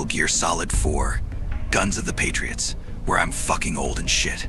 Metal Gear Solid 4, Guns of the Patriots, where I'm fucking old and shit.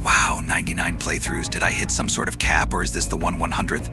Wow, 99 playthroughs. Did I hit some sort of cap, or is this the 1/100th?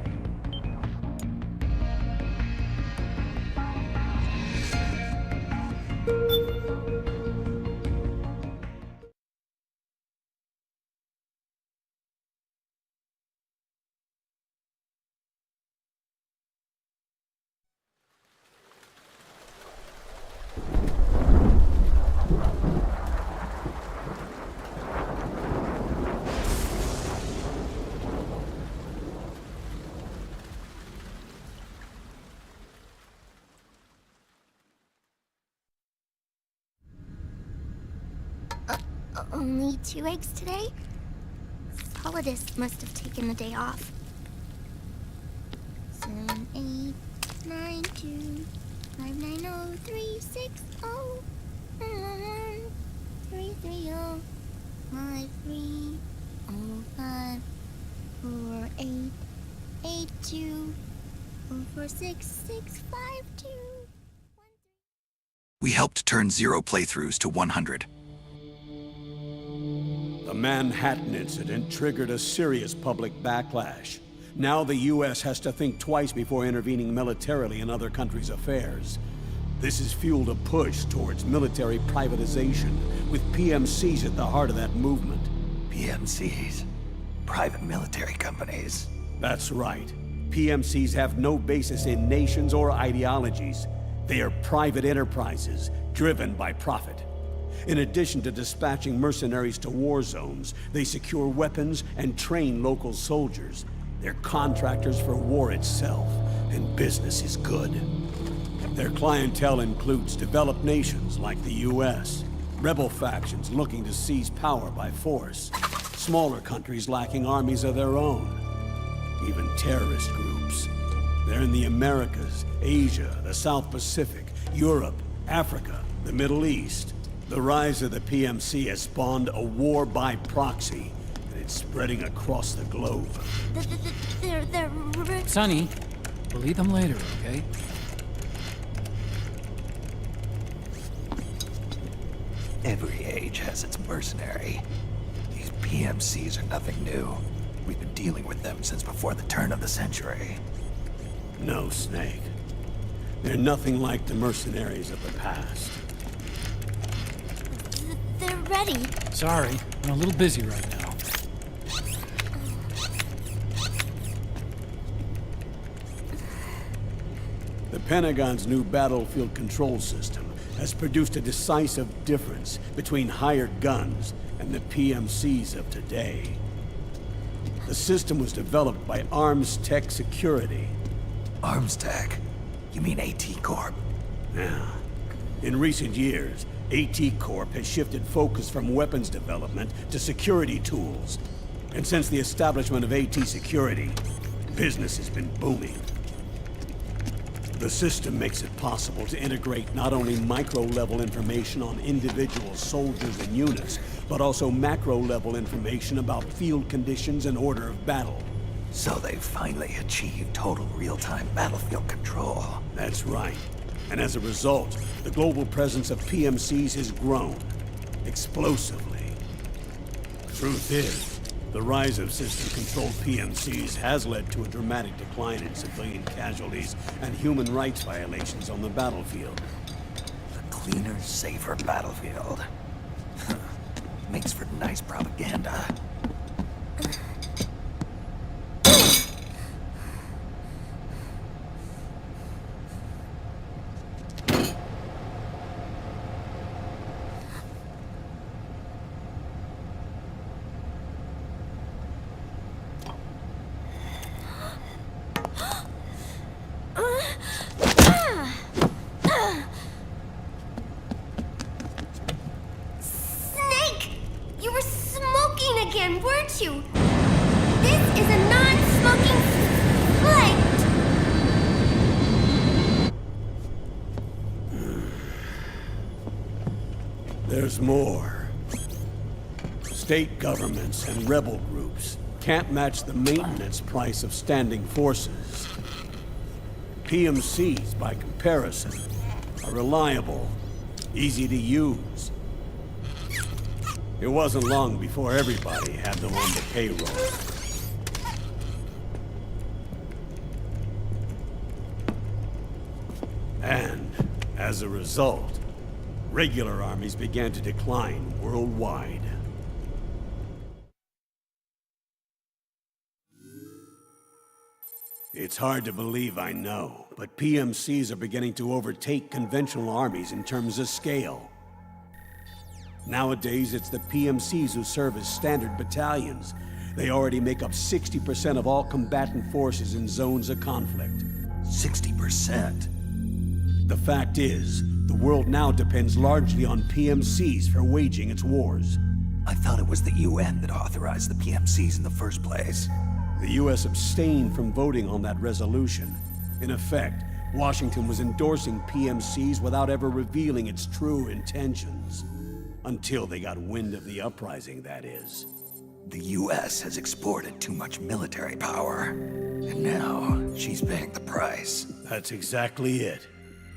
Only 2 eggs today? Solidus must have taken the day off. 7, 8, 9, 2, 5, 9, 0, 3, 6, 0, 3, 3, 0, 5, 3, 0, 5, 4, 8, 8, 2, 0, 4, 6, 6, 5, 2, 1, 3. We helped turn 0 playthroughs to 100. The Manhattan incident triggered a serious public backlash. Now the U.S. has to think twice before intervening militarily in other countries' affairs. This has fueled a push towards military privatization, with PMCs at the heart of that movement. PMCs? Private military companies? That's right. PMCs have no basis in nations or ideologies. They are private enterprises, driven by profit. In addition to dispatching mercenaries to war zones, they secure weapons and train local soldiers. They're contractors for war itself, and business is good. Their clientele includes developed nations like the US, rebel factions looking to seize power by force, smaller countries lacking armies of their own, even terrorist groups. They're in the Americas, Asia, the South Pacific, Europe, Africa, the Middle East. The rise of the PMC has spawned a war by proxy, and it's spreading across the globe. They're... Sonny, we'll eat them later, okay? Every age has its mercenary. These PMCs are nothing new. We've been dealing with them since before the turn of the century. No, Snake. They're nothing like the mercenaries of the past. They're ready. Sorry, I'm a little busy right now. The Pentagon's new battlefield control system has produced a decisive difference between hired guns and the PMCs of today. The system was developed by Arms Tech Security. Arms Tech? You mean AT Corp? Yeah. In recent years, AT Corp has shifted focus from weapons development to security tools. And since the establishment of AT Security, business has been booming. The system makes it possible to integrate not only micro-level information on individual soldiers and units, but also macro-level information about field conditions and order of battle. So they've finally achieved total real-time battlefield control. That's right. And as a result, the global presence of PMCs has grown explosively. Truth is, the rise of system-controlled PMCs has led to a dramatic decline in civilian casualties and human rights violations on the battlefield. A cleaner, safer battlefield. Makes for nice propaganda. Weren't you? This is a non-smoking flight! There's more. State governments and rebel groups can't match the maintenance price of standing forces. PMCs, by comparison, are reliable, easy to use. It wasn't long before everybody had them on the payroll. And, as a result, regular armies began to decline worldwide. It's hard to believe, I know, but PMCs are beginning to overtake conventional armies in terms of scale. Nowadays, it's the PMCs who serve as standard battalions. They already make up 60% of all combatant forces in zones of conflict. 60%? The fact is, the world now depends largely on PMCs for waging its wars. I thought it was the UN that authorized the PMCs in the first place. The US abstained from voting on that resolution. In effect, Washington was endorsing PMCs without ever revealing its true intentions. Until they got wind of the uprising, that is. The US has exported too much military power. And now, she's paying the price. That's exactly it.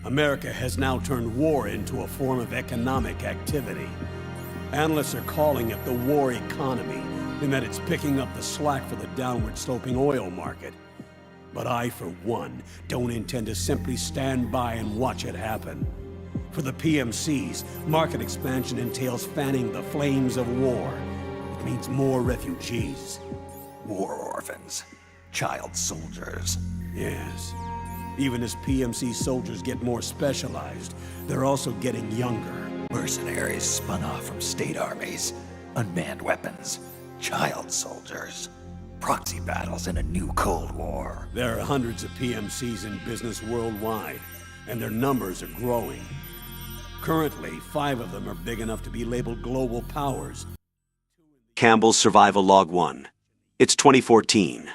America has now turned war into a form of economic activity. Analysts are calling it the war economy, in that it's picking up the slack for the downward-sloping oil market. But I, for one, don't intend to simply stand by and watch it happen. For the PMCs, market expansion entails fanning the flames of war. It means more refugees. War orphans. Child soldiers. Yes. Even as PMC soldiers get more specialized, they're also getting younger. Mercenaries spun off from state armies. Unmanned weapons. Child soldiers. Proxy battles in a new Cold War. There are hundreds of PMCs in business worldwide, and their numbers are growing. Currently, 5 of them are big enough to be labeled global powers. Campbell's Survival Log 1. It's 2014.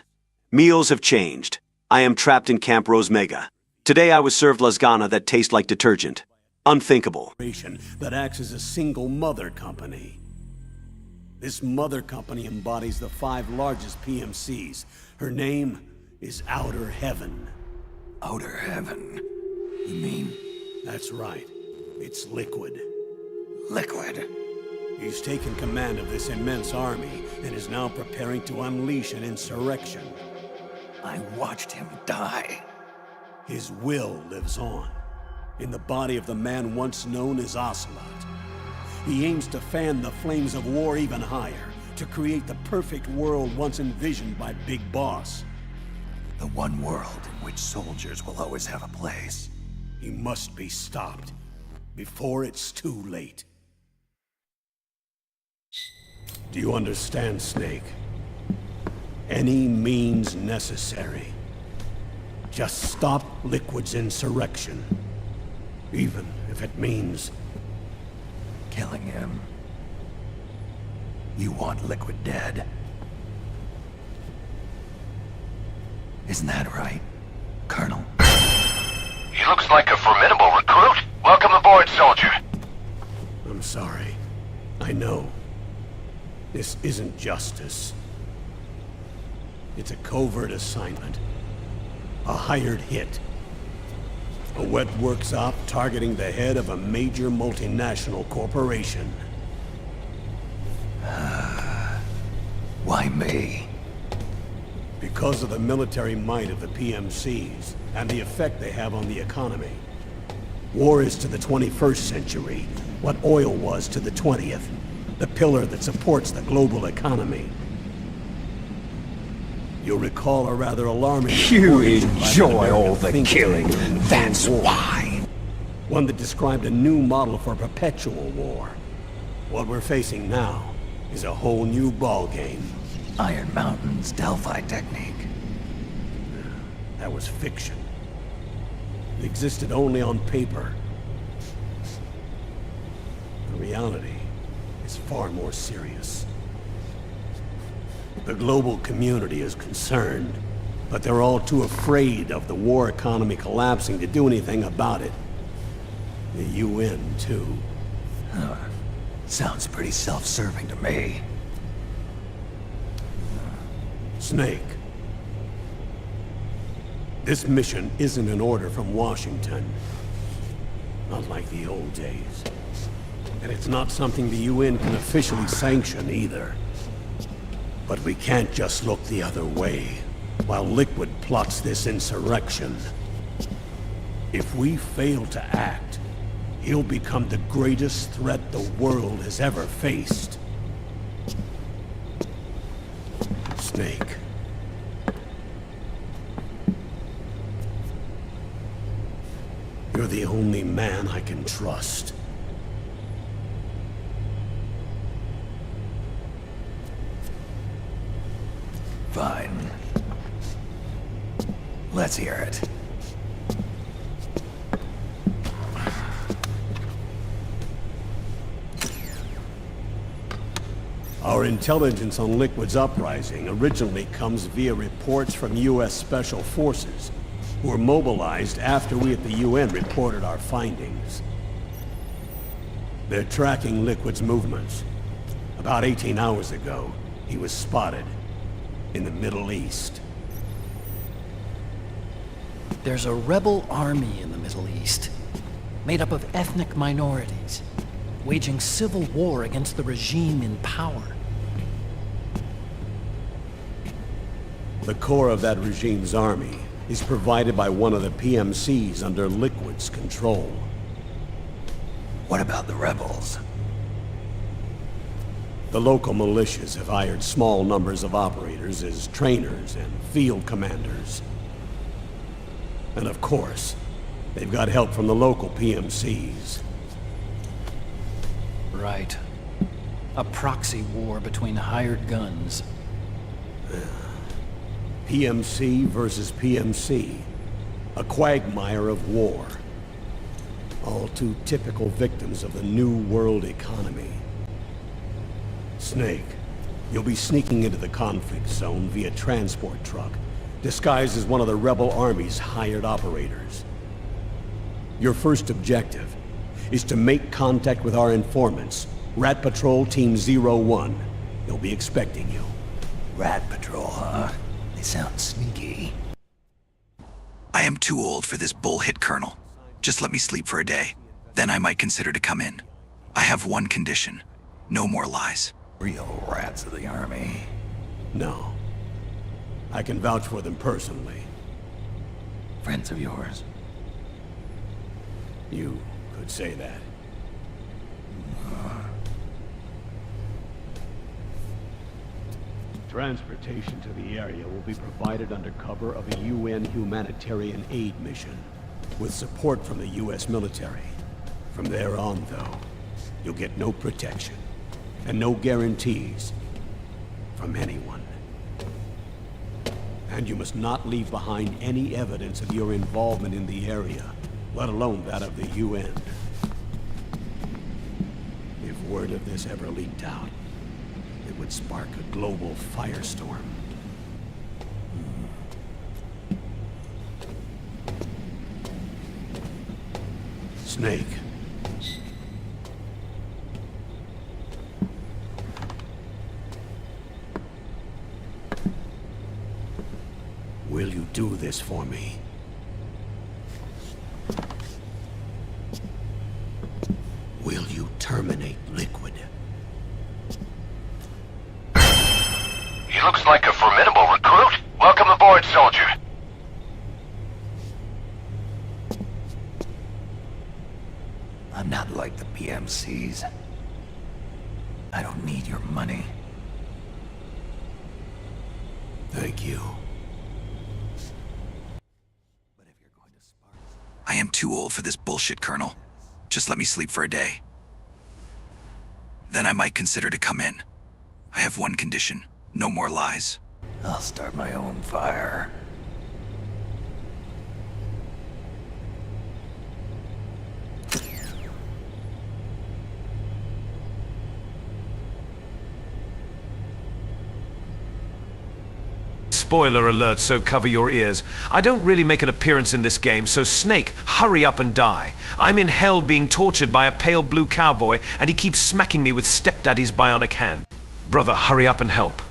Meals have changed. I am trapped in Camp Rose Mega. Today I was served lasagna that tastes like detergent. Unthinkable. That acts as a single mother company. This mother company embodies the 5 largest PMCs. Her name is Outer Heaven. Outer Heaven? You mean? That's right. It's Liquid. Liquid? He's taken command of this immense army and is now preparing to unleash an insurrection. I watched him die. His will lives on, in the body of the man once known as Ocelot. He aims to fan the flames of war even higher, to create the perfect world once envisioned by Big Boss. The one world in which soldiers will always have a place. He must be stopped, before it's too late. Do you understand, Snake? Any means necessary. Just stop Liquid's insurrection. Even if it means Killing him. You want Liquid dead. Isn't that right, Colonel? He looks like a formidable recruit. Welcome aboard, soldier. I'm sorry. I know. This isn't justice. It's a covert assignment. A hired hit. A wet works op targeting the head of a major multinational corporation. Why me? Because of the military might of the PMCs and the effect they have on the economy. War is to the 21st century what oil was to the 20th. The pillar that supports the global economy. You'll recall a rather alarming... You report by enjoy all American the think killing. tank That's war. why. One that described a new model for perpetual war. What we're facing now is a whole new ballgame. Iron Mountain's Delphi technique. That was fiction. It existed only on paper. The reality is far more serious. The global community is concerned, but they're all too afraid of the war economy collapsing to do anything about it. The UN, too. Sounds pretty self-serving to me. Snake. This mission isn't an order from Washington. Not like the old days. And it's not something the UN can officially sanction either. But we can't just look the other way while Liquid plots this insurrection. If we fail to act, he'll become the greatest threat the world has ever faced. Snake. You're the only man I can trust. Fine. Let's hear it. Our intelligence on Liquid's uprising originally comes via reports from U.S. Special Forces, who were mobilized after we at the UN reported our findings. They're tracking Liquid's movements. About 18 hours ago, he was spotted in the Middle East. There's a rebel army in the Middle East, made up of ethnic minorities, waging civil war against the regime in power. The core of that regime's army is provided by one of the PMCs under Liquid's control. What about the rebels? The local militias have hired small numbers of operators as trainers and field commanders. And of course, they've got help from the local PMCs. Right. A proxy war between hired guns. PMC versus PMC. A quagmire of war. All too typical victims of the new world economy. Snake, you'll be sneaking into the conflict zone via transport truck, disguised as one of the rebel army's hired operators. Your first objective is to make contact with our informants, Rat Patrol Team 01. They'll be expecting you. Rat Patrol, huh? They sound sneaky. I am too old for this bullhit, Colonel. Just let me sleep for a day. Then I might consider to come in. I have one condition. No more lies. Real rats of the army. No. I can vouch for them personally. Friends of yours? You could say that. Transportation to the area will be provided under cover of a UN humanitarian aid mission, with support from the US military. From there on, though, you'll get no protection, and no guarantees from anyone. And you must not leave behind any evidence of your involvement in the area, let alone that of the UN. If word of this ever leaked out, it would spark a global firestorm. Snake. Will you do this for me? Will you terminate Liquid? He looks like a formidable recruit. Welcome aboard, soldier. I'm not like the PMCs. I don't need your money. Thank you. I am too old for this bullshit, Colonel. Just let me sleep for a day. Then I might consider to come in. I have one condition. No more lies. I'll start my own fire. Spoiler alert, so cover your ears. I don't really make an appearance in this game, so Snake, hurry up and die. I'm in hell being tortured by a pale blue cowboy, and he keeps smacking me with stepdaddy's bionic hand. Brother, hurry up and help.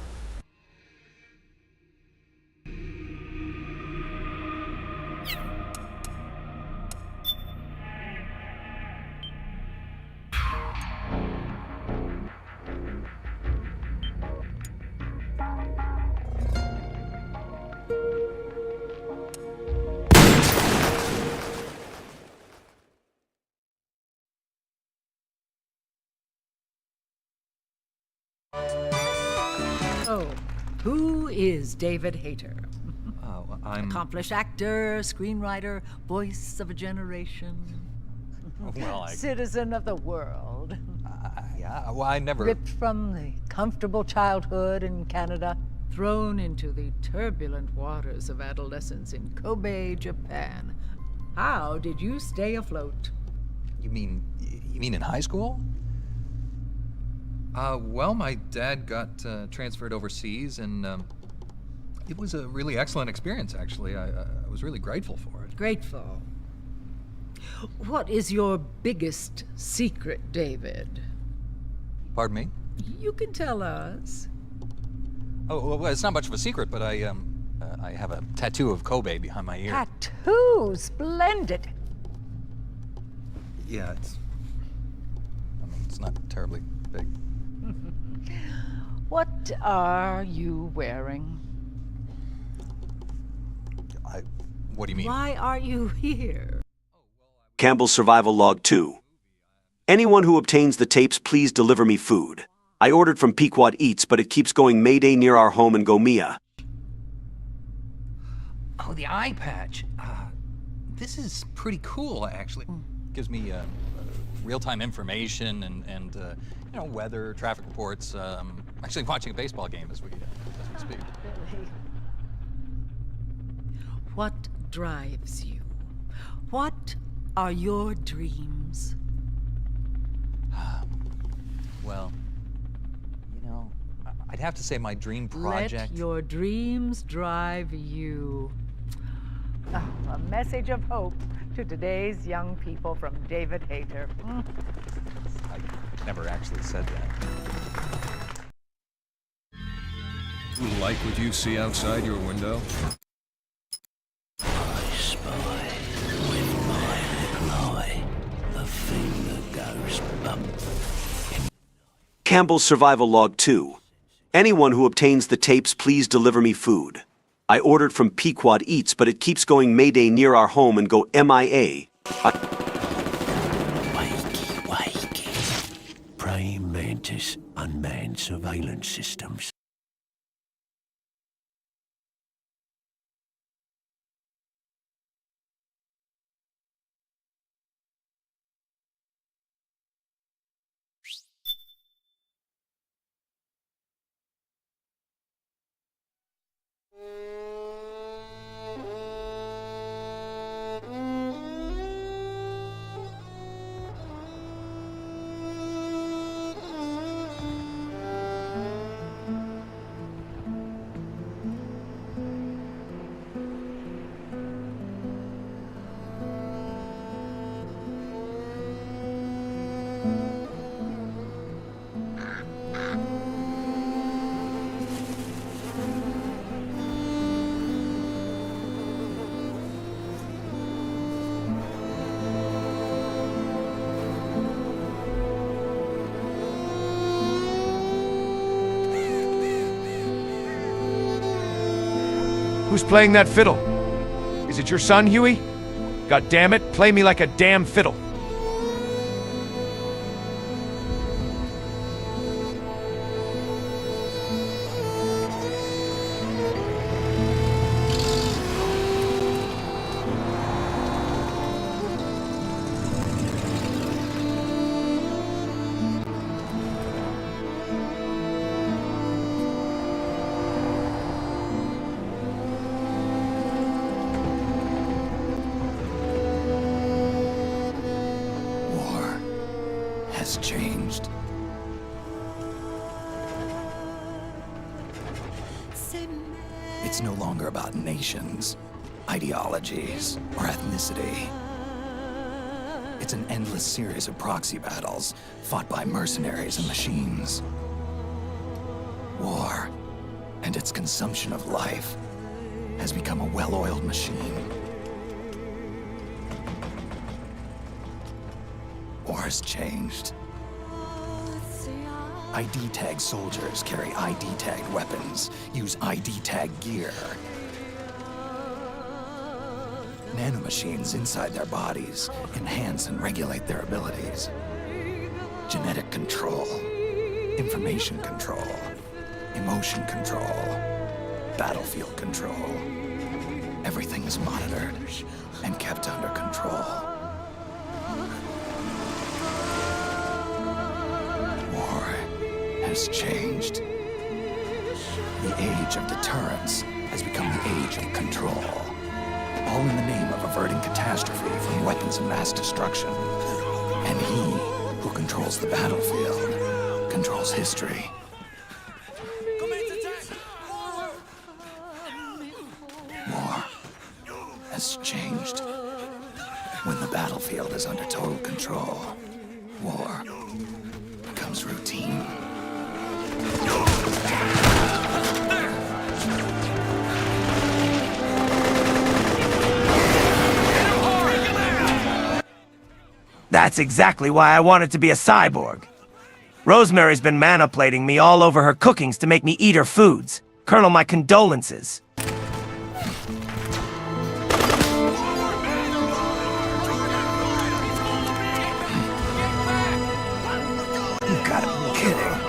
Oh, who is David Hayter? Oh, I'm... Accomplished actor, screenwriter, voice of a generation. Well, Citizen of the world. yeah, well, I never... Ripped from the comfortable childhood in Canada, thrown into the turbulent waters of adolescence in Kobe, Japan. How did you stay afloat? You mean in high school? Well, my dad got transferred overseas, and it was a really excellent experience, actually. I was really grateful for it. Grateful. What is your biggest secret, David? Pardon me? You can tell us. Oh, well, it's not much of a secret, but I have a tattoo of Kobe behind my ear. Tattoo! Splendid! Yeah, it's not terribly big. What are you wearing? What do you mean? Why are you here? Campbell's Survival Log 2. Anyone who obtains the tapes, please deliver me food. I ordered from Pequot Eats, but it keeps going Mayday near our home in Gomia. Oh, the eye patch. This is pretty cool, actually. Gives me real-time information and you know, weather, traffic reports. Actually watching a baseball game as we speak. Really? What drives you? What are your dreams? Well, you know, I'd have to say my dream project... Let your dreams drive you. Oh, a message of hope to today's young people from David Hayter. I never actually said that. You like what you see outside your window? I spy with my little eye the thing that goes bump. Campbell's Survival Log 2. Anyone who obtains the tapes, please deliver me food. I ordered from Pequot Eats, but it keeps going Mayday near our home and go MIA. Wakey. Praying mantis, unmanned surveillance systems. Who's playing that fiddle? Is it your son, Huey? God damn it, play me like a damn fiddle. Has changed. It's no longer about nations, ideologies, or ethnicity. It's an endless series of proxy battles fought by mercenaries and machines. War, and its consumption of life, has become a well-oiled machine. War's changed. ID tag soldiers carry ID tagged weapons, use ID tag gear. Nanomachines inside their bodies enhance and regulate their abilities. Genetic control, information control, emotion control, battlefield control. Everything is monitored and kept under control. Has changed. The age of deterrence has become the age of control. All in the name of averting catastrophe from weapons of mass destruction. And he who controls the battlefield controls history. War has changed. When the battlefield is under total control, war becomes routine. That's exactly why I wanted to be a cyborg. Rosemary's been mana-plating me all over her cookings to make me eat her foods. Colonel, my condolences. You've got to be kidding.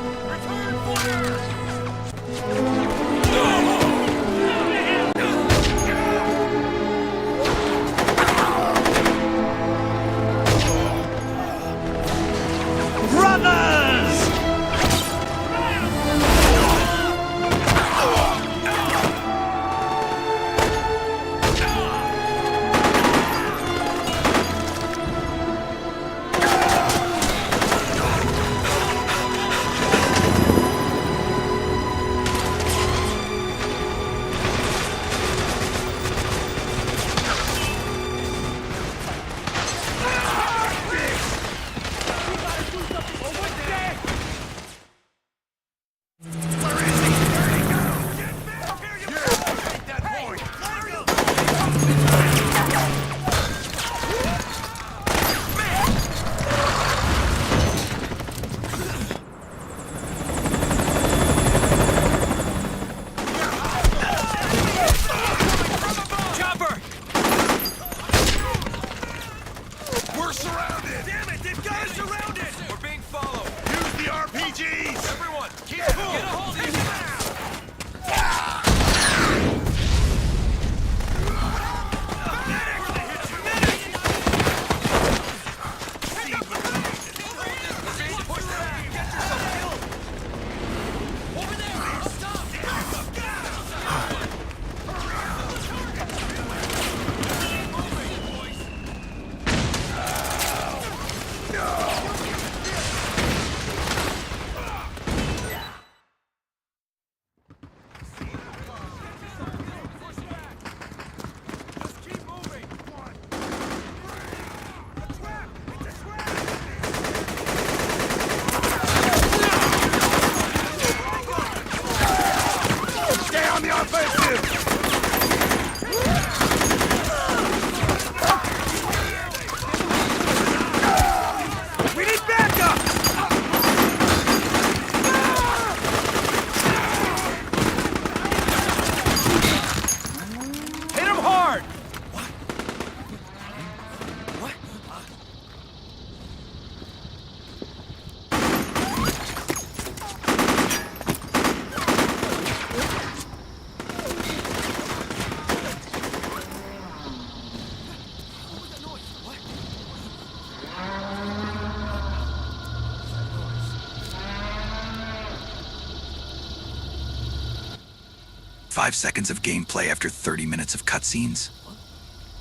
5 seconds of gameplay after 30 minutes of cutscenes?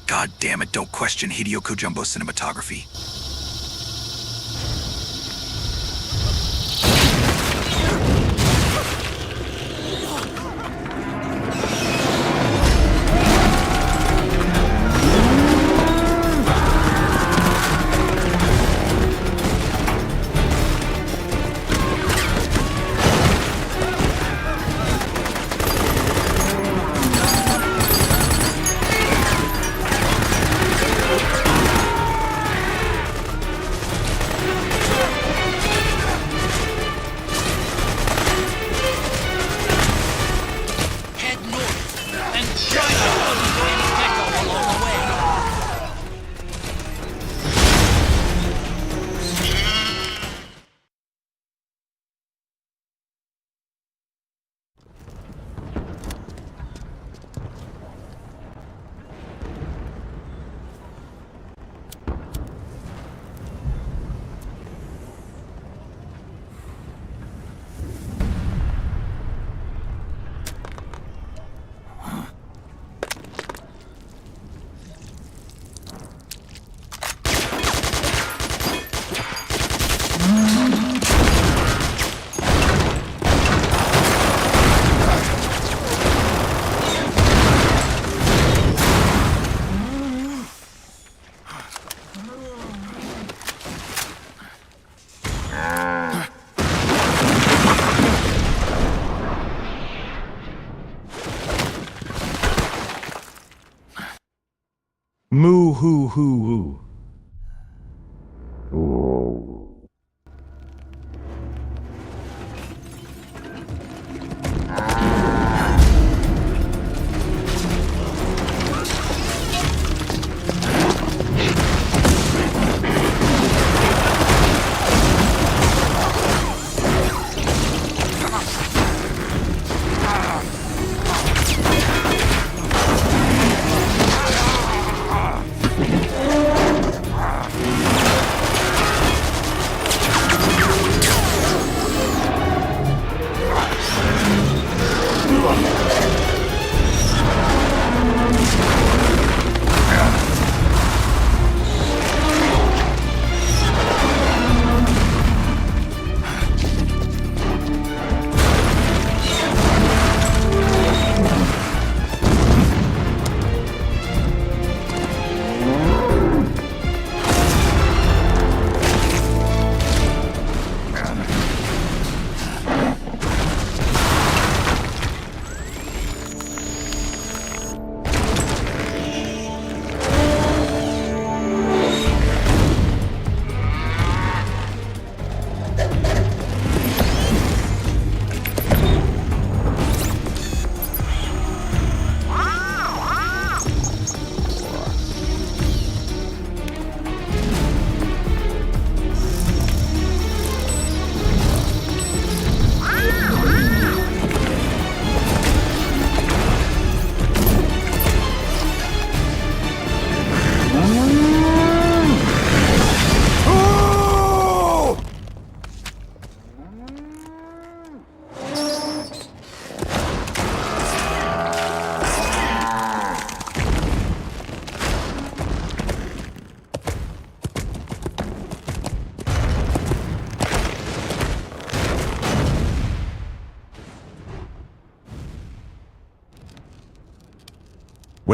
God damn it, don't question Hideo Kojumbo's cinematography. Moo hoo hoo hoo.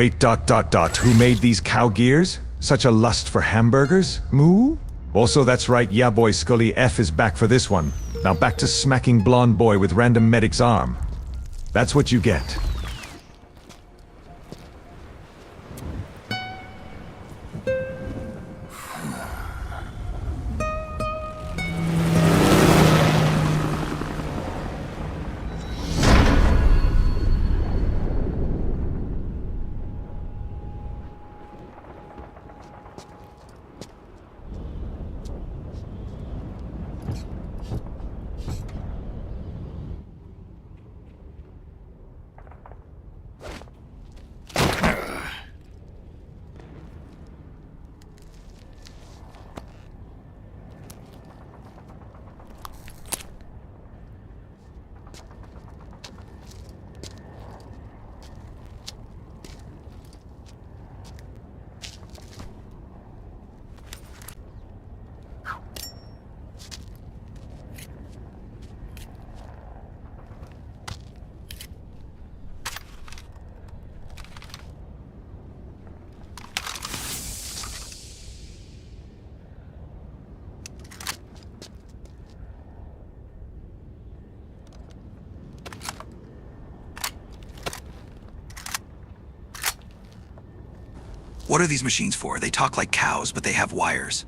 Wait, ... Who made these cow gears? Such a lust for hamburgers? Moo? Also, that's right, yeah boy Scully F is back for this one. Now back to smacking blonde boy with random medic's arm. That's what you get. What are these machines for? They talk like cows, but they have wires.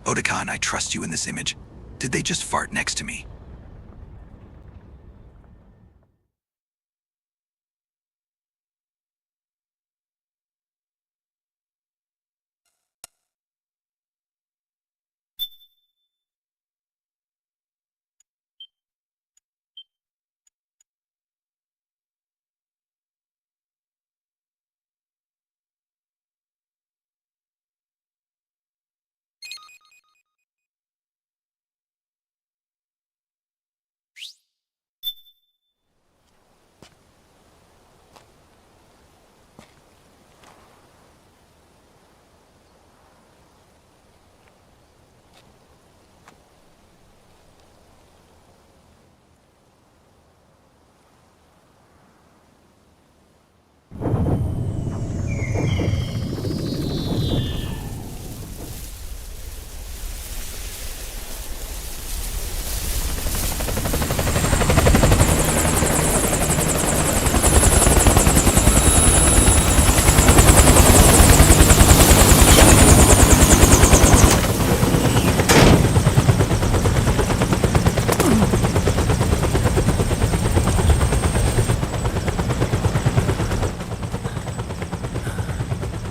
Otakon, I trust you in this image. Did they just fart next to me?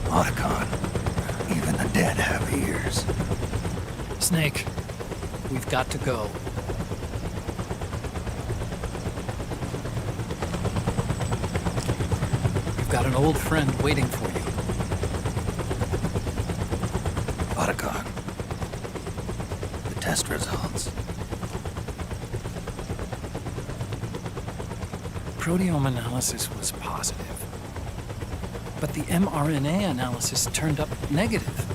Otacon, even the dead have ears. Snake, we've got to go. You've got an old friend waiting for you. Otacon, the test results. Proteome analysis was positive. But the mRNA analysis turned up negative.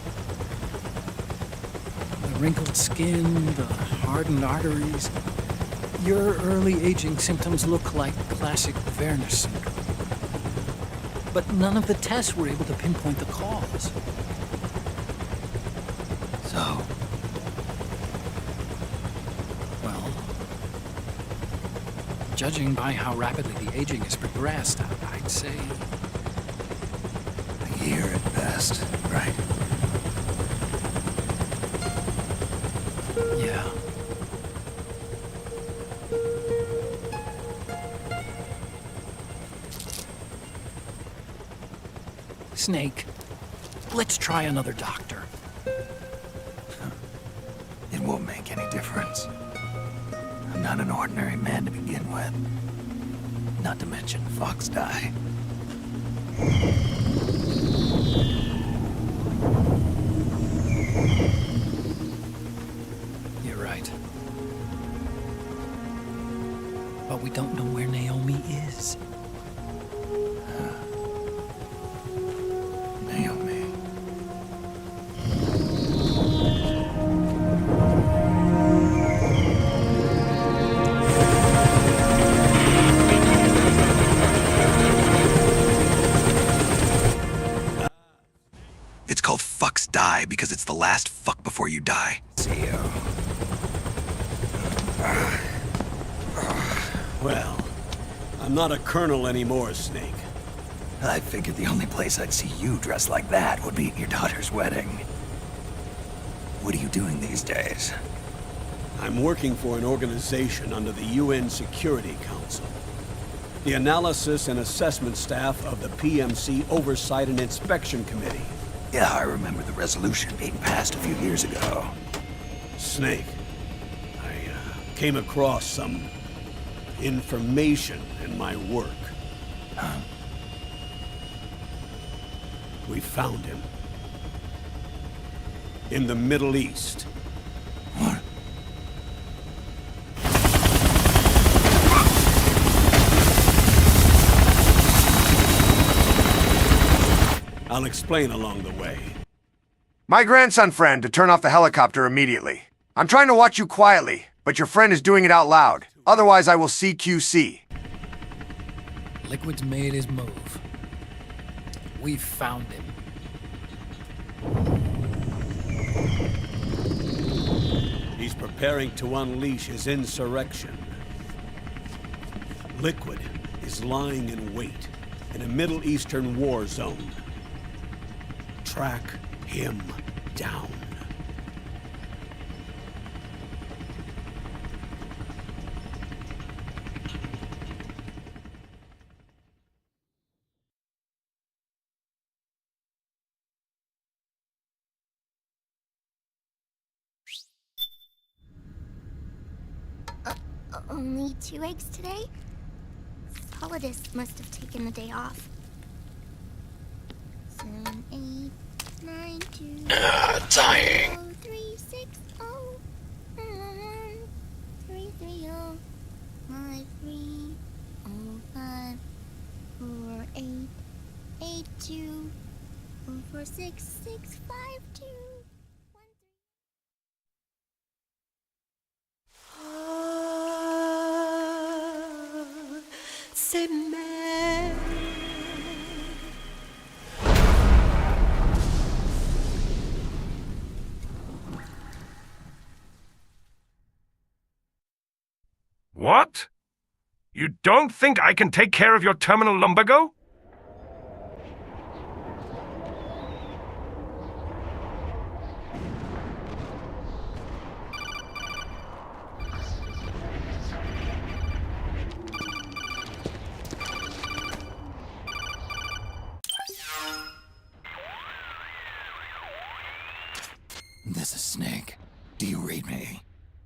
The wrinkled skin, the hardened arteries. Your early aging symptoms look like classic Werner syndrome. But none of the tests were able to pinpoint the cause. So? Well, judging by how rapidly the aging has progressed, I'd say... a year at best, right? Yeah. Snake, let's try another doctor. It won't make any difference. I'm not an ordinary man to begin with. Not to mention Fox die. You're right. But we don't know where Naomi is. Naomi. It's called Fucks Die because it's the last fuck before you die. CEO. Well, I'm not a colonel anymore, Snake. I figured the only place I'd see you dressed like that would be at your daughter's wedding. What are you doing these days? I'm working for an organization under the UN Security Council. The Analysis and Assessment Staff of the PMC Oversight and Inspection Committee. Yeah, I remember the resolution being passed a few years ago. Snake, I came across some information in my work. Huh? We found him. In the Middle East. What? I'll explain along the way. My grandson friend to turn off the helicopter immediately. I'm trying to watch you quietly, but your friend is doing it out loud. Otherwise, I will CQC. Liquid's made his move. We've found him. He's preparing to unleash his insurrection. Liquid is lying in wait in a Middle Eastern war zone. Track him down. Only 2 eggs today? Solidus must have taken the day off. 7, 8, 9, 2, dying. 0, 3, 6, 0, 3, 3, 0, 5, 3, 0, 5, 4, 8, 8, 2, 0, 4, 6, 6, 5, 2, 1, 3. C'est mère. What? You don't think I can take care of your terminal lumbago? This is Snake. Do you read me?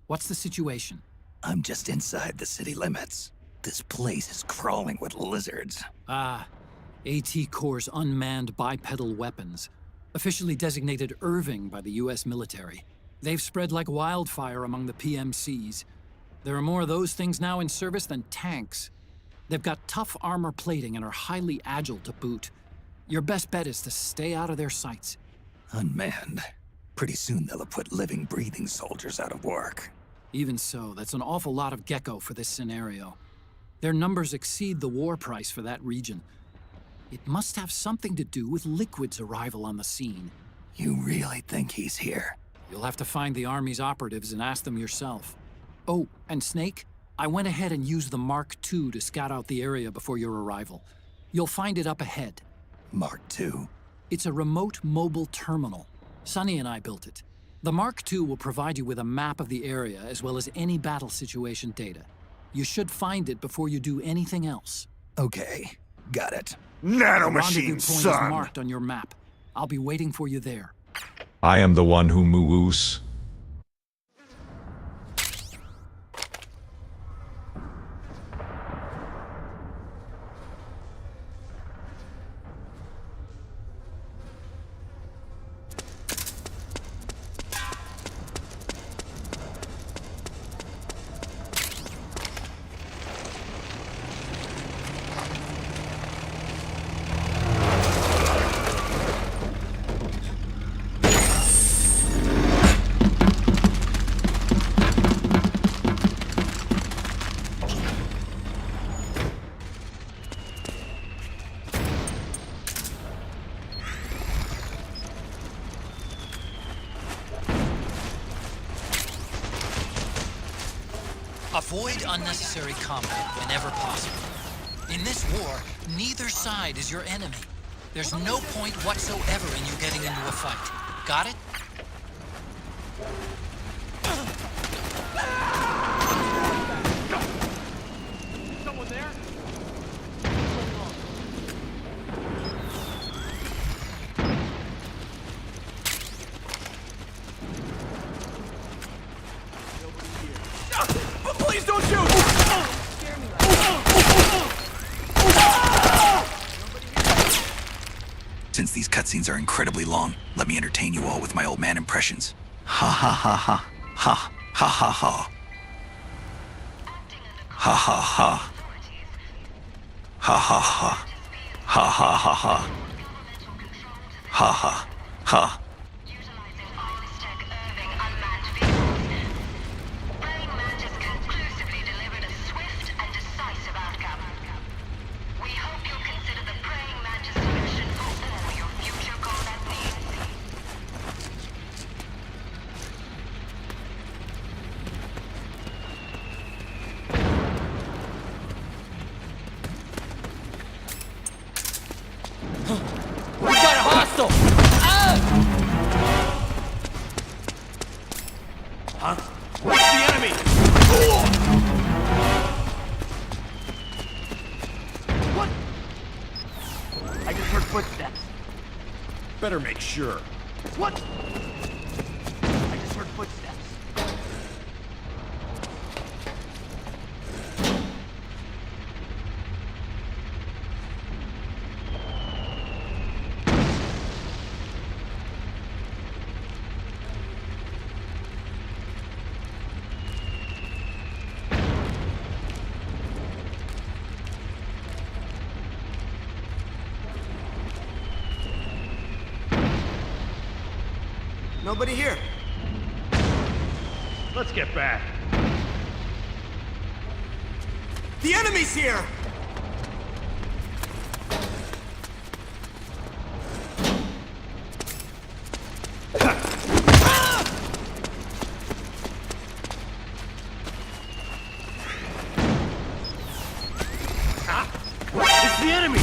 What's the situation? I'm just inside the city limits. This place is crawling with lizards. Ah, AT Corps' unmanned bipedal weapons. Officially designated Irving by the US military. They've spread like wildfire among the PMCs. There are more of those things now in service than tanks. They've got tough armor plating and are highly agile to boot. Your best bet is to stay out of their sights. Unmanned. Pretty soon they'll have put living, breathing soldiers out of work. Even so, that's an awful lot of gecko for this scenario. Their numbers exceed the war price for that region. It must have something to do with Liquid's arrival on the scene. You really think he's here? You'll have to find the Army's operatives and ask them yourself. Oh, and Snake, I went ahead and used the Mark II to scout out the area before your arrival. You'll find it up ahead. Mark II? It's a remote mobile terminal. Sonny and I built it. The Mark II will provide you with a map of the area as well as any battle situation data. You should find it before you do anything else. Okay, got it. Nanomachine, point is marked on your map. I'll be waiting for you there. I am the one who moves. Avoid unnecessary combat whenever possible. In this war, neither side is your enemy. There's no point whatsoever in you getting into a fight. Got it? Someone there? Please don't shoot! Since these cutscenes are incredibly long, let me entertain you all with my old man impressions. Ha ha ha ha. Ha ha ha ha. Ha ha ha. Ha ha ha. Ha ha ha ha. Ha ha ha. We got a hostile! footsteps. Better make sure. What? I just heard footsteps. Nobody here. Let's get back. The enemy's here! It's the enemy!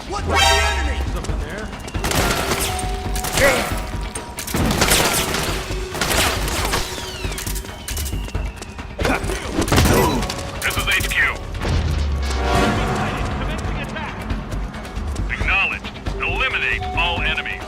What? Where's the enemy? He's over there. This is HQ. Commencing attack. Acknowledged. Eliminate all enemies.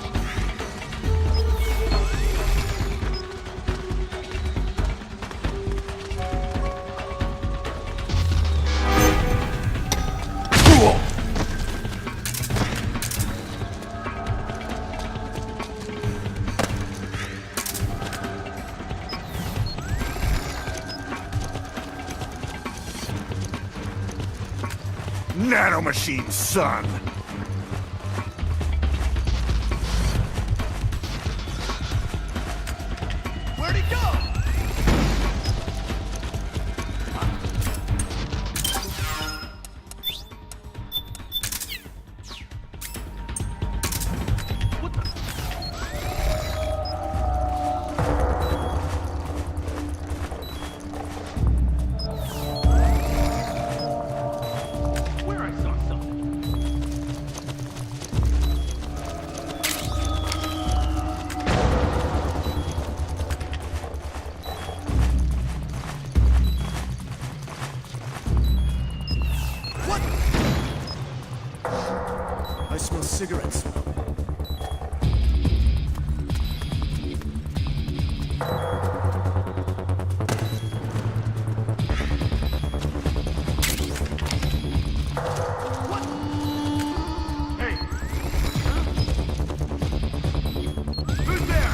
Nanomachine, son! Where'd he go? Where I saw something. What? I smell cigarette smoke. Hey, Who's there?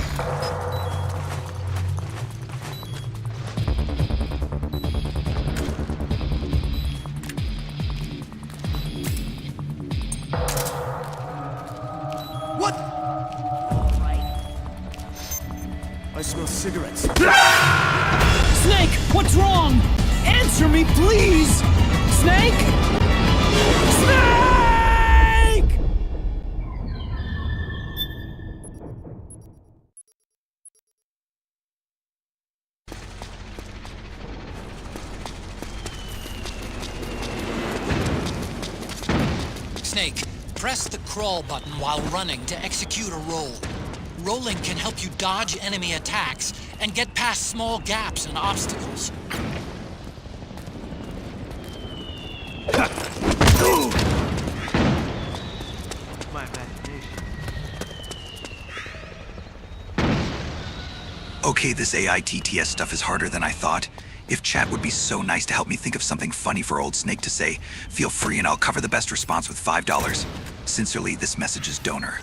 What? I smell cigarettes. Snake, what's wrong? Answer me, please! Snake! Snake! Snake, press the crawl button while running to execute a roll. Rolling can help you dodge enemy attacks and get past small gaps and obstacles. my imagination. Okay, this AI TTS stuff is harder than I thought. If chat would be so nice to help me think of something funny for Old Snake to say, feel free and I'll cover the best response with $5. Sincerely, this message's donor.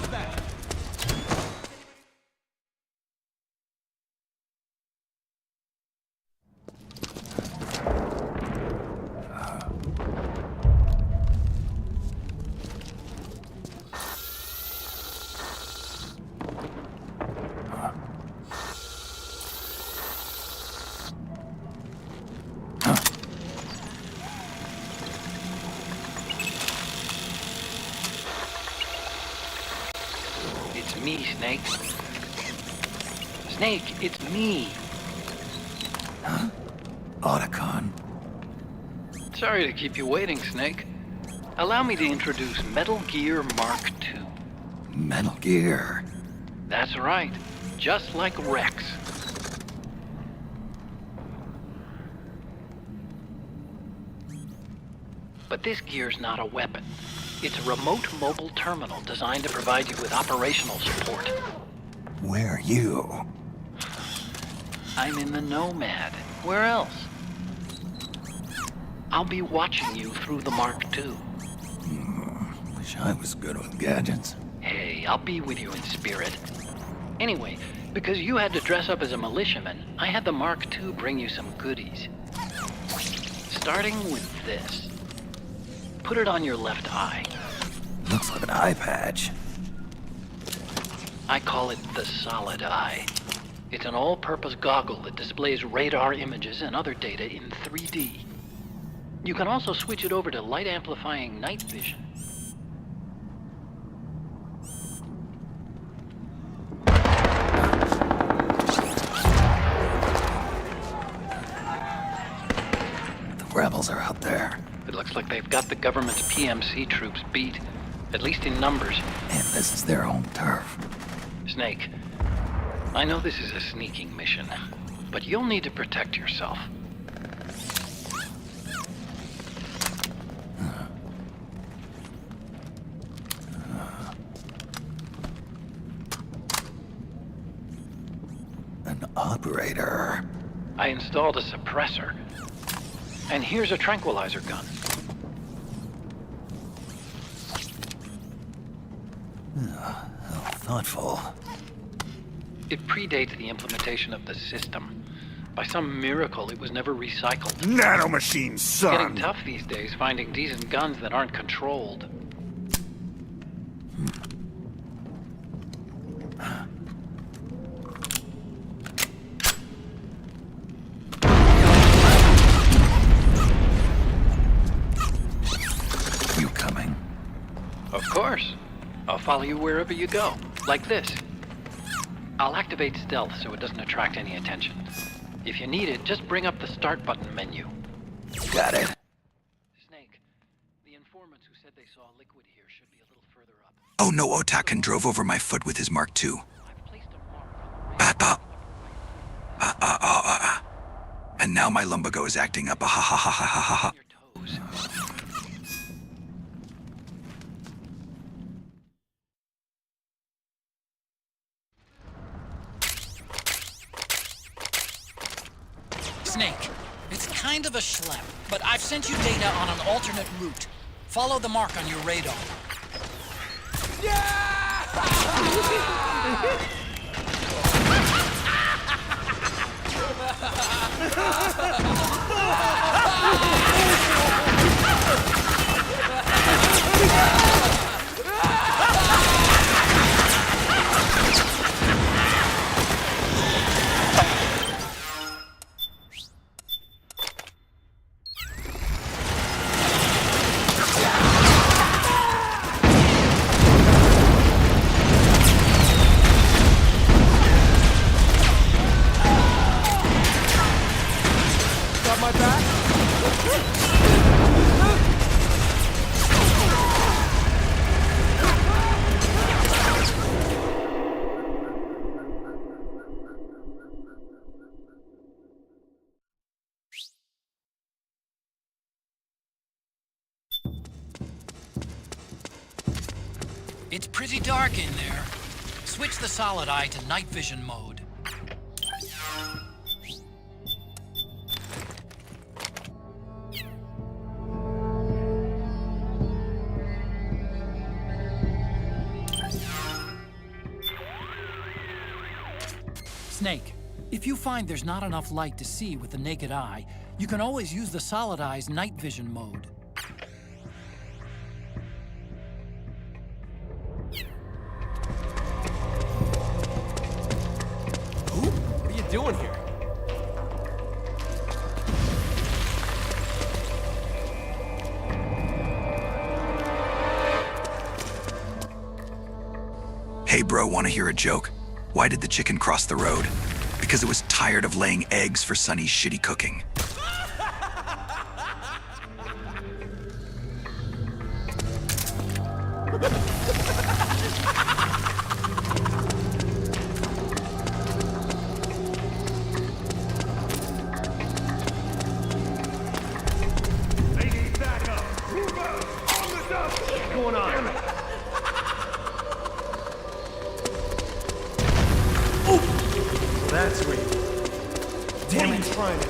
was that? It's me, Snake. Snake, it's me. Huh? Otacon. Sorry to keep you waiting, Snake. Allow me to introduce Metal Gear Mark II. Metal Gear. That's right. Just like Rex. But this gear's not a weapon. It's a remote mobile terminal designed to provide you with operational support. Where are you? I'm in the Nomad. Where else? I'll be watching you through the Mark II. Wish I was good with gadgets. Hey, I'll be with you in spirit. Anyway, because you had to dress up as a militiaman, I had the Mark II bring you some goodies. Starting with this. Put it on your left eye. Looks like an eye patch. I call it the Solid Eye. It's an all-purpose goggle that displays radar images and other data in 3D. You can also switch it over to light-amplifying night vision. The rebels are out there. It looks like they've got the government's PMC troops beat, at least in numbers. And this is their home turf. Snake, I know this is a sneaking mission, but you'll need to protect yourself. An operator. I installed a suppressor. And here's a tranquilizer gun. How thoughtful. It predates the implementation of the system. By some miracle, it was never recycled. Nanomachine, son! It's getting tough these days, finding decent guns that aren't controlled. You coming? Of course. I'll follow you wherever you go, like this. I'll activate stealth so it doesn't attract any attention. If you need it, just bring up the start button menu. Got it. Snake, the informants who said they saw liquid here should be a little further up. Oh no, Otakan drove over my foot with his Mark II. And now my lumbago is acting up. Ha ha ha ha ha ha. Snake, it's kind of a schlep, but I've sent you data on an alternate route. Follow the mark on your radar. Got my back? It's pretty dark in there. Switch the solid eye to night vision mode. Snake, if you find there's not enough light to see with the naked eye, you can always use the Solid Eye's night vision mode. What are you doing here? Hey bro, wanna hear a joke? Why did the chicken cross the road? Because it was tired of laying eggs for Sonny's shitty cooking. What's going on? That's where you... Damn it. Trying to...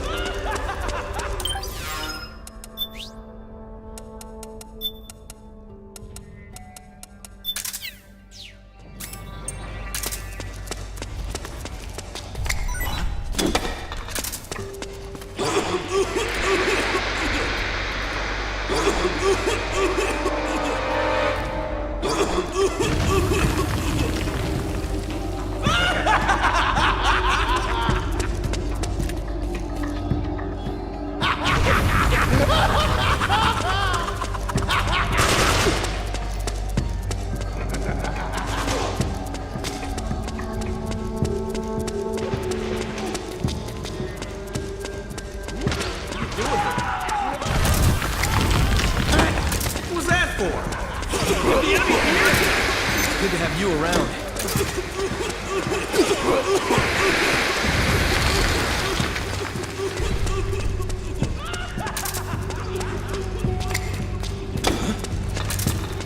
Good to have you around.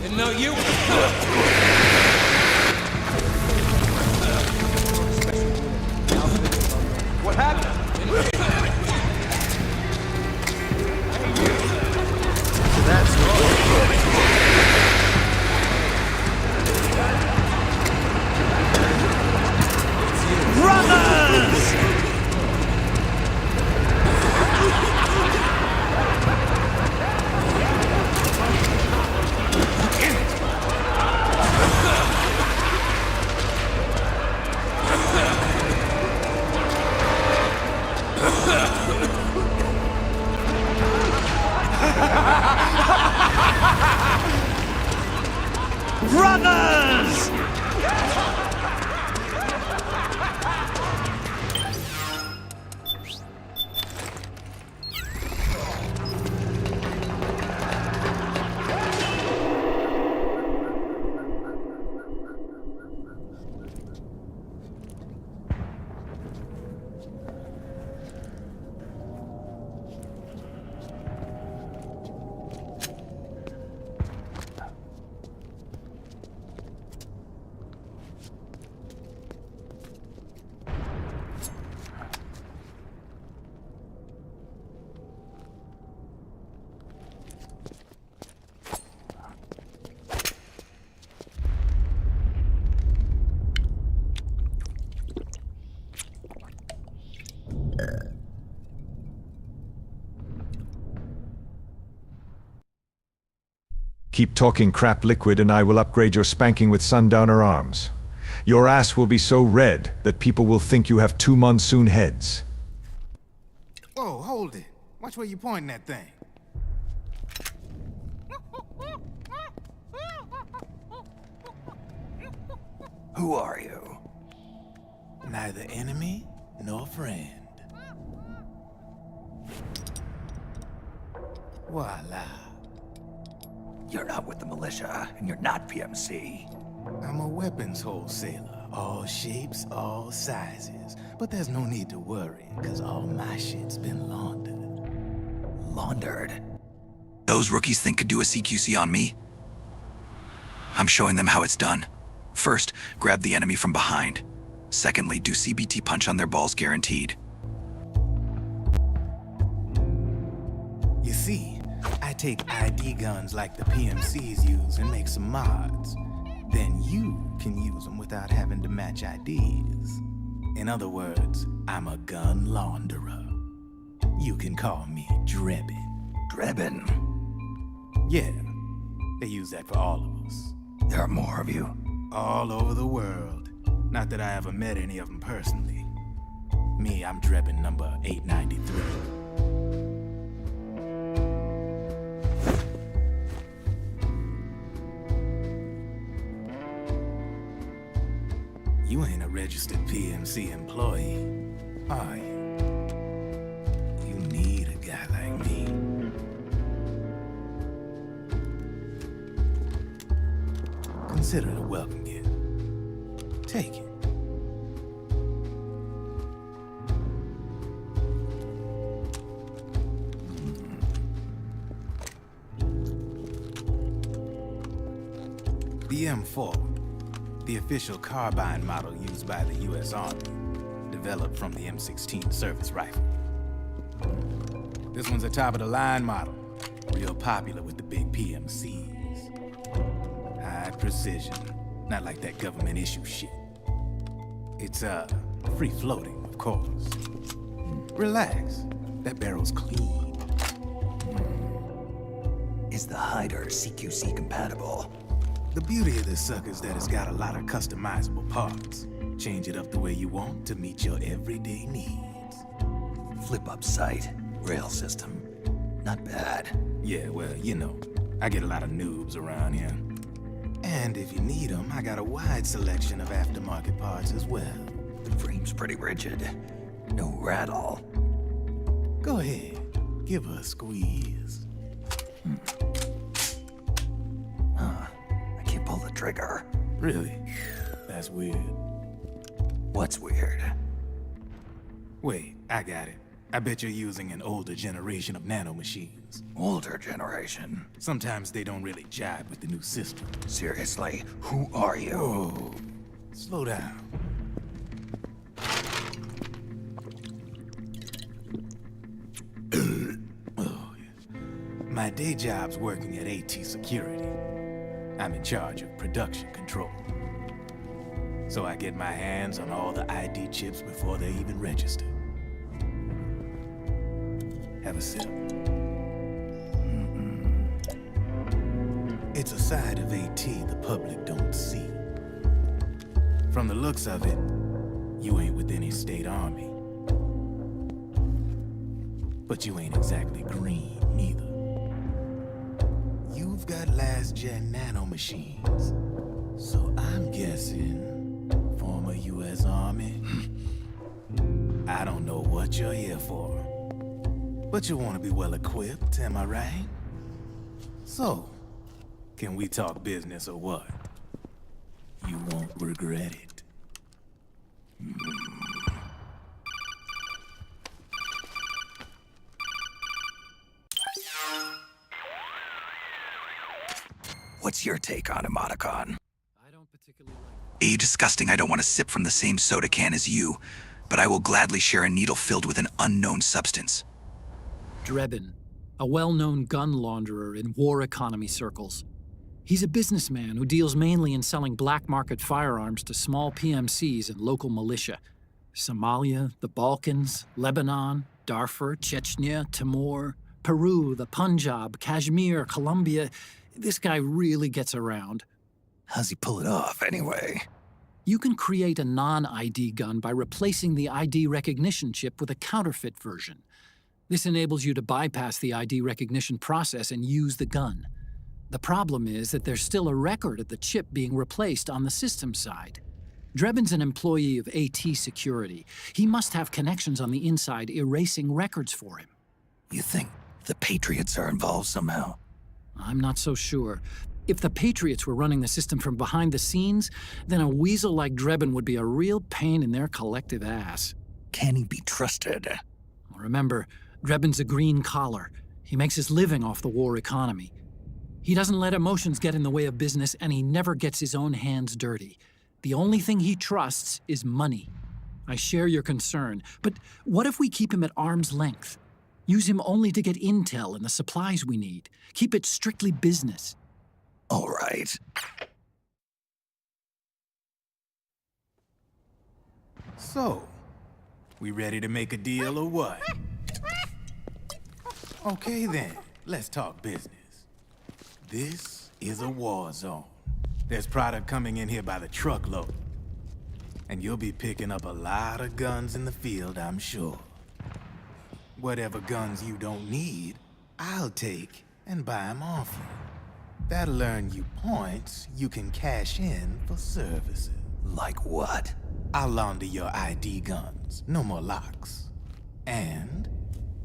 Didn't know you. What happened? So that's wrong. Brothers! Brothers! Keep talking crap, Liquid, and I will upgrade your spanking with Sundowner arms. Your ass will be so red that people will think you have 2 monsoon heads. Whoa, hold it. Watch where you pointing that thing. Who are you? Neither enemy nor friend. Voila. You're not with the militia, and you're not PMC. I'm a weapons wholesaler. All shapes, all sizes. But there's no need to worry, because all my shit's been laundered. Laundered? Those rookies think could do a CQC on me? I'm showing them how it's done. First, grab the enemy from behind. Secondly, do CBT punch on their balls guaranteed. You see, I take ID guns like the PMCs use and make some mods. Then you can use them without having to match IDs. In other words, I'm a gun launderer. You can call me Drebin. Drebin? Yeah, they use that for all of us. There are more of you? All over the world. Not that I ever met any of them personally. Me, I'm Drebin number 893. You ain't a registered PMC employee, are you? You need a guy like me. Consider it a welcome gift. Take it. The M4, the official carbine model used by the U.S. Army, developed from the M16 service rifle. This one's a top-of-the-line model, real popular with the big PMCs. High precision, not like that government issue shit. It's, free-floating, of course. Relax, that barrel's clean. Is the hider CQC compatible? The beauty of this sucker is that it's got a lot of customizable parts. Change it up the way you want to meet your everyday needs. Flip-up sight, rail system. Not bad. Yeah, well, you know, I get a lot of noobs around here. And if you need them, I got a wide selection of aftermarket parts as well. The frame's pretty rigid. No rattle. Go ahead, give her a squeeze. I can't pull the trigger. Really? That's weird. What's weird? Wait, I got it. I bet you're using an older generation of nanomachines. Older generation? Sometimes they don't really jive with the new system. Seriously, who are you? Whoa. Slow down. Oh, yeah. My day job's working at AT Security. I'm in charge of production control. So I get my hands on all the ID chips before they even register. Have a sip. It's a side of AT the public don't see. From the looks of it, you ain't with any state army. But you ain't exactly green, neither. You've got last-gen nanomachines. So I'm guessing, former U.S. Army. I don't know what you're here for. But you want to be well-equipped, am I right? So, can we talk business or what? You won't regret it. What's your take on emoticon? Disgusting I don't want to sip from the same soda can as you, but I will gladly share a needle filled with an unknown substance. Drebin, a well-known gun launderer in war economy circles. He's a businessman who deals mainly in selling black market firearms to small PMCs and local militia. Somalia, the Balkans, Lebanon, Darfur, Chechnya, Timor, Peru, the Punjab, Kashmir, Colombia. This guy really gets around. How's he pull it off, anyway? You can create a non-ID gun by replacing the ID recognition chip with a counterfeit version. This enables you to bypass the ID recognition process and use the gun. The problem is that there's still a record of the chip being replaced on the system side. Drebin's an employee of AT Security. He must have connections on the inside erasing records for him. You think the Patriots are involved somehow? I'm not so sure. If the Patriots were running the system from behind the scenes, then a weasel like Drebin would be a real pain in their collective ass. Can he be trusted? Remember, Drebin's a green collar. He makes his living off the war economy. He doesn't let emotions get in the way of business, and he never gets his own hands dirty. The only thing he trusts is money. I share your concern, but what if we keep him at arm's length? Use him only to get intel and the supplies we need. Keep it strictly business. All right. So, we ready to make a deal or what? Okay then, let's talk business. This is a war zone. There's product coming in here by the truckload. And you'll be picking up a lot of guns in the field, I'm sure. Whatever guns you don't need, I'll take and buy them off you. That'll earn you points you can cash in for services. Like what? I'll launder your ID guns, no more locks. And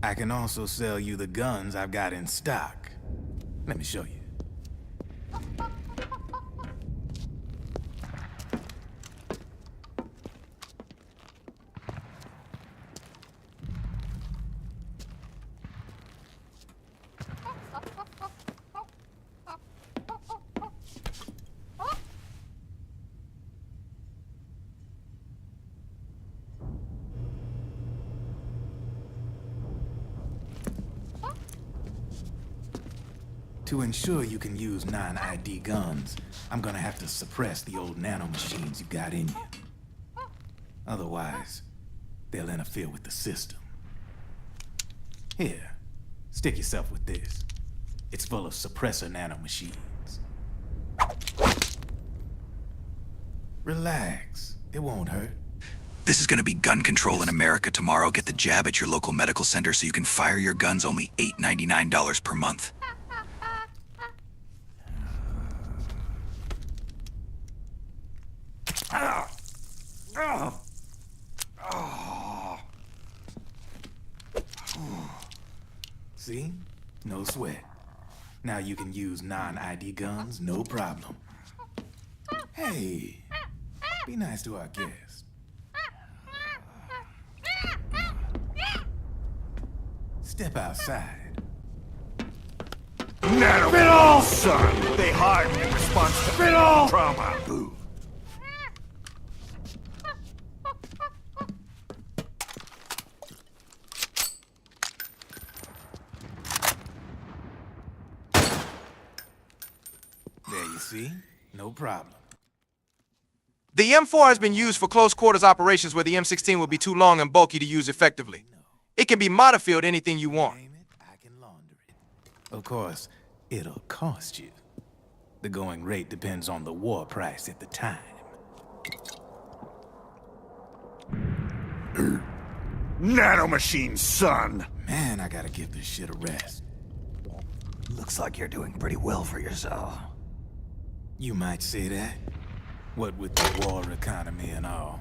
I can also sell you the guns I've got in stock. Let me show you. To ensure you can use non-ID guns, I'm gonna have to suppress the old nanomachines you got in you. Otherwise, they'll interfere with the system. Here, stick yourself with this. It's full of suppressor nanomachines. Relax, it won't hurt. This is gonna be gun control in America tomorrow. Get the jab at your local medical center so you can fire your guns only $8.99 per month. See? No sweat. Now you can use non-ID guns, no problem. Hey, be nice to our guest. Step outside. Nano Fit all, son! They harden in response to fit all trauma. Ooh. There you see? No problem. The M4 has been used for close quarters operations where the M16 will be too long and bulky to use effectively. It can be modified anything you want. Of course, it'll cost you. The going rate depends on the war price at the time. Nanomachine, son! Man, I gotta give this shit a rest. Looks like you're doing pretty well for yourself. You might say that. What with the war economy and all,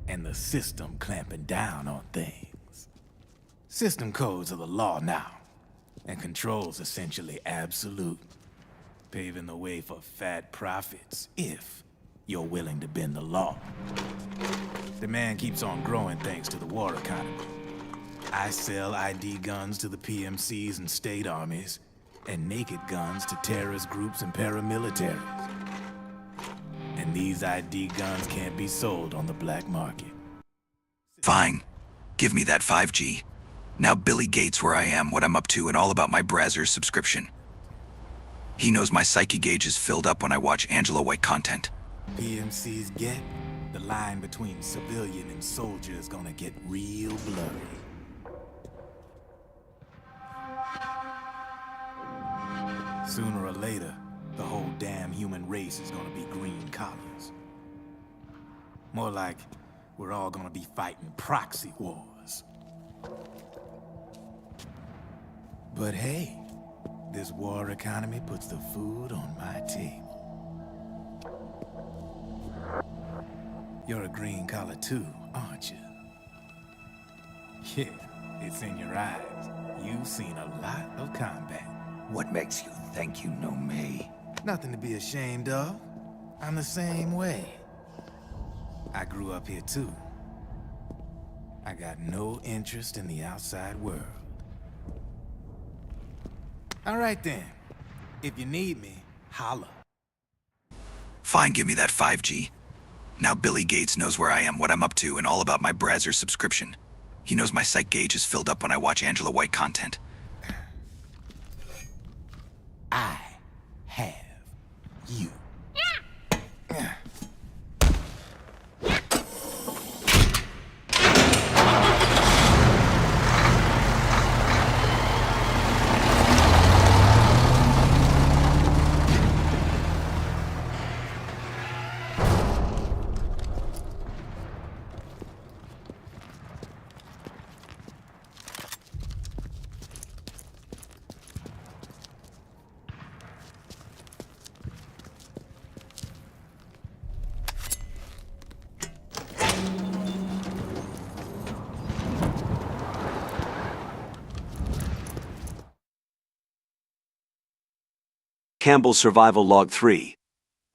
and the system clamping down on things. System codes are the law now, and control's essentially absolute, paving the way for fat profits if you're willing to bend the law. Demand keeps on growing thanks to the war economy. I sell ID guns to the PMCs and state armies, and naked guns to terrorist groups and paramilitaries. And these ID guns can't be sold on the black market. Fine. Give me that 5G. Now Billy Gates where I am, what I'm up to, and all about my Brazzers subscription. He knows my psyche gauge is filled up when I watch Angela White content. PMCs get, the line between civilian and soldier is gonna get real blurry. Sooner or later, the whole damn human race is gonna be green collars. More like we're all gonna be fighting proxy wars. But hey, this war economy puts the food on my table. You're a green collar too, aren't you? Yeah, it's in your eyes. You've seen a lot of combat. What makes you think you know me? Nothing to be ashamed of. I'm the same way. I grew up here too. I got no interest in the outside world. All right then. If you need me, holla. Fine, give me that 5G. Now Billy Gates knows where I am, what I'm up to, and all about my Brazzers subscription. He knows my psych gauge is filled up when I watch Angela White content. I have you. Campbell's Survival Log 3.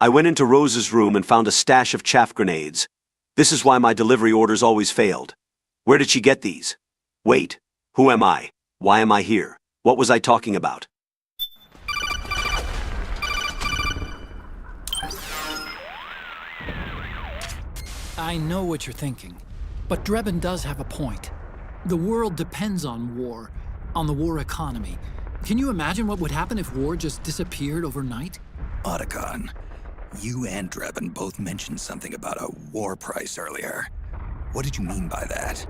I went into Rose's room and found a stash of chaff grenades. This is why my delivery orders always failed. Where did she get these? Wait, who am I? Why am I here? What was I talking about? I know what you're thinking, but Drebin does have a point. The world depends on war, on the war economy. Can you imagine what would happen if war just disappeared overnight? Otacon, you and Drebin both mentioned something about a war price earlier. What did you mean by that?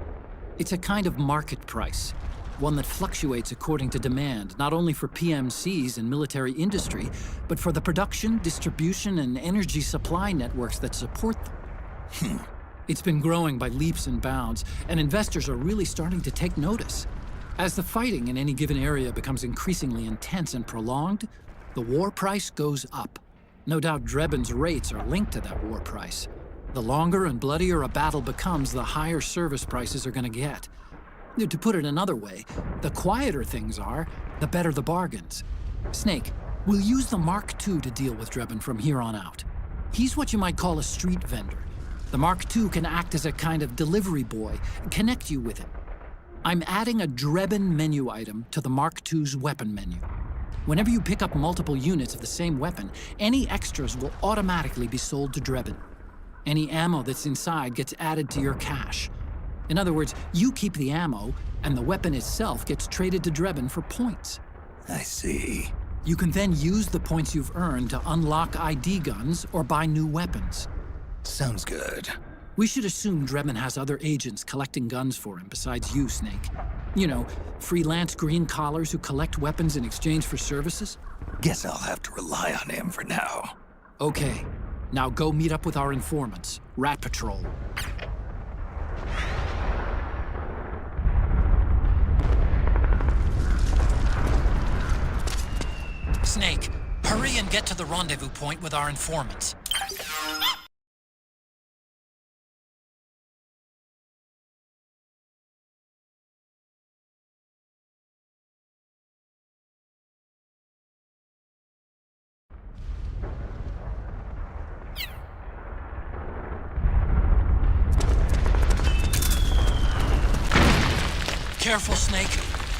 It's a kind of market price, one that fluctuates according to demand, not only for PMCs and military industry, but for the production, distribution, and energy supply networks that support them. It's been growing by leaps and bounds, and investors are really starting to take notice. As the fighting in any given area becomes increasingly intense and prolonged, the war price goes up. No doubt Drebin's rates are linked to that war price. The longer and bloodier a battle becomes, the higher service prices are going to get. To put it another way, the quieter things are, the better the bargains. Snake, we'll use the Mark II to deal with Drebin from here on out. He's what you might call a street vendor. The Mark II can act as a kind of delivery boy, connect you with it. I'm adding a Drebin menu item to the Mark II's weapon menu. Whenever you pick up multiple units of the same weapon, any extras will automatically be sold to Drebin. Any ammo that's inside gets added to your cache. In other words, you keep the ammo, and the weapon itself gets traded to Drebin for points. I see. You can then use the points you've earned to unlock ID guns or buy new weapons. Sounds good. We should assume Drebin has other agents collecting guns for him besides you, Snake. You know, freelance green collars who collect weapons in exchange for services? Guess I'll have to rely on him for now. Okay. Now go meet up with our informants, Rat Patrol. Snake, hurry and get to the rendezvous point with our informants. Careful, Snake.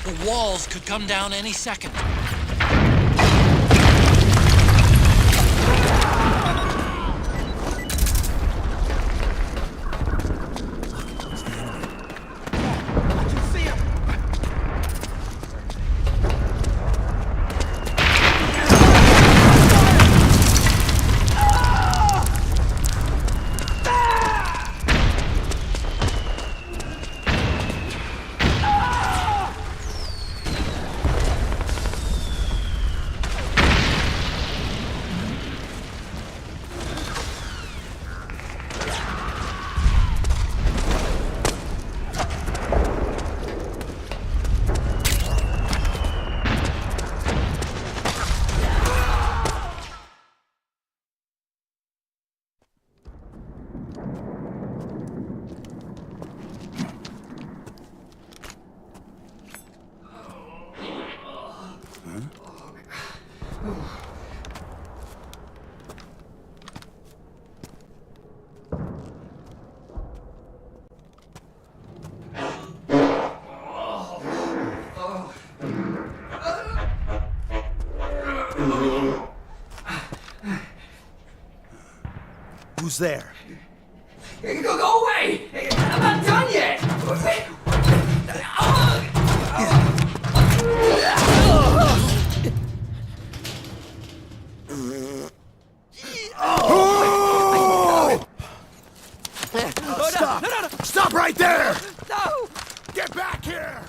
The walls could come down any second. Who's there? Go away! I'm not done yet! Stop! No. Stop right there! No! Get back here!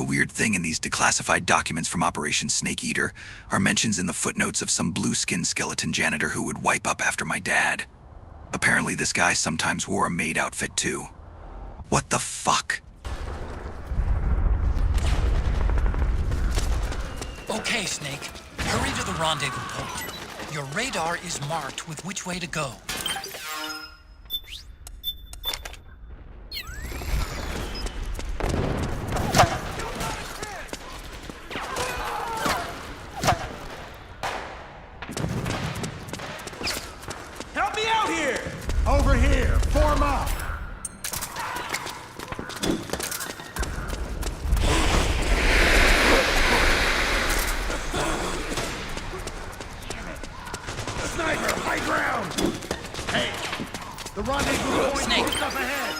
weird thing in these declassified documents from Operation Snake Eater are mentions in the footnotes of some blue-skinned skeleton janitor who would wipe up after my dad. Apparently this guy sometimes wore a maid outfit too. What the fuck? Okay, Snake. Hurry to the rendezvous point. Your radar is marked with which way to go. Help me out here! Over here, form up! Sniper, high ground! Hey, the rendezvous point Snake. is up ahead!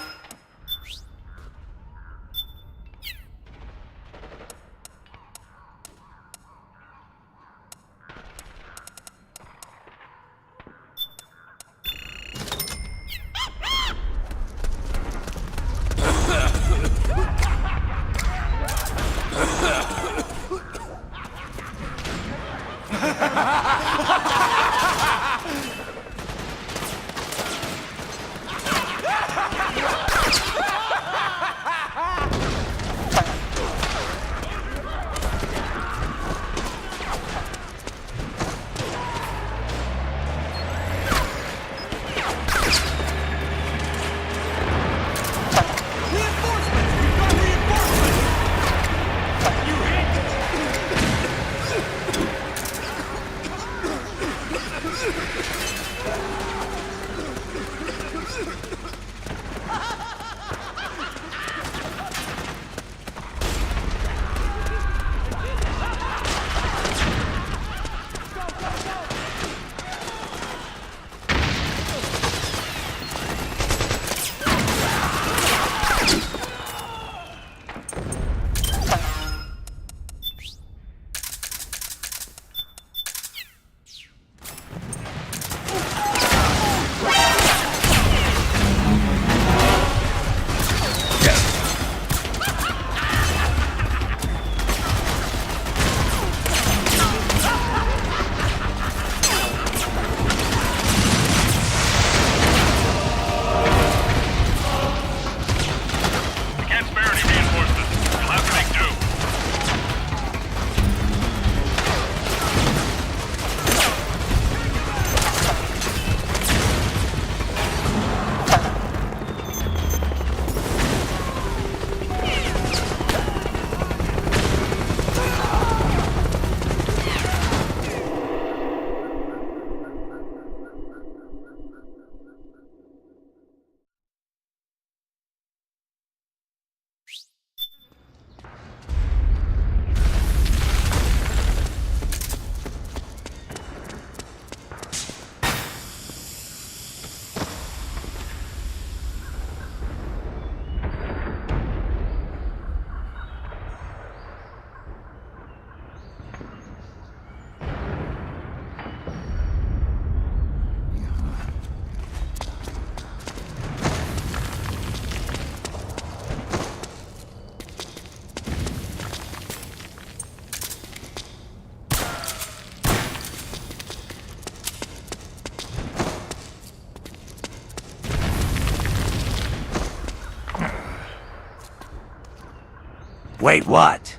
Wait, what?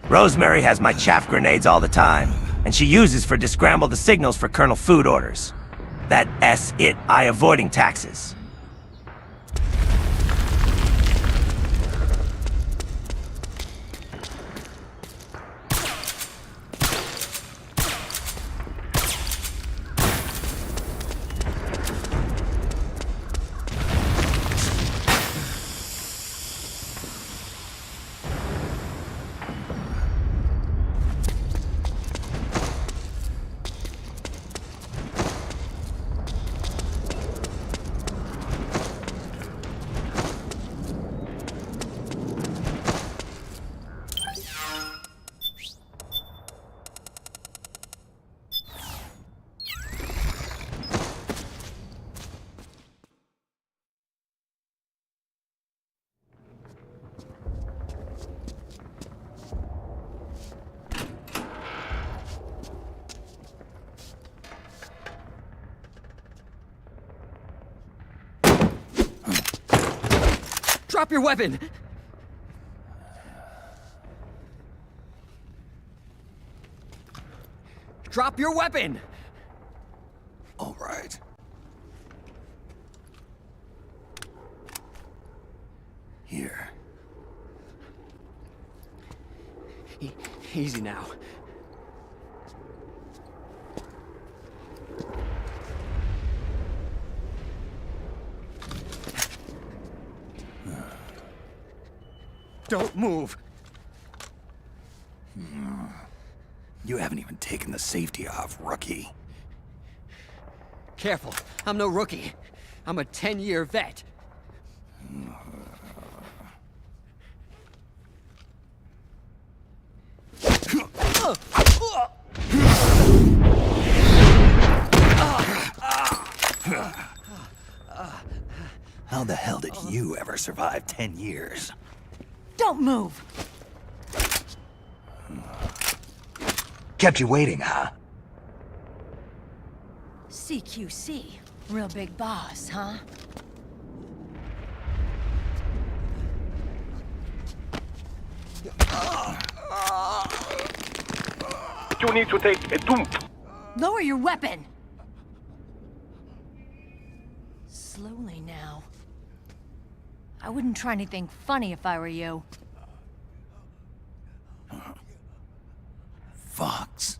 Rosemary has my chaff grenades all the time, and she uses to scramble the signals for Colonel Food orders. That S-it-I avoiding taxes. Drop your weapon! Drop your weapon! All right. Here. Easy now. Don't move! You haven't even taken the safety off, rookie. Careful, I'm no rookie. I'm a 10-year vet. How the hell did you ever survive 10 years? Don't move! Kept you waiting, huh? CQC. Real big boss, huh? You need to take a dump. Lower your weapon! Slowly now. I wouldn't try anything funny if I were you. Fox.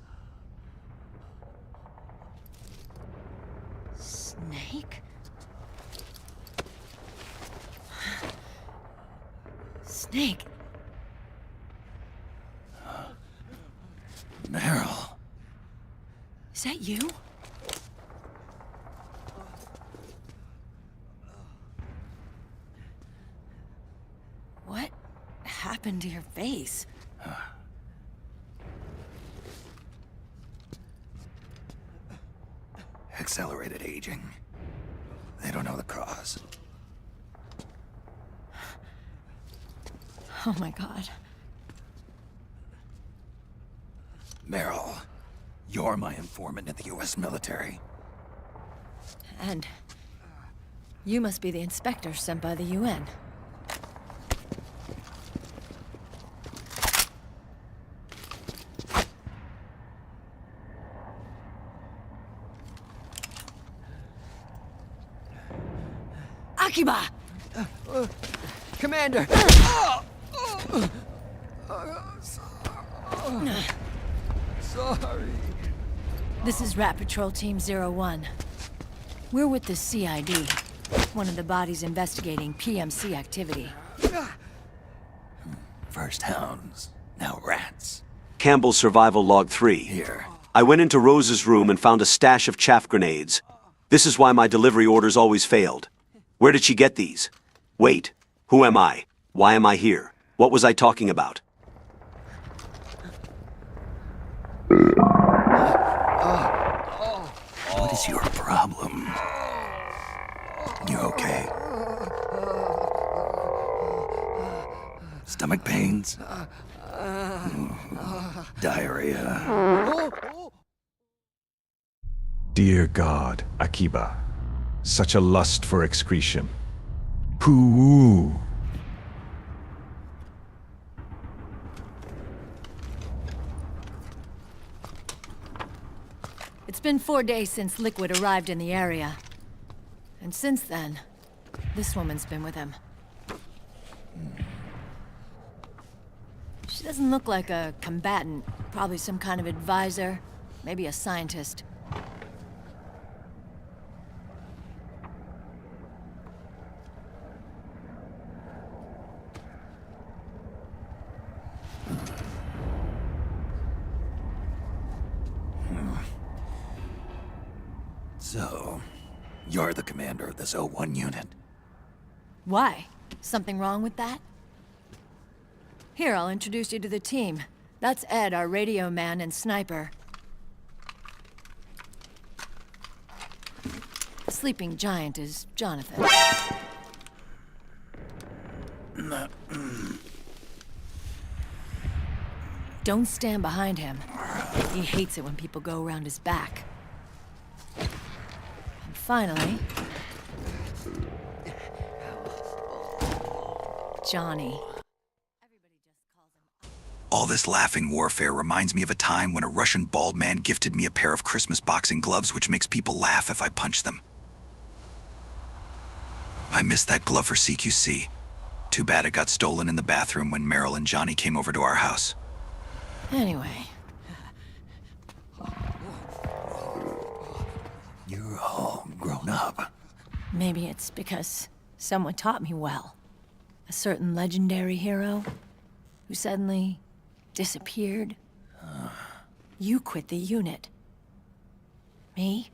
Snake? Snake? Meryl. Is that you? What happened to your face? Accelerated aging. They don't know the cause. Oh my god. Meryl, you're my informant in the U.S. military. And you must be the inspector sent by the UN. Akiba! Commander! Sorry. This is Rat Patrol Team 01. We're with the CID, one of the bodies investigating PMC activity. First hounds, now rats. Campbell's survival log 3. Here. I went into Rose's room and found a stash of chaff grenades. This is why my delivery orders always failed. Where did she get these? Wait, who am I? Why am I here? What was I talking about? What is your problem? You okay? Stomach pains? Diarrhea? Dear God, Akiba. Such a lust for excretion. Poo-woo. It's been 4 days since Liquid arrived in the area. And since then, this woman's been with him. She doesn't look like a combatant. Probably some kind of advisor. Maybe a scientist. So, you're the commander of this O1 unit. Why? Something wrong with that? Here, I'll introduce you to the team. That's Ed, our radio man and sniper. The sleeping giant is Jonathan. Don't stand behind him. He hates it when people go around his back. And finally... Johnny. All this laughing warfare reminds me of a time when a Russian bald man gifted me a pair of Christmas boxing gloves which makes people laugh if I punch them. I missed that glove for CQC. Too bad it got stolen in the bathroom when Meryl and Johnny came over to our house. Anyway. You're all grown up. Maybe it's because someone taught me well. A certain legendary hero who suddenly disappeared. You quit the unit. Me?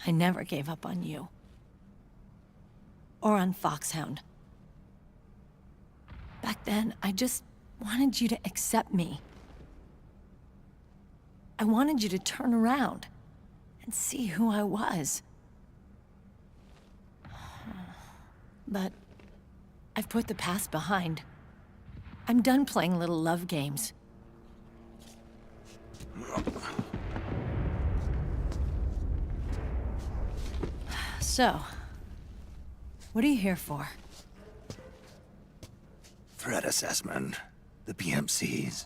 I never gave up on you. Or on Foxhound. Back then, I just wanted you to accept me. I wanted you to turn around and see who I was. But I've put the past behind. I'm done playing little love games. So, what are you here for? Threat assessment. The PMCs.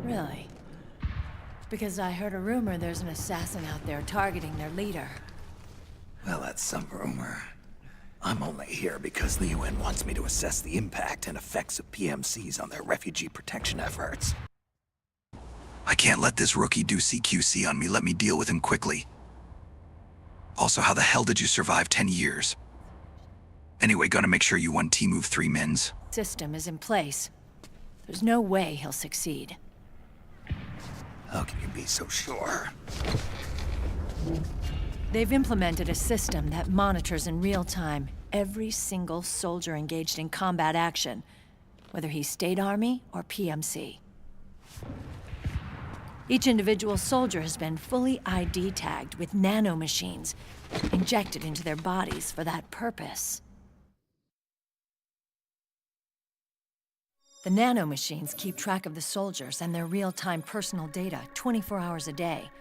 Really? Because I heard a rumor there's an assassin out there targeting their leader. Well, that's some rumor. I'm only here because the UN wants me to assess the impact and effects of PMCs on their refugee protection efforts. I can't let this rookie do CQC on me. Let me deal with him quickly. Also, how the hell did you survive 10 years? Anyway, gonna make sure you won T-Move 3 mins. System is in place. There's no way he'll succeed. How can you be so sure? They've implemented a system that monitors in real time every single soldier engaged in combat action, whether he's State Army or PMC. Each individual soldier has been fully ID tagged with nanomachines injected into their bodies for that purpose. The nanomachines keep track of the soldiers and their real-time personal data 24 hours a day.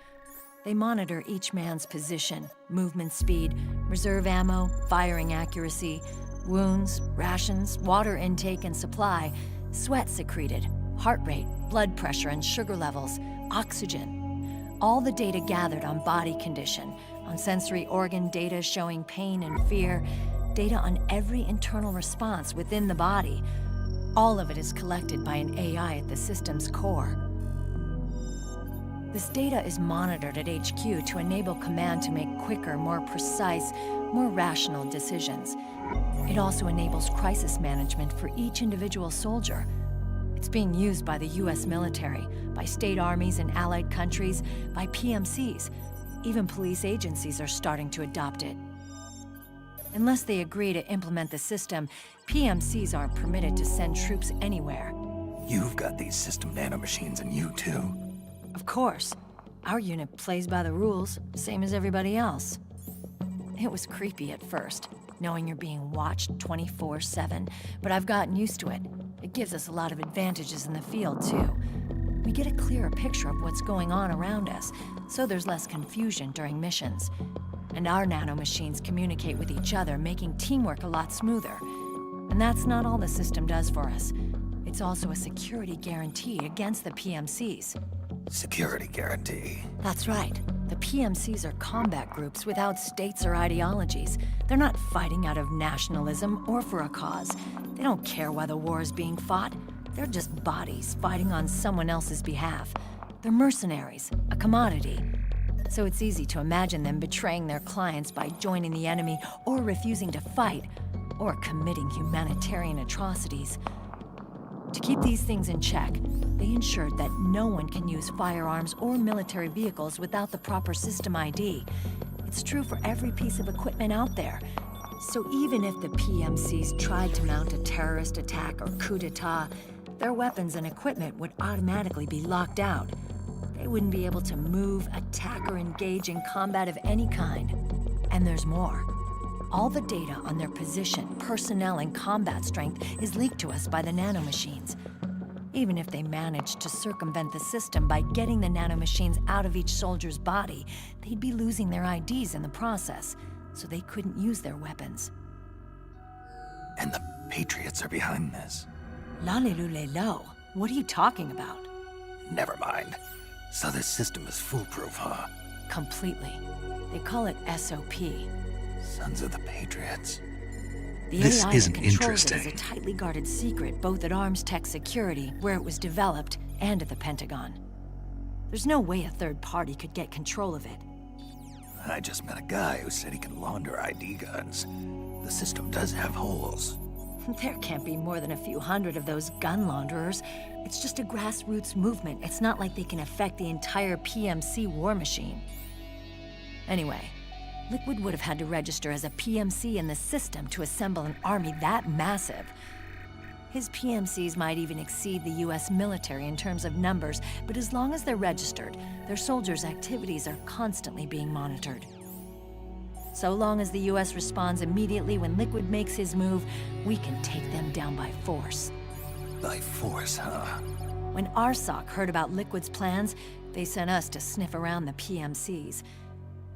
They monitor each man's position, movement speed, reserve ammo, firing accuracy, wounds, rations, water intake and supply, sweat secreted, heart rate, blood pressure and sugar levels, oxygen. All the data gathered on body condition, on sensory organ data showing pain and fear, data on every internal response within the body. All of it is collected by an AI at the system's core. This data is monitored at HQ to enable command to make quicker, more precise, more rational decisions. It also enables crisis management for each individual soldier. It's being used by the US military, by state armies in allied countries, by PMCs. Even police agencies are starting to adopt it. Unless they agree to implement the system, PMCs aren't permitted to send troops anywhere. You've got these system nanomachines in you too. Of course. Our unit plays by the rules, same as everybody else. It was creepy at first, knowing you're being watched 24/7, but I've gotten used to it. It gives us a lot of advantages in the field, too. We get a clearer picture of what's going on around us, so there's less confusion during missions. And our nanomachines communicate with each other, making teamwork a lot smoother. And that's not all the system does for us. It's also a security guarantee against the PMCs. Security guarantee. That's right. The PMCs are combat groups without states or ideologies. They're not fighting out of nationalism or for a cause. They don't care why the war is being fought. They're just bodies fighting on someone else's behalf. They're mercenaries, a commodity. So it's easy to imagine them betraying their clients by joining the enemy or refusing to fight, or committing humanitarian atrocities. To keep these things in check, they ensured that no one can use firearms or military vehicles without the proper system ID. It's true for every piece of equipment out there. So even if the PMCs tried to mount a terrorist attack or coup d'etat, their weapons and equipment would automatically be locked out. They wouldn't be able to move, attack, or engage in combat of any kind. And there's more. All the data on their position, personnel, and combat strength is leaked to us by the nanomachines. Even if they managed to circumvent the system by getting the nanomachines out of each soldier's body, they'd be losing their IDs in the process, so they couldn't use their weapons. And the Patriots are behind this. Lalilulelo, what are you talking about? Never mind. So this system is foolproof, huh? Completely. They call it SOP. Sons of the Patriots. The This AI isn't that controls interesting. it is a tightly guarded secret, both at Arms Tech Security, where it was developed, and at the Pentagon. There's no way a third party could get control of it. I just met a guy who said he can launder ID guns. The system does have holes. There can't be more than a few hundred of those gun launderers. It's just a grassroots movement. It's not like they can affect the entire PMC war machine. Anyway, Liquid would have had to register as a PMC in the system to assemble an army that massive. His PMCs might even exceed the US military in terms of numbers, but as long as they're registered, their soldiers' activities are constantly being monitored. So long as the US responds immediately when Liquid makes his move, we can take them down by force. By force, huh? When RSOC heard about Liquid's plans, they sent us to sniff around the PMCs.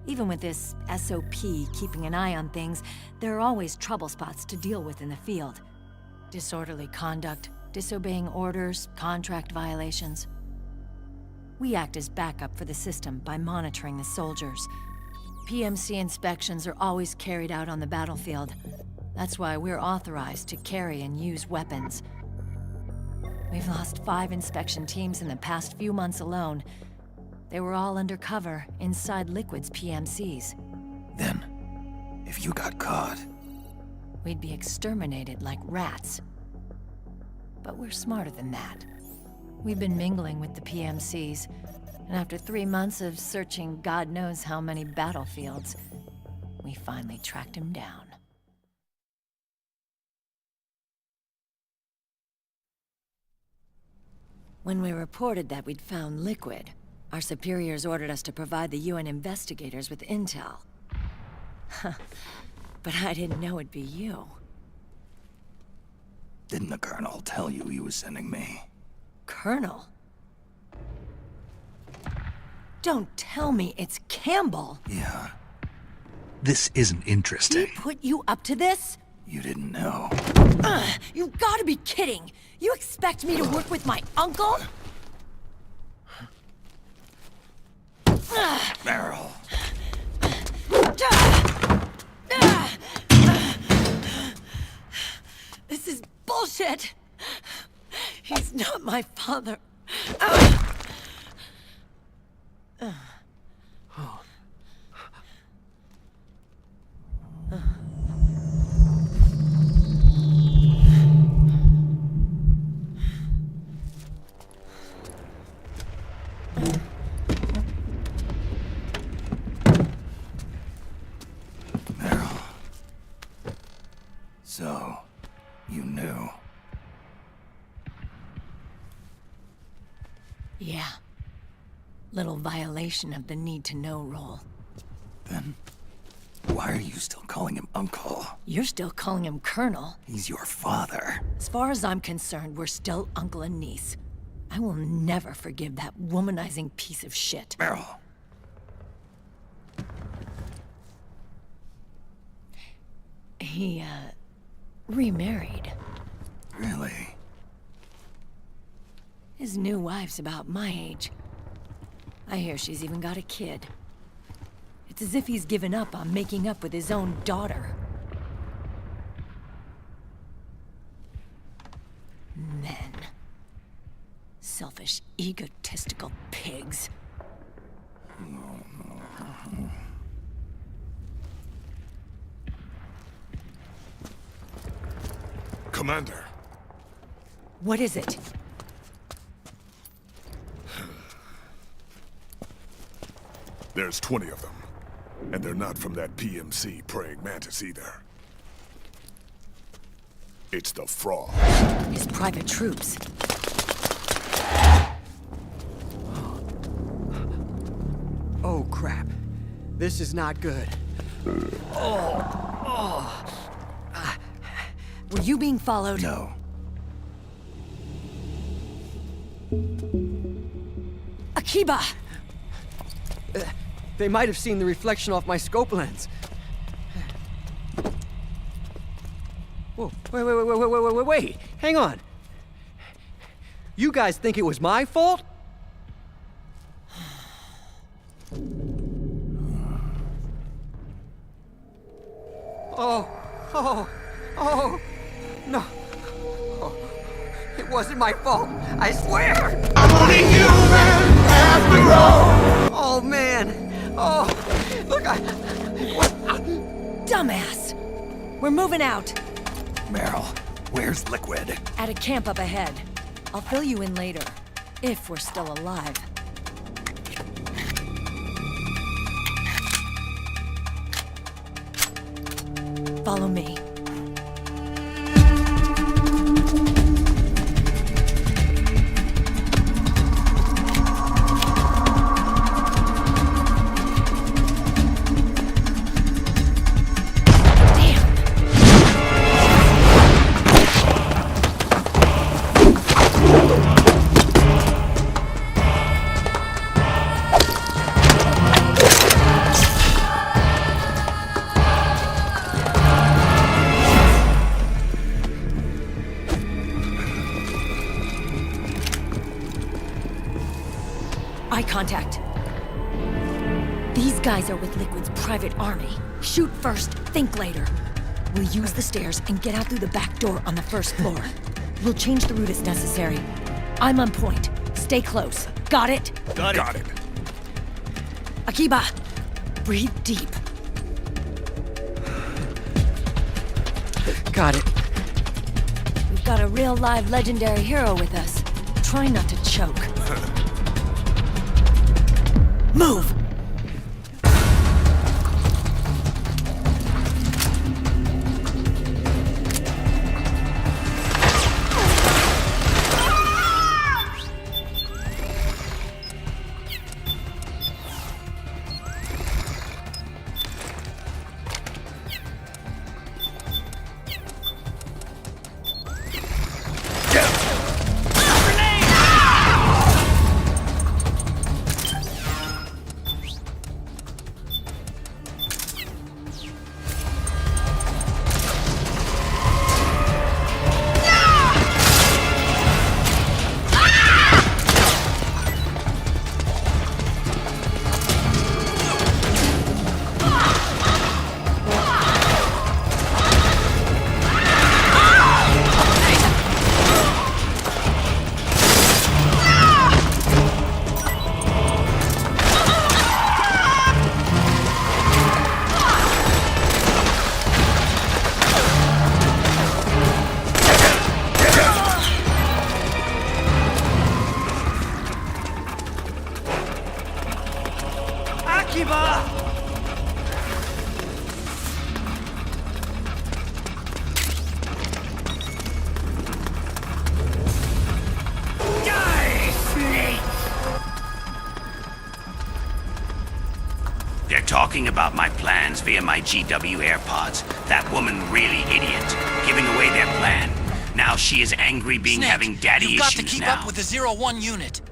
Even with this SOP keeping an eye on things, there are always trouble spots to deal with in the field. Disorderly conduct, disobeying orders, contract violations. We act as backup for the system by monitoring the soldiers. PMC inspections are always carried out on the battlefield. That's why we're authorized to carry and use weapons. We've lost 5 inspection teams in the past few months alone. They were all undercover, inside Liquid's PMCs. Then, if you got caught... We'd be exterminated like rats. But we're smarter than that. We've been mingling with the PMCs, and after 3 months of searching God knows how many battlefields, we finally tracked him down. When we reported that we'd found Liquid, our superiors ordered us to provide the UN investigators with intel. But I didn't know it'd be you. Didn't the Colonel tell you he was sending me? Colonel? Don't tell me it's Campbell! Yeah. This isn't interesting. He put you up to this? You didn't know. You gotta be kidding! You expect me to work with my uncle? Meryl. This is bullshit! He's not my father. Meryl. So, you knew. Yeah. Little violation of the need-to-know rule. Then, why are you still calling him Uncle? You're still calling him Colonel. He's your father. As far as I'm concerned, we're still uncle and niece. I will never forgive that womanizing piece of shit. Meryl. He, remarried. Really? His new wife's about my age. I hear she's even got a kid. It's as if he's given up on making up with his own daughter. Men. Selfish, egotistical pigs. Commander. What is it? There's 20 of them. And they're not from that PMC praying mantis either. It's the fraud. His private troops. Oh, crap. This is not good. Were you being followed? No. Akiba! They might have seen the reflection off my scope lens. Whoa, wait. Hang on. You guys think it was my fault? Oh, no. Oh, it wasn't my fault, I swear! I'm only human after all! Oh, man. Oh, look, Dumbass! We're moving out. Meryl, where's Liquid? At a camp up ahead. I'll fill you in later. If we're still alive. Follow me. Eye contact. These guys are with Liquid's private army. Shoot first, think later. We'll use the stairs and get out through the back door on the first floor. We'll change the route as necessary. I'm on point. Stay close. Got it? Got it. Akiba, breathe deep. Got it. We've got a real live legendary hero with us. Try not to choke. Move! Talking about my plans via my GW AirPods. That woman really idiot, giving away their plan. Now she is angry being Snake, having daddy you've issues got to keep now. up with the 01 unit.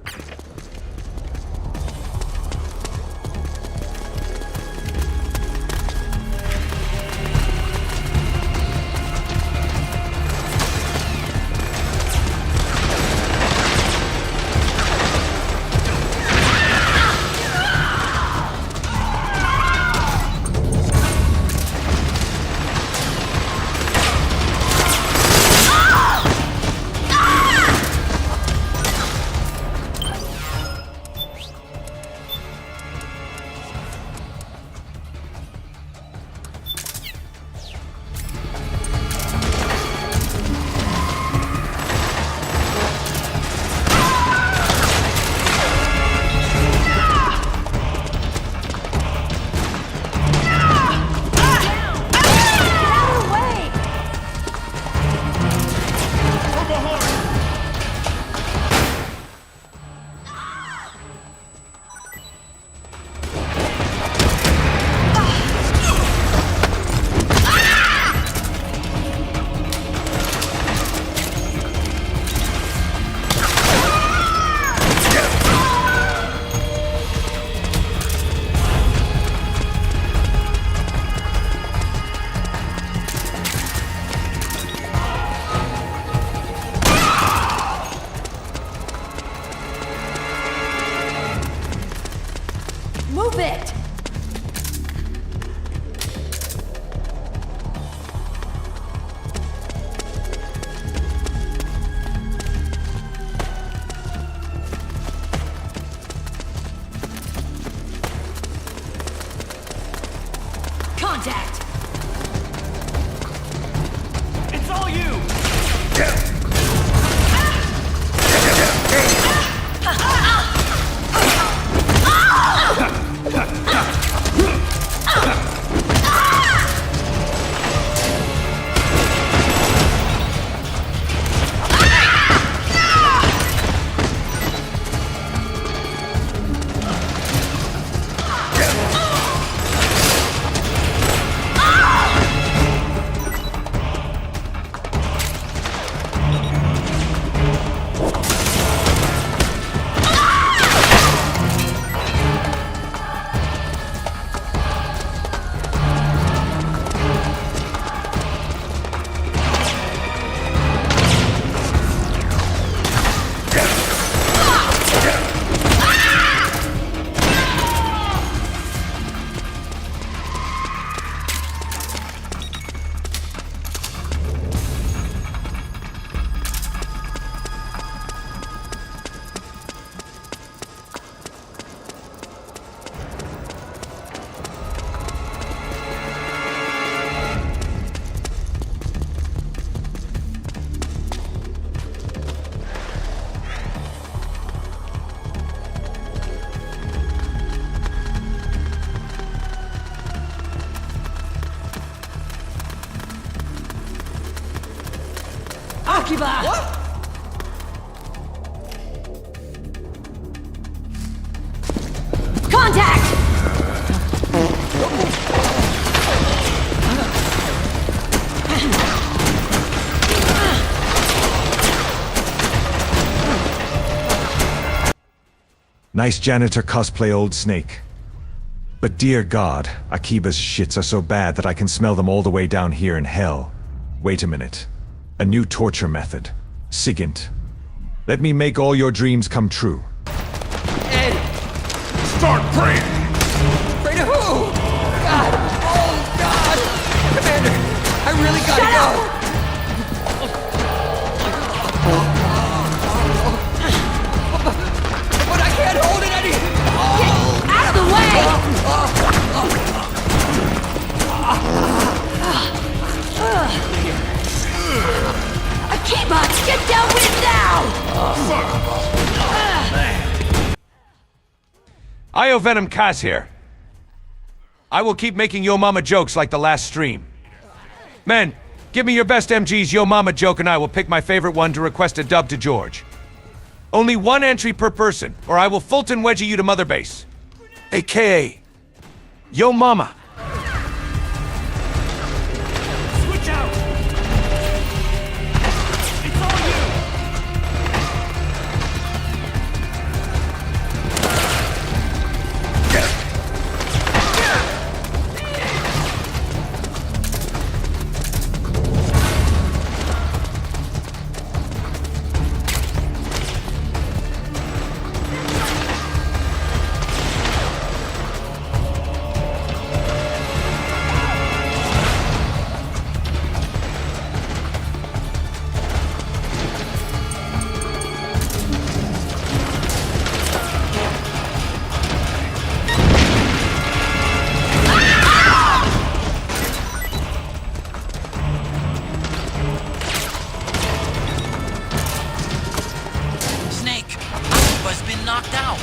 Akiba! What? Contact! Nice janitor cosplay, Old Snake. But dear God, Akiba's shits are so bad that I can smell them all the way down here in hell. Wait a minute. A new torture method. SIGINT. Let me make all your dreams come true. Ed! Start praying! Pray to who? God! Oh, God! Commander, I really gotta go! But I can't hold it any... Get out of the way! Akiba, get downwind now! Io Venom Kaz here. I will keep making Yo Mama jokes like the last stream. Men, give me your best MG's Yo Mama joke and I will pick my favorite one to request a dub to George. Only one entry per person, or I will Fulton Wedgie you to Mother Base. AKA, Yo Mama. Switch out! It's all you! Snake, Akiba's been knocked out.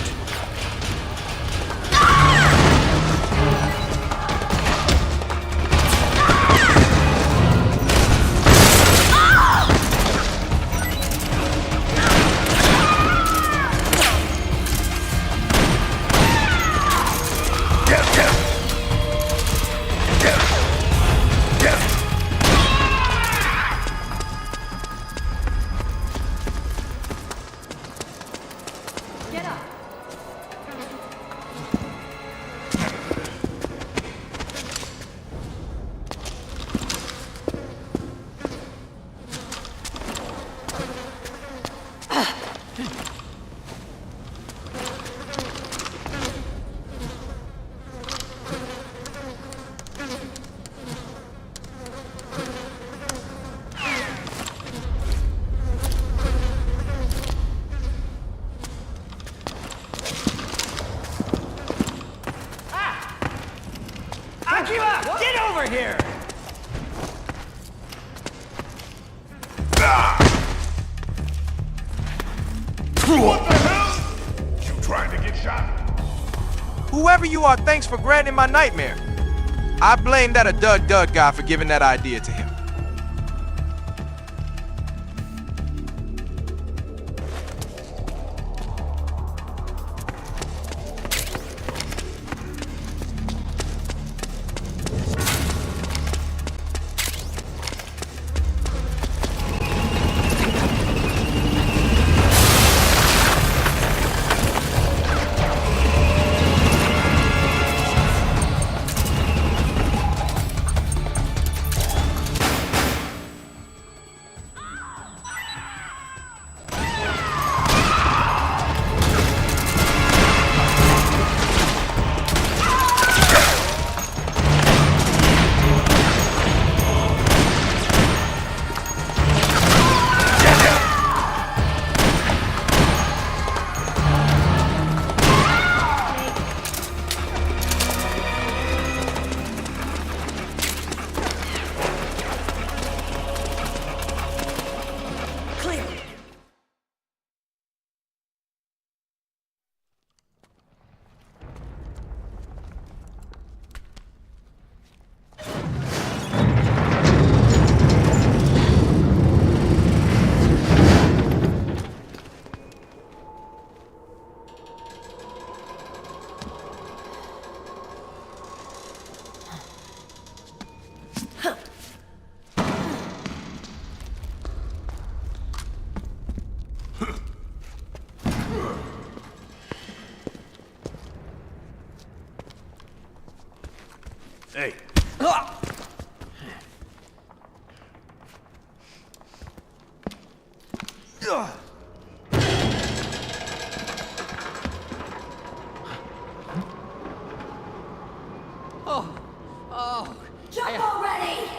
Akiba, get over here! What the hell? You trying to get shot? Whoever you are, thanks for granting my nightmare. I blame that a Dud guy for giving that idea to him. Oh. Jump already!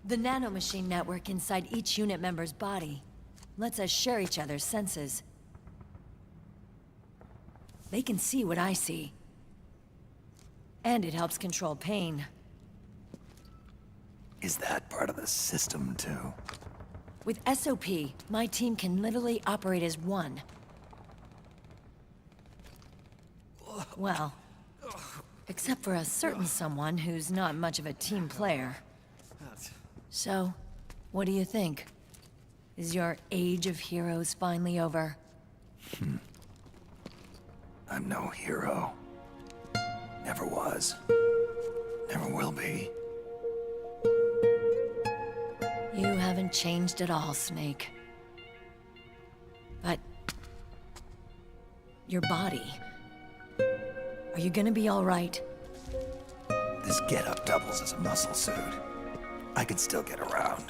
The nanomachine network inside each unit member's body lets us share each other's senses. They can see what I see. And it helps control pain. Is that part of the system, too? With SOP, my team can literally operate as one. Well, except for a certain someone who's not much of a team player. So, what do you think? Is your age of heroes finally over? I'm no hero. Never was. Never will be. You haven't changed at all, Snake. But... your body... are you gonna be alright? This getup doubles as a muscle suit. I can still get around.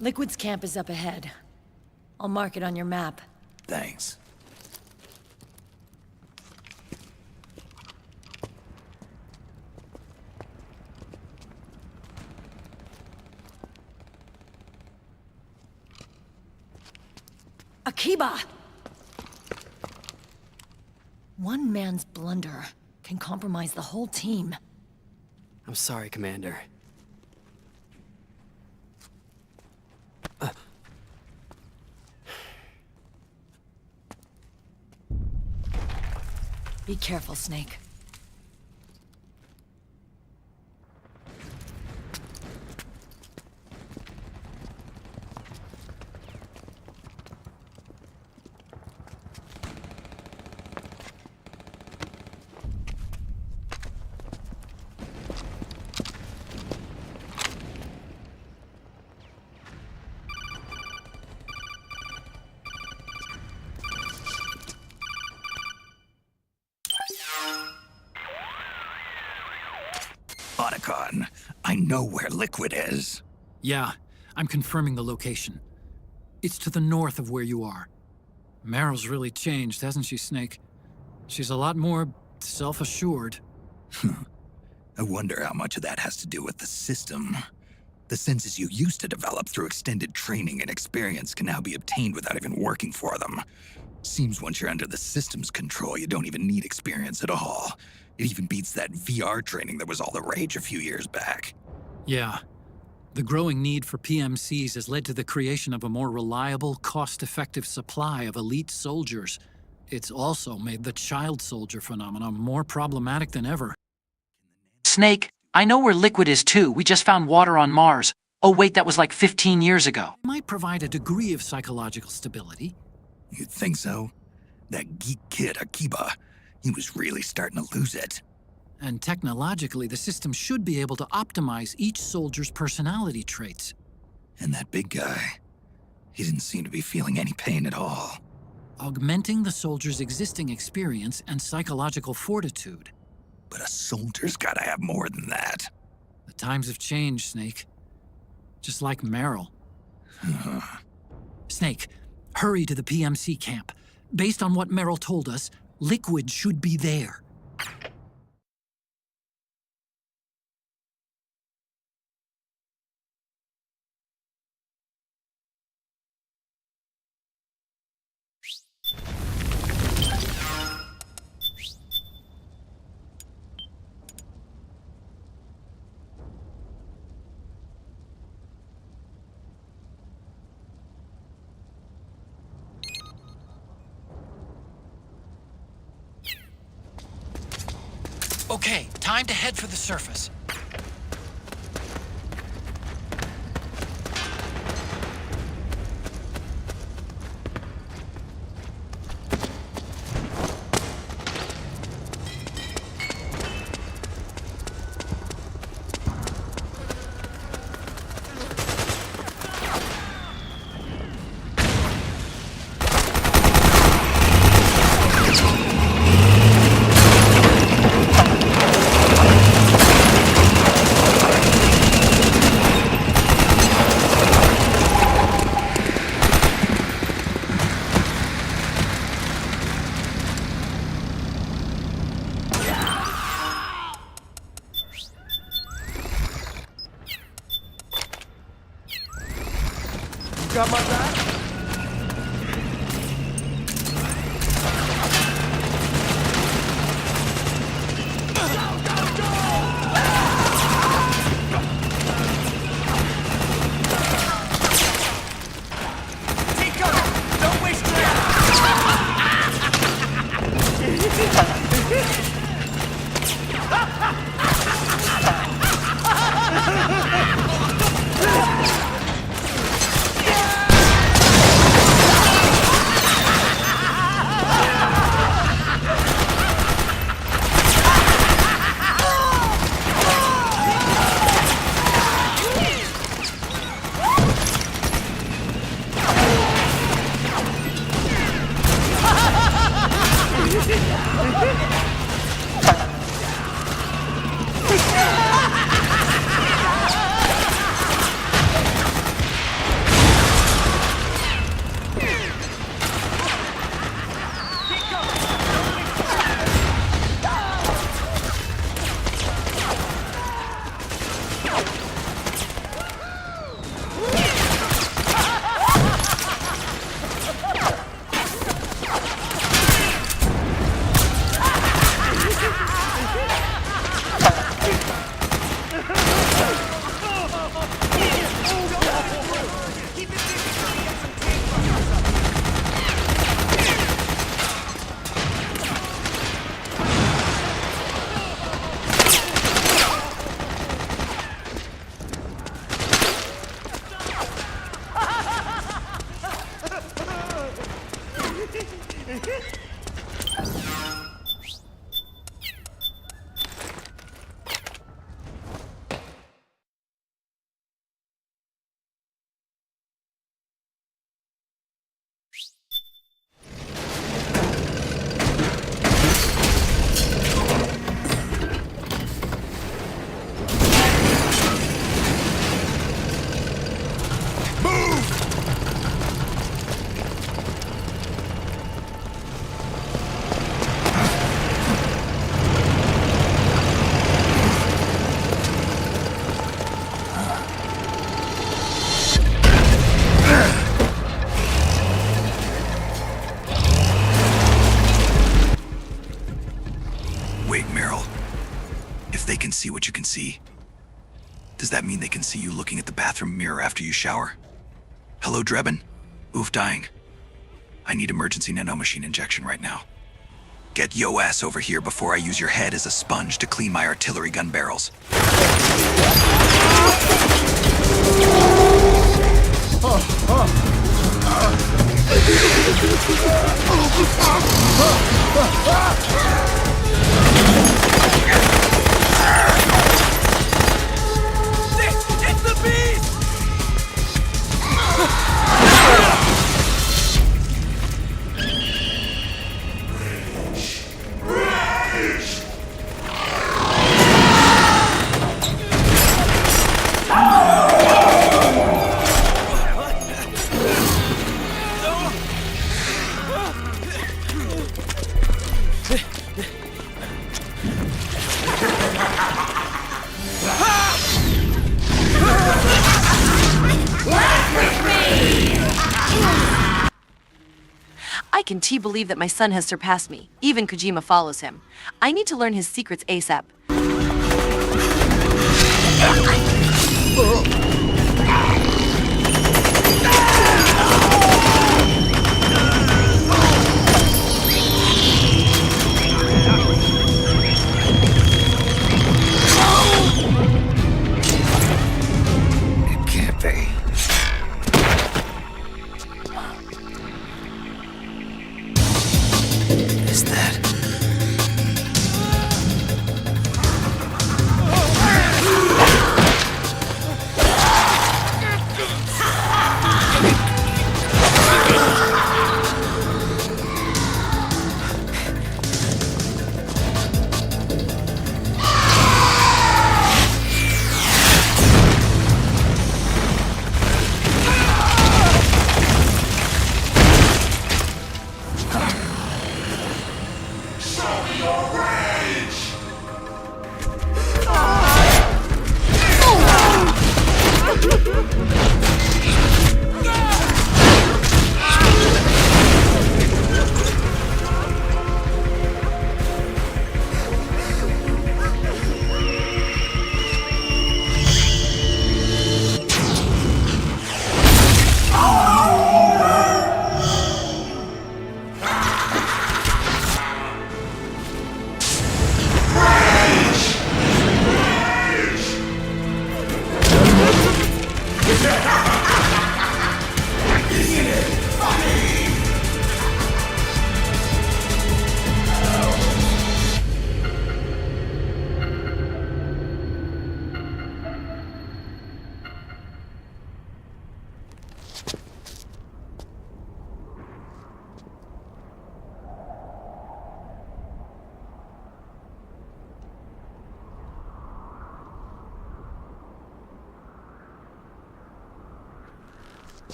Liquid's camp is up ahead. I'll mark it on your map. Thanks. Akiba! One man's blunder can compromise the whole team. I'm sorry, Commander. Be careful, Snake. Otacon, I know where Liquid is. Yeah, I'm confirming the location. It's to the north of where you are. Meryl's really changed, hasn't she, Snake? She's a lot more self-assured. I wonder how much of that has to do with the system. The senses you used to develop through extended training and experience can now be obtained without even working for them. Seems once you're under the system's control, you don't even need experience at all. It even beats that VR training that was all the rage a few years back. Yeah. The growing need for PMCs has led to the creation of a more reliable, cost-effective supply of elite soldiers. It's also made the child soldier phenomenon more problematic than ever. Snake, I know where Liquid is too. We just found water on Mars. Oh wait, that was like 15 years ago. It might provide a degree of psychological stability. You'd think so. That geek kid, Akiba, he was really starting to lose it. And technologically, the system should be able to optimize each soldier's personality traits. And that big guy, he didn't seem to be feeling any pain at all. Augmenting the soldier's existing experience and psychological fortitude. But a soldier's gotta have more than that. The times have changed, Snake. Just like Meryl. Snake, hurry to the PMC camp. Based on what Meryl told us, Liquid should be there. Okay, time to head for the surface. Got my back? Don't waste See what you can see? Does that mean they can see you looking at the bathroom mirror after you shower? Hello, Drebin? Oof, dying. I need emergency nanomachine injection right now. Get yo ass over here before I use your head as a sponge to clean my artillery gun barrels. It's the beast! I can believe that my son has surpassed me. Even Kojima follows him. I need to learn his secrets ASAP. It can't be. Is that...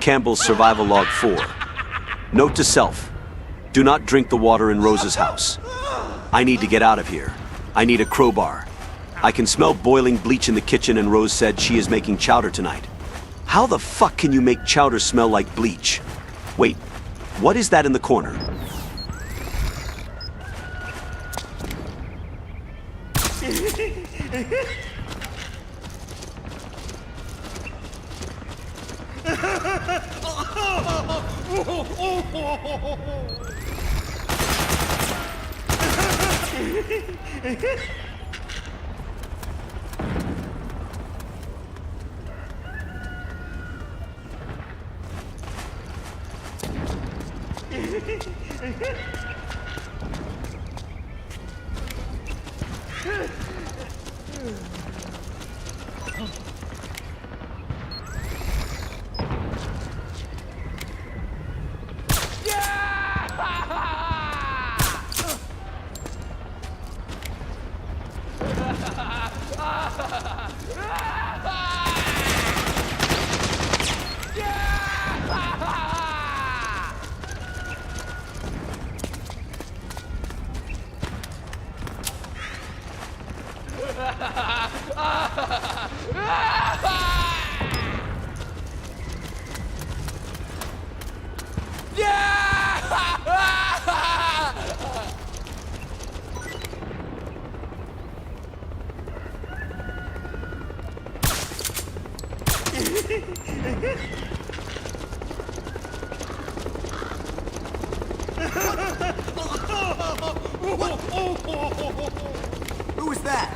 Campbell's Survival Log 4. Note to self, do not drink the water in Rose's house. I need to get out of here. I need a crowbar. I can smell boiling bleach in the kitchen and Rose said she is making chowder tonight. How the fuck can you make chowder smell like bleach? Wait, what is that in the corner? Who was that?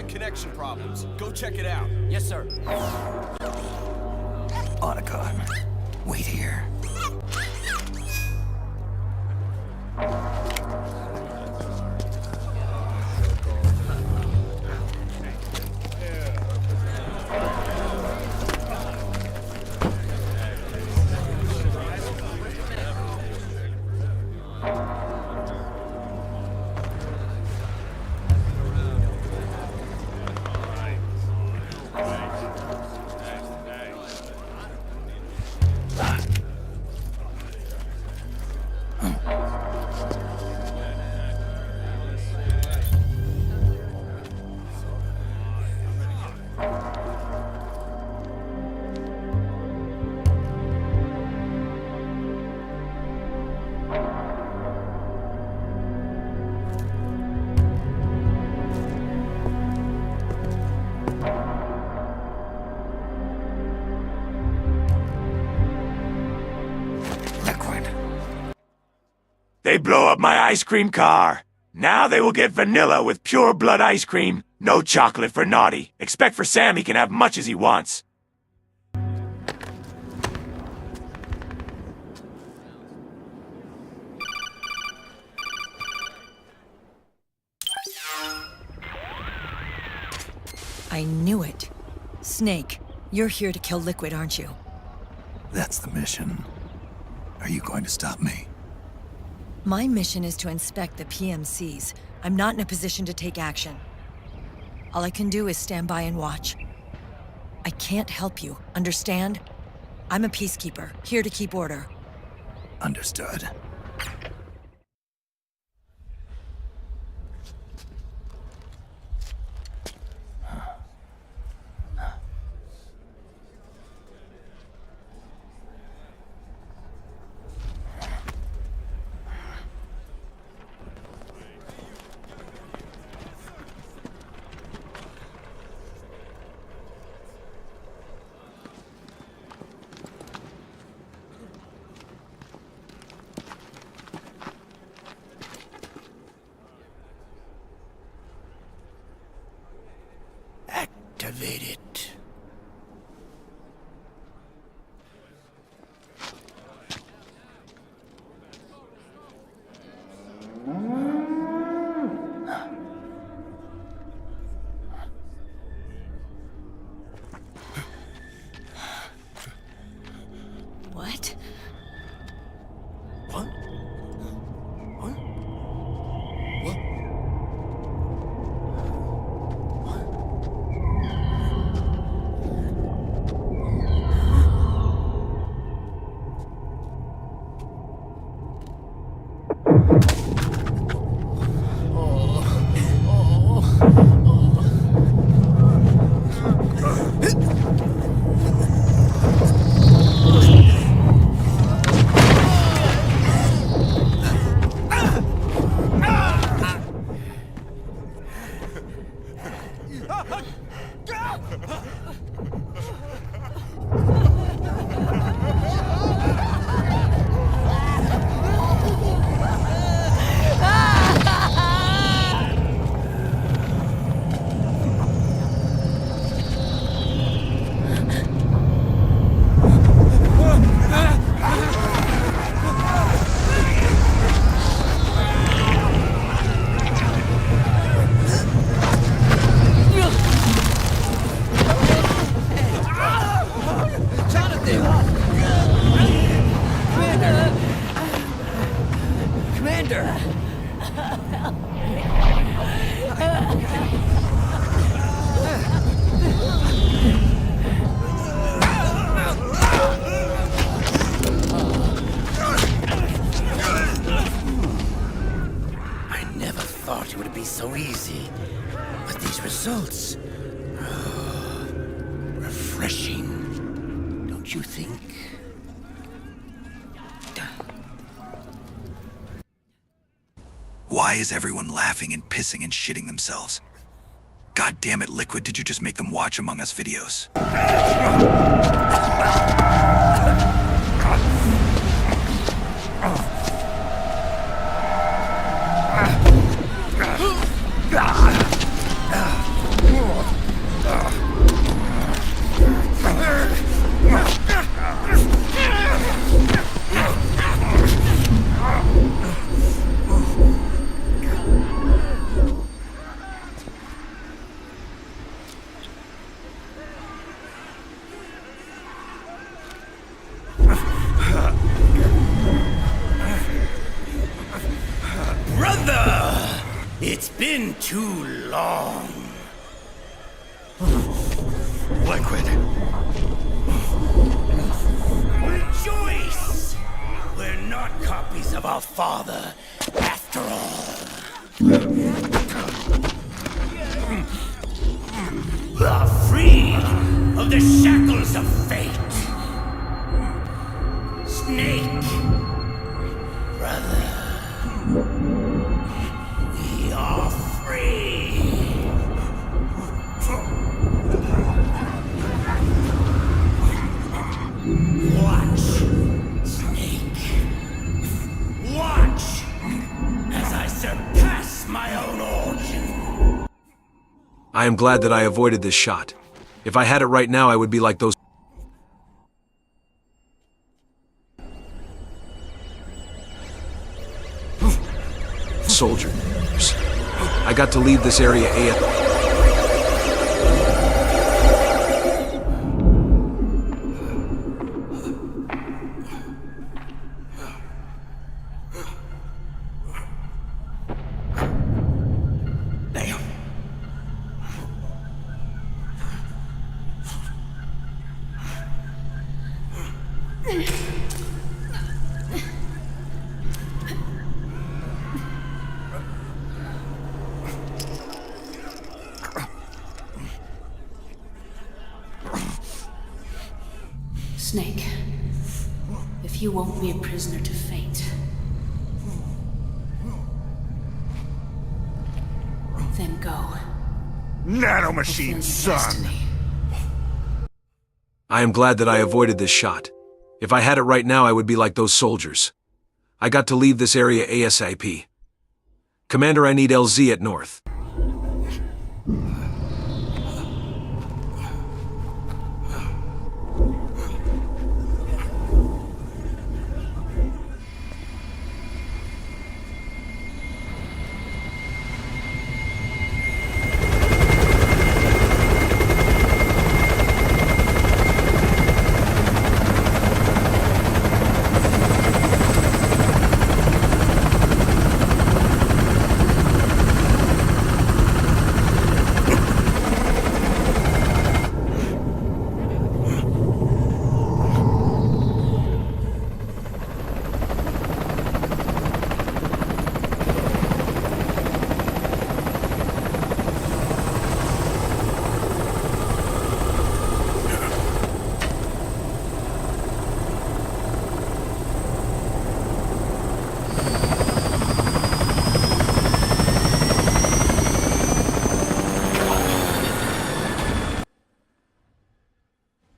Connection problems. Go check it out. Yes, sir. Otacon, wait here. They blow up my ice cream car. Now they will get vanilla with pure blood ice cream. No chocolate for Naughty. Expect for Sam he can have much as he wants. I knew it. Snake, you're here to kill Liquid, aren't you? That's the mission. Are you going to stop me? My mission is to inspect the PMCs. I'm not in a position to take action. All I can do is stand by and watch. I can't help you, understand? I'm a peacekeeper, here to keep order. Understood. Activate it. So easy. But these results... refreshing. Don't you think? Why is everyone laughing and pissing and shitting themselves? God damn it, Liquid, did you just make them watch Among Us videos? It's been too long. Liquid. Rejoice! We're not copies of our father, after all. Are freed of the shackles of fate. Snake, brother. We are free! Watch, Snake. Watch as I surpass my own origin. I am glad that I avoided this shot. If I had it right now, I would be like those... soldiers. I got to leave this area ASAP. Snake, if you won't be a prisoner to fate, then go. Nanomachine, son! I am glad that I avoided this shot. If I had it right now, I would be like those soldiers. I got to leave this area ASAP. Commander, I need LZ at North.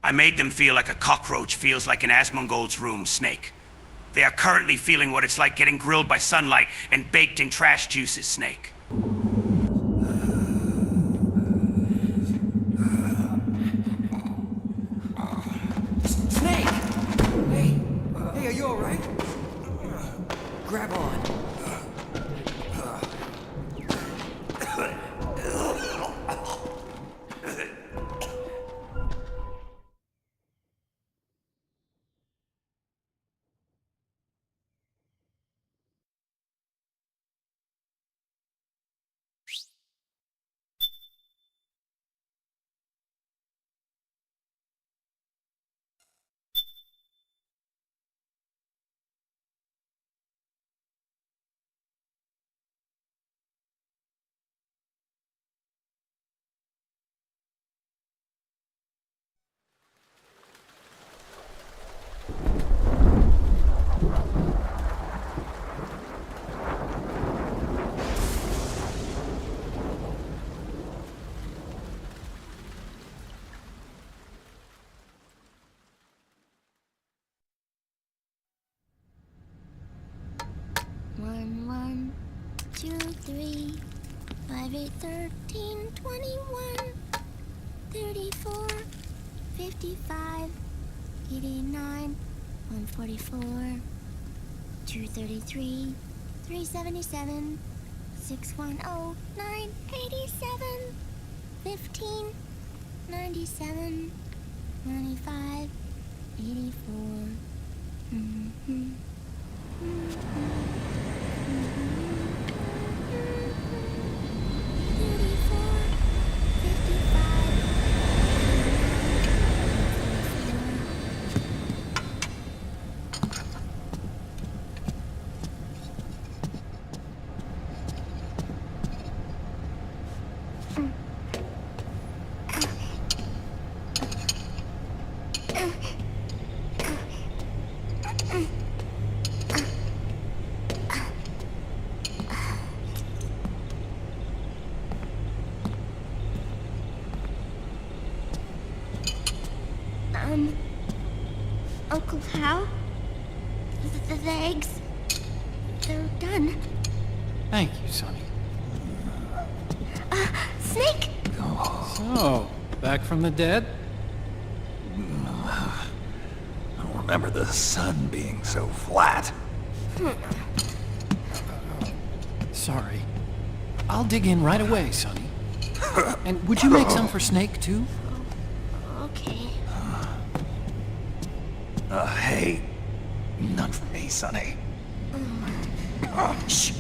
I made them feel like a cockroach feels like in Asmongold's room, Snake. They are currently feeling what it's like getting grilled by sunlight and baked in trash juices, Snake. Snake! Hey, are you alright? Grab on. One, 2, 3, 5, 8, 13, 21, 34, 55, 89, 144, 233, 377, 610, 987, 15, 97, 95, 84. Uncle Hal? The eggs? They're done. Thank you, Sonny. Snake! So, back from the dead? I don't remember the sun being so flat. Sorry. I'll dig in right away, Sonny. And would you make some for Snake, too? Okay. Hey, none for me, Sonny. Shh.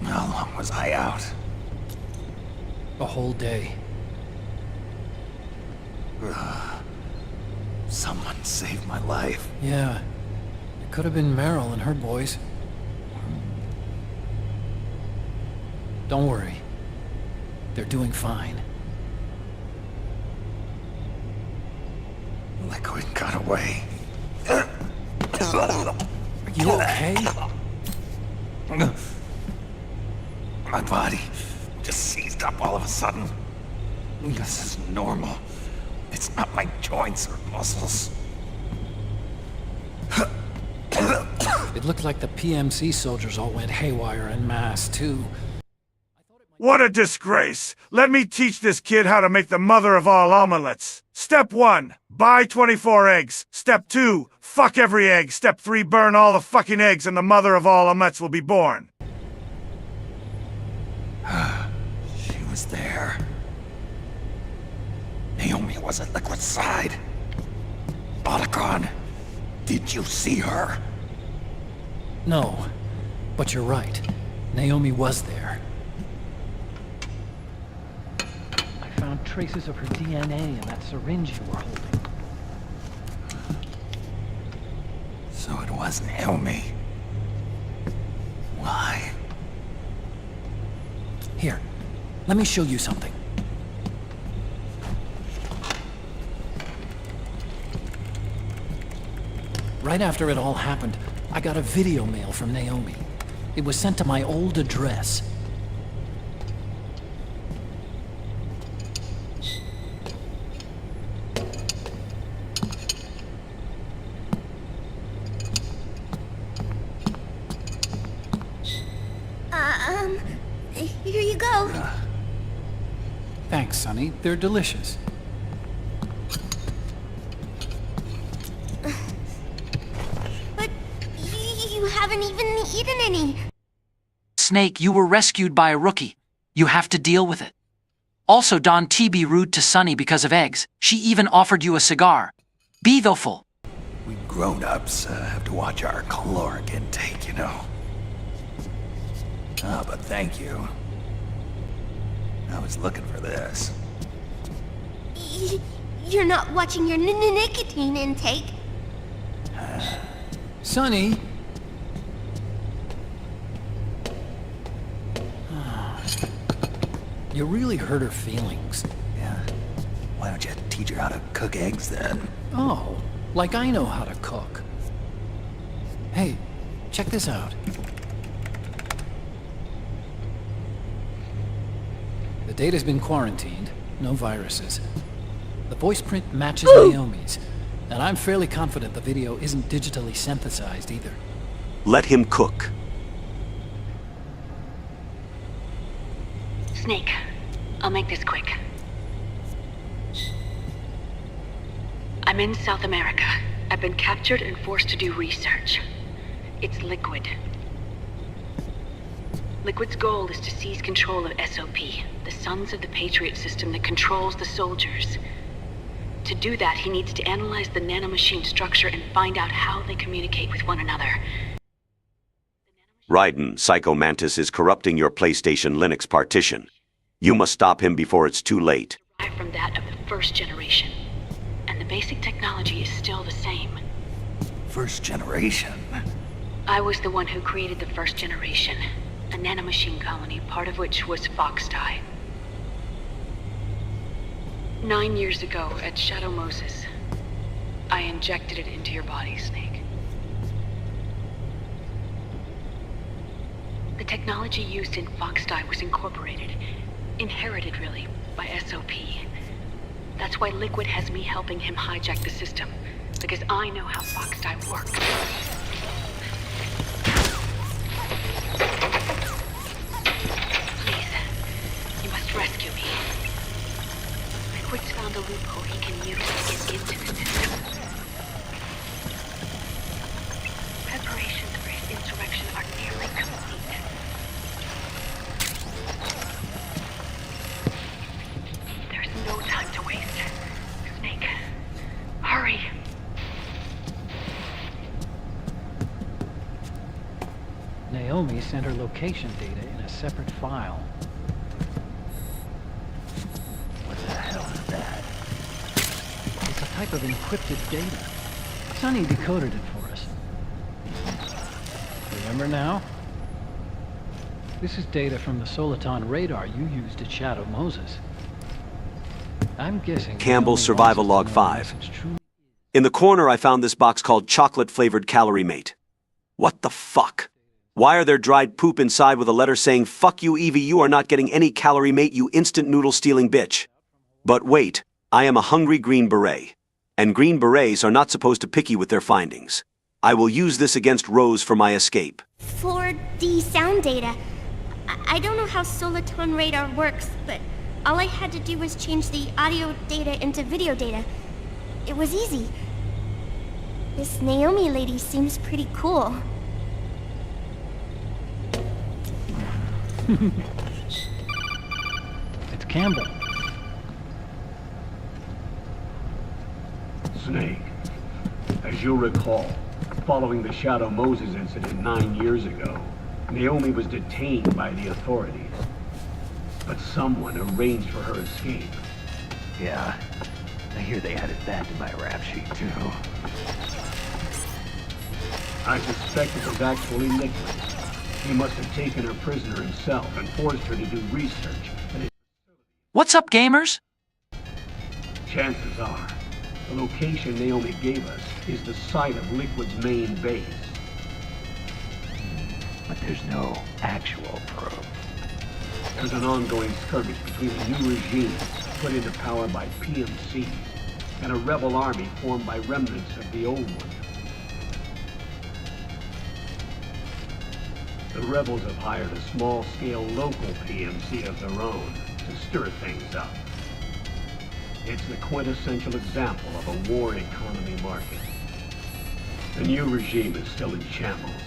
How long was I out? A whole day. Someone saved my life. Yeah. It could have been Meryl and her boys. Don't worry. They're doing fine. Liquid got away. Are you okay? My body just seized up all of a sudden. This is normal. It's not my joints or muscles. It looked like the PMC soldiers all went haywire en masse, too. What a disgrace! Let me teach this kid how to make the mother of all omelets. Step 1, buy 24 eggs. Step 2, fuck every egg. Step 3, burn all the fucking eggs and the mother of all omelets will be born. She was there. Naomi was at Liquid's side. Otacon, did you see her? No, but you're right. Naomi was there. I found traces of her DNA in that syringe you were holding. So it was Naomi. Why? Here, let me show you something. Right after it all happened, I got a video mail from Naomi. It was sent to my old address. Here you go. Thanks, Sonny. They're delicious. But you haven't even eaten any. Snake, you were rescued by a rookie. You have to deal with it. Also, Don T be rude to Sonny because of eggs. She even offered you a cigar. Be thoughtful. We grown-ups have to watch our caloric intake, you know. Ah, but thank you. I was looking for this. You're not watching your nicotine intake. Sonny! You really hurt her feelings. Yeah. Why don't you teach her how to cook eggs then? Oh, like I know how to cook. Hey, check this out. The data's been quarantined, no viruses. The voice print matches Naomi's, and I'm fairly confident the video isn't digitally synthesized either. Let him cook. Snake, I'll make this quick. I'm in South America. I've been captured and forced to do research. It's Liquid. Liquid's goal is to seize control of SOP, the Sons of the Patriots system that controls the soldiers. To do that, he needs to analyze the nanomachine structure and find out how they communicate with one another. Raiden, Psycho Mantis is corrupting your PlayStation Linux partition. You must stop him before it's too late. Derived from that of the first generation. And the basic technology is still the same. First generation? I was the one who created the first generation. A nanomachine colony, part of which was Foxdie. 9 years ago, at Shadow Moses, I injected it into your body, Snake. The technology used in Foxdie was incorporated, inherited really, by SOP. That's why Liquid has me helping him hijack the system, because I know how Foxdie works. Rescue me. Liquid's found a loophole he can use to get into the system. Preparations for his insurrection are nearly complete. There's no time to waste. Snake, hurry. Naomi sent her location data in a separate file. It's a type of encrypted data. Sonny decoded it for us. Remember now? This is data from the Soliton radar you used at Shadow Moses. I'm guessing... Campbell's Survival Log 5. In the corner I found this box called Chocolate-Flavored Calorie Mate. What the fuck? Why are there dried poop inside with a letter saying, "Fuck you, Evie, you are not getting any calorie mate, you instant noodle-stealing bitch"? But wait, I am a hungry Green Beret. And Green Berets are not supposed to picky with their findings. I will use this against Rose for my escape. 4D sound data. I don't know how Soliton radar works, but all I had to do was change the audio data into video data. It was easy. This Naomi lady seems pretty cool. It's Campbell. Snake, as you'll recall, following the Shadow Moses incident 9 years ago, Naomi was detained by the authorities. But someone arranged for her escape. Yeah, I hear they added that to my rap sheet too. I suspect it was actually Liquid. He must have taken her prisoner himself and forced her to do research. What's up, gamers? Chances are, the location Naomi gave us is the site of Liquid's main base. but there's no actual proof. There's an ongoing skirmish between the new regime put into power by PMCs and a rebel army formed by remnants of the old one. The rebels have hired a small-scale local PMC of their own to stir things up. It's the quintessential example of a war economy market. The new regime is still in shambles,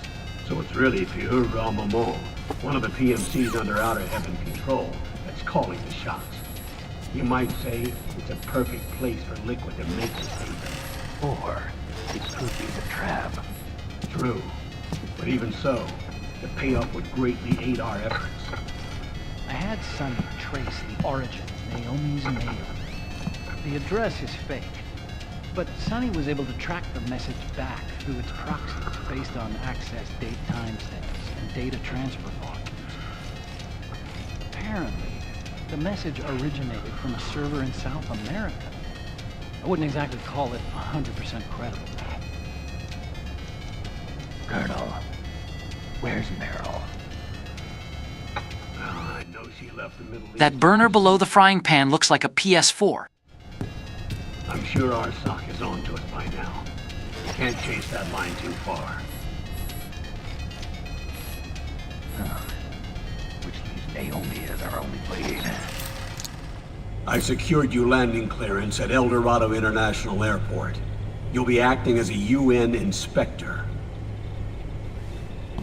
so it's really pure moment. One of the PMCs under Outer Heaven control that's calling the shots. You might say it's a perfect place for Liquid to make its statement. Or it could be the trap. True, but even so, the payoff would greatly aid our efforts. I had Sonny trace the origin of Naomi's mail. The address is fake, but Sonny was able to track the message back through its proxies based on access date timestamps and data transfer volumes. Apparently, the message originated from a server in South America. I wouldn't exactly call it 100% credible. Colonel, where's Meryl? I know she left the Middle East. That burner below the frying pan looks like a PS4. I'm sure our sock is on to us by now. You can't chase that line too far. Which leaves Naomi as our only lead. I secured you landing clearance at El Dorado International Airport. You'll be acting as a UN inspector.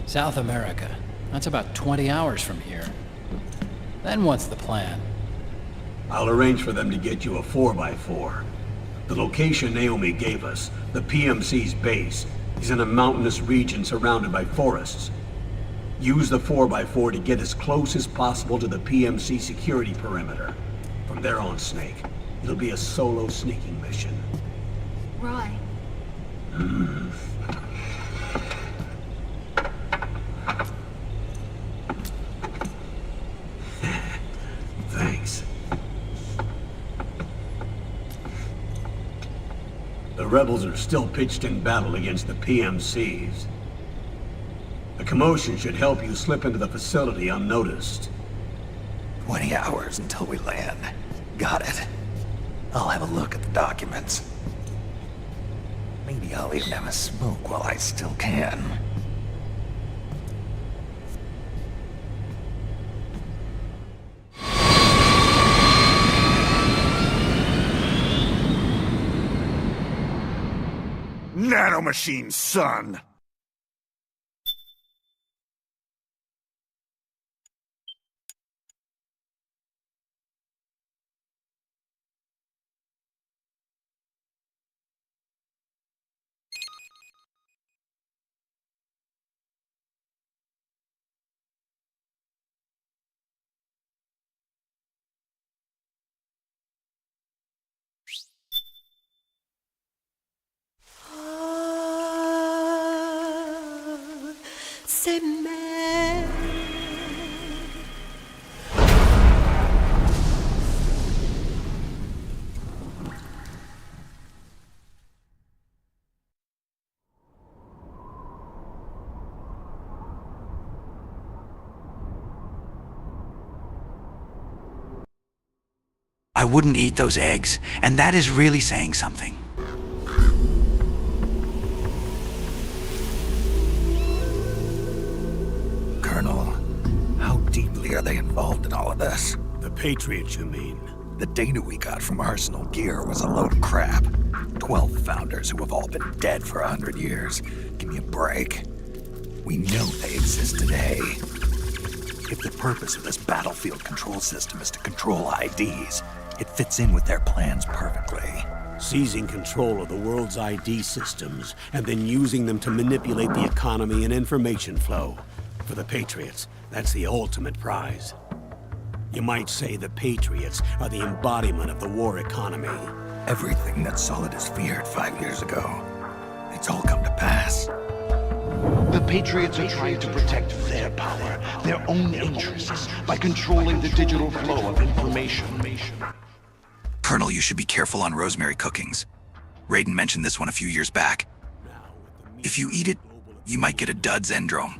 South America. That's about 20 hours from here. Then what's the plan? I'll arrange for them to get you a 4x4. The location Naomi gave us, the PMC's base, is in a mountainous region surrounded by forests. Use the 4x4 to get as close as possible to the PMC security perimeter. From there on, Snake, it'll be a solo sneaking mission. Roy. Thanks. The rebels are still pitched in battle against the PMCs. The commotion should help you slip into the facility unnoticed. 20 hours until we land. Got it. I'll have a look at the documents. Maybe I'll even have a smoke while I still can. Nanomachine, son! C'est mère. I wouldn't eat those eggs, and that is really saying something. Colonel, how deeply are they involved in all of this? The Patriots, you mean? The data we got from Arsenal Gear was a load of crap. 12 founders who have all been dead for 100 years. Give me a break. We know they exist today. If the purpose of this battlefield control system is to control IDs, it fits in with their plans perfectly. Seizing control of the world's ID systems and then using them to manipulate the economy and information flow. For the Patriots, that's the ultimate prize. You might say the Patriots are the embodiment of the war economy. Everything that Solidus feared 5 years ago, it's all come to pass. The Patriots are trying to protect their power, their own interests, by controlling the digital flow of information. Colonel, you should be careful on rosemary cookings. Raiden mentioned this one a few years back. If you eat it, You might get a dud syndrome.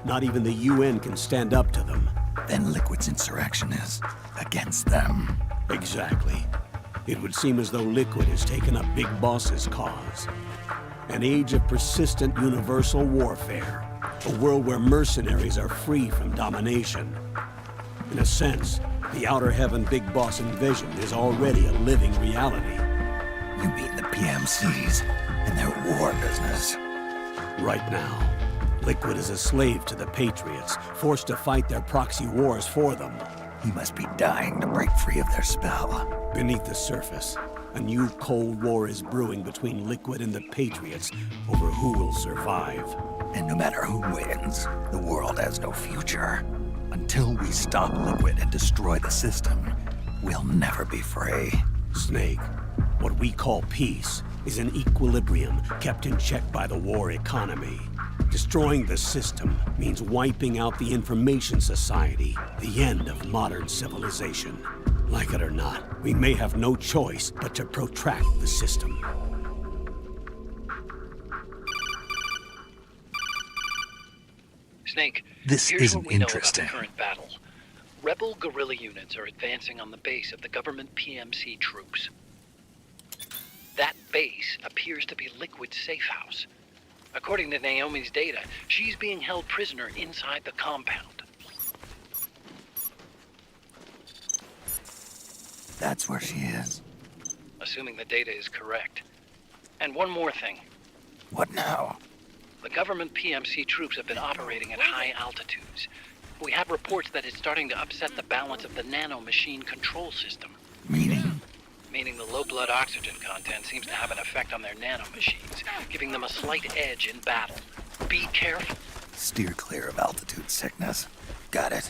Not even the UN can stand up to them. Then Liquid's insurrection is against them. Exactly. It would seem as though Liquid has taken up Big Boss's cause. An age of persistent universal warfare. A world where mercenaries are free from domination. In a sense, the Outer Heaven Big Boss envisioned is already a living reality. You mean the PMCs and their war business? Right now, Liquid is a slave to the Patriots, forced to fight their proxy wars for them. He must be dying to break free of their spell. Beneath the surface, a new Cold War is brewing between Liquid and the Patriots over who will survive. And no matter who wins, the world has no future. Until we stop Liquid and destroy the system, we'll never be free. Snake, what we call peace is an equilibrium kept in check by the war economy. Destroying the system means wiping out the information society, the end of modern civilization. Like it or not, we may have no choice but to protract the system. Snake, This here's isn't what we know interesting. about the current battle. Rebel guerrilla units are advancing on the base of the government PMC troops. That base appears to be Liquid's safe house. According to Naomi's data, she's being held prisoner inside the compound. That's where she is. Assuming the data is correct. And one more thing. What now? The government PMC troops have been operating at high altitudes. We have reports that it's starting to upset the balance of the nano-machine control system. Meaning? Meaning the low blood oxygen content seems to have an effect on their nano-machines, giving them a slight edge in battle. Be careful. Steer clear of altitude sickness. Got it.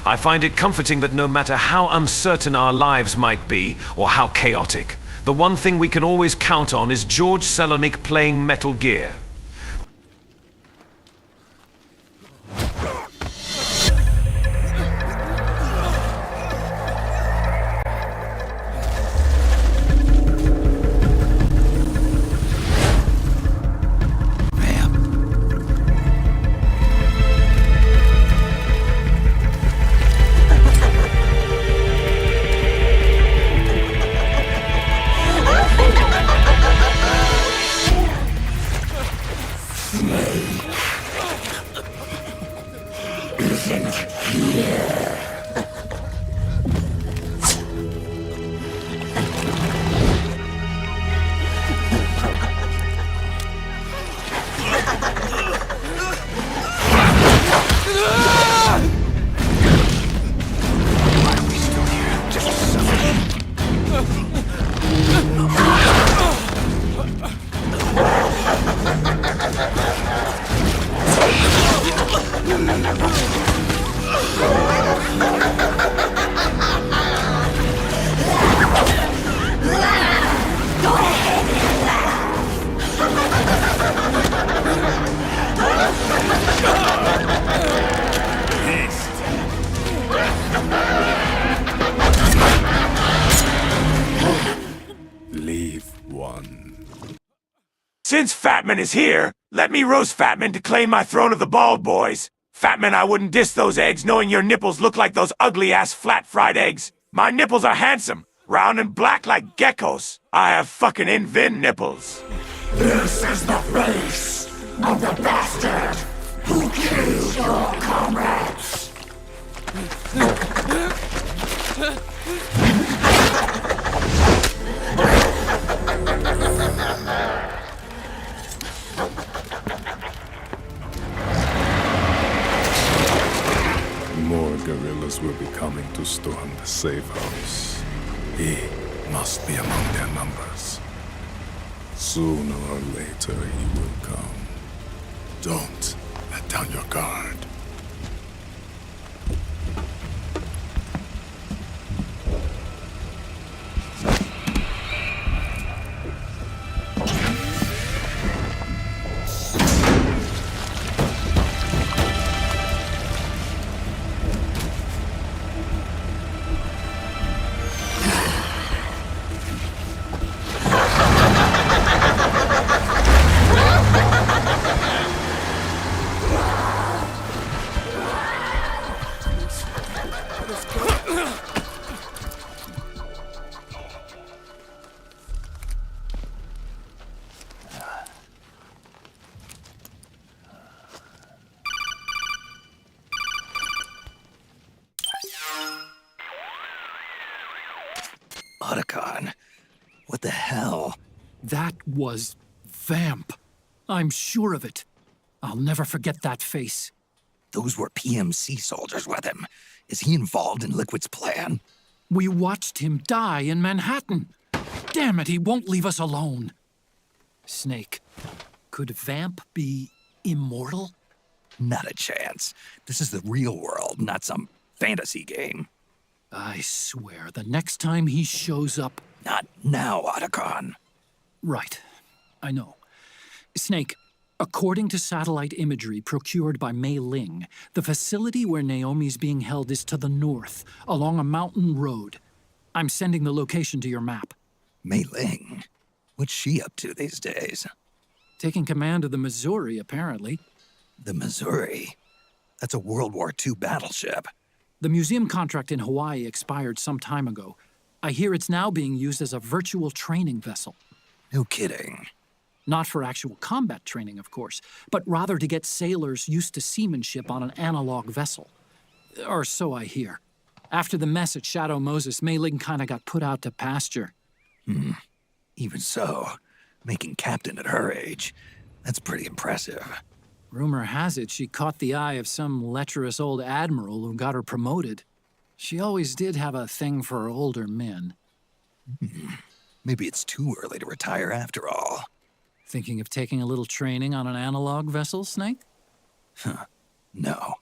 I find it comforting that no matter how uncertain our lives might be, or how chaotic, the one thing we can always count on is George Selenik playing Metal Gear. Since Fatman is here, let me roast Fatman to claim my throne of the Bald Boys. Fatman, I wouldn't diss those eggs knowing your nipples look like those ugly-ass flat-fried eggs. My nipples are handsome, round and black like geckos. I have fucking Invin nipples. This is the face of the bastard who killed your comrades. More guerrillas will be coming to storm the safe house. He must be among their numbers. Sooner or later he will come. Don't let down your guard. Otacon, what the hell? That was Vamp. I'm sure of it. I'll never forget that face. Those were PMC soldiers with him. Is he involved in Liquid's plan? We watched him die in Manhattan. Damn it, he won't leave us alone. Snake, could Vamp be immortal? Not a chance. This is the real world, not some fantasy game. I swear, the next time he shows up... Not now, Otacon. Right. I know. Snake, according to satellite imagery procured by Mei Ling, the facility where Naomi's being held is to the north, along a mountain road. I'm sending the location to your map. Mei Ling? What's she up to these days? Taking command of the Missouri, apparently. The Missouri? That's a World War II battleship. The museum contract in Hawaii expired some time ago. I hear it's now being used as a virtual training vessel. No kidding. Not for actual combat training, of course, but rather to get sailors used to seamanship on an analog vessel. Or so I hear. After the mess at Shadow Moses, Mei Ling kinda got put out to pasture. Even so, making captain at her age, that's pretty impressive. Rumor has it she caught the eye of some lecherous old admiral who got her promoted. She always did have a thing for older men. Maybe it's too early to retire after all. Thinking of taking a little training on an analog vessel, Snake? No.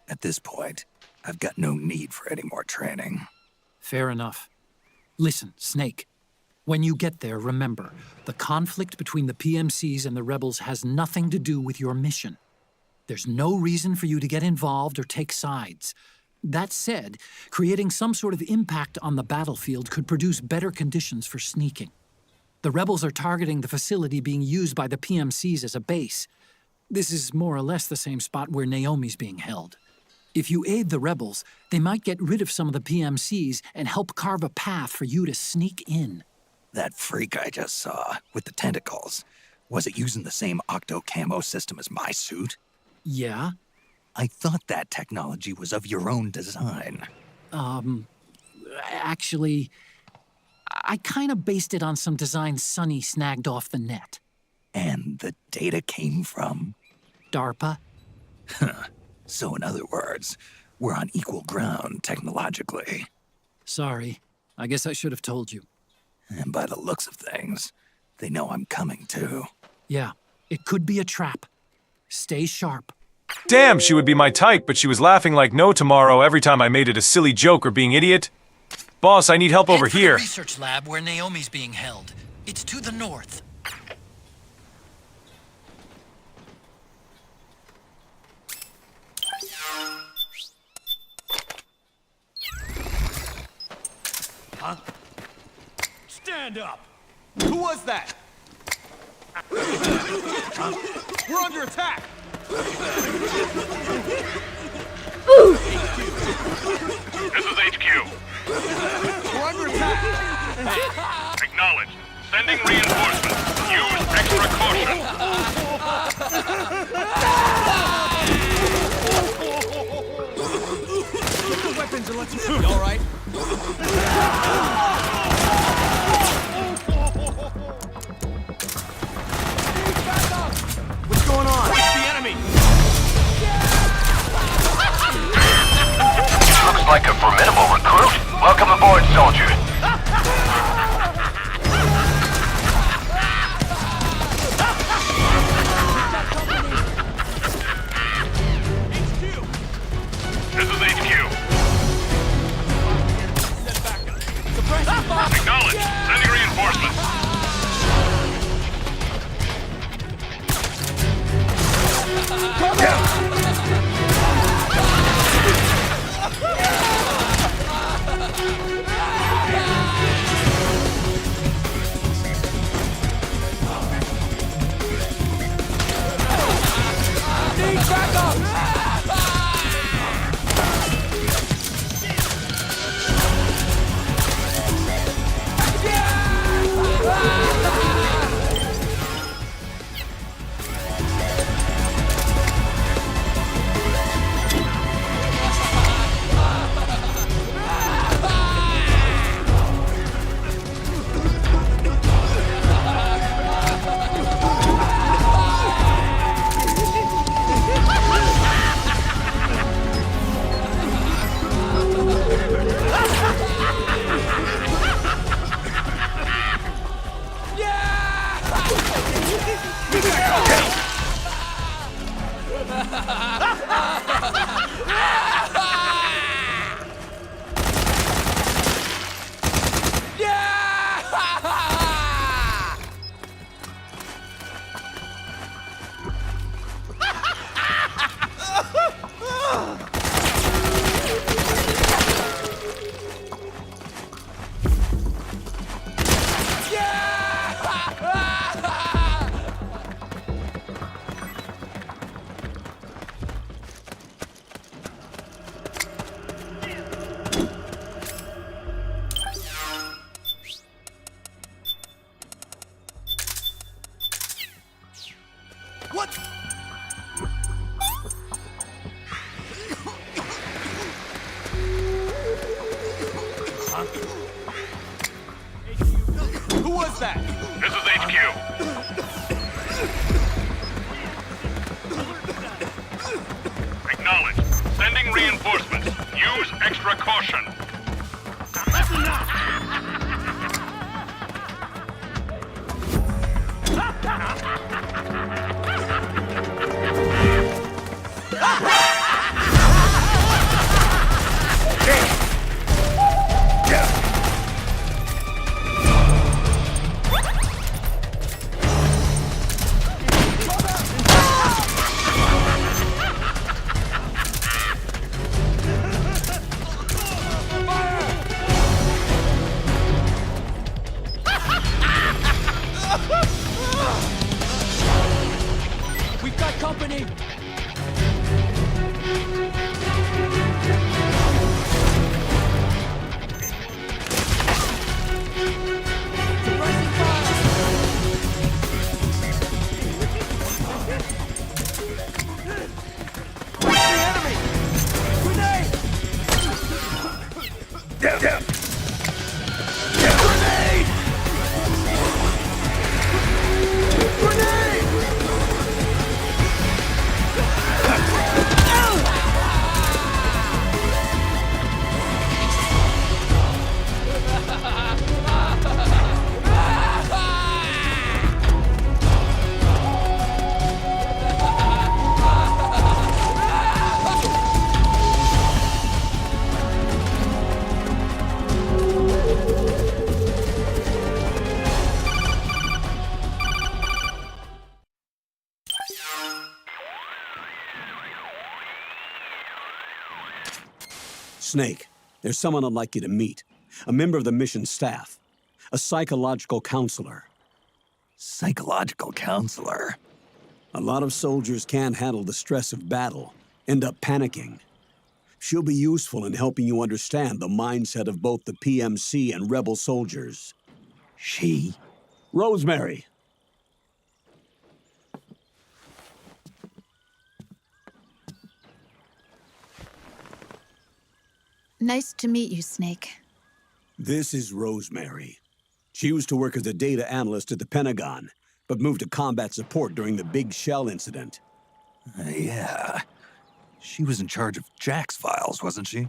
At this point, I've got no need for any more training. Fair enough. Listen, Snake. When you get there, remember, the conflict between the PMCs and the rebels has nothing to do with your mission. There's no reason for you to get involved or take sides. That said, creating some sort of impact on the battlefield could produce better conditions for sneaking. The rebels are targeting the facility being used by the PMCs as a base. This is more or less the same spot where Naomi's being held. If you aid the rebels, they might get rid of some of the PMCs and help carve a path for you to sneak in. That freak I just saw, with the tentacles, was it using the same octo-camo system as my suit? Yeah? I thought that technology was of your own design. Actually, I kinda based it on some design Sonny snagged off the net. And the data came from? DARPA. So in other words, we're on equal ground technologically. Sorry, I guess I should have told you. And by the looks of things, they know I'm coming too. Yeah, it could be a trap. Stay sharp. Damn, she would be my type, but she was laughing like no tomorrow every time I made it a silly joke or being idiot. Boss, I need help over here. The research lab where Naomi's being held. It's to the north. Huh? Stand up! Who was that? Huh? We're under attack! This is HQ. We're under attack! Acknowledged. Sending reinforcements. Use extra caution. Put the weapons and let's move. You all right? What's going on? It's the enemy! Looks like a formidable recruit. Welcome aboard, soldier. This is HQ. Acknowledged. Sending reinforcements. What? Who was that? This is HQ. Acknowledged. Sending reinforcements. Use extra caution. That's enough! We've got company! Suppressing fire! Where's the enemy? Grenade! Down, down. Grenade! Grenade! Snake, there's someone I'd like you to meet. A member of the mission staff. A psychological counselor. Psychological counselor? A lot of soldiers can't handle the stress of battle, end up panicking. She'll be useful in helping you understand the mindset of both the PMC and rebel soldiers. She? Rosemary. Nice to meet you, Snake. This is Rosemary. She used to work as a data analyst at the Pentagon, but moved to combat support during the Big Shell incident. Yeah. She was in charge of Jack's files, wasn't she?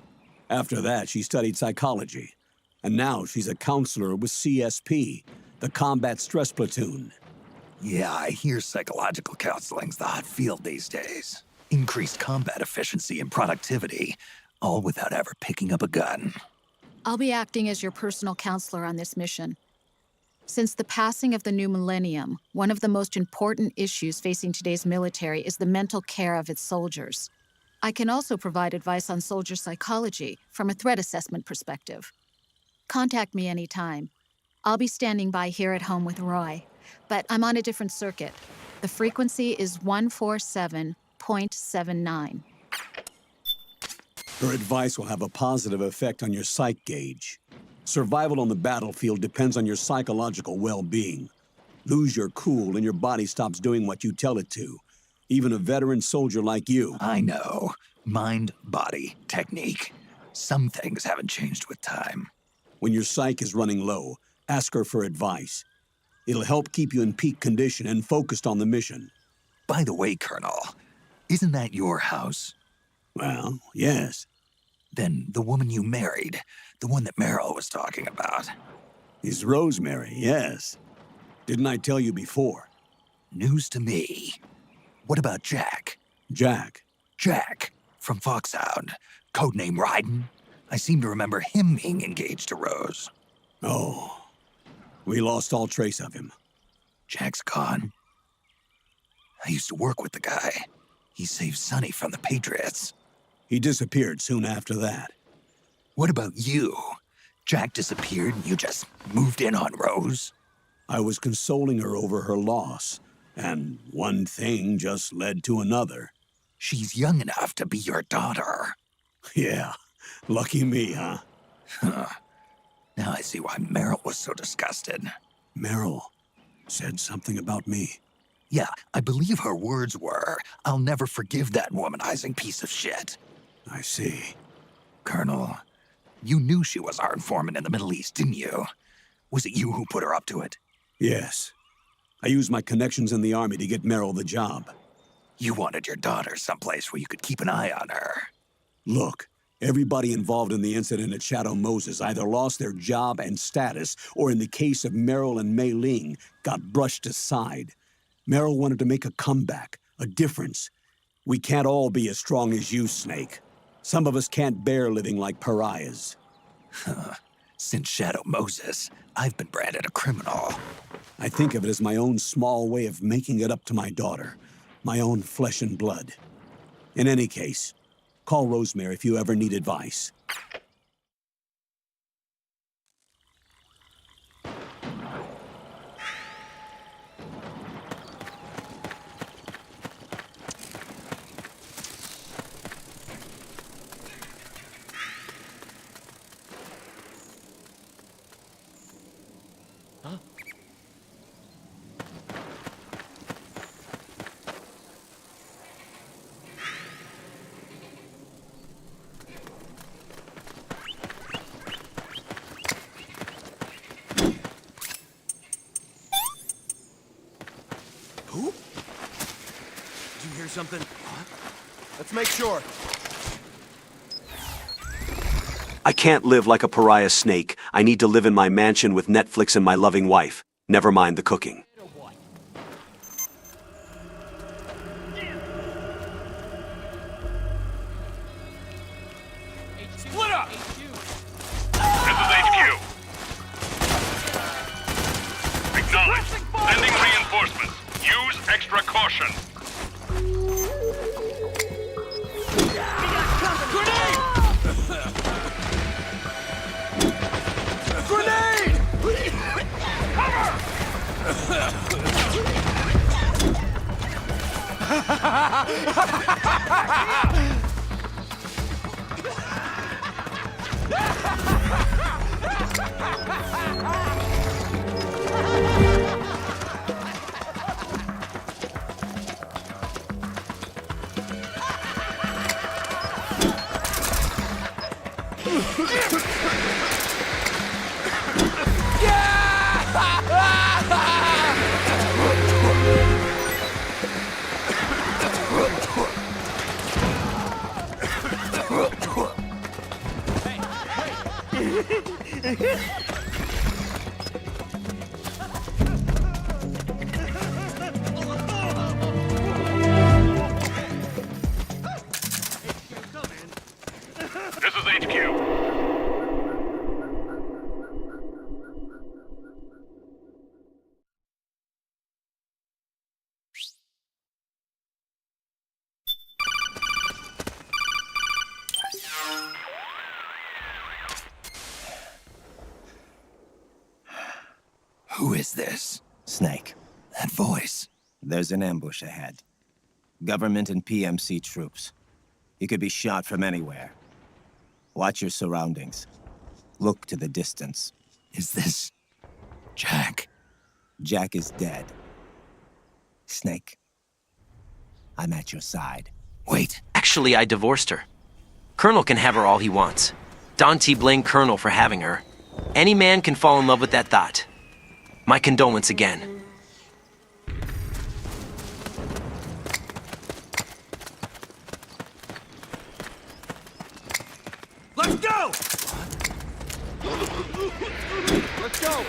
After that, she studied psychology. And now she's a counselor with CSP, the Combat Stress Platoon. Yeah, I hear psychological counseling's the hot field these days. Increased combat efficiency and productivity, all without ever picking up a gun. I'll be acting as your personal counselor on this mission. Since the passing of the new millennium, one of the most important issues facing today's military is the mental care of its soldiers. I can also provide advice on soldier psychology from a threat assessment perspective. Contact me anytime. I'll be standing by here at home with Roy, but I'm on a different circuit. The frequency is 147.79. Her advice will have a positive effect on your psych gauge. Survival on the battlefield depends on your psychological well-being. Lose your cool and your body stops doing what you tell it to. Even a veteran soldier like you. I know. Mind, body, technique. Some things haven't changed with time. When your psyche is running low, ask her for advice. It'll help keep you in peak condition and focused on the mission. By the way, Colonel, isn't that your house? Well, yes. Then the woman you married, the one that Meryl was talking about. Is Rosemary, yes. Didn't I tell you before? News to me. What about Jack? Jack? Jack, from Foxhound. Codename Ryden. I seem to remember him being engaged to Rose. Oh. We lost all trace of him. Jack's gone. I used to work with the guy. He saved Sonny from the Patriots. He disappeared soon after that. What about you? Jack disappeared and you just moved in on Rose? I was consoling her over her loss, and one thing just led to another. She's young enough to be your daughter. Yeah, lucky me, huh? Now I see why Meryl was so disgusted. Meryl said something about me. Yeah, I believe her words were, "I'll never forgive that womanizing piece of shit." I see. Colonel, you knew she was our informant in the Middle East, didn't you? Was it you who put her up to it? Yes. I used my connections in the army to get Meryl the job. You wanted your daughter someplace where you could keep an eye on her. Look, everybody involved in the incident at Shadow Moses either lost their job and status, or in the case of Meryl and Mei Ling, got brushed aside. Meryl wanted to make a comeback, a difference. We can't all be as strong as you, Snake. Some of us can't bear living like pariahs. Since Shadow Moses, I've been branded a criminal. I think of it as my own small way of making it up to my daughter, my own flesh and blood. In any case, call Rosemary if you ever need advice. Who? Did you hear something? Let's make sure. I can't live like a pariah, Snake. I need to live in my mansion with Netflix and my loving wife. Never mind the cooking. Split up! This is HQ. Acknowledged. Sending reinforcements. Use extra caution. Grenade! This is HQ. Who is this? Snake. That voice. There's an ambush ahead. Government and PMC troops. You could be shot from anywhere. Watch your surroundings. Look to the distance. Is this Jack? Jack is dead. Snake, I'm at your side. Wait. Actually, I divorced her. Colonel can have her all he wants. Don T blamed Colonel for having her. Any man can fall in love with that thought. My condolence again. Let's go! Let's go!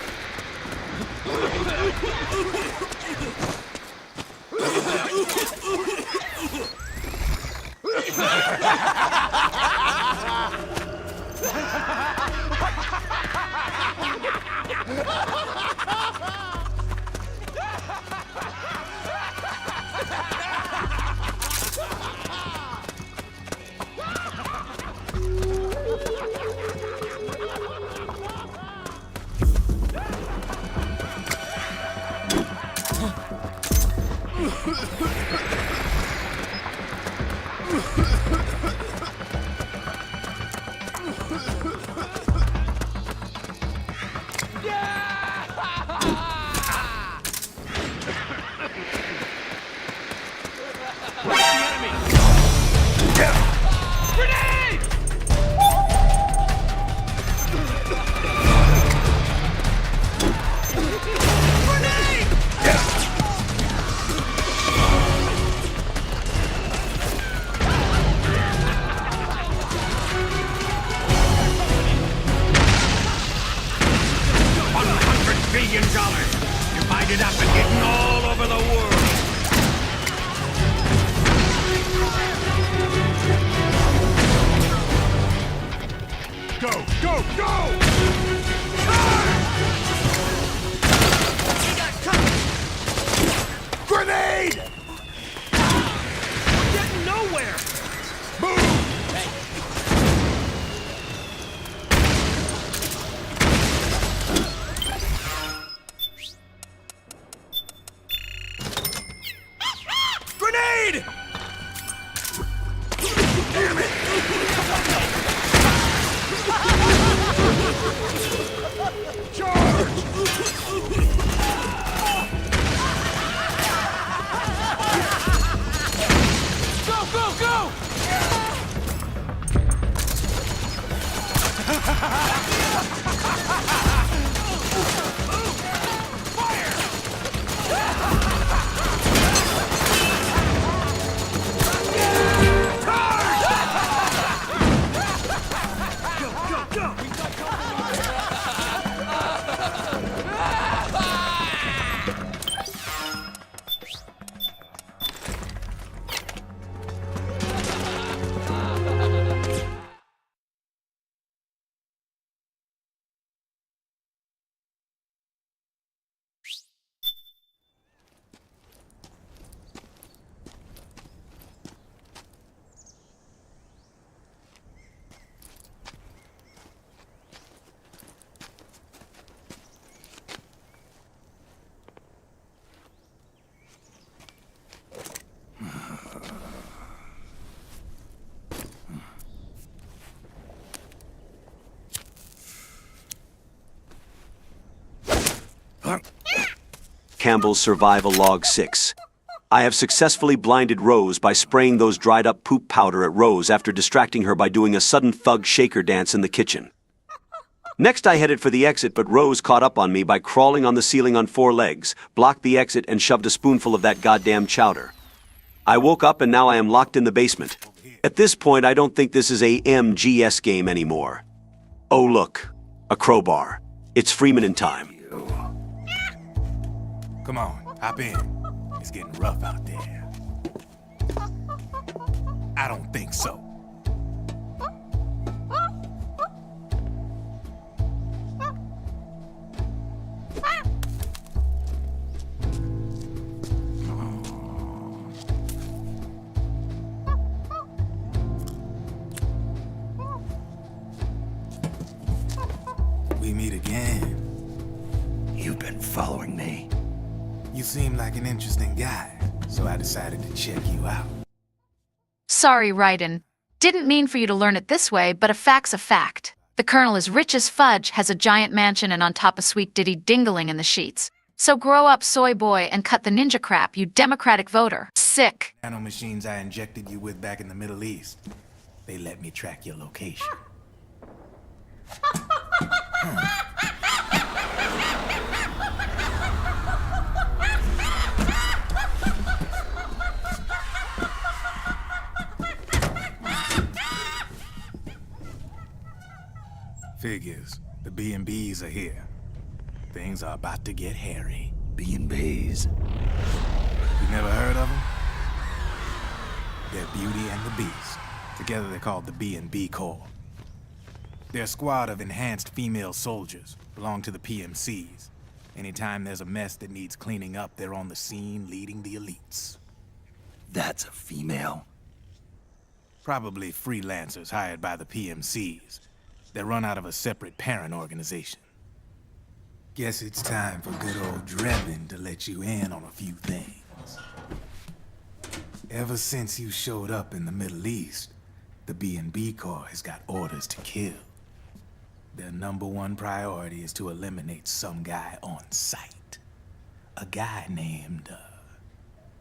Yeah! trillion. Divide it up and get all over the world. Go, go, go! Grenade! We're getting nowhere! Move! Grenade! Damn it! Charge! Go, go, go! Campbell's Survival Log 6. I have successfully blinded Rose by spraying those dried-up poop powder at Rose after distracting her by doing a sudden thug shaker dance in the kitchen. Next I headed for the exit, but Rose caught up on me by crawling on the ceiling on 4 legs, blocked the exit, and shoved a spoonful of that goddamn chowder. I woke up and now I am locked in the basement. At this point, I don't think this is a MGS game anymore. Oh look, a crowbar. It's Freeman in time. Come on, hop in. It's getting rough out there. I don't think so. We meet again. You've been following me. You seem like an interesting guy, so I decided to check you out. Sorry, Raiden. Didn't mean for you to learn it this way, but a fact's a fact. The Colonel is rich as fudge, has a giant mansion, and on top a sweet ditty dingling in the sheets. So grow up, soy boy, and cut the ninja crap, you Democratic voter. Sick. Nanomachines I injected you with back in the Middle East. They let me track your location. Figures. The B&Bs are here. Things are about to get hairy. B&Bs. You never heard of them? They're Beauty and the Beast. Together they're called the B&B Corps. They're a squad of enhanced female soldiers, belong to the PMCs. Anytime there's a mess that needs cleaning up, they're on the scene leading the elites. That's a female? Probably freelancers hired by the PMCs. They're run out of a separate parent organization. Guess it's time for good old Drebin to let you in on a few things. Ever since you showed up in the Middle East, the B&B Corps has got orders to kill. Their #1 priority is to eliminate some guy on sight. A guy named,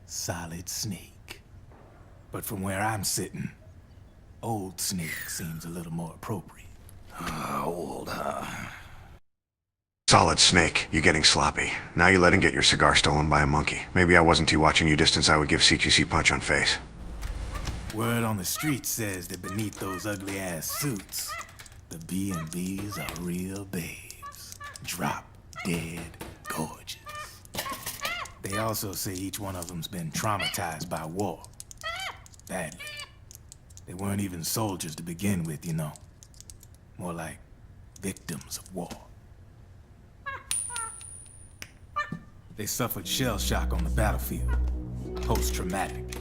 Solid Snake. But from where I'm sitting, Old Snake seems a little more appropriate. Old, huh? Solid Snake, you're getting sloppy. Now you let him get your cigar stolen by a monkey. Maybe I wasn't too watching you distance I would give CQC punch on face. Word on the street says that beneath those ugly-ass suits, the B&Bs are real babes. Drop dead They also say each one of them's been traumatized by war. Badly. They weren't even soldiers to begin with, you know. More like victims of war. They suffered shell shock on the battlefield. Post-traumatic.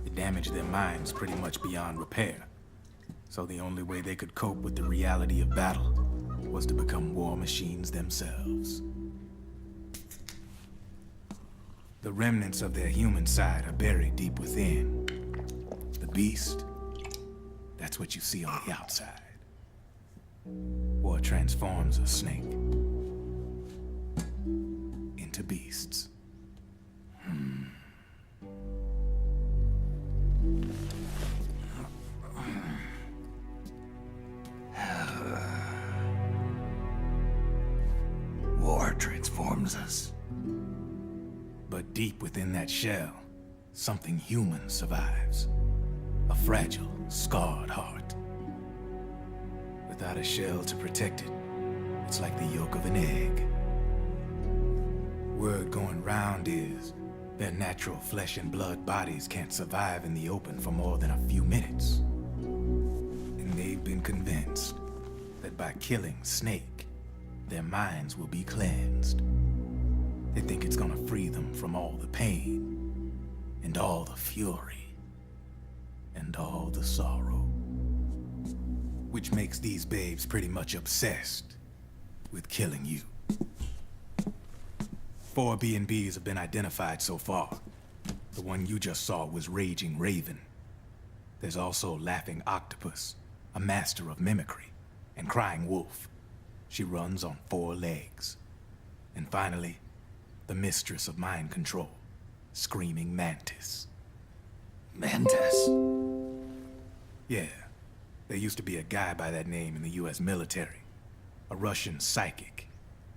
It damaged their minds pretty much beyond repair. So the only way they could cope with the reality of battle was to become war machines themselves. The remnants of their human side are buried deep within. The beast, that's what you see on the outside. War transforms a snake into beasts. War transforms us. But deep within that shell, something human survives. A fragile, scarred heart. Without a shell to protect it, it's like the yolk of an egg. Word going round is their natural flesh and blood bodies can't survive in the open for more than a few minutes. And they've been convinced that by killing Snake, their minds will be cleansed. They think it's gonna free them from all the pain, and all the fury, and all the sorrow. Which makes these babes pretty much obsessed with killing you. 4 B&Bs have been identified so far. The one you just saw was Raging Raven. There's also Laughing Octopus, a master of mimicry, and Crying Wolf. She runs on 4 legs. And finally, the mistress of mind control, Screaming Mantis. Mantis? Yeah. There used to be a guy by that name in the US military. A Russian psychic.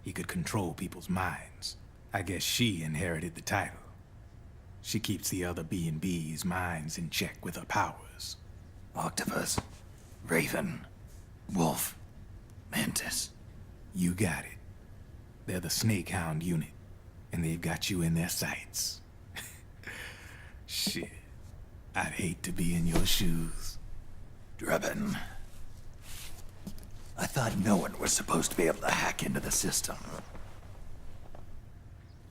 He could control people's minds. I guess she inherited the title. She keeps the other B&B's minds in check with her powers. Octopus, Raven, Wolf, Mantis. You got it. They're the Snake Hound unit, and they've got you in their sights. Shit. I'd hate to be in your shoes. Drebin. I thought no one was supposed to be able to hack into the system.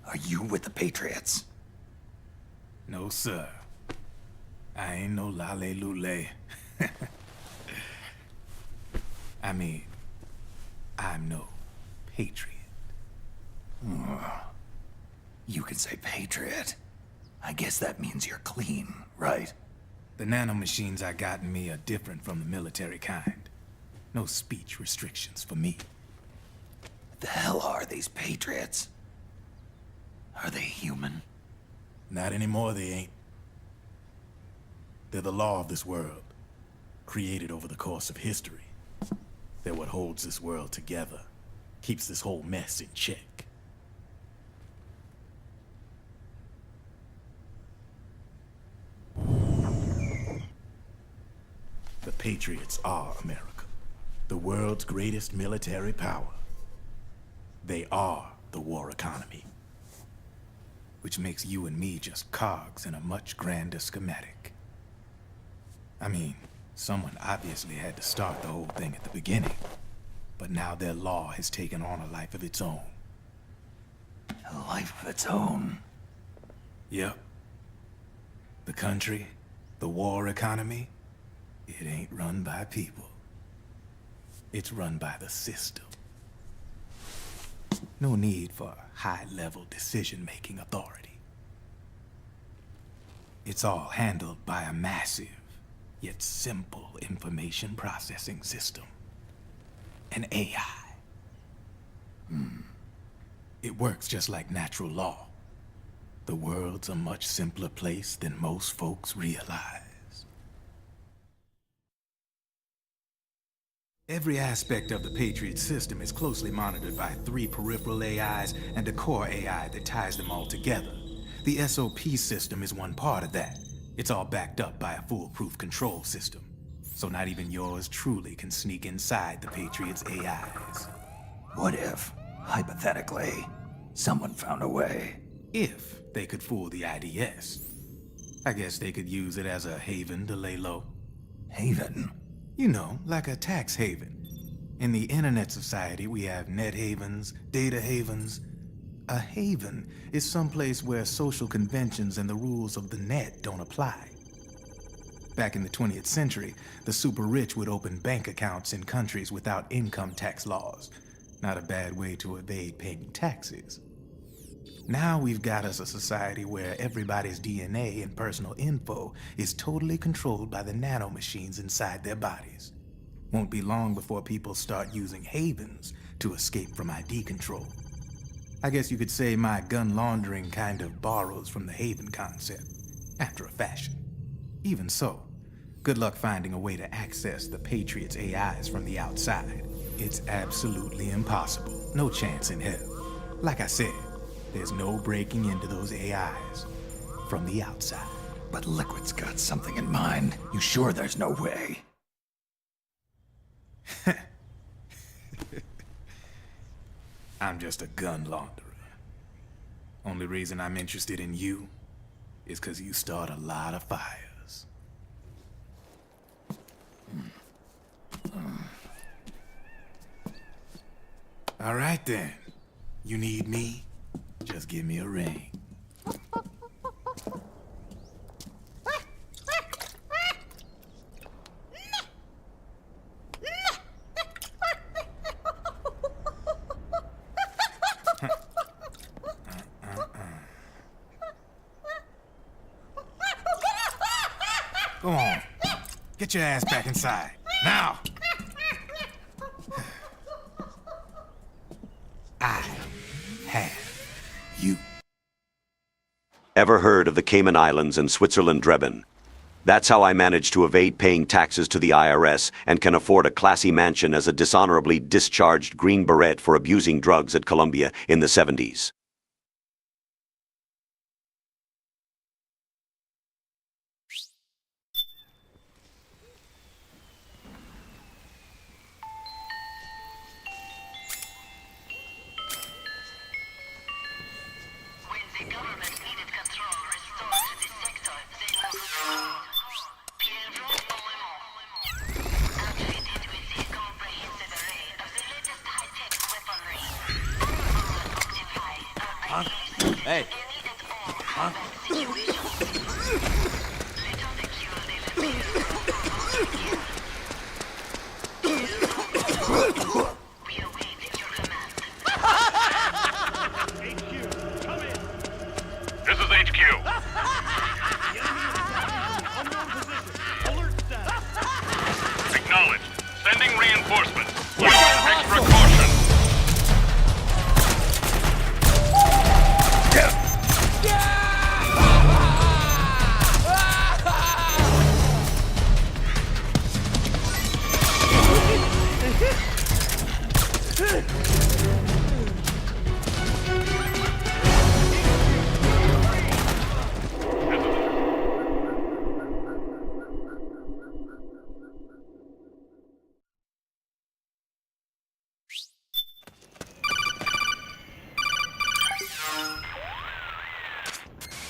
Are you with the Patriots? No, sir. I ain't no lale-lule. I mean, I'm no patriot. You can say patriot. I guess that means you're clean, right? The nanomachines I got in me are different from the military kind. No speech restrictions for me. What the hell are these Patriots? Are they human? Not anymore, they ain't. They're the law of this world, created over the course of history. They're what holds this world together, keeps this whole mess in check. The Patriots are America, the world's greatest military power. They are the war economy, which makes you and me just cogs in a much grander schematic. I mean, someone obviously had to start the whole thing at the beginning, but now their law has taken on a life of its own. A life of its own? Yep. The country, the war economy, it ain't run by people. It's run by the system. No need for high-level decision-making authority. It's all handled by a massive, yet simple information processing system. An AI. It works just like natural law. The world's a much simpler place than most folks realize. Every aspect of the Patriot system is closely monitored by 3 peripheral AIs and a core AI that ties them all together. The SOP system is one part of that. It's all backed up by a foolproof control system. So not even yours truly can sneak inside the Patriots' AIs. What if, hypothetically, someone found a way? If they could fool the IDS. I guess they could use it as a haven to lay low. Haven? You know, like a tax haven. In the internet society, we have net havens, data havens. A haven is someplace where social conventions and the rules of the net don't apply. Back in the 20th century, the super rich would open bank accounts in countries without income tax laws. Not a bad way to evade paying taxes. Now we've got us a society where everybody's DNA and personal info is totally controlled by the nanomachines inside their bodies. Won't be long before people start using havens to escape from ID control. I guess you could say my gun laundering kind of borrows from the haven concept, after a fashion. Even so, good luck finding a way to access the Patriots' AIs from the outside. It's absolutely impossible. No chance in hell. Like I said, there's no breaking into those AIs from the outside. But Liquid's got something in mind. You sure there's no way? I'm just a gun launderer. Only reason I'm interested in you is because you start a lot of fires. All right then. You need me? Just give me a ring. Go on. Get your ass back inside. Now! I have you. Ever heard of the Cayman Islands and Switzerland Drebin? That's how I managed to evade paying taxes to the IRS and can afford a classy mansion as a dishonorably discharged Green Beret for abusing drugs at Columbia in the 70s. Hey. Huh? This is HQ. Acknowledged. Sending reinforcements. Use extra caution.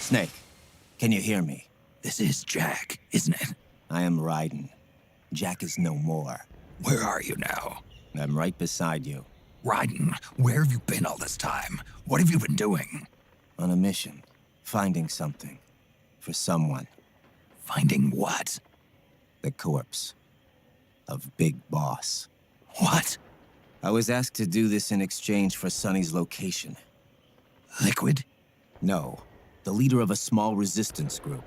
Snake, can you hear me? This is Jack, isn't it? I am Raiden. Jack is no more. Where are you now? I'm right beside you. Raiden, where have you been all this time? What have you been doing? On a mission. Finding something. For someone. Finding what? The corpse. Of Big Boss. What? I was asked to do this in exchange for Sonny's location. Liquid? No. The leader of a small resistance group.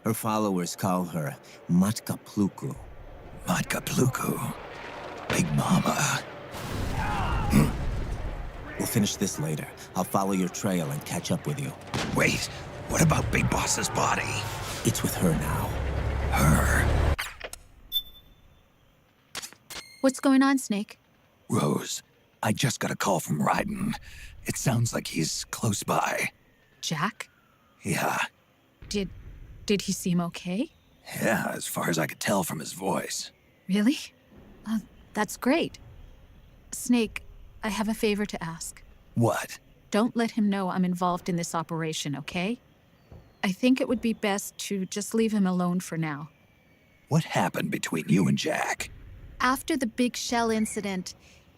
Her followers call her Matka Pluku. Matka Pluku? Big Mama. We'll finish this later. I'll follow your trail and catch up with you. Wait, what about Big Boss's body? It's with her now. Her? What's going on, Snake? Rose, I just got a call from Raiden. It sounds like he's close by. Jack? Yeah. Did he seem okay? Yeah, as far as I could tell from his voice. Really? That's great. Snake, I have a favor to ask. What? Don't let him know I'm involved in this operation, okay? I think it would be best to just leave him alone for now. What happened between you and Jack? After the big shell incident,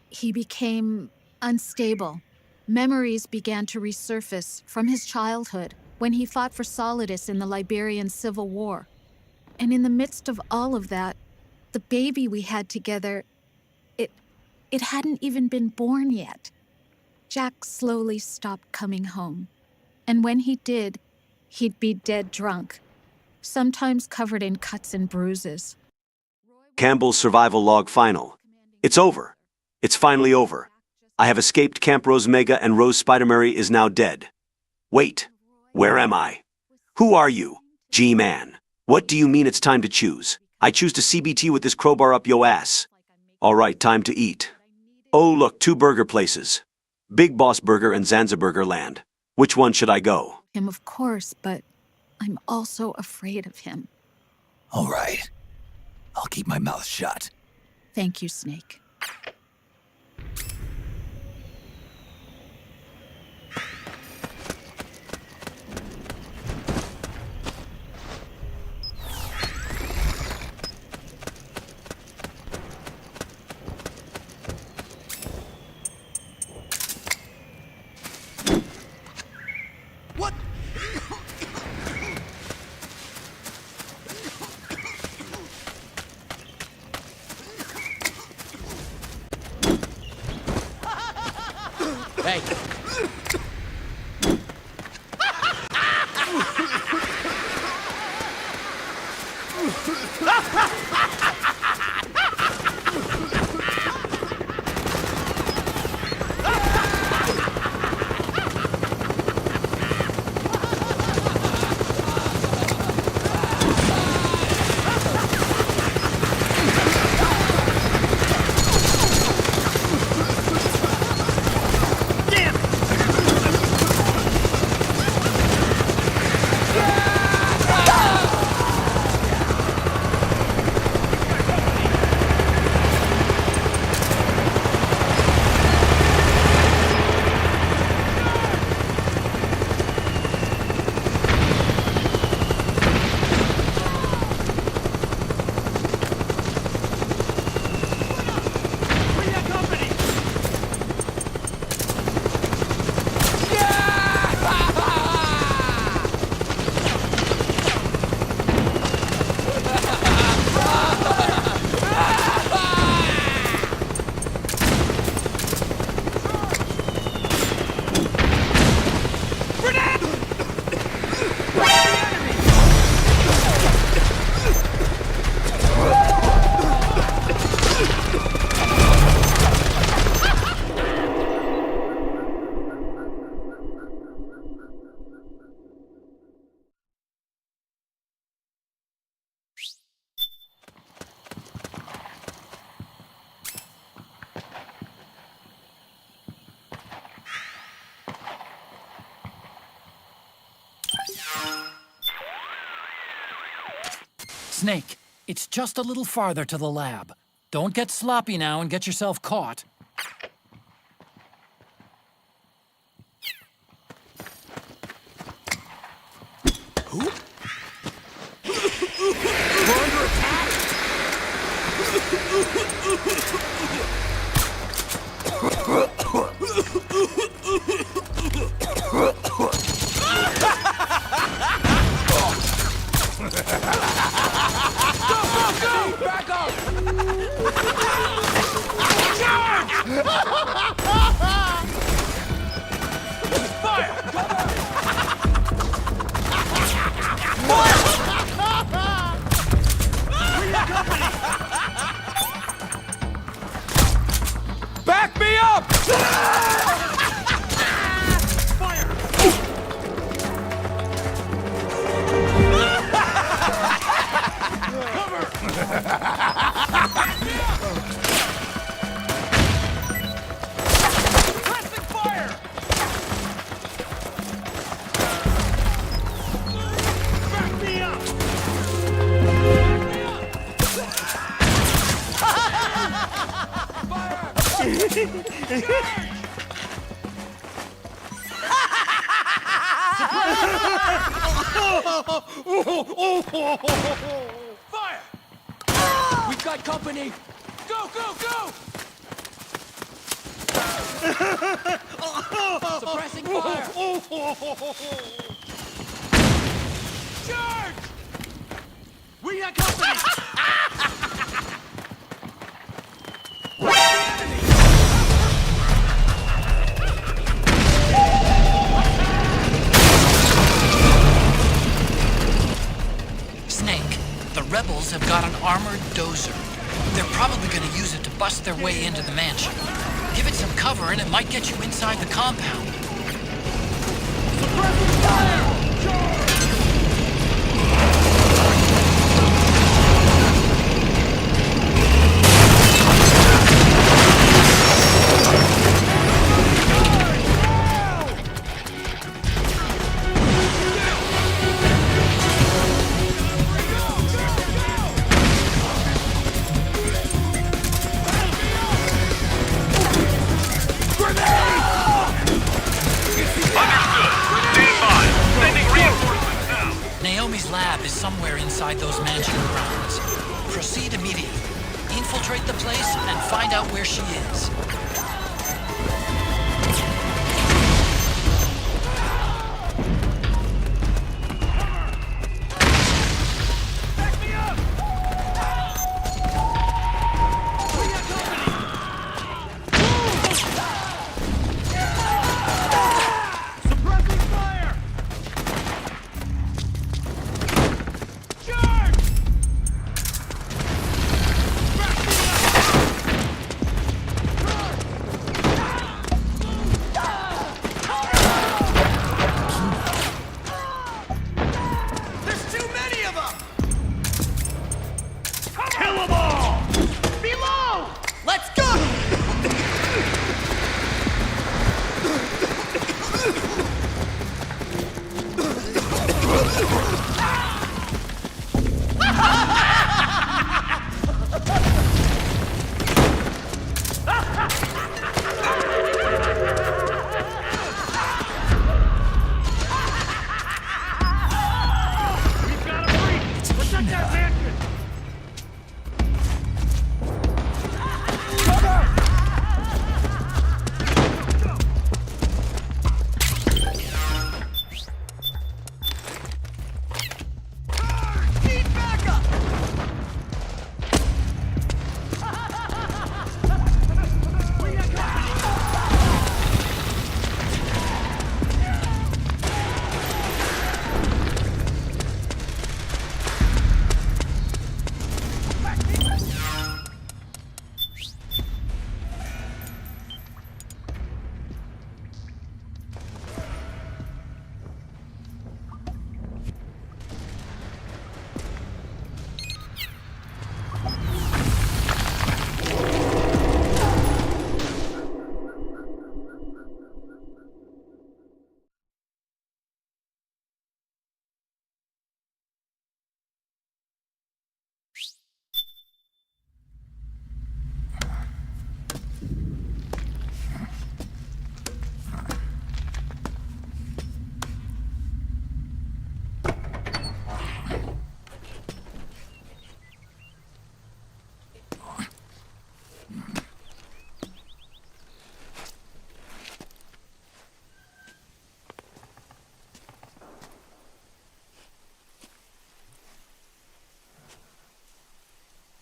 he became unstable. Memories began to resurface from his childhood when he fought for Solidus in the Liberian Civil War. And in the midst of all of that, the baby we had together, it hadn't even been born yet. Jack slowly stopped coming home. And when he did, he'd be dead drunk, sometimes covered in cuts and bruises. Campbell's survival log final. It's over. It's finally over. I have escaped Camp Rose Mega and Rose Spider-Mary is now dead. Wait, where am I? Who are you, G-Man? What do you mean it's time to choose? I choose to CBT with this crowbar up yo ass. All right, time to eat. Oh look, 2 burger places. Big Boss Burger and Zanziburger Land. Which one should I go? Him, of course, but I'm also afraid of him. All right. I'll keep my mouth shut. Thank you, Snake. Hey. Snake, it's just a little farther to the lab. Don't get sloppy now and get yourself caught. Who? We're under attack! Go! Back up! Charge! Fire! Fire! We've got company! Go, go, go! Suppressing fire! Charge! We got company! Snake, the rebels have got an armored dozer. They're probably going to use it to bust their way into the mansion. Give it some cover and it might get you inside the compound. Suppressing fire! Charge! Naomi's lab is somewhere inside those mansion grounds. Proceed immediately. Infiltrate the place and find out where she is.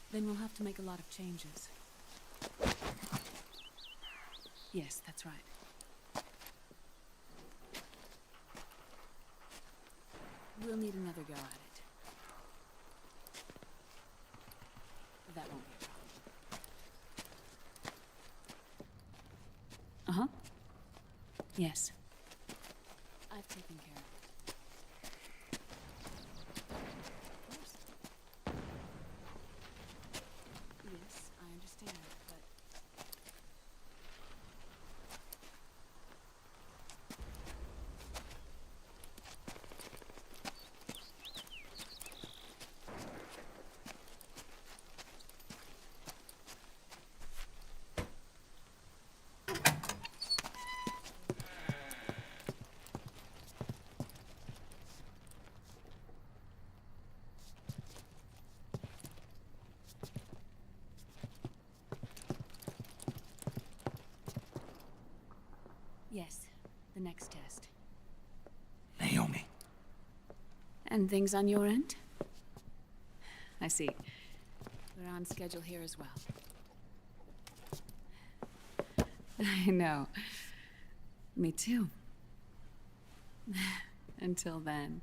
Then we'll have to make a lot of changes. Yes, that's right. We'll need another go at it. That won't be a problem. Uh-huh. Yes. I've taken care of it. Yes, I understand, but... Yes, the next test. Naomi. And things on your end? I see. We're on schedule here as well. I know. Me too. Until then.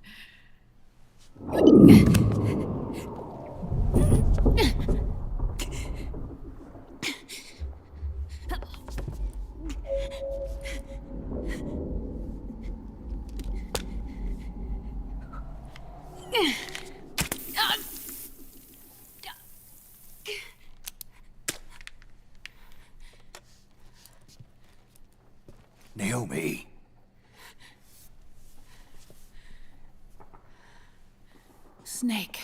Naomi. Snake.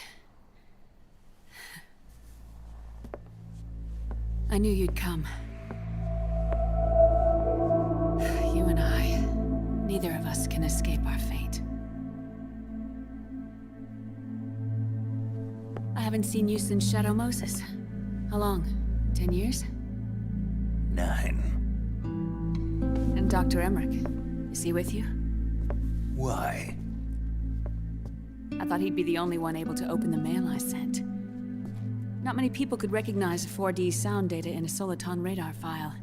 I knew you'd come. You and I, neither of us can escape our fate. I haven't seen you since Shadow Moses. How long? 10 years? 9. And Dr. Emmerich, is he with you? Why? I thought he'd be the only one able to open the mail I sent. Not many people could recognize 4D sound data in a Soliton radar file.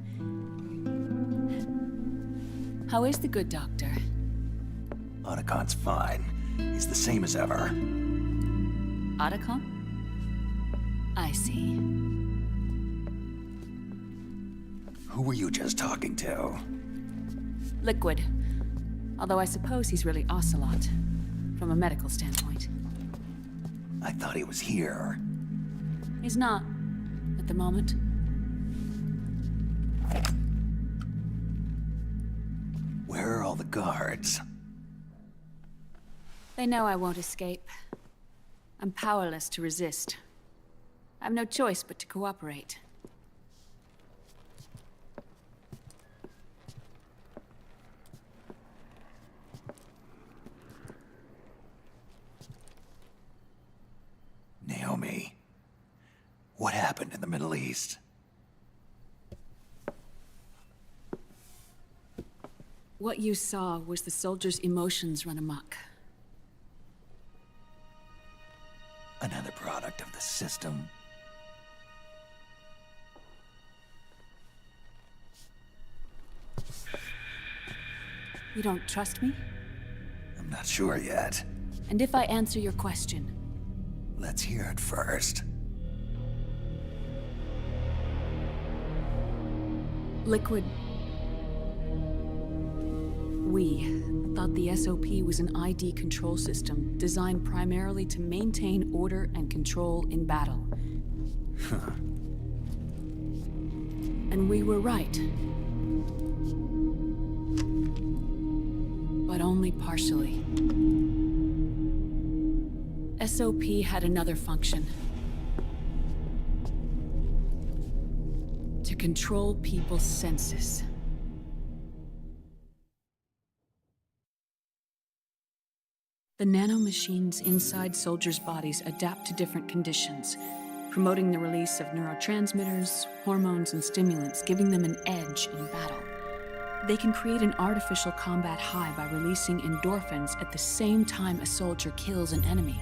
How is the good doctor? Otacon's fine. He's the same as ever. Otacon? I see. Who were you just talking to? Liquid. Although I suppose he's really Ocelot, from a medical standpoint. I thought he was here. He's not, at the moment. Where are all the guards? They know I won't escape. I'm powerless to resist. I have no choice but to cooperate. Naomi, what happened in the Middle East? What you saw was the soldiers' emotions run amok. Another product of the system. You don't trust me? I'm not sure yet. And if I answer your question? Let's hear it first. Liquid. We thought the SOP was an ID control system designed primarily to maintain order and control in battle. Huh. And we were right. But only partially. SOP had another function. To control people's senses. The nanomachines inside soldiers' bodies adapt to different conditions, promoting the release of neurotransmitters, hormones, and stimulants, giving them an edge in battle. They can create an artificial combat high by releasing endorphins at the same time a soldier kills an enemy.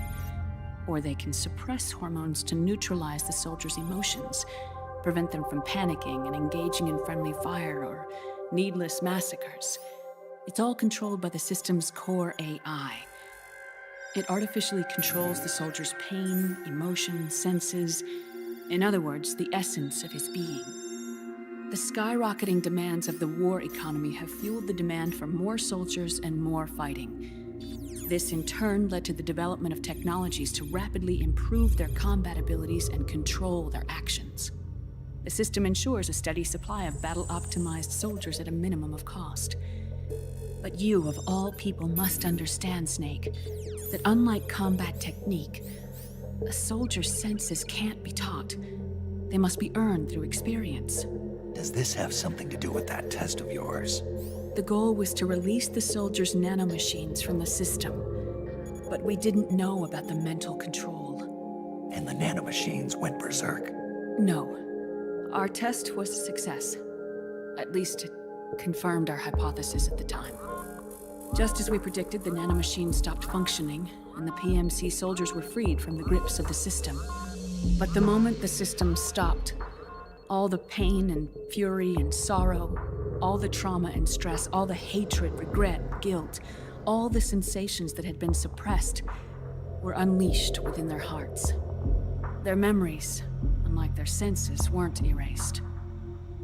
Or they can suppress hormones to neutralize the soldier's emotions, prevent them from panicking and engaging in friendly fire or needless massacres. It's all controlled by the system's core AI. It artificially controls the soldier's pain, emotion, senses, in other words, the essence of his being. The skyrocketing demands of the war economy have fueled the demand for more soldiers and more fighting. This in turn led to the development of technologies to rapidly improve their combat abilities and control their actions. The system ensures a steady supply of battle-optimized soldiers at a minimum of cost. But you, of all people, must understand, Snake, that unlike combat technique, a soldier's senses can't be taught. They must be earned through experience. Does this have something to do with that test of yours? The goal was to release the soldiers' nanomachines from the system, but we didn't know about the mental control. And the nanomachines went berserk? No. Our test was a success. At least confirmed our hypothesis at the time. Just as we predicted, the nanomachine stopped functioning, and the PMC soldiers were freed from the grips of the system. But the moment the system stopped, all the pain and fury and sorrow, all the trauma and stress, all the hatred, regret, guilt, all the sensations that had been suppressed were unleashed within their hearts. Their memories, unlike their senses, weren't erased.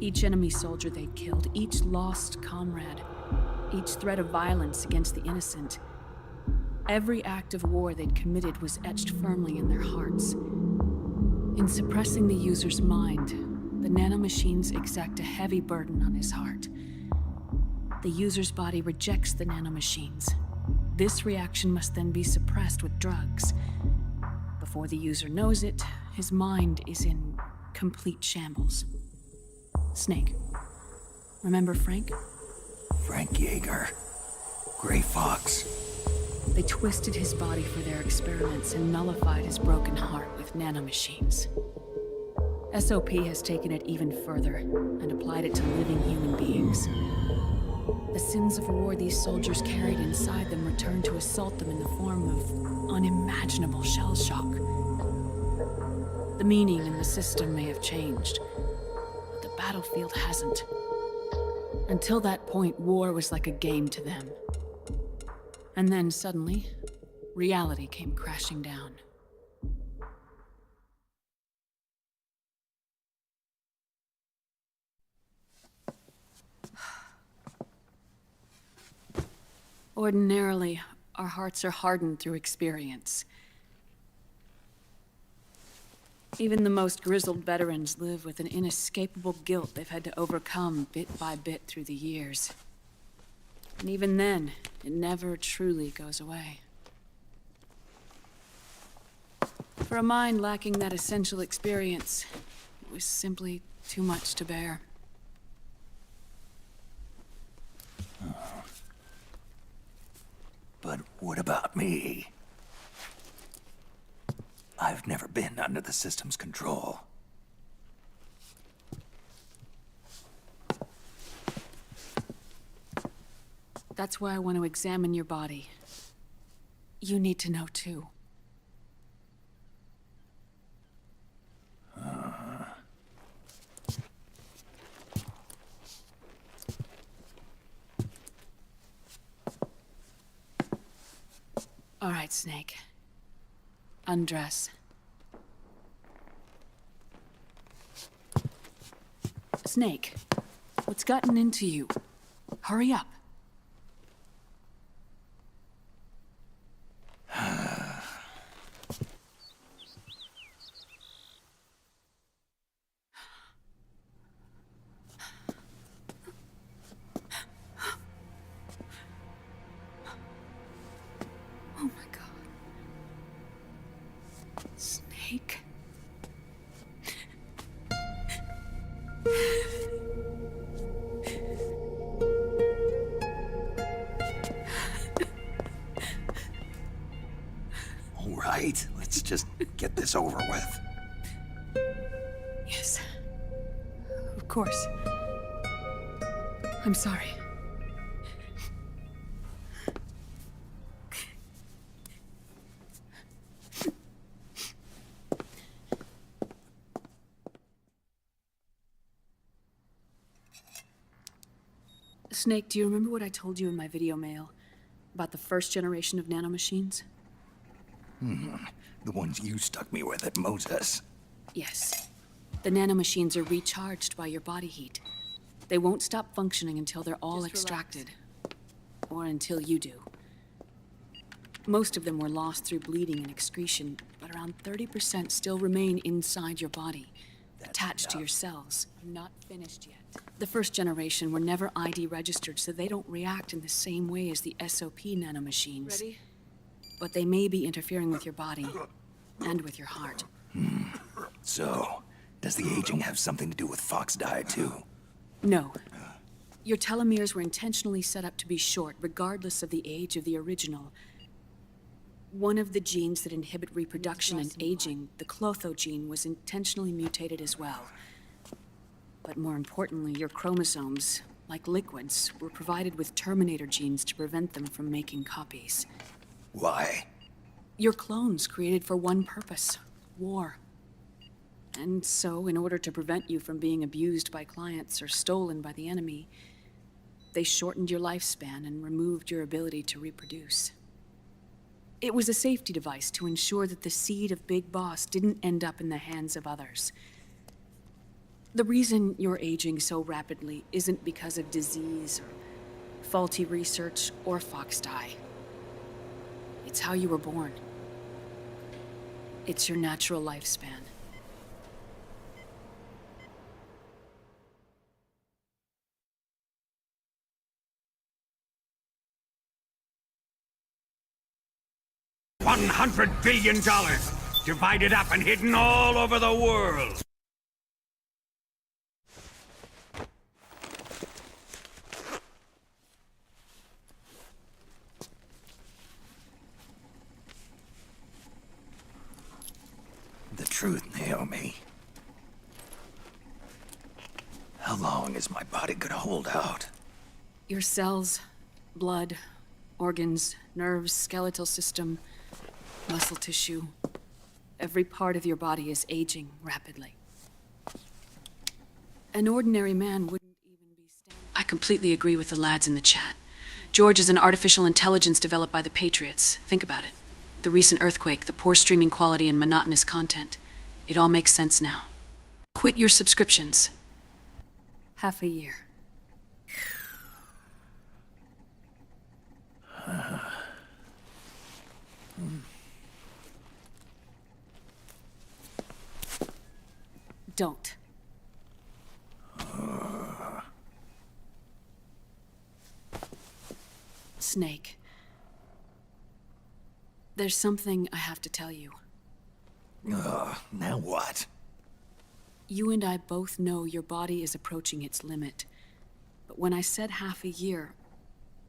Each enemy soldier they'd killed, each lost comrade, each threat of violence against the innocent, every act of war they'd committed was etched firmly in their hearts. In suppressing the user's mind, the nanomachines exact a heavy burden on his heart. The user's body rejects the nanomachines. This reaction must then be suppressed with drugs. Before the user knows it, his mind is in complete shambles. Snake, remember Frank? Frank Yeager. Gray Fox. They twisted his body for their experiments and nullified his broken heart with nanomachines. SOP has taken it even further and applied it to living human beings. The sins of war these soldiers carried inside them returned to assault them in the form of unimaginable shell shock. The meaning in the system may have changed, but the battlefield hasn't. Until that point, war was like a game to them. And then suddenly, reality came crashing down. Ordinarily, our hearts are hardened through experience. Even the most grizzled veterans live with an inescapable guilt they've had to overcome bit by bit through the years. And even then, it never truly goes away. For a mind lacking that essential experience, it was simply too much to bear. But what about me? I've never been under the system's control. That's why I want to examine your body. You need to know too. All right, Snake. Undress. Snake, what's gotten into you? Hurry up. Oh my God. Snake. All right, let's just get this over with. Yes. Of course. I'm sorry. Snake, do you remember what I told you in my video mail about the first generation of nanomachines? The ones you stuck me with at Moses. Yes. The nanomachines are recharged by your body heat. They won't stop functioning until they're all extracted. Or until you do. Most of them were lost through bleeding and excretion, but around 30% still remain inside your body, attached to your cells. I'm not finished yet. The first generation were never ID registered, so they don't react in the same way as the SOP nanomachines. Ready? But they may be interfering with your body, and with your heart. So, does the aging have something to do with Fox diet too? No. Your telomeres were intentionally set up to be short, regardless of the age of the original. One of the genes that inhibit reproduction and aging, the Clotho gene, was intentionally mutated as well. But more importantly, your chromosomes, like liquids, were provided with Terminator genes to prevent them from making copies. Why? Your clones created for one purpose: war. And so, in order to prevent you from being abused by clients or stolen by the enemy, they shortened your lifespan and removed your ability to reproduce. It was a safety device to ensure that the seed of Big Boss didn't end up in the hands of others. The reason you're aging so rapidly isn't because of disease or faulty research or fox dye. It's how you were born. It's your natural lifespan. $100 billion, divided up and hidden all over the world. The truth, Naomi. How long is my body gonna hold out? Your cells, blood, organs, nerves, skeletal system, muscle tissue. Every part of your body is aging rapidly. An ordinary man wouldn't even be standing. I completely agree with the lads in the chat. George is an artificial intelligence developed by the Patriots. Think about it. The recent earthquake, the poor streaming quality and monotonous content. It all makes sense now. Quit your subscriptions. Half a year. Don't. Snake. There's something I have to tell you. Now what? You and I both know your body is approaching its limit. But when I said half a year,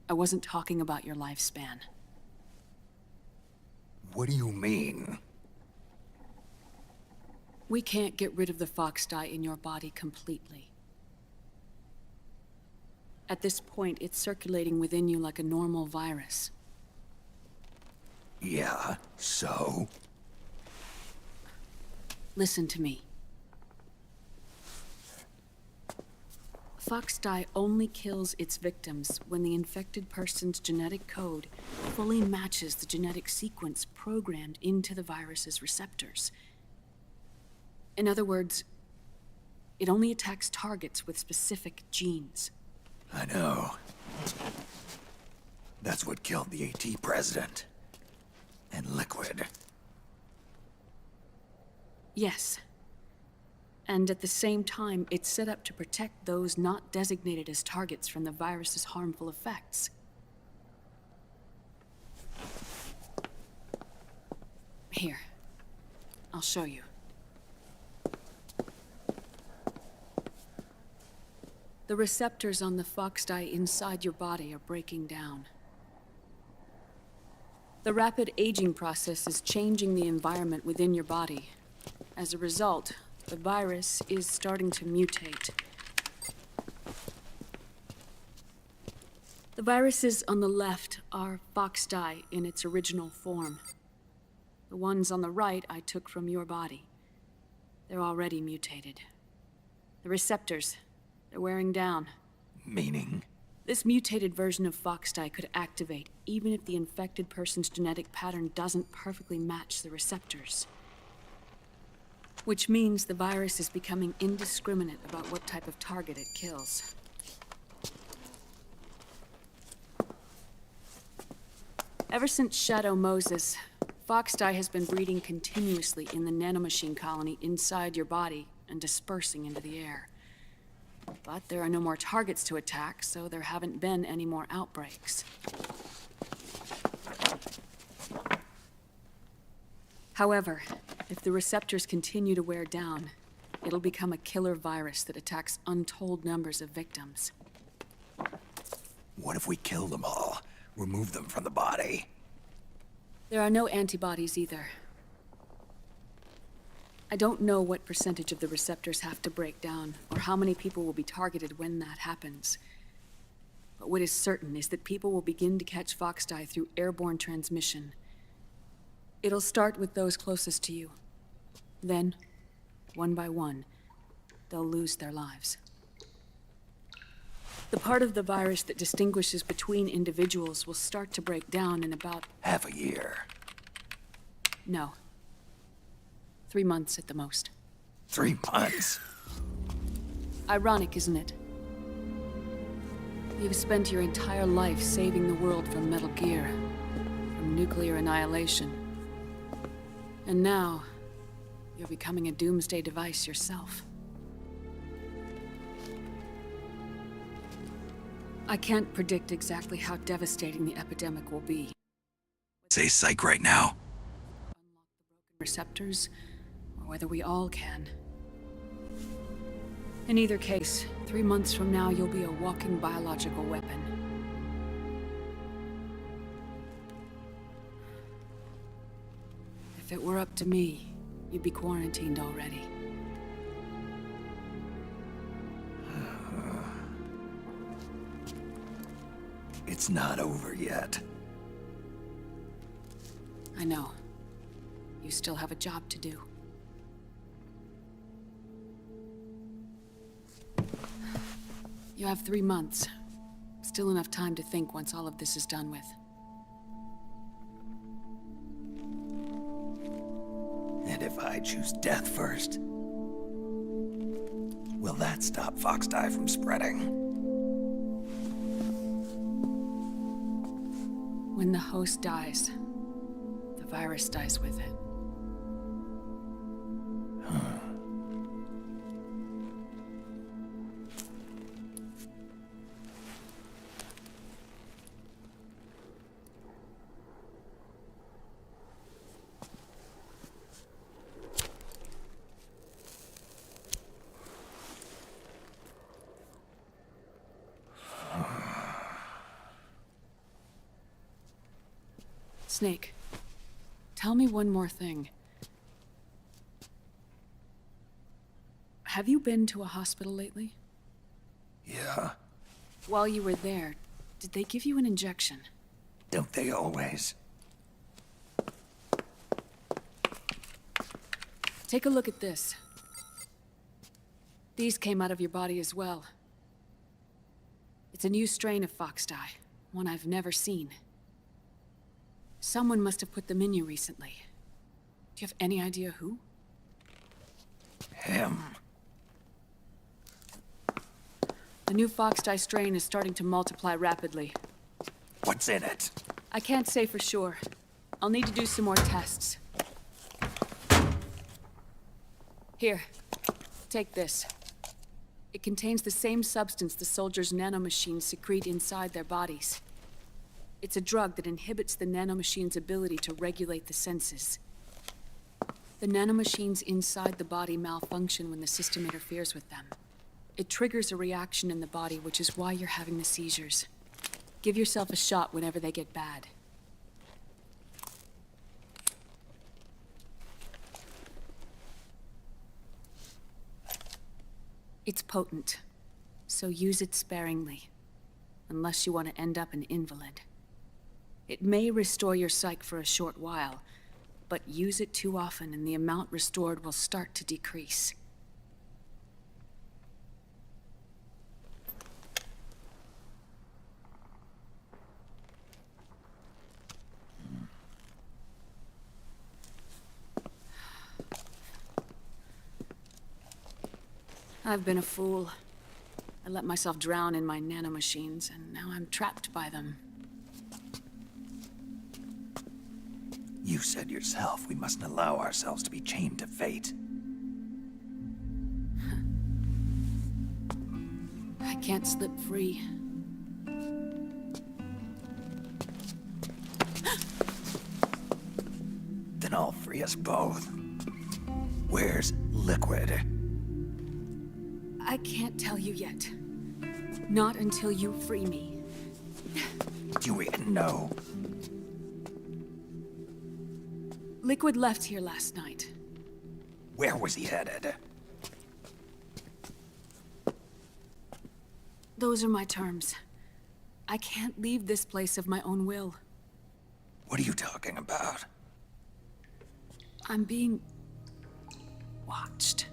I wasn't talking about your lifespan. What do you mean? We can't get rid of the fox dye in your body completely. At this point, it's circulating within you like a normal virus. Yeah, so? Listen to me. Fox dye only kills its victims when the infected person's genetic code fully matches the genetic sequence programmed into the virus's receptors. In other words, it only attacks targets with specific genes. I know. That's what killed the AT president. And Liquid. Yes. And at the same time, it's set up to protect those not designated as targets from the virus's harmful effects. Here. I'll show you. The receptors on the fox dye inside your body are breaking down. The rapid aging process is changing the environment within your body. As a result, the virus is starting to mutate. The viruses on the left are fox dye in its original form. The ones on the right I took from your body. They're already mutated. The receptors, they're wearing down. Meaning? This mutated version of fox dye could activate even if the infected person's genetic pattern doesn't perfectly match the receptors. Which means the virus is becoming indiscriminate about what type of target it kills. Ever since Shadow Moses, fox dye has been breeding continuously in the nanomachine colony inside your body and dispersing into the air. But there are no more targets to attack, so there haven't been any more outbreaks. However, if the receptors continue to wear down, it'll become a killer virus that attacks untold numbers of victims. What if we kill them all? Remove them from the body? There are no antibodies either. I don't know what percentage of the receptors have to break down, or how many people will be targeted when that happens. But what is certain is that people will begin to catch Foxdie through airborne transmission. It'll start with those closest to you. Then, one by one, they'll lose their lives. The part of the virus that distinguishes between individuals will start to break down in about... Half a year. No. 3 months at the most. 3 months? Ironic, isn't it? You've spent your entire life saving the world from Metal Gear, from nuclear annihilation. And now, you're becoming a doomsday device yourself. I can't predict exactly how devastating the epidemic will be. Say psych right now. Receptors, or whether we all can. In either case, 3 months from now, you'll be a walking biological weapon. If it were up to me, you'd be quarantined already. It's not over yet. I know. You still have a job to do. You have 3 months. Still enough time to think once all of this is done with. And if I choose death first, will that stop Foxdie from spreading? When the host dies, the virus dies with it. Snake, tell me one more thing. Have you been to a hospital lately? Yeah. While you were there, did they give you an injection? Don't they always? Take a look at this. These came out of your body as well. It's a new strain of Foxdie, one I've never seen. Someone must have put them in you recently. Do you have any idea who? Him. The new Foxdie strain is starting to multiply rapidly. What's in it? I can't say for sure. I'll need to do some more tests. Here, take this. It contains the same substance the soldiers' nanomachines secrete inside their bodies. It's a drug that inhibits the nanomachine's ability to regulate the senses. The nanomachines inside the body malfunction when the system interferes with them. It triggers a reaction in the body, which is why you're having the seizures. Give yourself a shot whenever they get bad. It's potent, so use it sparingly, unless you want to end up an invalid. It may restore your psyche for a short while, but use it too often and the amount restored will start to decrease. I've been a fool. I let myself drown in my nanomachines, and now I'm trapped by them. You said yourself we mustn't allow ourselves to be chained to fate. I can't slip free. Then I'll free us both. Where's Liquid? I can't tell you yet. Not until you free me. Do we know? Liquid left here last night. Where was he headed? Those are my terms. I can't leave this place of my own will. What are you talking about? I'm being... watched.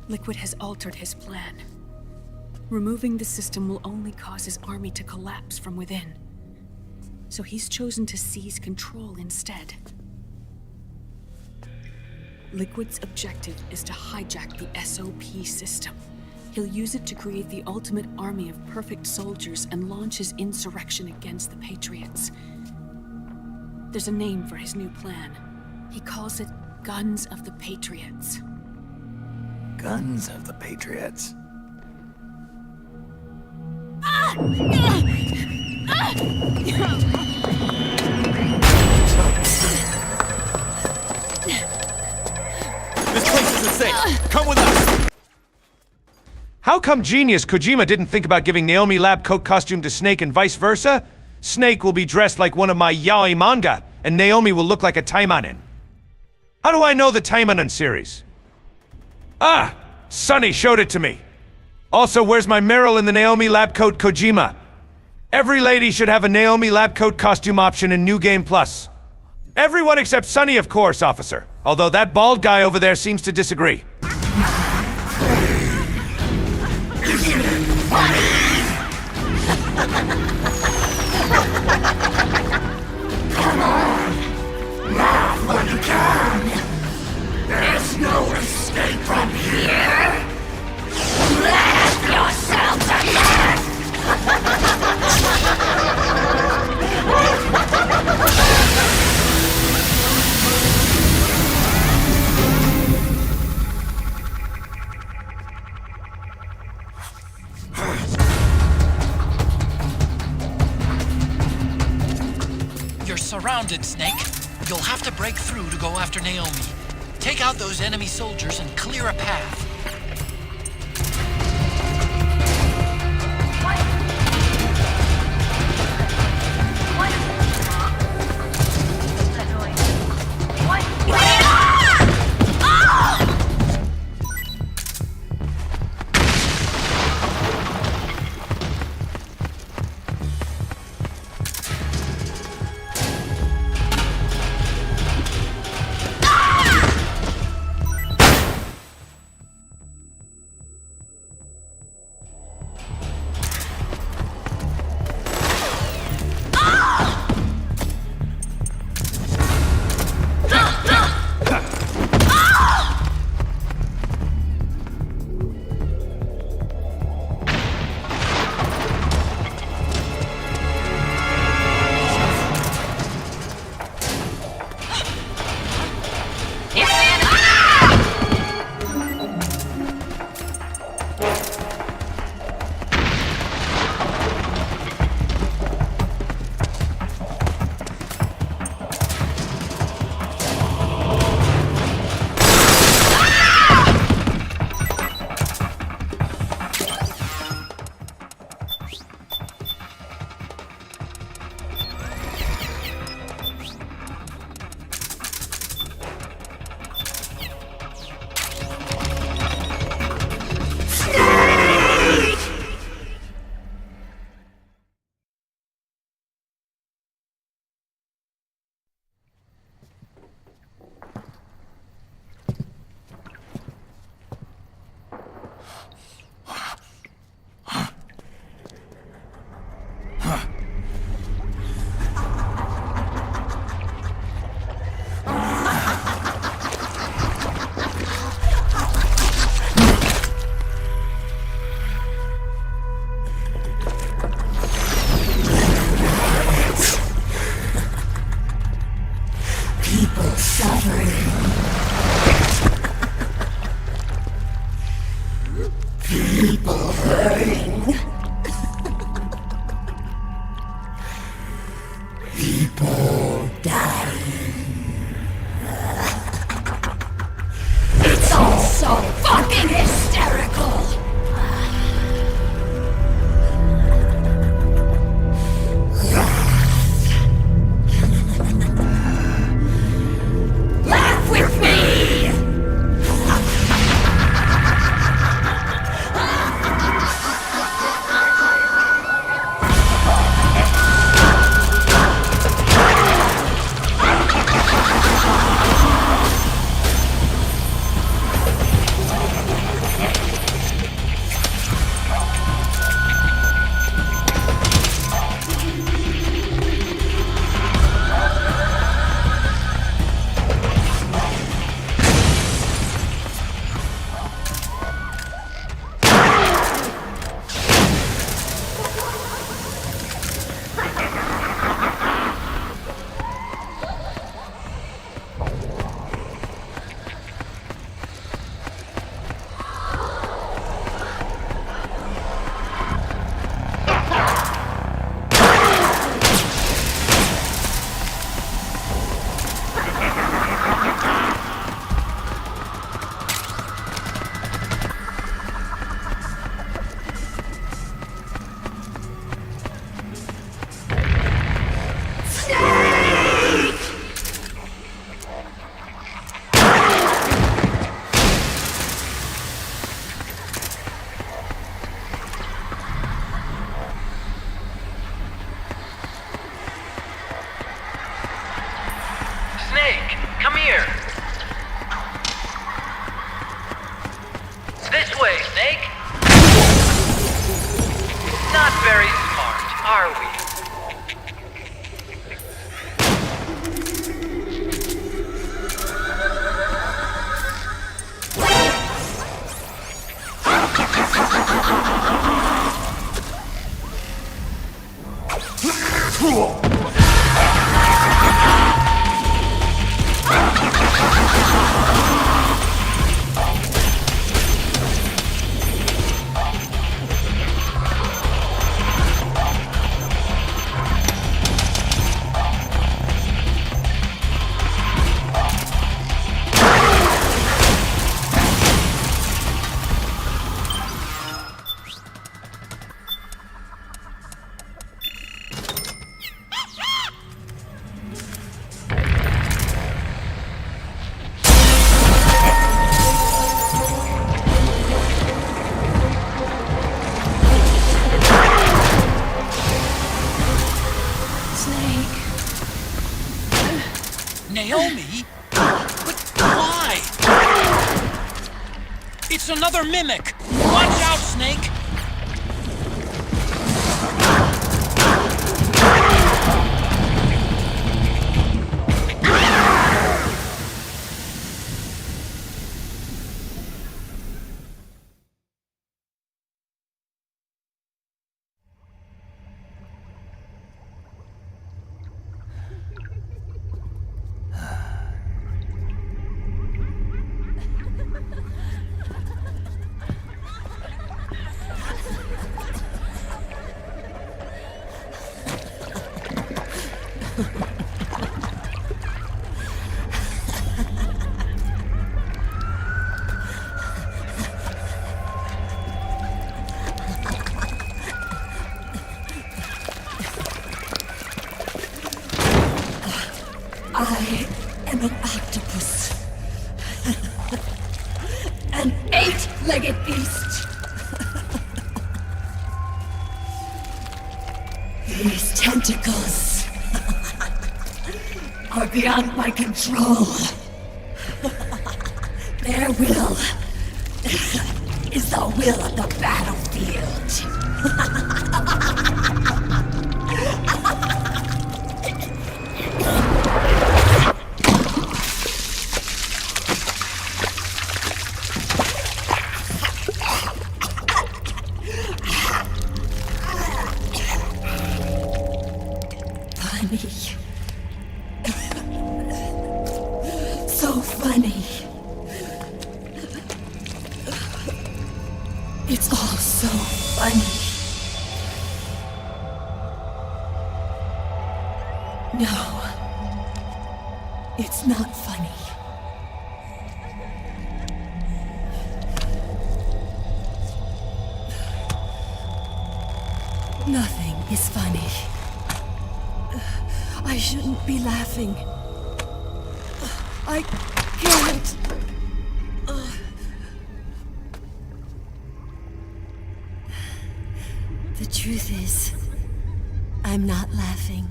Liquid has altered his plan. Removing the system will only cause his army to collapse from within. So he's chosen to seize control instead. Liquid's objective is to hijack the SOP system. He'll use it to create the ultimate army of perfect soldiers and launch his insurrection against the Patriots. There's a name for his new plan. He calls it Guns of the Patriots. Guns of the Patriots. This place isn't safe. Come with us. How come genius Kojima didn't think about giving Naomi lab coat costume to Snake and vice versa? Snake will be dressed like one of my yaoi manga, and Naomi will look like a Taimanin. How do I know the Taimanin series? Ah! Sonny showed it to me. Also, where's my Meryl in the Naomi lab coat Kojima? Every lady should have a Naomi lab coat costume option in New Game Plus. Everyone except Sonny, of course, officer. Although that bald guy over there seems to disagree. Come on! Laugh when you can! There's no escape from here! Laugh yourself to death! You're surrounded, Snake. You'll have to break through to go after Naomi. Take out those enemy soldiers and clear a path. Naomi? But why? It's another mimic! Watch out, Snake! I am an octopus. An 8-legged beast. These tentacles are beyond my control. Their will is the will of the battlefield. So funny. It's all so funny. No, it's not funny. Nothing is funny. I shouldn't be laughing. I can't. The truth is, I'm not laughing.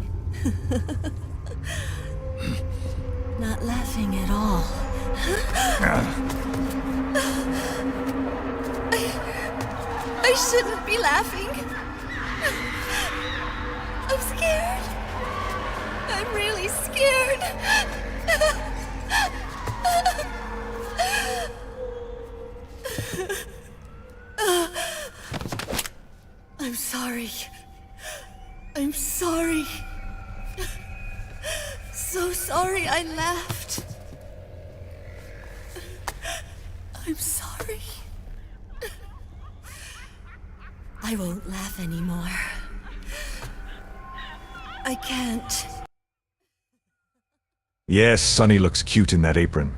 Not laughing at all. I shouldn't be laughing. I'm scared. I'm really scared. I'm sorry. I'm sorry. So sorry I laughed. I'm sorry. I won't laugh anymore. I can't. Yes, Sunny looks cute in that apron.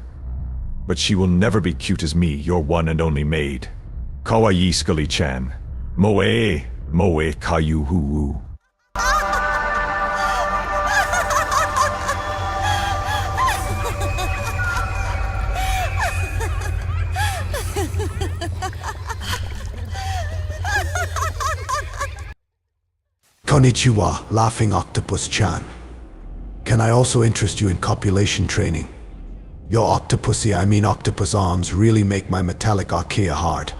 But she will never be cute as me, your one and only maid. Kawaii Scully-chan. Moe, moe kayu huu. Konnichiwa, Laughing Octopus-chan. Can I also interest you in copulation training? Your octopus arms really make my metallic archaea hard.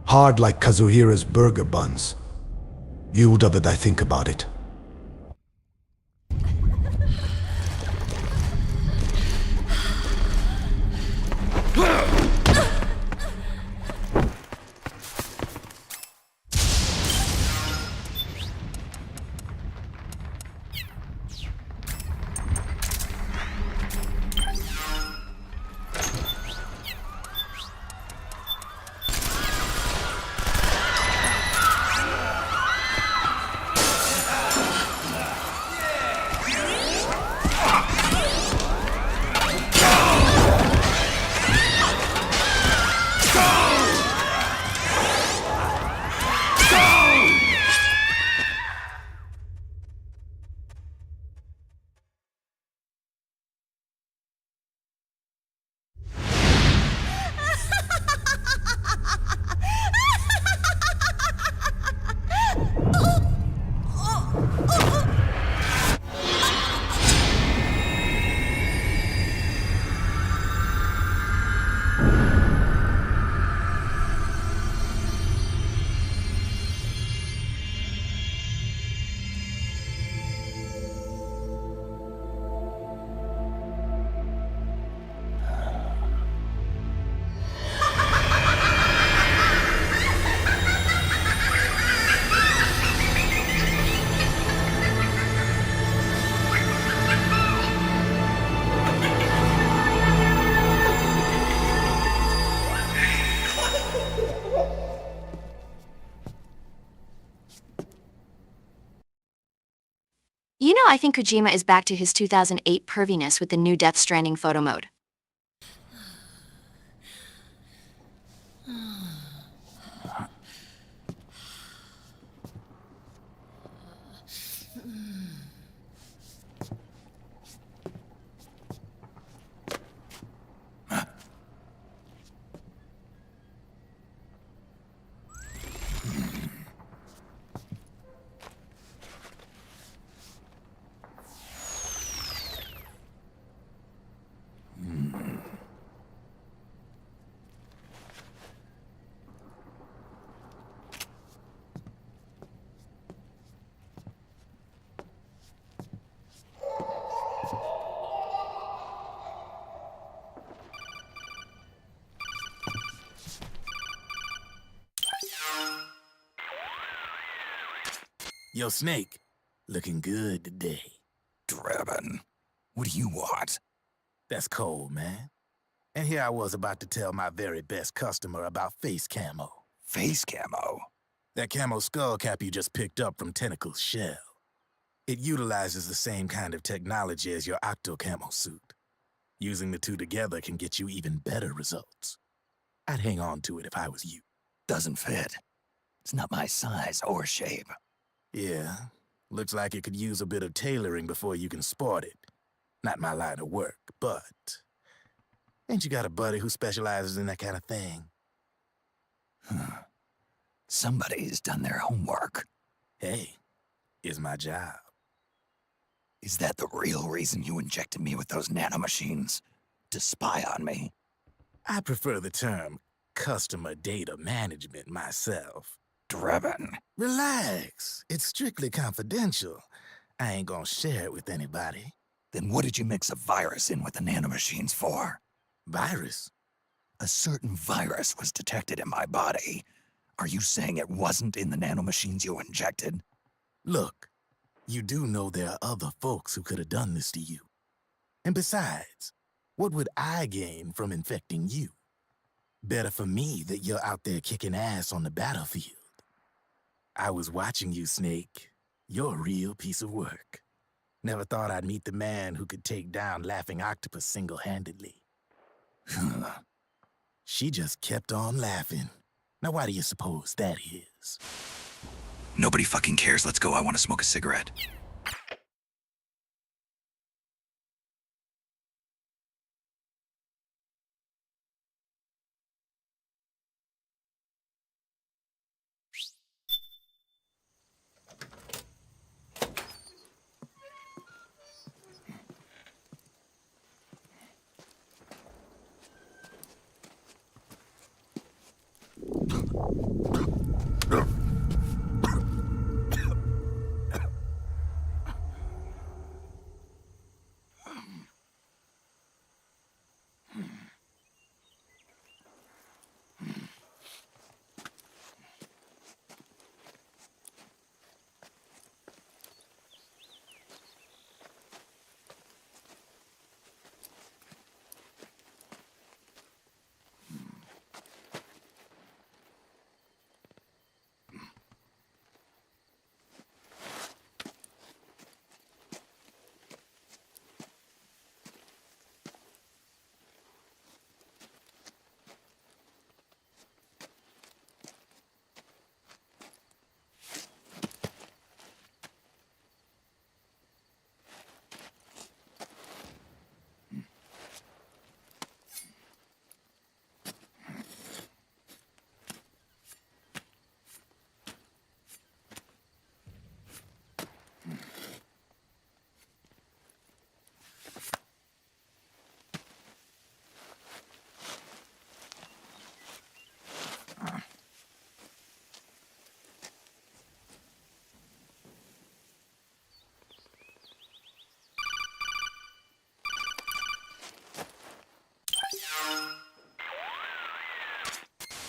Hard like Kazuhira's burger buns. You'll love it, I think about it. I think Kojima is back to his 2008 perviness with the new Death Stranding photo mode. Yo, Snake, looking good today. Drebin, what do you want? That's cold, man. And here I was about to tell my very best customer about face camo. Face camo? That camo skull cap you just picked up from Tentacle's shell. It utilizes the same kind of technology as your Octo camo suit. Using the two together can get you even better results. I'd hang on to it if I was you. Doesn't fit. It's not my size or shape. Yeah, looks like it could use a bit of tailoring before you can sport it. Not my line of work, but... Ain't you got a buddy who specializes in that kind of thing? Somebody's done their homework. Hey, it's my job. Is that the real reason you injected me with those nanomachines? To spy on me? I prefer the term customer data management myself. Drebin. Relax. It's strictly confidential. I ain't gonna share it with anybody. Then what did you mix a virus in with the nanomachines for? Virus? A certain virus was detected in my body. Are you saying it wasn't in the nanomachines you injected? Look, you do know there are other folks who could have done this to you. And besides, what would I gain from infecting you? Better for me that you're out there kicking ass on the battlefield. I was watching you, Snake. You're a real piece of work. Never thought I'd meet the man who could take down Laughing Octopus single-handedly. She just kept on laughing. Now why do you suppose that is? Nobody fucking cares. Let's go. I want to smoke a cigarette.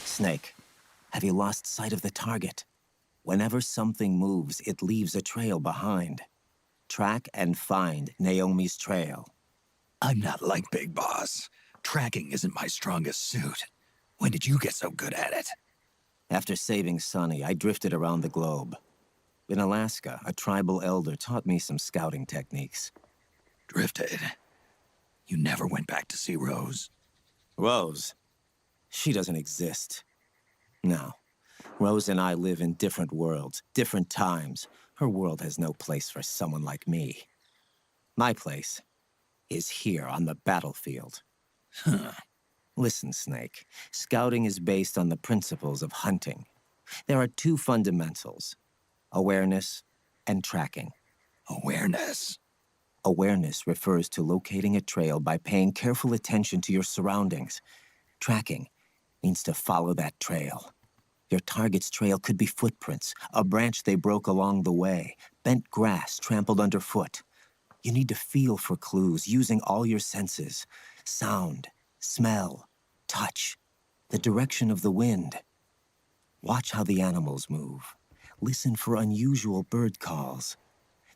Snake, have you lost sight of the target? Whenever something moves, it leaves a trail behind. Track and find Naomi's trail. I'm not like Big Boss. Tracking isn't my strongest suit. When did you get so good at it? After saving Sonny, I drifted around the globe. In Alaska, a tribal elder taught me some scouting techniques. Drifted. You never went back to see Rose? Rose? She doesn't exist. No. Rose and I live in different worlds, different times. Her world has no place for someone like me. My place is here on the battlefield. Huh. Listen, Snake. Scouting is based on the principles of hunting. There are two fundamentals: awareness and tracking. Awareness? Awareness refers to locating a trail by paying careful attention to your surroundings. Tracking means to follow that trail. Your target's trail could be footprints, a branch they broke along the way, bent grass trampled underfoot. You need to feel for clues using all your senses: sound, smell, touch, the direction of the wind. Watch how the animals move. Listen for unusual bird calls.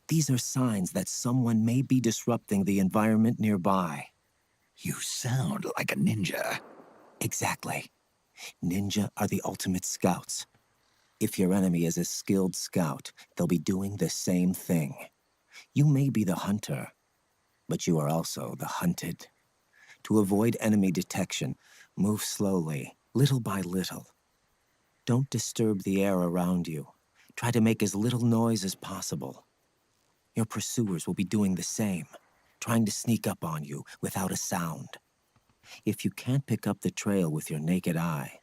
These are signs that someone may be disrupting the environment nearby. You sound like a ninja. Exactly. Ninja are the ultimate scouts. If your enemy is a skilled scout, they'll be doing the same thing. You may be the hunter, but you are also the hunted. To avoid enemy detection, move slowly, little by little. Don't disturb the air around you. Try to make as little noise as possible. Your pursuers will be doing the same, trying to sneak up on you without a sound. If you can't pick up the trail with your naked eye,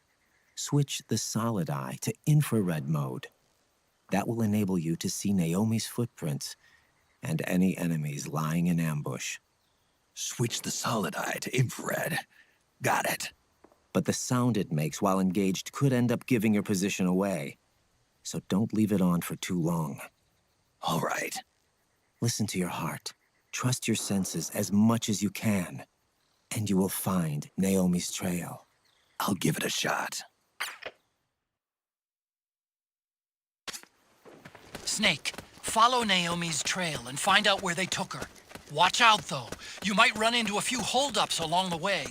switch the solid eye to infrared mode. That will enable you to see Naomi's footprints and any enemies lying in ambush. Switch the solid eye to infrared. Got it. But the sound it makes while engaged could end up giving your position away. So don't leave it on for too long. All right. Listen to your heart. Trust your senses as much as you can. And you will find Naomi's trail. I'll give it a shot. Snake, follow Naomi's trail and find out where they took her. Watch out, though. You might run into a few holdups along the way.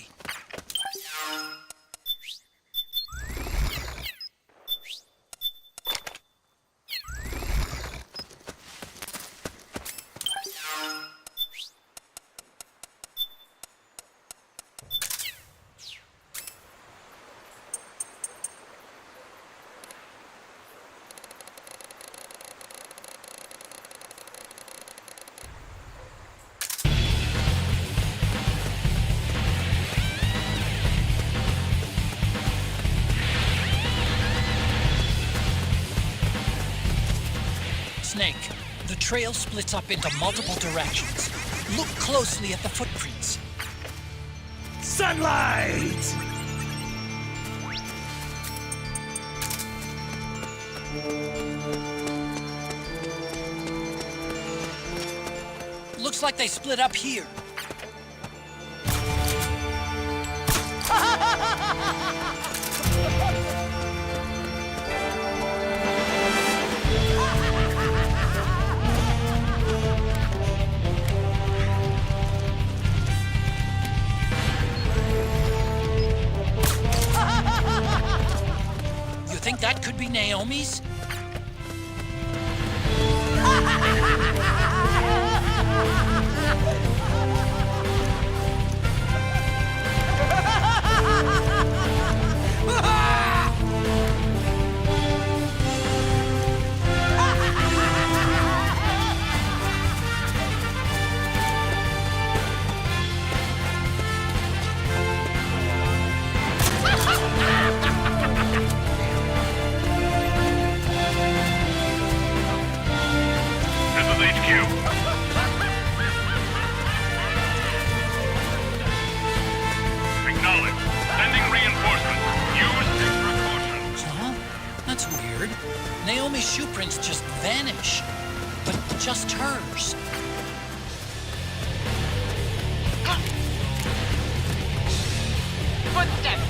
Snake, the trail splits up into multiple directions. Look closely at the footprints. Sunlight! Looks like they split up here. You think that could be Naomi's? Naomi's shoe prints just vanish, but just hers. Footsteps.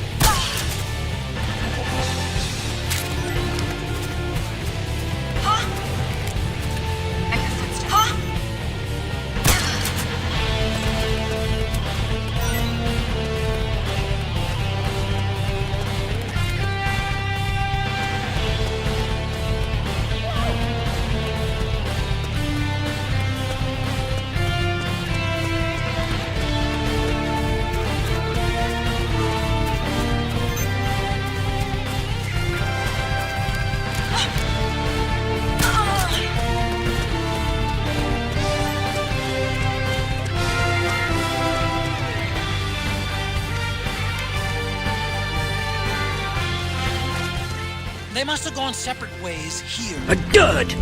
They must have gone separate ways here. A dud!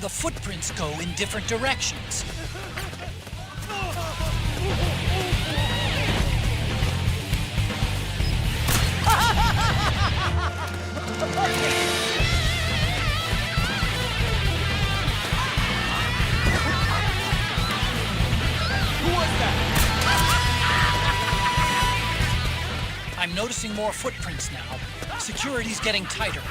The footprints go in different directions. I'm noticing more footprints now. Security's getting tighter.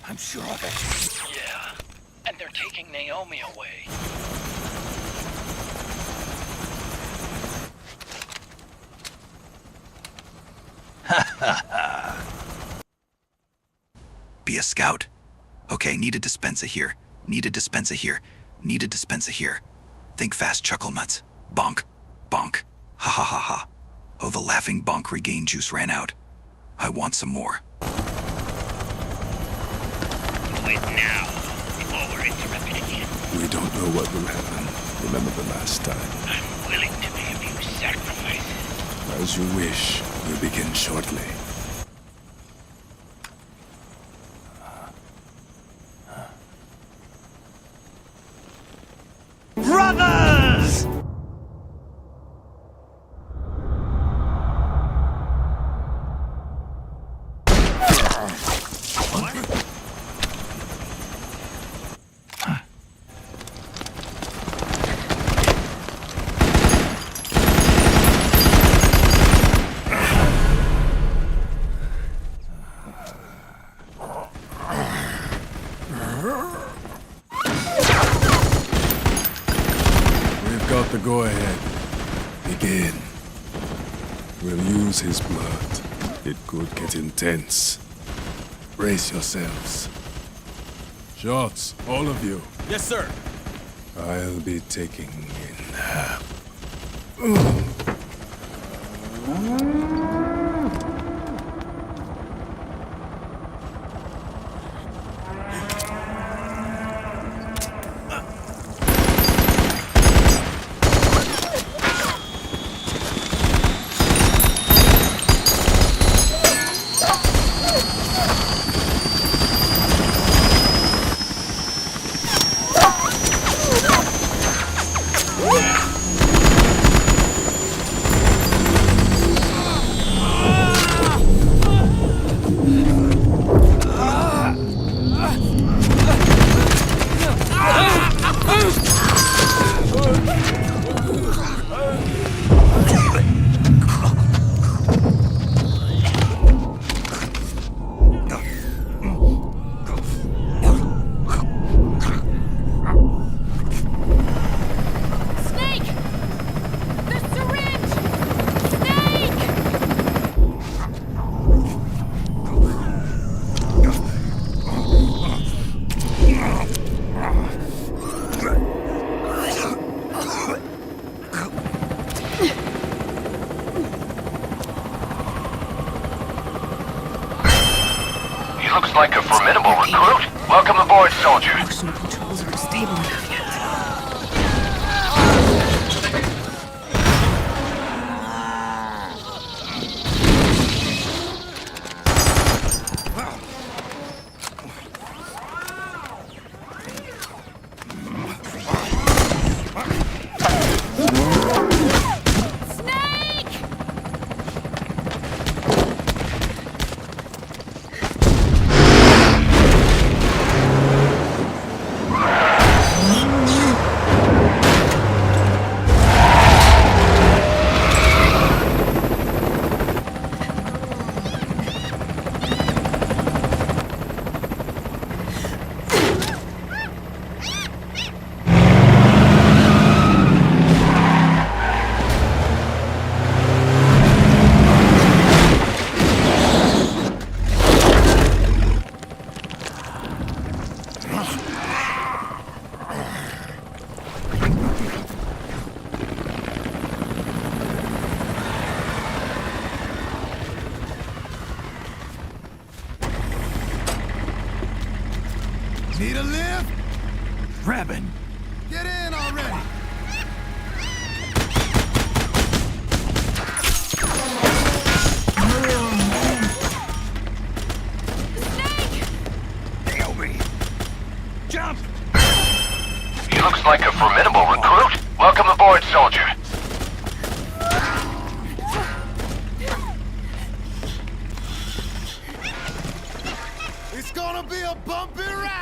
I'm sure of it. Yeah, and they're taking Naomi away. Be a scout. Okay, need a dispenser here. Need a dispenser here. Need a dispenser here. Think fast, chuckle nuts. Bonk. Bonk. Ha ha ha ha. Oh, the laughing bonk regain juice ran out. I want some more. Do it now, before we're interrupted again. We don't know what will happen. Remember the last time. I'm willing to make a few sacrifices. As you wish. We'll begin shortly. Brothers! Got the go-ahead. Begin. We'll use his blood. It could get intense. Brace yourselves. Shots, all of you. Yes, sir. I'll be taking in half. Looks like a formidable recruit. Welcome aboard, soldier. Motion controls aren't stable enough yet. Need a lift? Grabbing. Get in already! Nail me. Jump! He looks like a formidable recruit. Welcome aboard, soldier. It's gonna be a bumpy ride!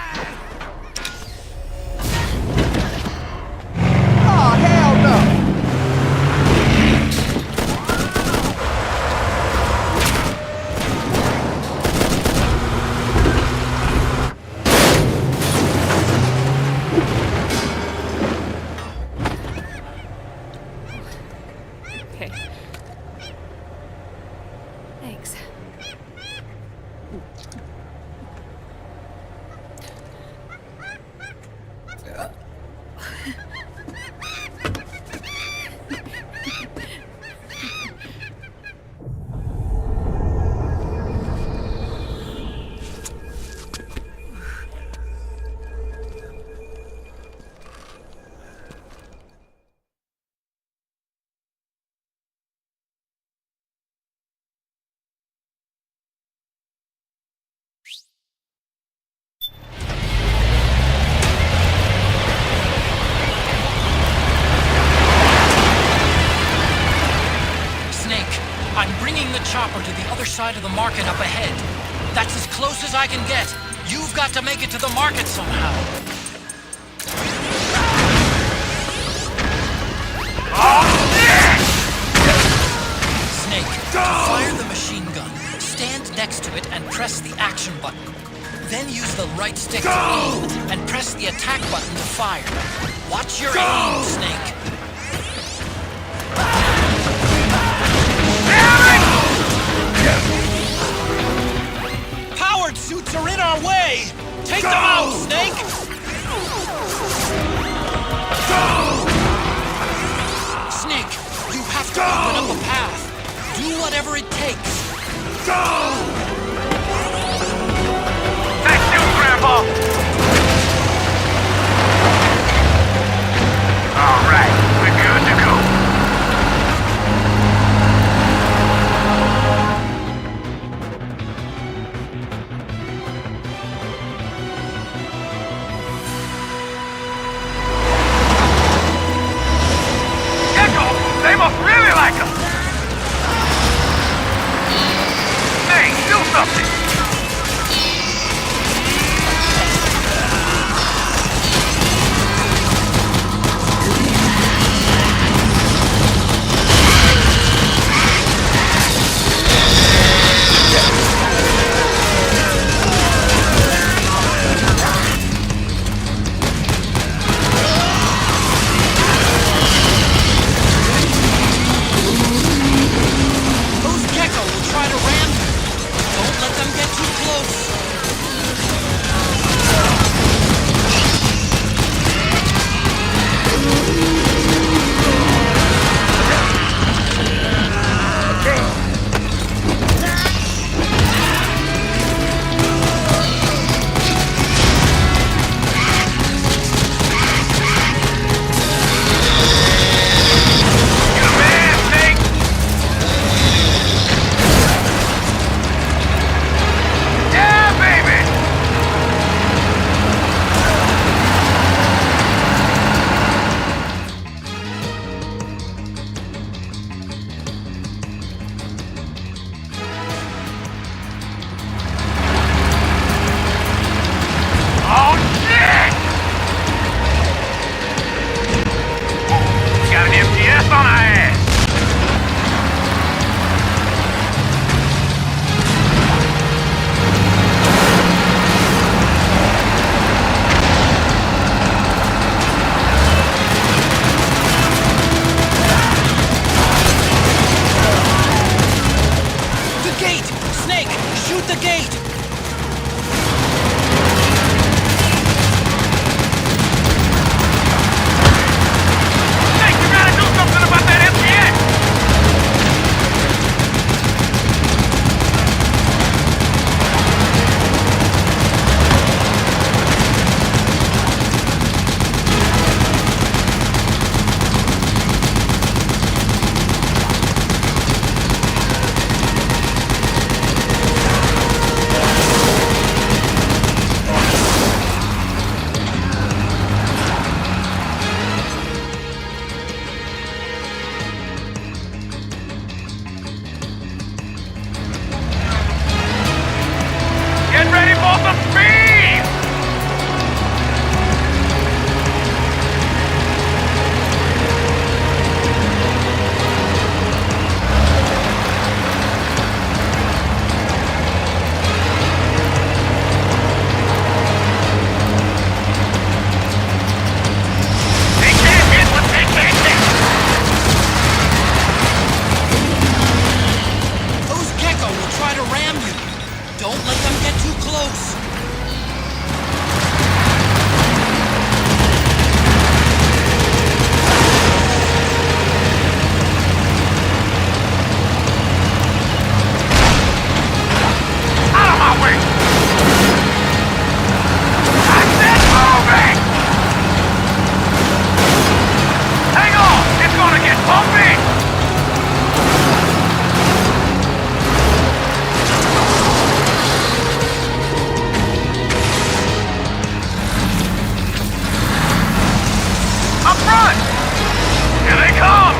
Oh, hell no! Okay. Thanks. I'm bringing the chopper to the other side of the market up ahead. That's as close as I can get. You've got to make it to the market somehow. Snake, fire the machine gun. Stand next to it and press the action button. Then use the right stick to aim and press the attack button to fire. Watch your aim, Snake. Powered suits are in our way! Take them out, Snake! Snake, you have to open up a path. Do whatever it takes. Thank you, Grandpa! All right, we're good to go. They must really like us! Hey, do something! front! Here they come!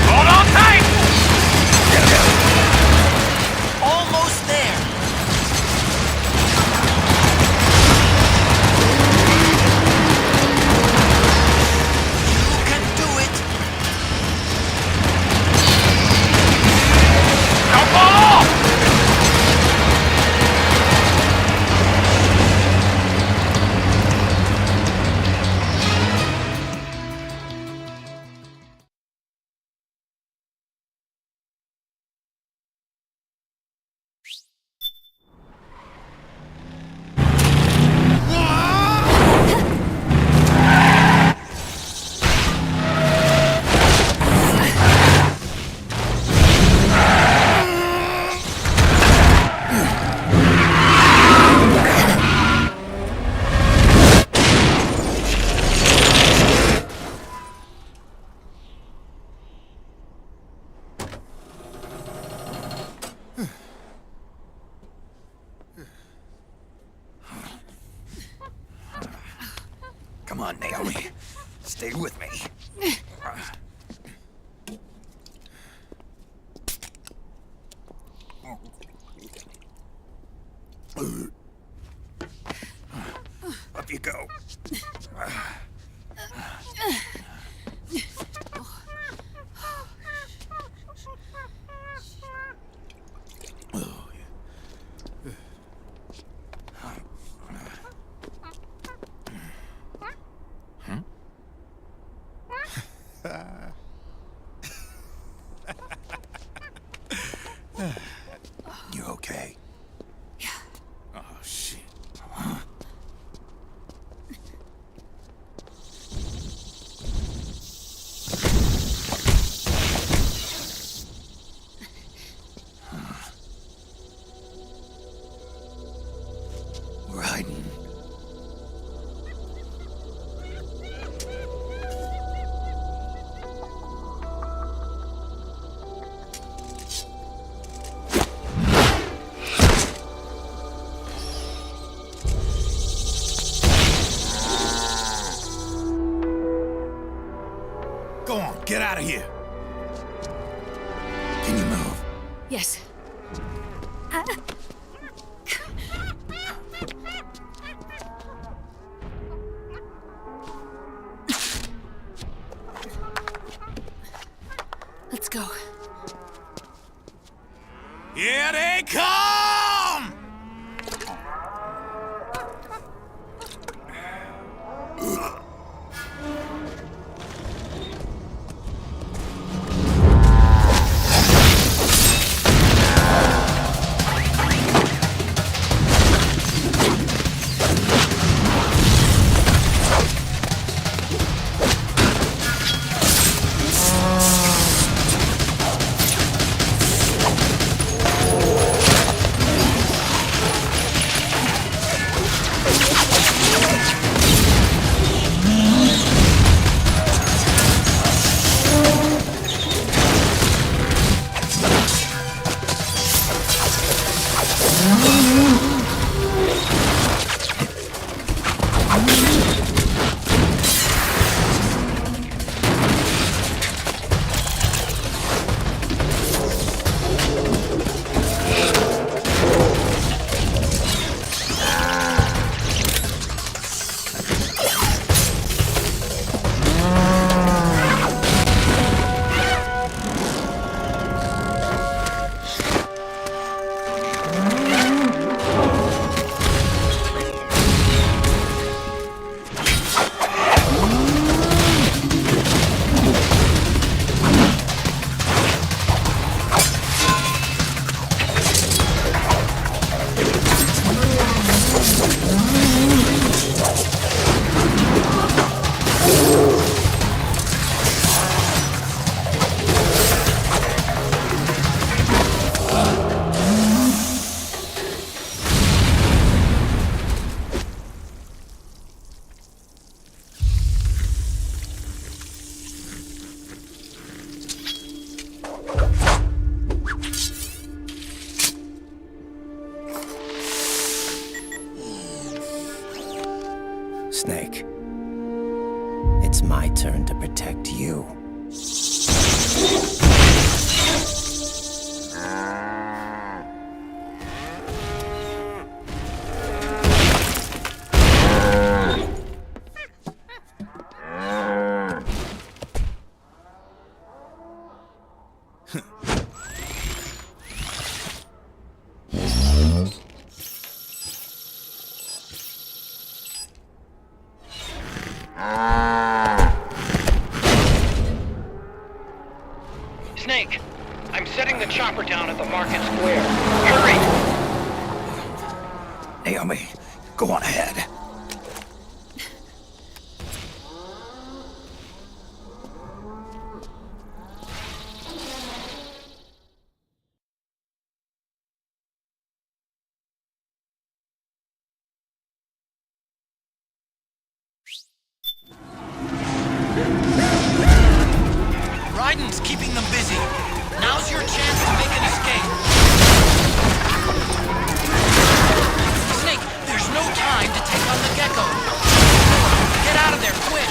Hold on tight! Almost there. You can do it. Don't fall off! Come on, Naomi. Stay with me. Up you go. You okay? Yeah. Oh, shit. We're hiding. Go on, get out of here. Can you move? Yes. Let's go. Here they come! Snake. It's my turn to protect you. Snake, I'm setting the chopper down at the market square. Hurry! Naomi, go on ahead. Raiden's keeping them busy. Now's your chance to make an escape. Snake, there's no time to take on the gecko. Get out of there, quick!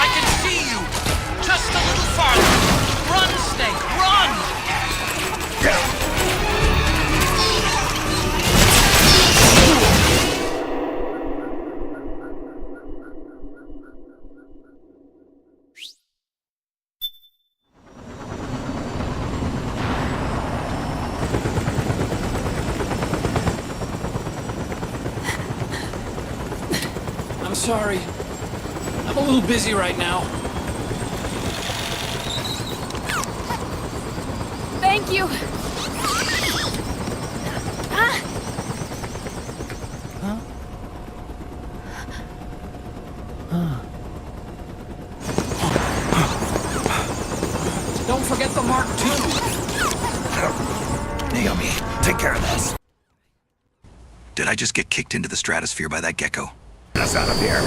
I can see you! Just a little farther! Run, Snake, run! I'm sorry. I'm a little busy right now. Thank you. Don't forget the Mark II. Naomi, take care of this. Did I just get kicked into the stratosphere by that gecko? Get us out of here.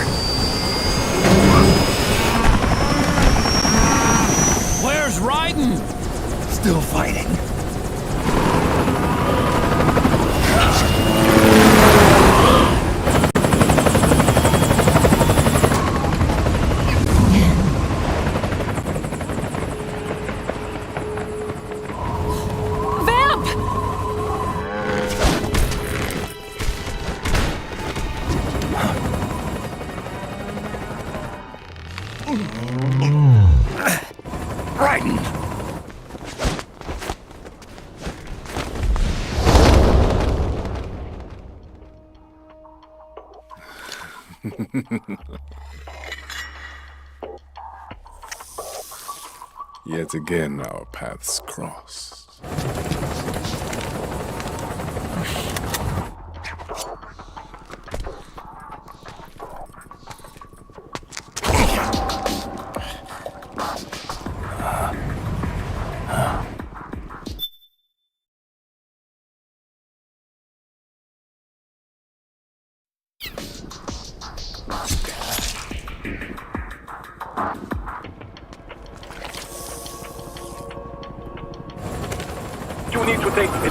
Where's Raiden? Still fighting. Raiden! Yet again, our paths cross. You need to take a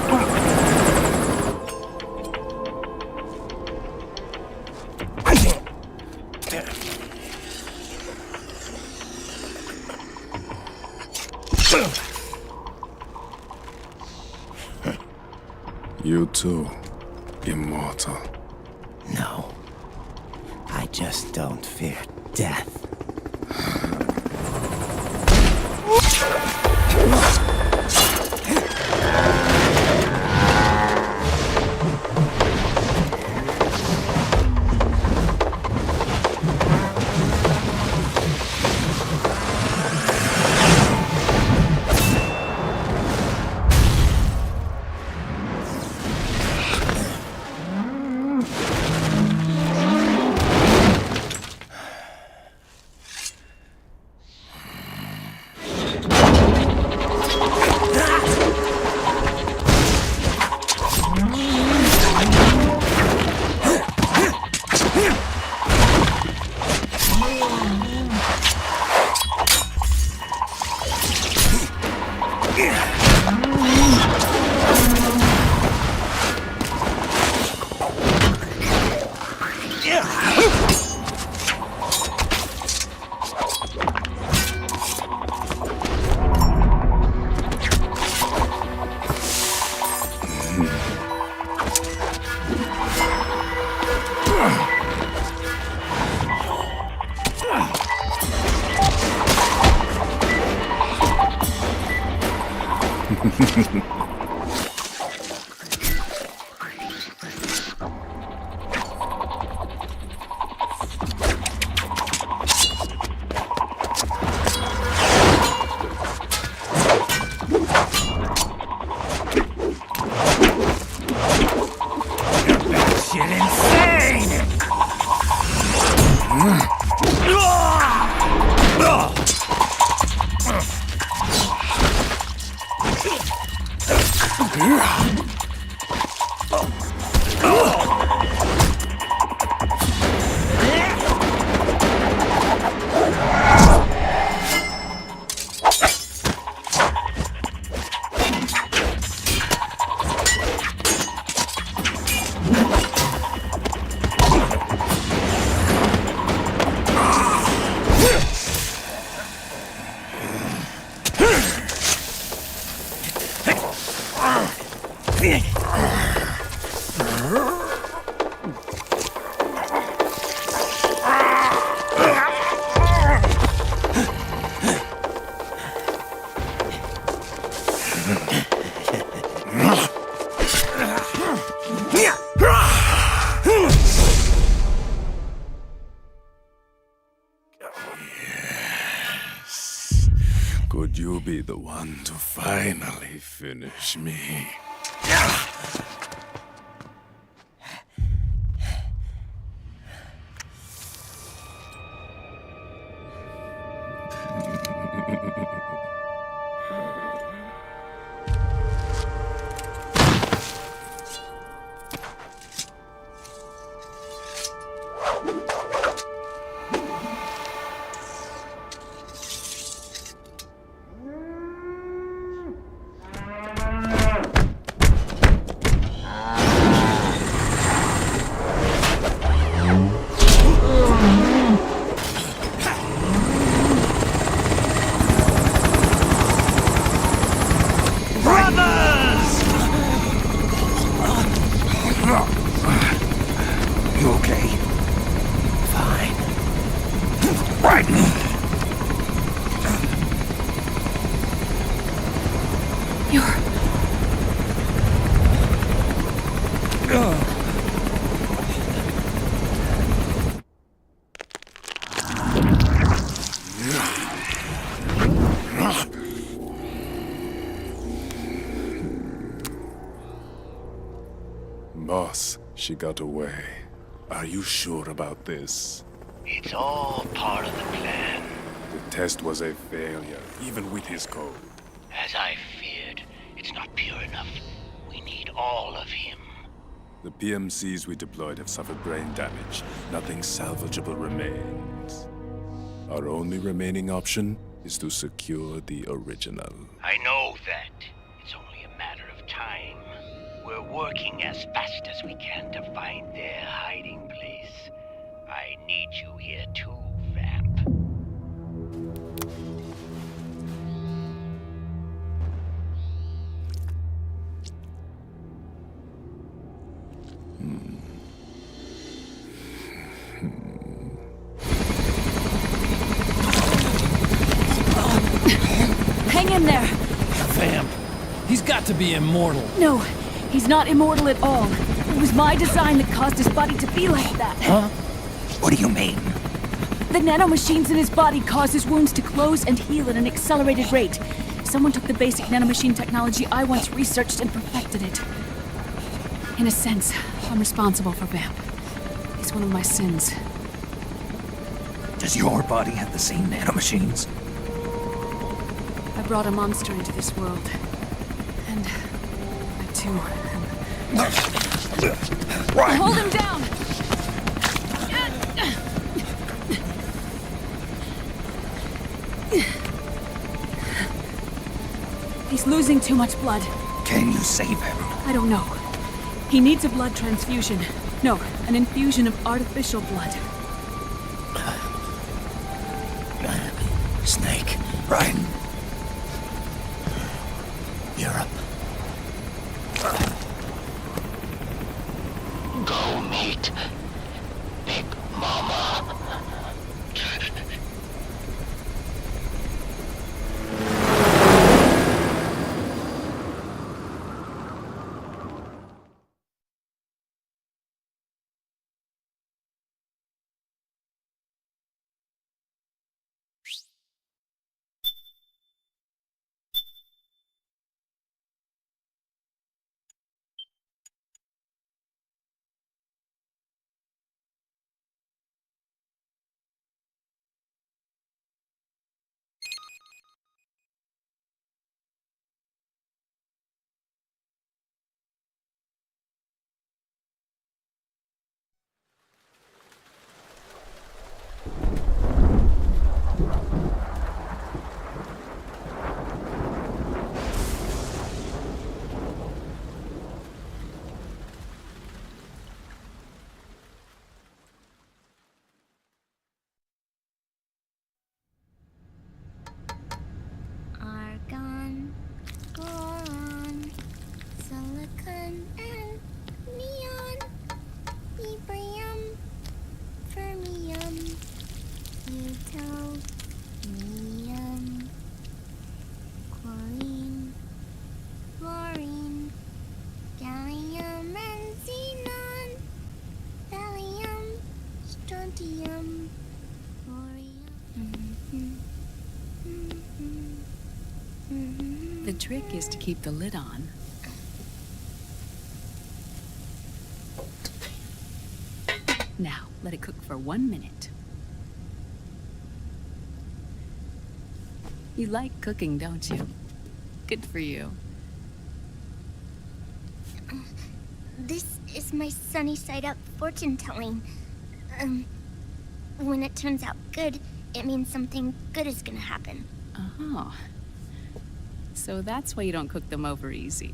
You too, immortal. No. I just don't fear death. Could you be the one to finally finish me? Boss, she got away. Are you sure about this? It's all part of the plan. The test was a failure, even with his code. As I feared, it's not pure enough. We need all of him. The PMCs we deployed have suffered brain damage. Nothing salvageable remains. Our only remaining option is to secure the original. I know that. It's only a matter of time. We're working as fast as we can to find their hiding place. I need you here too, Vamp. Hang in there! Vamp. He's got to be immortal. No, he's not immortal at all. It was my design that caused his body to be like that. Huh? What do you mean? The nanomachines in his body cause his wounds to close and heal at an accelerated rate. Someone took the basic nanomachine technology I once researched and perfected it. In a sense, I'm responsible for Vamp. He's one of my sins. Does your body have the same nanomachines? I brought a monster into this world. And I too am... Hold him down! He's losing too much blood. Can you save him? I don't know. He needs a blood transfusion. No, an infusion of artificial blood. Snake, Ryan. You're up. Go meet Big Mama. The trick is to keep the lid on. Now, let it cook for 1 minute. You like cooking, don't you? Good for you. This is my sunny side up fortune telling. When it turns out good, it means something good is gonna happen. Oh. So that's why you don't cook them over easy.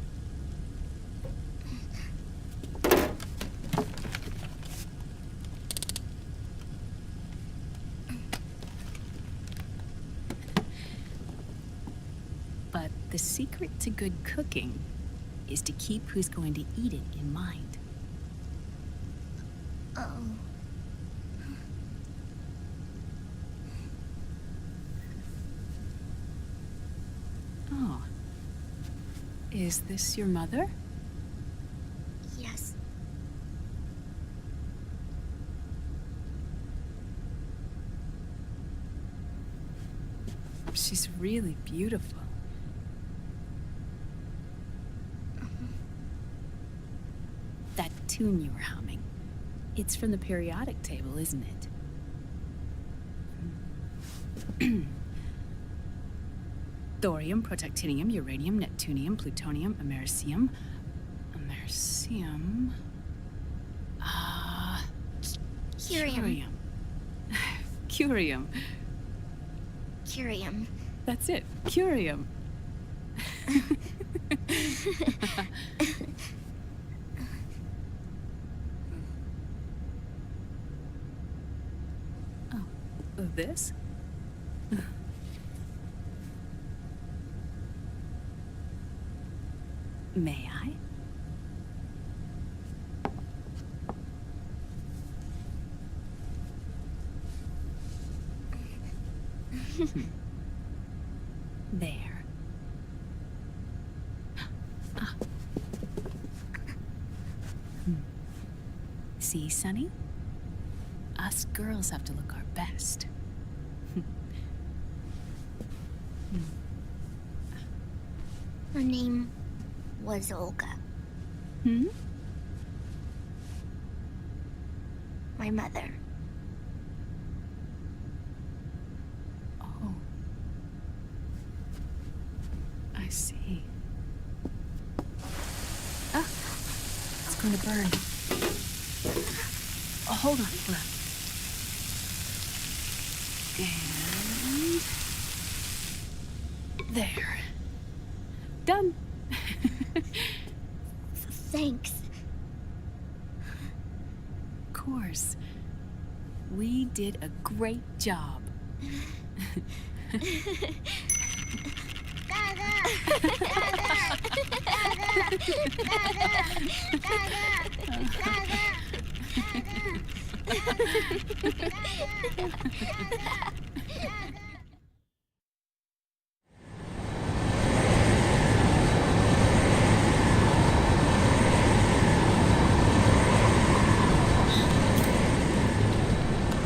But the secret to good cooking is to keep who's going to eat it in mind. Oh. Oh. Is this your mother? Yes. She's really beautiful. That tune you were humming, it's from the periodic table, isn't it? Thorium, protactinium, uranium, neptunium, plutonium, americium. Americium. Curium. Curium. Curium. That's it. Curium. Oh, this? May I? There. Ah. See, Sonny? Us girls have to look our best. Her name was Olga. Hmm? My mother. Oh. I see. Ah! It's going to burn. Oh, hold on, hold on. And... there. Done. Thanks. Of course. We did a great job.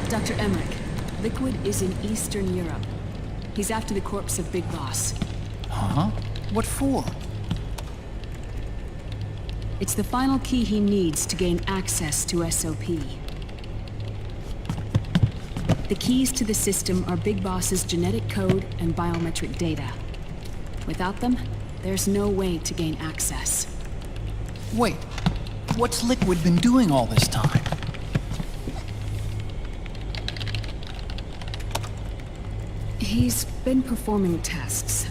Dr. Emmerich, Liquid is in Eastern Europe. He's after the corpse of Big Boss. Huh? What for? It's the final key he needs to gain access to SOP. The keys to the system are Big Boss's genetic code and biometric data. Without them, there's no way to gain access. Wait, what's Liquid been doing all this time? He's been performing tests.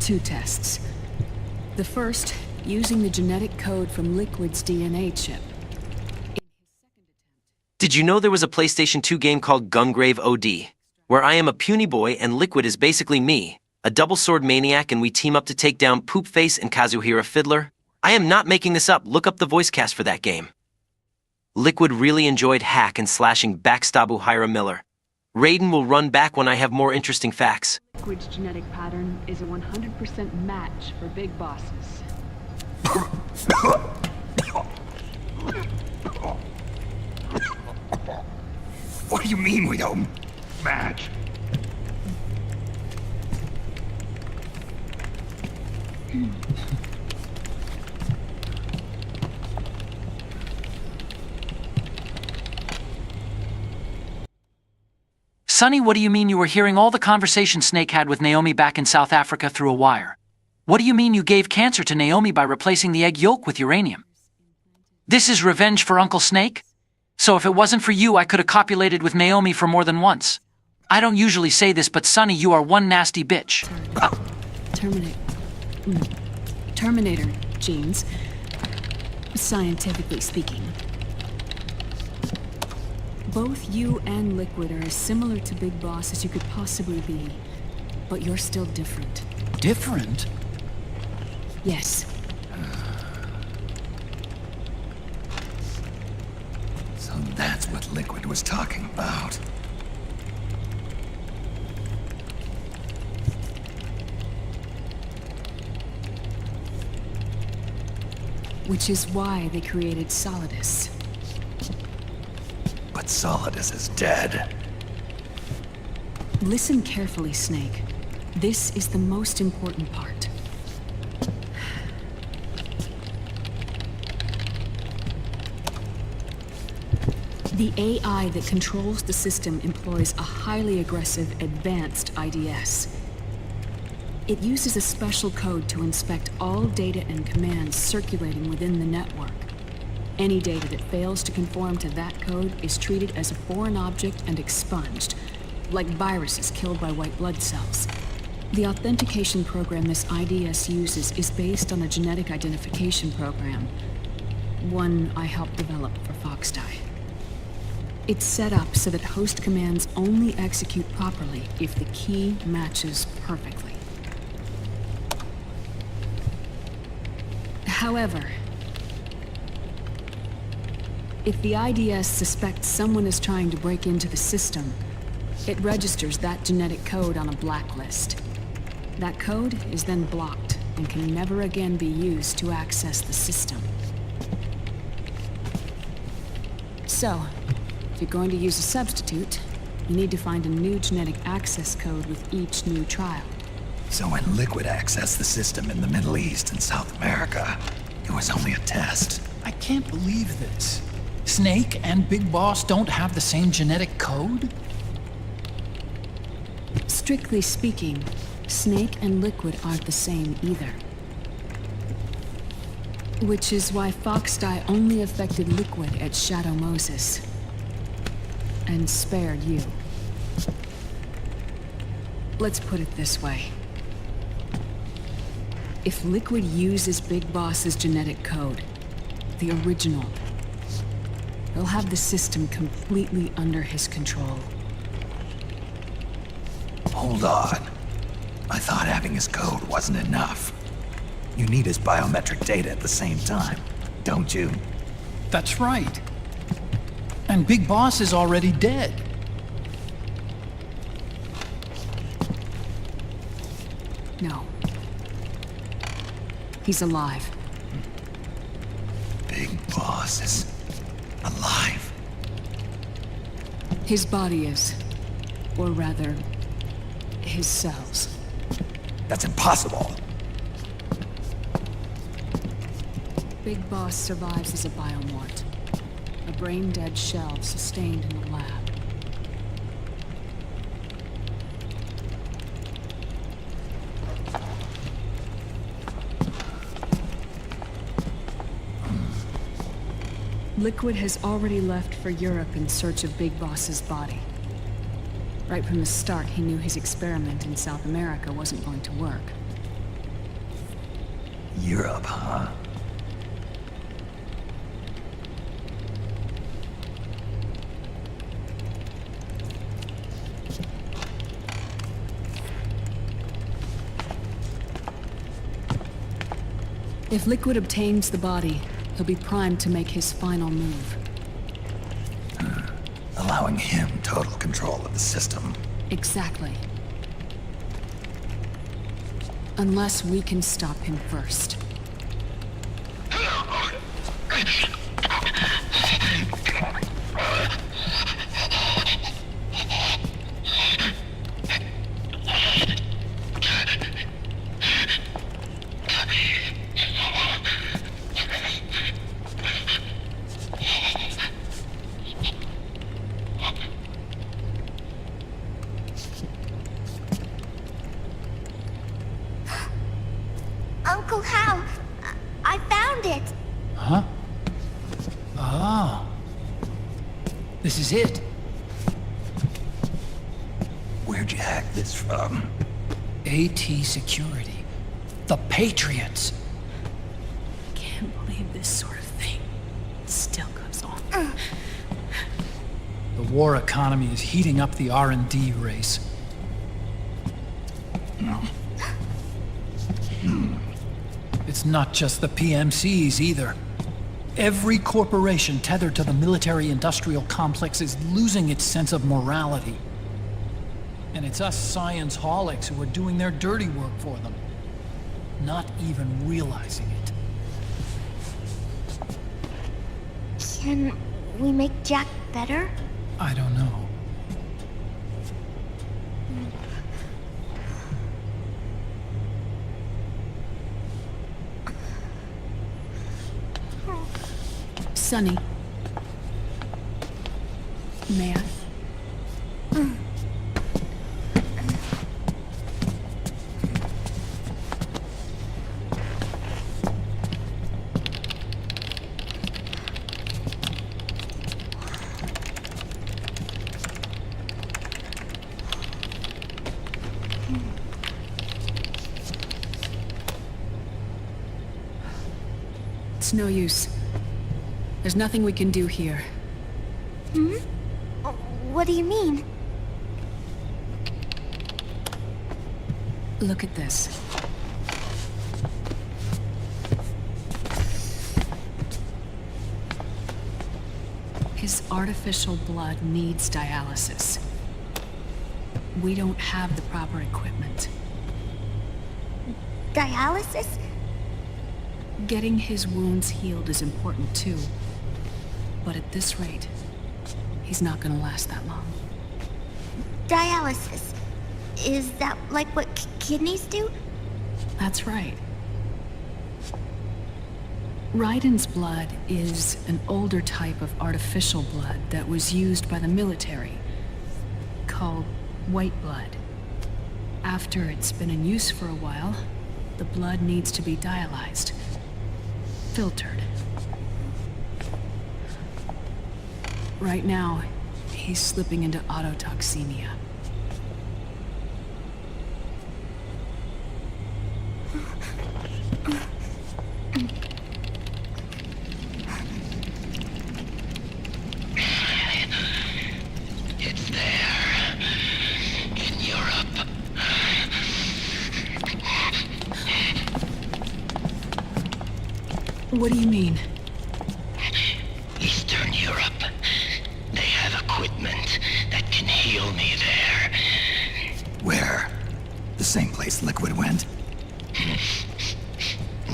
2 tests. The first, using the genetic code from Liquid's DNA chip. Did you know there was a PlayStation 2 game called Gungrave OD, where I am a puny boy and Liquid is basically me, a double-sword maniac, and we team up to take down Poopface and Kazuhira Fiddler? I am not making this up. Look up the voice cast for that game. Liquid really enjoyed hack and slashing Backstabu Hyra Miller. Raiden will run back when I have more interesting facts. Liquid's genetic pattern is a 100% match for Big Bosses. What do you mean we don't match? Sonny, what do you mean you were hearing all the conversation Snake had with Naomi back in South Africa through a wire? What do you mean you gave cancer to Naomi by replacing the egg yolk with uranium? This is revenge for Uncle Snake? So if it wasn't for you, I could have copulated with Naomi for more than once. I don't usually say this, but Sonny, you are one nasty bitch. Terminator genes, scientifically speaking. Both you and Liquid are as similar to Big Boss as you could possibly be, but you're still different. Different? Yes. So that's what Liquid was talking about. Which is why they created Solidus. But Solidus is dead. Listen carefully, Snake. This is the most important part. The AI that controls the system employs a highly aggressive, advanced IDS. It uses a special code to inspect all data and commands circulating within the network. Any data that fails to conform to that code is treated as a foreign object and expunged, like viruses killed by white blood cells. The authentication program this IDS uses is based on a genetic identification program, one I helped develop for Foxdie. It's set up so that host commands only execute properly if the key matches perfectly. However, if the IDS suspects someone is trying to break into the system, it registers that genetic code on a blacklist. That code is then blocked and can never again be used to access the system. So, if you're going to use a substitute, you need to find a new genetic access code with each new trial. So when Liquid accessed the system in the Middle East and South America, it was only a test. I can't believe this. Snake and Big Boss don't have the same genetic code? Strictly speaking, Snake and Liquid aren't the same either. Which is why Foxdie only affected Liquid at Shadow Moses. And spared you. Let's put it this way. If Liquid uses Big Boss's genetic code, the original, he'll have the system completely under his control. Hold on. I thought having his code wasn't enough. You need his biometric data at the same time, don't you? That's right. And Big Boss is already dead. No. He's alive. Big Boss is alive. His body is. Or rather, his cells. That's impossible. Big Boss survives as a biomort. A brain-dead shell sustained in the lab. Liquid has already left for Europe in search of Big Boss's body. Right from the start, he knew his experiment in South America wasn't going to work. Europe, huh? If Liquid obtains the body, he'll be primed to make his final move. Allowing him total control of the system. Exactly. Unless we can stop him first. Uncle Hal, I found it. Huh? Oh. This is it. Where'd you hack this from? AT Security. The Patriots. Can't believe this sort of thing still goes on. The war economy is heating up the R&D race. It's not just the PMCs either. Every corporation tethered to the military-industrial complex is losing its sense of morality. And it's us science-holics who are doing their dirty work for them, not even realizing it. Can we make Jack better? I don't know. Sonny. May I? It's no use. There's nothing we can do here. Hmm? What do you mean? Look at this. His artificial blood needs dialysis. We don't have the proper equipment. Dialysis? Getting his wounds healed is important too. But at this rate, he's not gonna last that long. Dialysis. Is that like what kidneys do? That's right. Raiden's blood is an older type of artificial blood that was used by the military, called white blood. After it's been in use for a while, the blood needs to be dialyzed, filtered. Right now, he's slipping into autotoxemia. It's there. In Europe. What do you mean? Eastern Europe. They have equipment that can heal me there. Where? The same place Liquid went?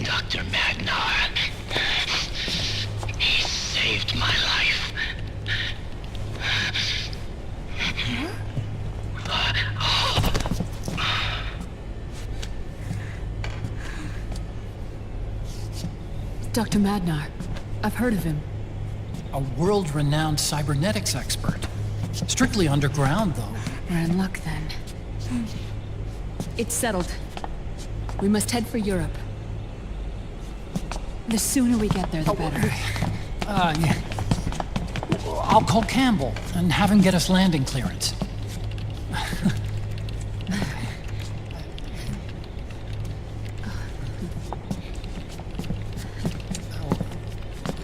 Dr. Magnar. He saved my life. Dr. Magnar. I've heard of him. A world-renowned cybernetics expert. Strictly underground, though. We're in luck, then. It's settled. We must head for Europe. The sooner we get there, the better. Yeah. I'll call Campbell and have him get us landing clearance.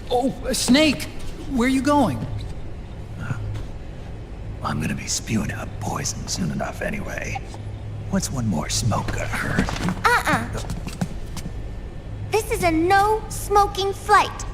Oh, Snake! Where are you going? I'm gonna be spewing out poison soon enough anyway. What's one more smoke gonna hurt? This is a no-smoking flight.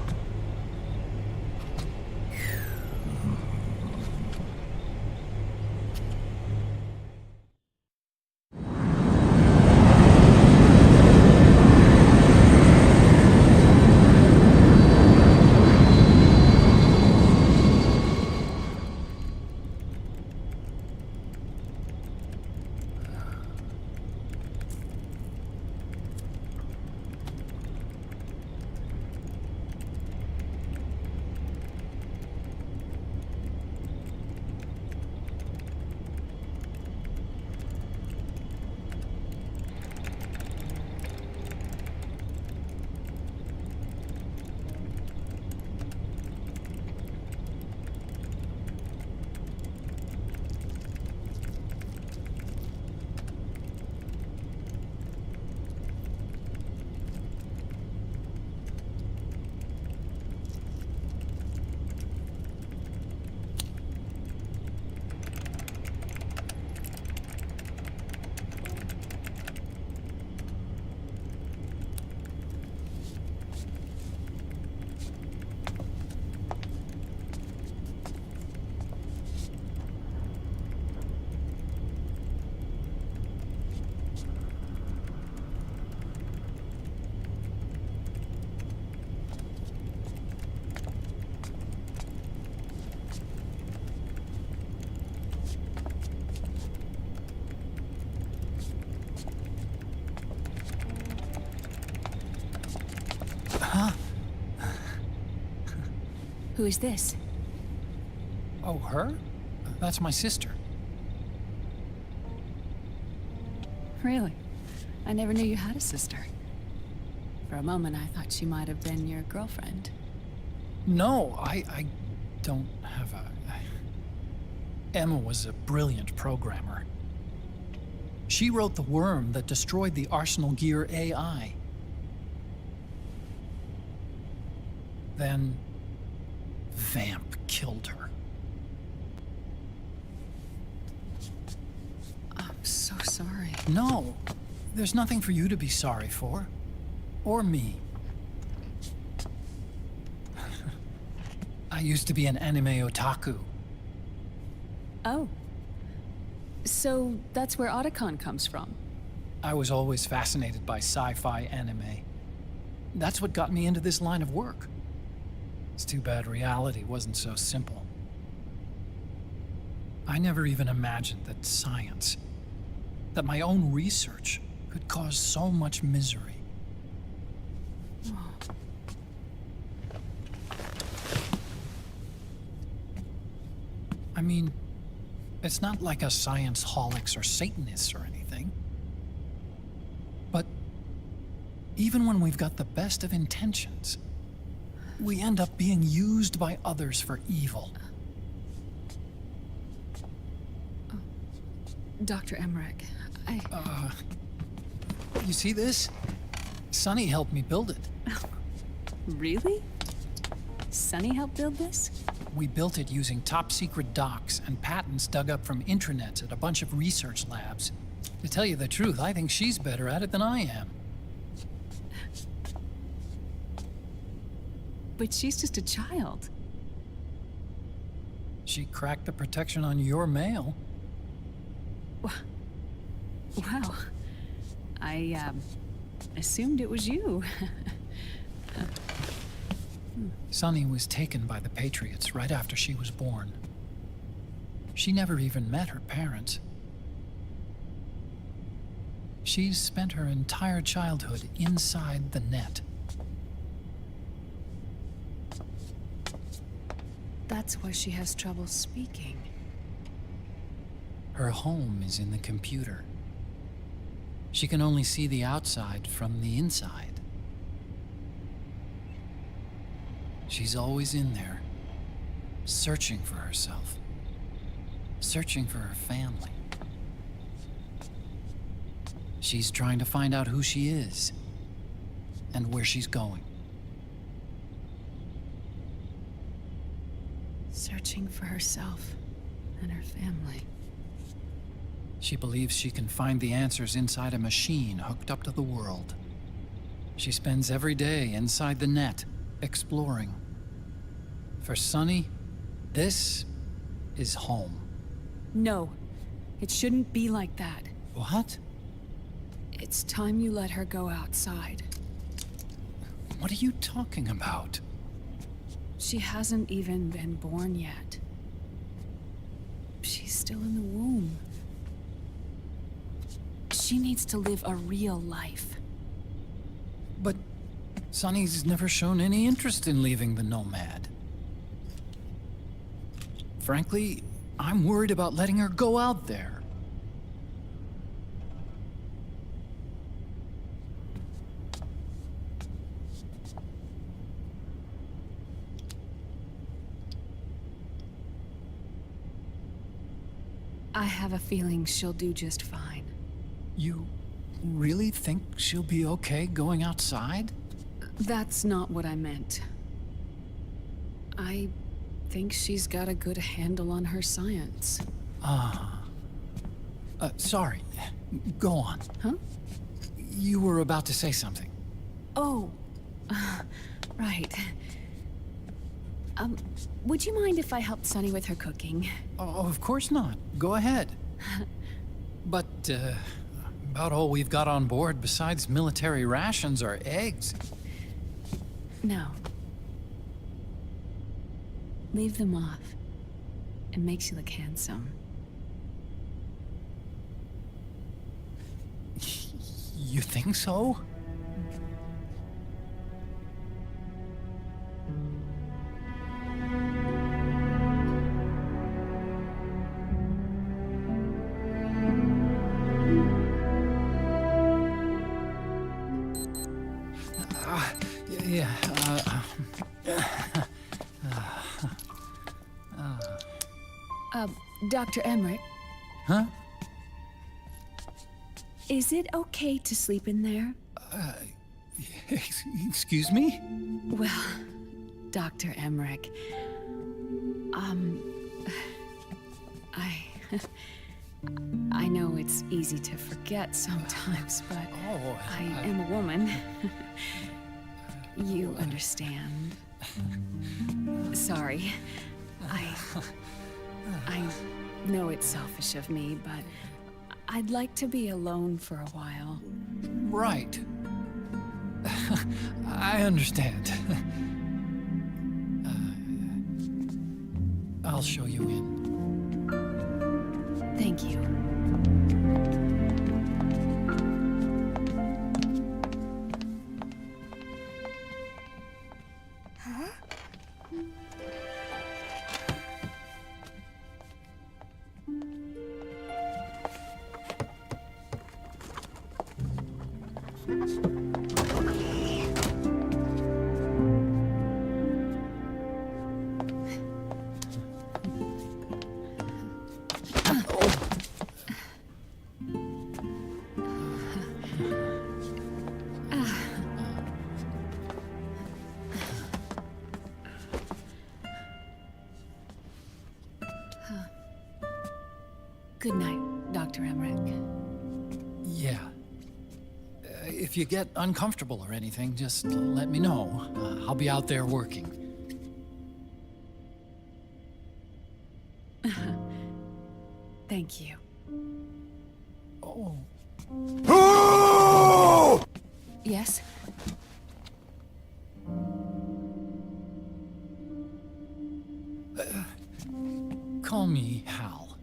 Huh? Who is this? Oh, her? That's my sister. Really? I never knew you had a sister. For a moment, I thought she might have been your girlfriend. No, I don't have a... Emma was a brilliant programmer. She wrote the worm that destroyed the Arsenal Gear AI. Then... Vamp killed her. I'm so sorry. No, there's nothing for you to be sorry for. Or me. I used to be an anime otaku. Oh. So that's where Otacon comes from? I was always fascinated by sci-fi anime. That's what got me into this line of work. It's too bad reality wasn't so simple. I never even imagined that science, that my own research, could cause so much misery. I mean, it's not like us science holics or Satanists or anything. But even when we've got the best of intentions, we end up being used by others for evil. Dr. Emmerich, You see this? Sonny helped me build it. Really? Sonny helped build this? We built it using top-secret docs and patents dug up from intranets at a bunch of research labs. To tell you the truth, I think she's better at it than I am. But she's just a child. She cracked the protection on your mail. Wow. I, assumed it was you. Sunny was taken by the Patriots right after she was born. She never even met her parents. She's spent her entire childhood inside the net. That's why she has trouble speaking. Her home is in the computer. She can only see the outside from the inside. She's always in there, searching for herself, searching for her family. She's trying to find out who she is and where she's going. Searching for herself and her family. She believes she can find the answers inside a machine hooked up to the world. She spends every day inside the net, exploring. For Sunny, this is home. No, it shouldn't be like that. What? It's time you let her go outside. What are you talking about? She hasn't even been born yet. She's still in the womb. She needs to live a real life. But Sunny's never shown any interest in leaving the Nomad. Frankly, I'm worried about letting her go out there. I have a feeling she'll do just fine. You really think she'll be okay going outside? That's not what I meant. I think she's got a good handle on her science. Sorry. Go on. Huh? You were about to say something. Oh, right. Would you mind if I helped Sunny with her cooking? Oh, of course not. Go ahead. But, about all we've got on board besides military rations are eggs. No. Leave them off. It makes you look handsome. You think so? Yeah, Dr. Emmerich, Huh? is it okay to sleep in there? Excuse me? Well, Dr. Emmerich, I know it's easy to forget sometimes, but I am a woman. You understand. Sorry. I know it's selfish of me, but I'd like to be alone for a while. Right. I understand. I'll show you in. Thank you. Huh? Good night, Dr. Emmerich. Yeah. If you get uncomfortable or anything, just let me know. I'll be out there working. Thank you. Oh. Yes? Call me Hal.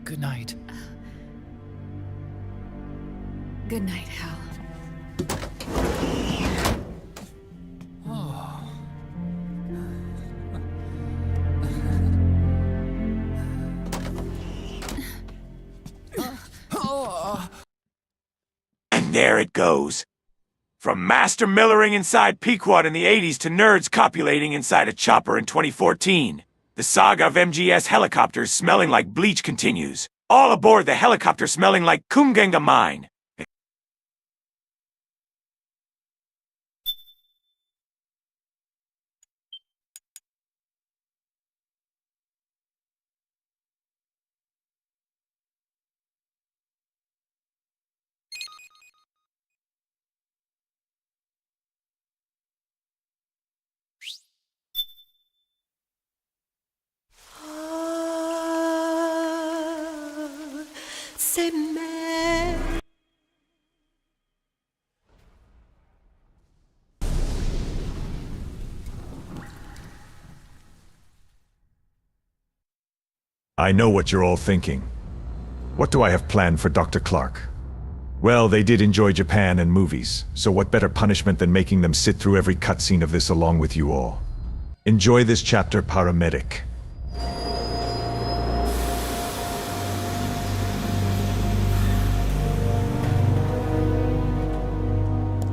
Good night. Good night, Hal. And there it goes. From master millering inside Pequod in the 80s to nerds copulating inside a chopper in 2014. The saga of MGS helicopters smelling like bleach continues. All aboard the helicopter smelling like Kumgenga mine. I know what you're all thinking. What do I have planned for Dr. Clark? Well, they did enjoy Japan and movies, so what better punishment than making them sit through every cutscene of this along with you all. Enjoy this chapter, paramedic.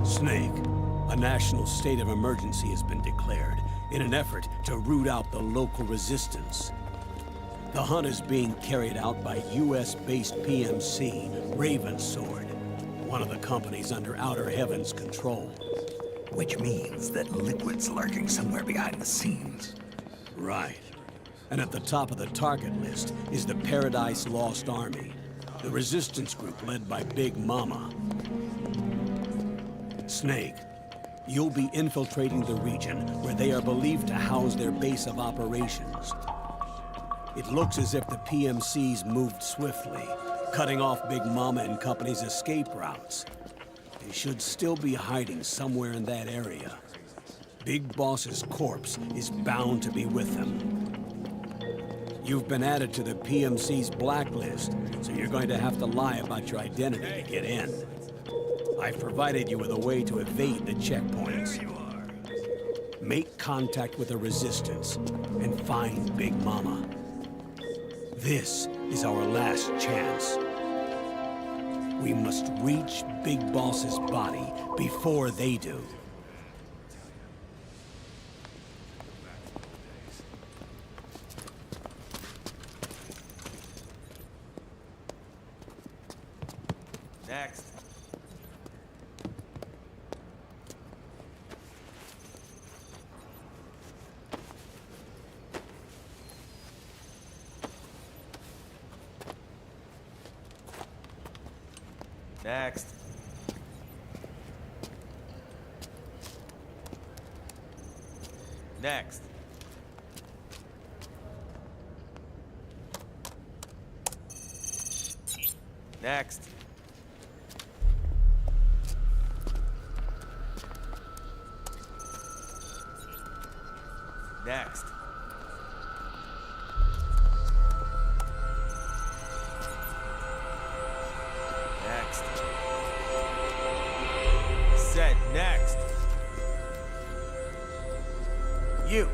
Snake, a national state of emergency has been declared in an effort to root out the local resistance. The hunt is being carried out by US-based PMC, Ravensword, one of the companies under Outer Heaven's control. Which means that Liquid's lurking somewhere behind the scenes. Right. And at the top of the target list is the Paradise Lost Army, the resistance group led by Big Mama. Snake, you'll be infiltrating the region where they are believed to house their base of operations. It looks as if the PMCs moved swiftly, cutting off Big Mama and company's escape routes. They should still be hiding somewhere in that area. Big Boss's corpse is bound to be with them. You've been added to the PMC's blacklist, so you're going to have to lie about your identity to get in. I've provided you with a way to evade the checkpoints. Make contact with the Resistance and find Big Mama. This is our last chance. We must reach Big Boss's body before they do. Next. Next. Next. Next. Next. Next. Set. Next. You.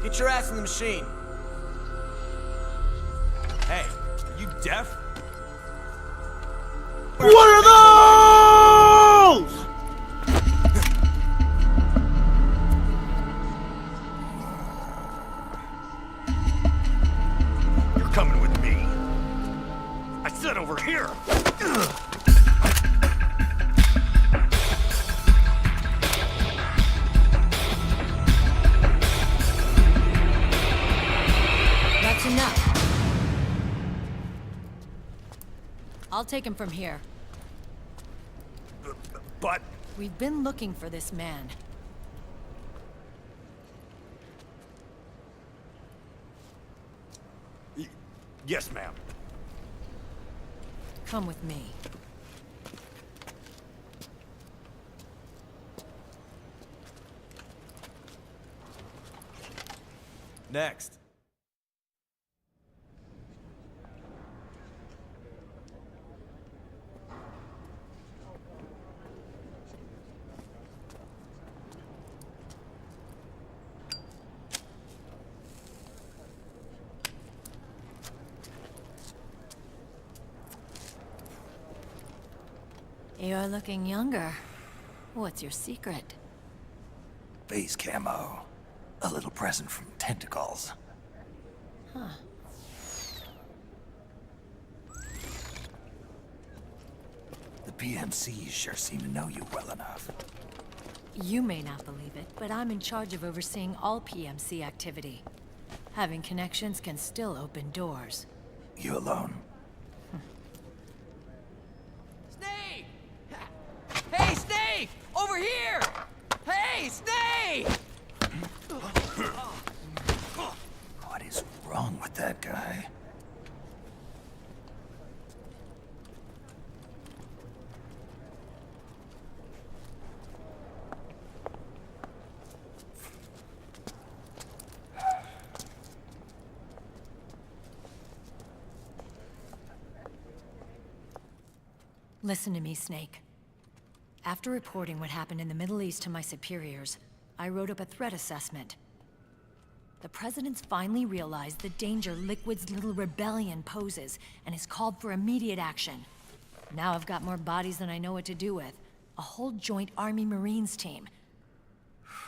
Get your ass in the machine. Hey, are you deaf? What are those? You're coming with me. I said over here. That's enough. I'll take him from here. But... We've been looking for this man. Yes, ma'am. Come with me. Next. You're looking younger. What's your secret? Base camo. A little present from tentacles. Huh. The PMCs sure seem to know you well enough. You may not believe it, but I'm in charge of overseeing all PMC activity. Having connections can still open doors. You alone? Snake! Hey, Snake! Over here! Hey, Snake! What is wrong with that guy? Listen to me, Snake. After reporting what happened in the Middle East to my superiors, I wrote up a threat assessment. The President's finally realized the danger Liquid's little rebellion poses and has called for immediate action. Now I've got more bodies than I know what to do with. A whole joint Army-Marines team.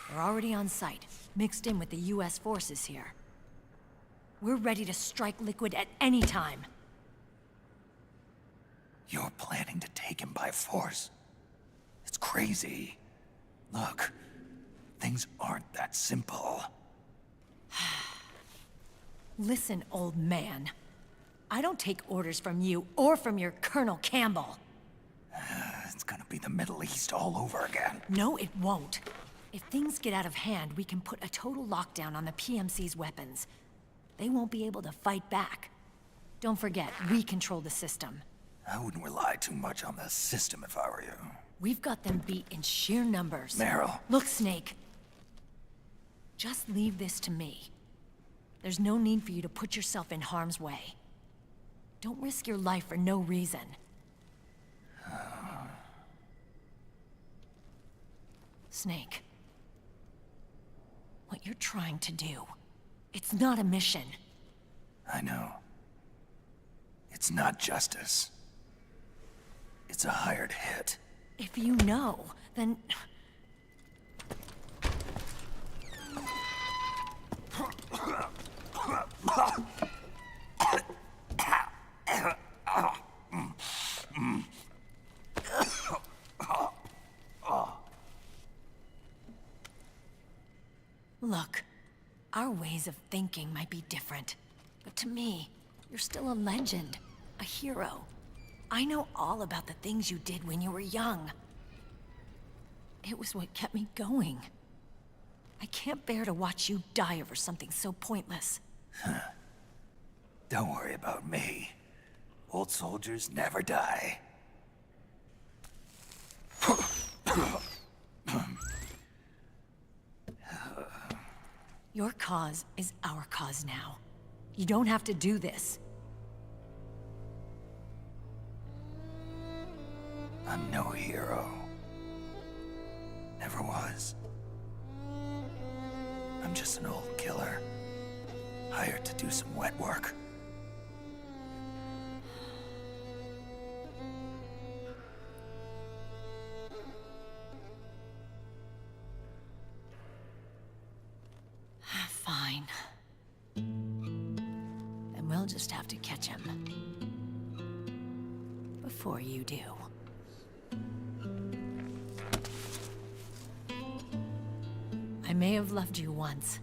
We're already on site, mixed in with the US forces here. We're ready to strike Liquid at any time. You're planning to take him by force? It's crazy. Look, things aren't that simple. Listen, old man. I don't take orders from you or from your Colonel Campbell. It's gonna be the Middle East all over again. No, it won't. If things get out of hand, we can put a total lockdown on the PMC's weapons. They won't be able to fight back. Don't forget, we control the system. I wouldn't rely too much on the system if I were you. We've got them beat in sheer numbers. Meryl. Look, Snake. Just leave this to me. There's no need for you to put yourself in harm's way. Don't risk your life for no reason. Snake. What you're trying to do, it's not a mission. I know. It's not justice. It's a hired hit. If you know, then... Look, our ways of thinking might be different, but to me, you're still a legend, a hero. I know all about the things you did when you were young. It was what kept me going. I can't bear to watch you die over something so pointless. Don't worry about me. Old soldiers never die. Your cause is our cause now. You don't have to do this. I'm no hero. Never was. I'm just an old killer, hired to do some wet work. Fine. Then we'll just have to catch him. Before you do. I may have loved you once.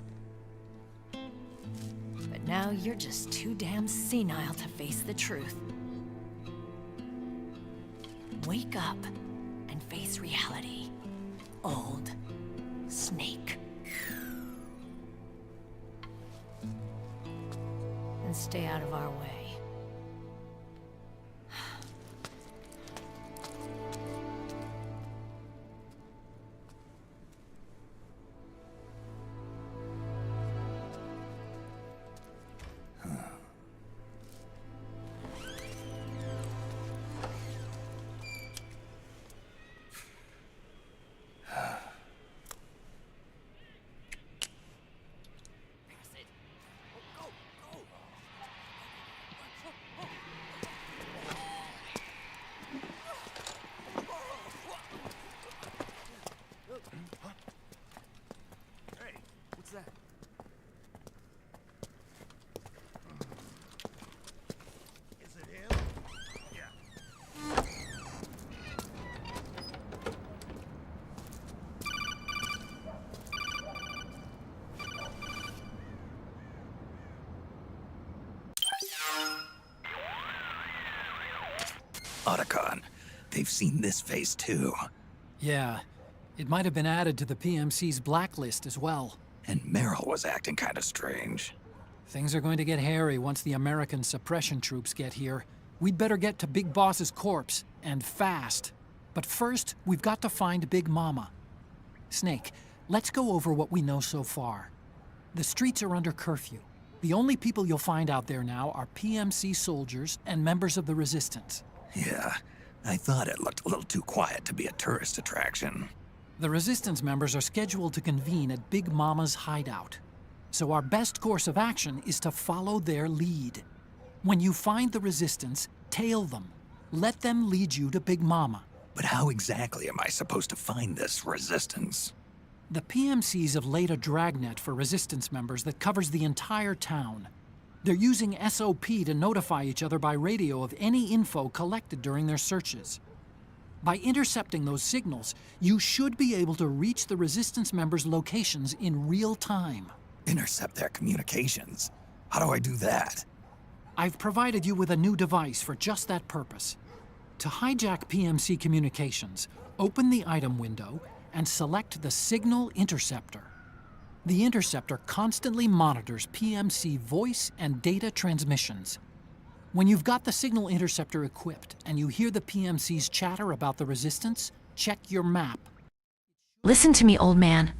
But now you're just too damn senile to face the truth. Wake up and face reality. Old Snake. And stay out of our way. Otacon, they've seen this face too. Yeah, it might have been added to the PMC's blacklist as well. And Merrill was acting kind of strange. Things are going to get hairy once the American suppression troops get here. We'd better get to Big Boss's corpse, and fast. But first, we've got to find Big Mama. Snake, let's go over what we know so far. The streets are under curfew. The only people you'll find out there now are PMC soldiers and members of the Resistance. Yeah, I thought it looked a little too quiet to be a tourist attraction. The Resistance members are scheduled to convene at Big Mama's hideout. So our best course of action is to follow their lead. When you find the Resistance, tail them. Let them lead you to Big Mama. But how exactly am I supposed to find this Resistance? The PMCs have laid a dragnet for Resistance members that covers the entire town. They're using SOP to notify each other by radio of any info collected during their searches. By intercepting those signals, you should be able to reach the Resistance members' locations in real time. Intercept their communications? How do I do that? I've provided you with a new device for just that purpose. To hijack PMC communications, open the item window and select the Signal Interceptor. The interceptor constantly monitors PMC voice and data transmissions. When you've got the Signal Interceptor equipped and you hear the PMC's chatter about the Resistance, check your map. Listen to me, old man.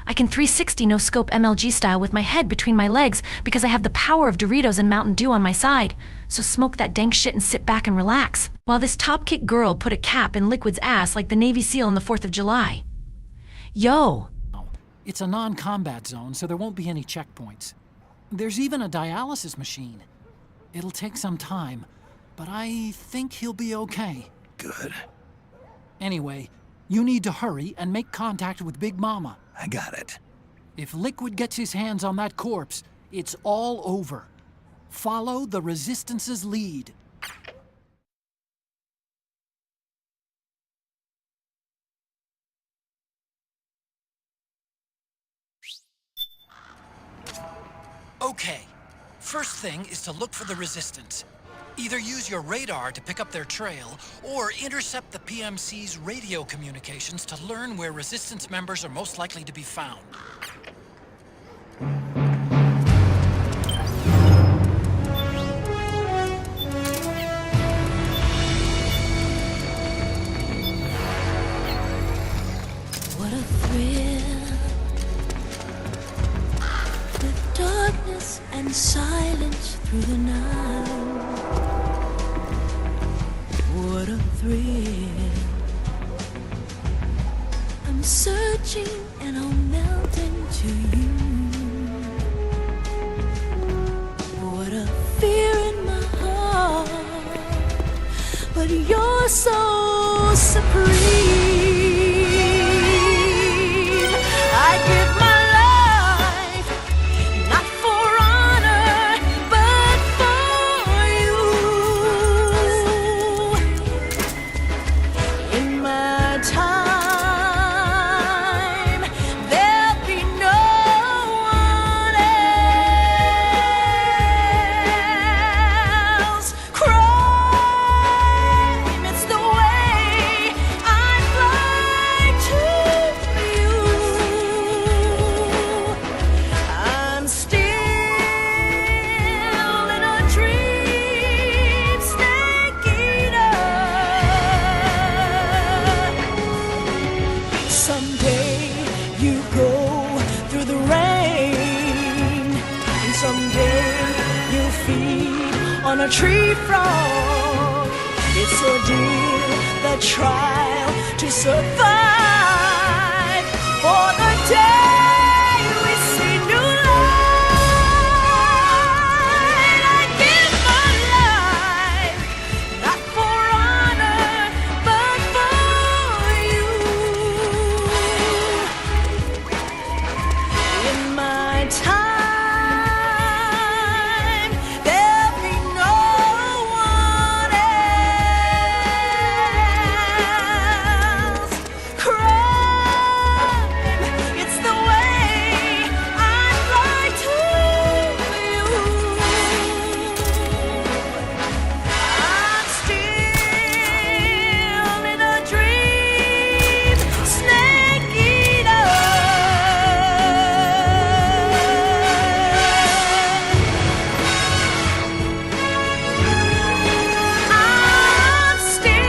I can 360 no-scope MLG style with my head between my legs because I have the power of Doritos and Mountain Dew on my side. So smoke that dank shit and sit back and relax, while this top-kick girl put a cap in Liquid's ass like the Navy SEAL on the 4th of July. Yo! It's a non-combat zone, so there won't be any checkpoints. There's even a dialysis machine. It'll take some time, but I think he'll be okay. good. Anyway, you need to hurry and make contact with Big Mama. I got it. If Liquid gets his hands on that corpse, it's all over. Follow the Resistance's lead. Okay, first thing is to look for the Resistance. Either use your radar to pick up their trail, or intercept the PMC's radio communications to learn where Resistance members are most likely to be found. What a thrill, with darkness and silence through the night. What a thrill, I'm searching and I'm melting to you. What a fear in my heart, but you're so supreme. I give my life, not for honor, but for you. In my time, there'll be no one else. Crime, it's the way I fly to you. I'm still in a dream, snake eater. Someday you go through the rain, and someday you'll feed on a tree frog. It's ordeal, the trial to survive for the day we see new light. I give my life, not for honor, but for you. In my time, there'll be no one else. Crime, it's the way I fly to you. I'm still in a dream, snake eater. I'm still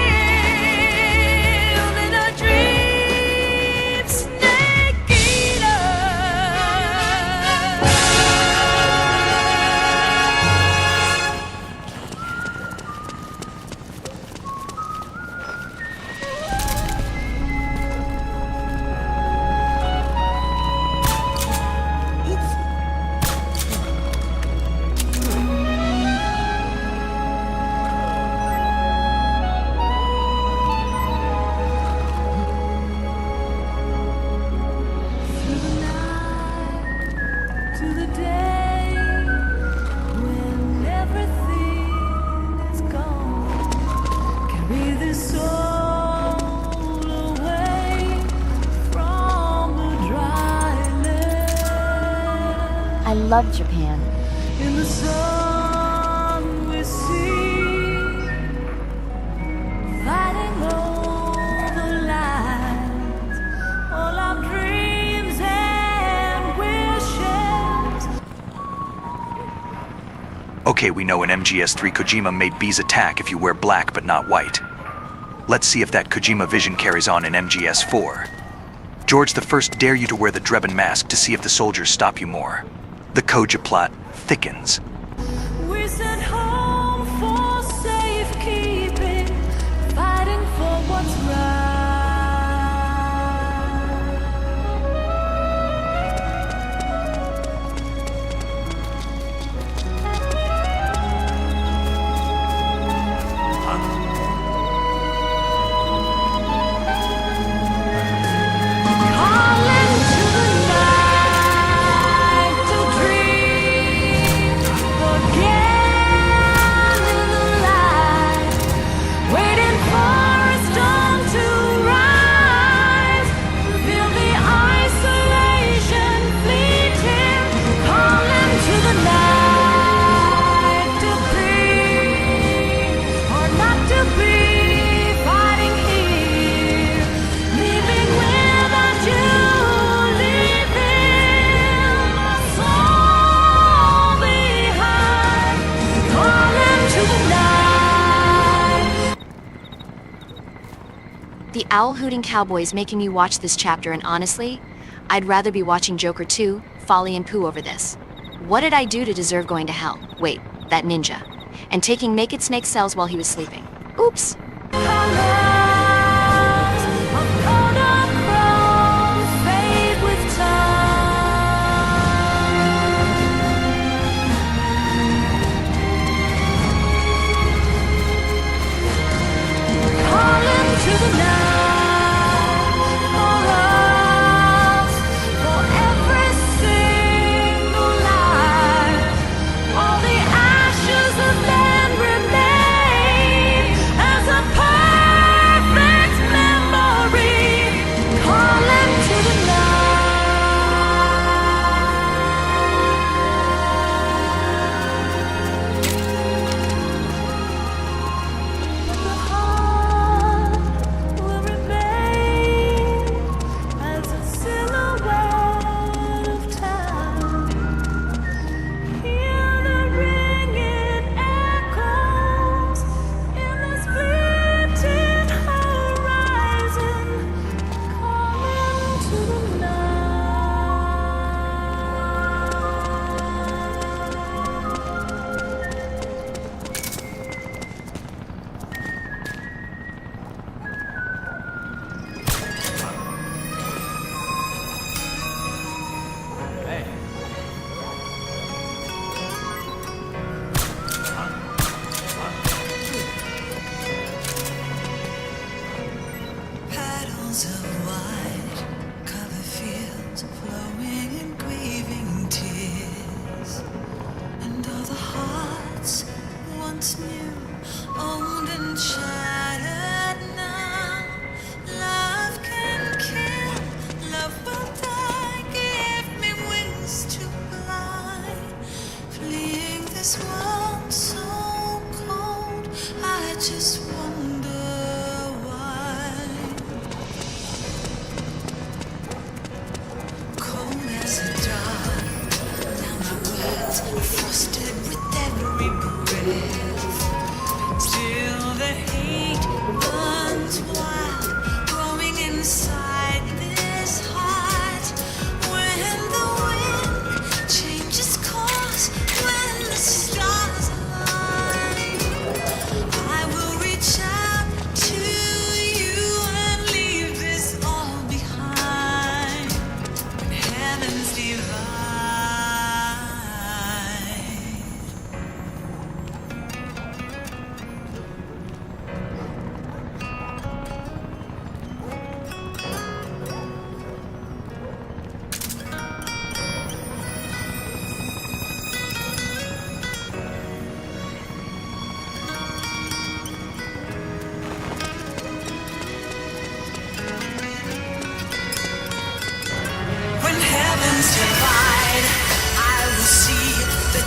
in a dream, snake eater. To the day when everything is gone, carry this soul away from the dry land. I love Japan. In the sun we see, fighting over light, all our dreams and wishes. Okay, we know in MGS3 Kojima made B's attack if you wear black but not white. Let's see if that Kojima vision carries on in MGS4. George the First dare you to wear the Drebin mask to see if the soldiers stop you more. The Koja plot thickens. We sent home for safekeeping, fighting for what's right. The owl-hooting cowboy's making me watch this chapter, and honestly, I'd rather be watching Joker 2, Folly and Pooh over this. What did I do to deserve going to hell? Wait, that ninja. And taking Naked Snake's cells while he was sleeping. Oops.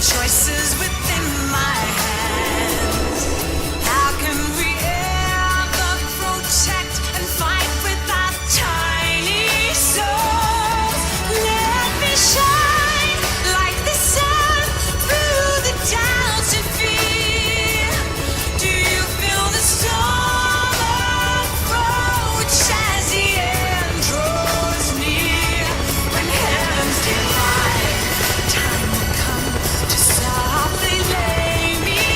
Choices within my hands. How can we ever protect and fight with our tiny souls? Let me shine like the sun through the doubts and fear. Do you feel the storm approach as the end draws near? When heavens divide, time will come to softly lay me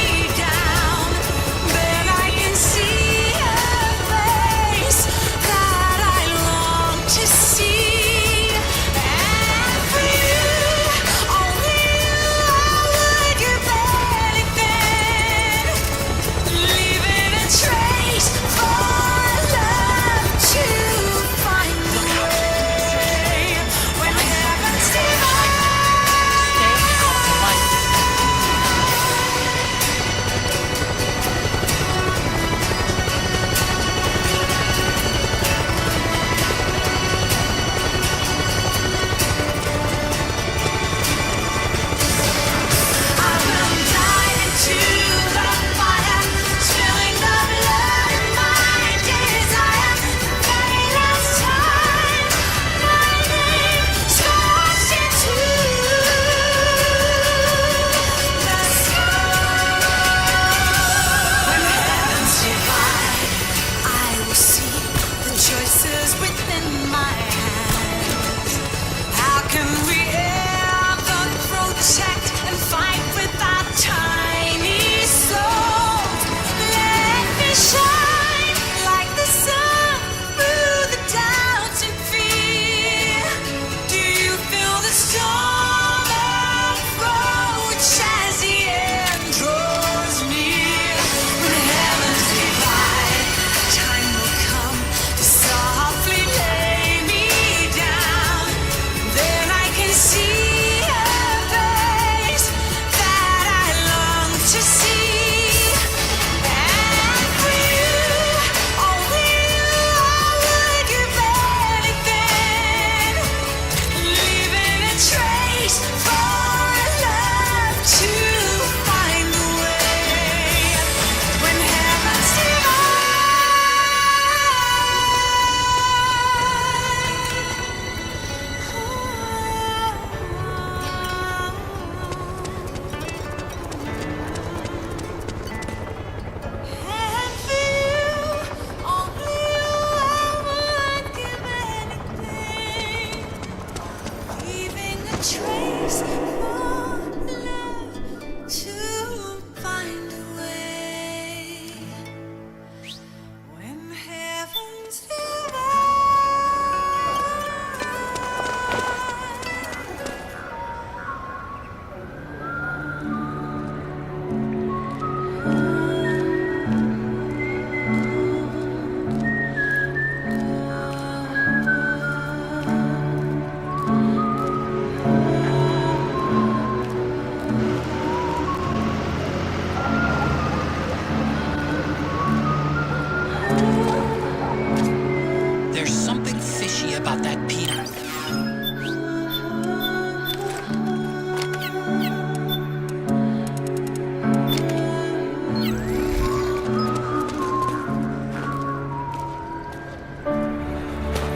about that piano.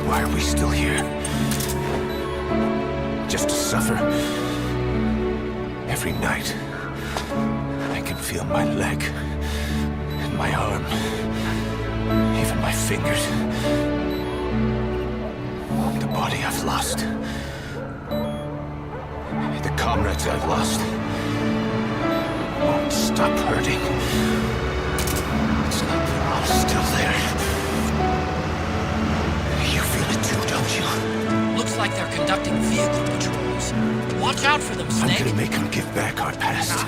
Why are we still here? Just to suffer? Every night, I can feel my leg, and my arm, even my fingers. The body I've lost. The comrades I've lost. Won't stop hurting. It's like they're all still there. You feel it too, don't you? Looks like they're conducting vehicle patrols. Watch out for them, Snake. I'm gonna make them give back our past.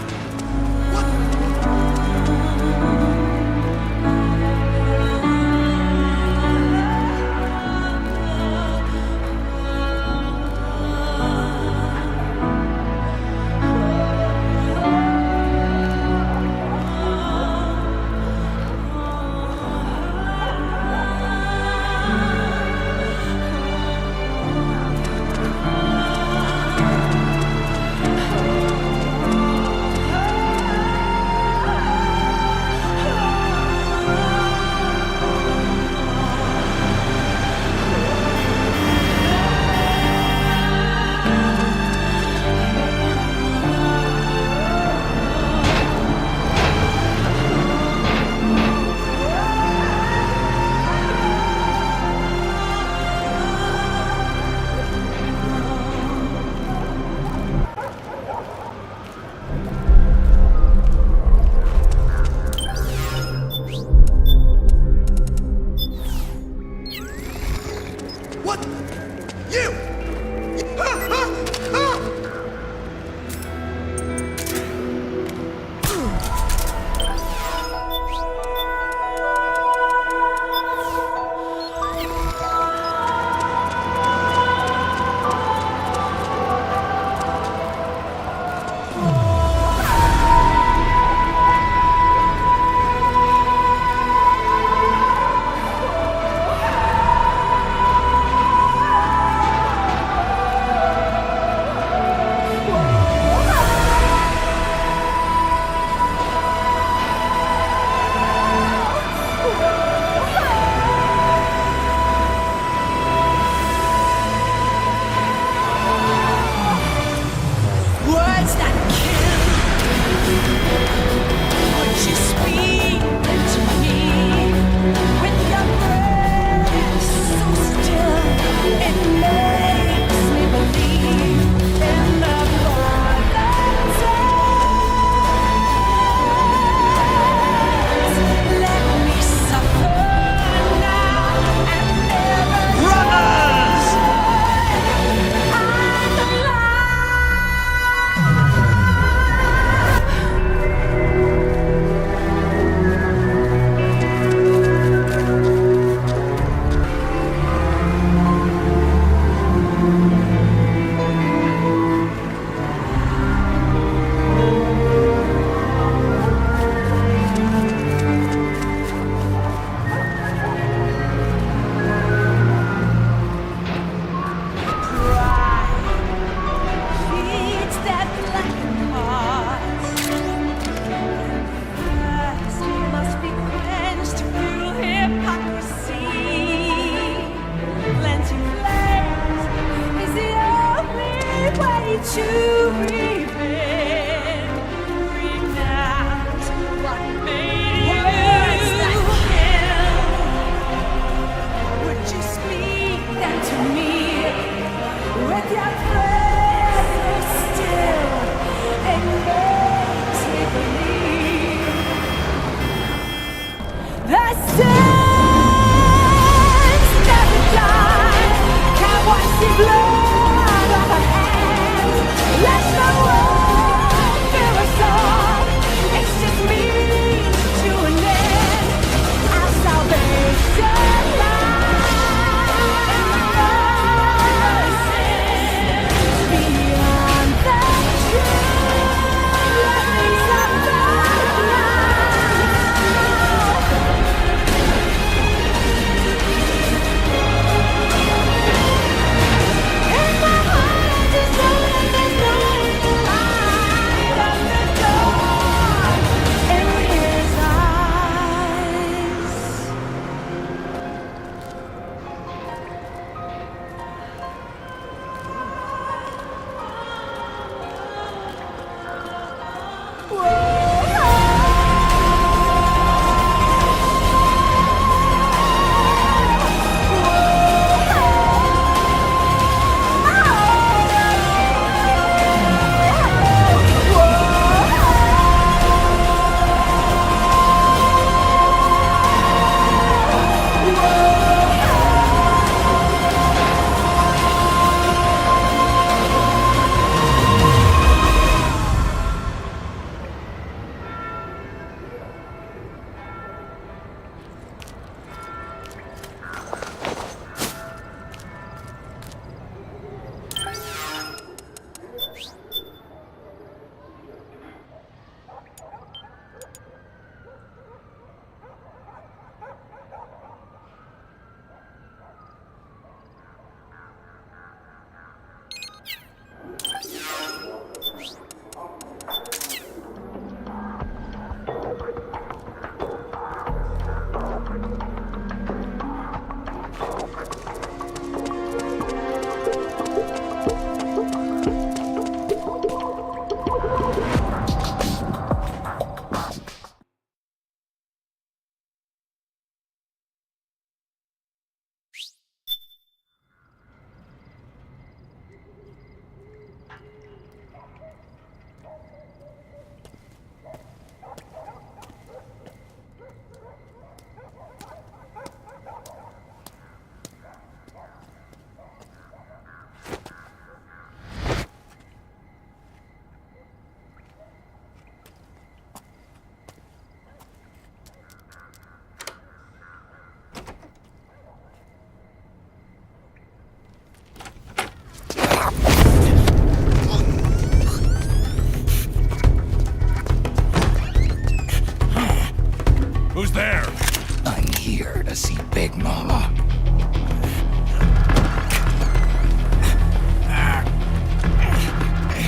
Blood on my hands, let the world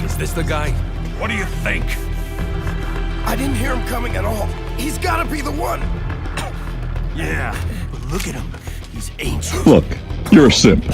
Is this the guy? What do you think? I didn't hear him coming at all. He's gotta be the one! Yeah, but look at him. He's ancient. Look, you're a simp.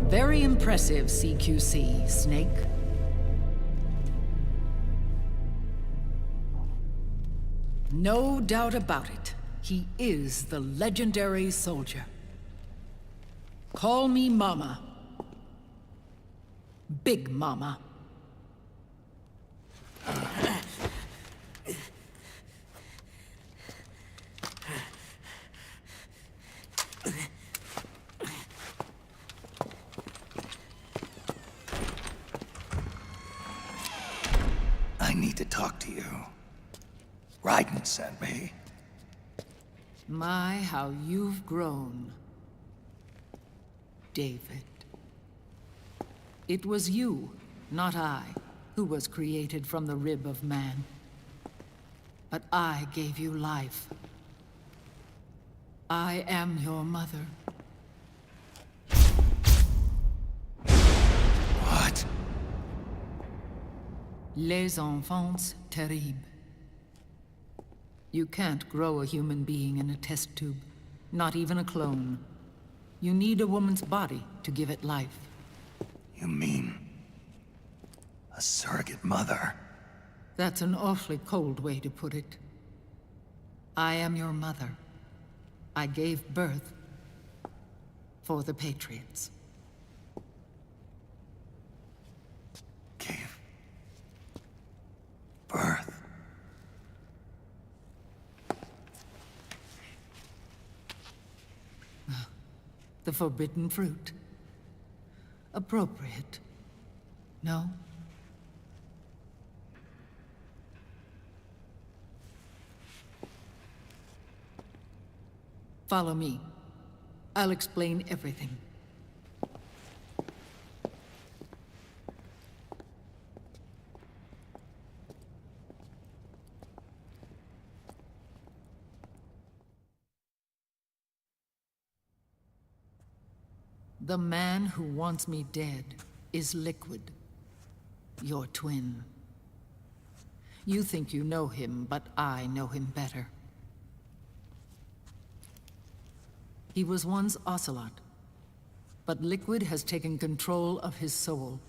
Very impressive, CQC, Snake. No doubt about it. He is the legendary soldier. Call me Mama. Big Mama. I need to talk to you. Raiden sent me. My, how you've grown, David. It was you, not I, who was created from the rib of man. But I gave you life. I am your mother. What? Les enfants terribles. You can't grow a human being in a test tube, not even a clone. You need a woman's body to give it life. You mean a surrogate mother? That's an awfully cold way to put it. I am your mother. I gave birth for the Patriots. Gave birth? The forbidden fruit. Appropriate. No? Follow me. I'll explain everything. The man who wants me dead is Liquid, your twin. You think you know him, but I know him better. He was once Ocelot, but Liquid has taken control of his soul.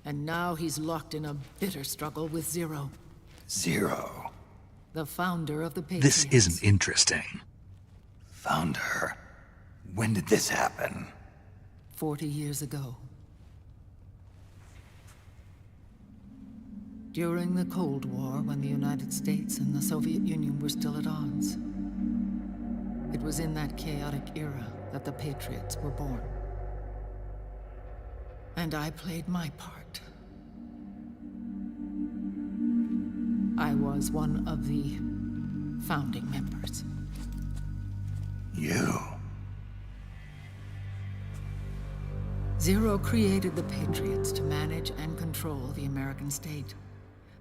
And now he's locked in a bitter struggle with Zero. Zero? The founder of the Patriots. This isn't interesting. Founder? When did this happen? 40 years ago. During the Cold War, when the United States and the Soviet Union were still at odds. It was in that chaotic era that the Patriots were born. And I played my part. I was one of the founding members. You? Zero created the Patriots to manage and control the American state.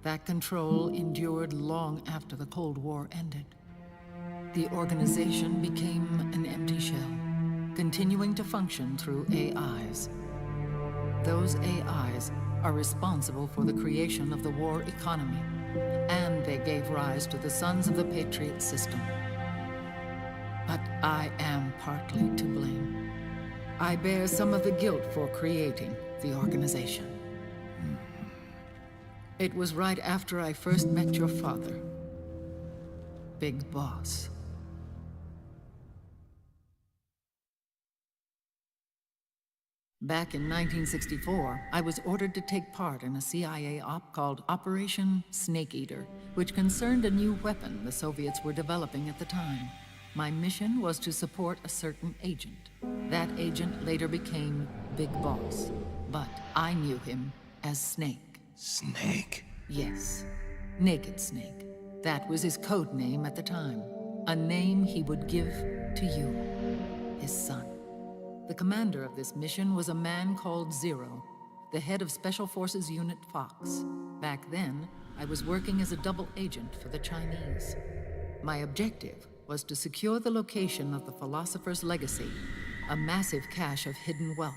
That control endured long after the Cold War ended. The organization became an empty shell, continuing to function through AIs. Those AIs are responsible for the creation of the war economy, and they gave rise to the Sons of the Patriot system. But I am partly to blame. I bear some of the guilt for creating the organization. It was right after I first met your father, Big Boss. Back in 1964, I was ordered to take part in a CIA op called Operation Snake Eater, which concerned a new weapon the Soviets were developing at the time. My mission was to support a certain agent. That agent later became Big Boss, but I knew him as Snake. Snake? Yes, Naked Snake. That was his code name at the time. A name he would give to you, his son. The commander of this mission was a man called Zero, the head of Special Forces Unit Fox. Back then, I was working as a double agent for the Chinese. My objective was to secure the location of the Philosopher's Legacy, a massive cache of hidden wealth,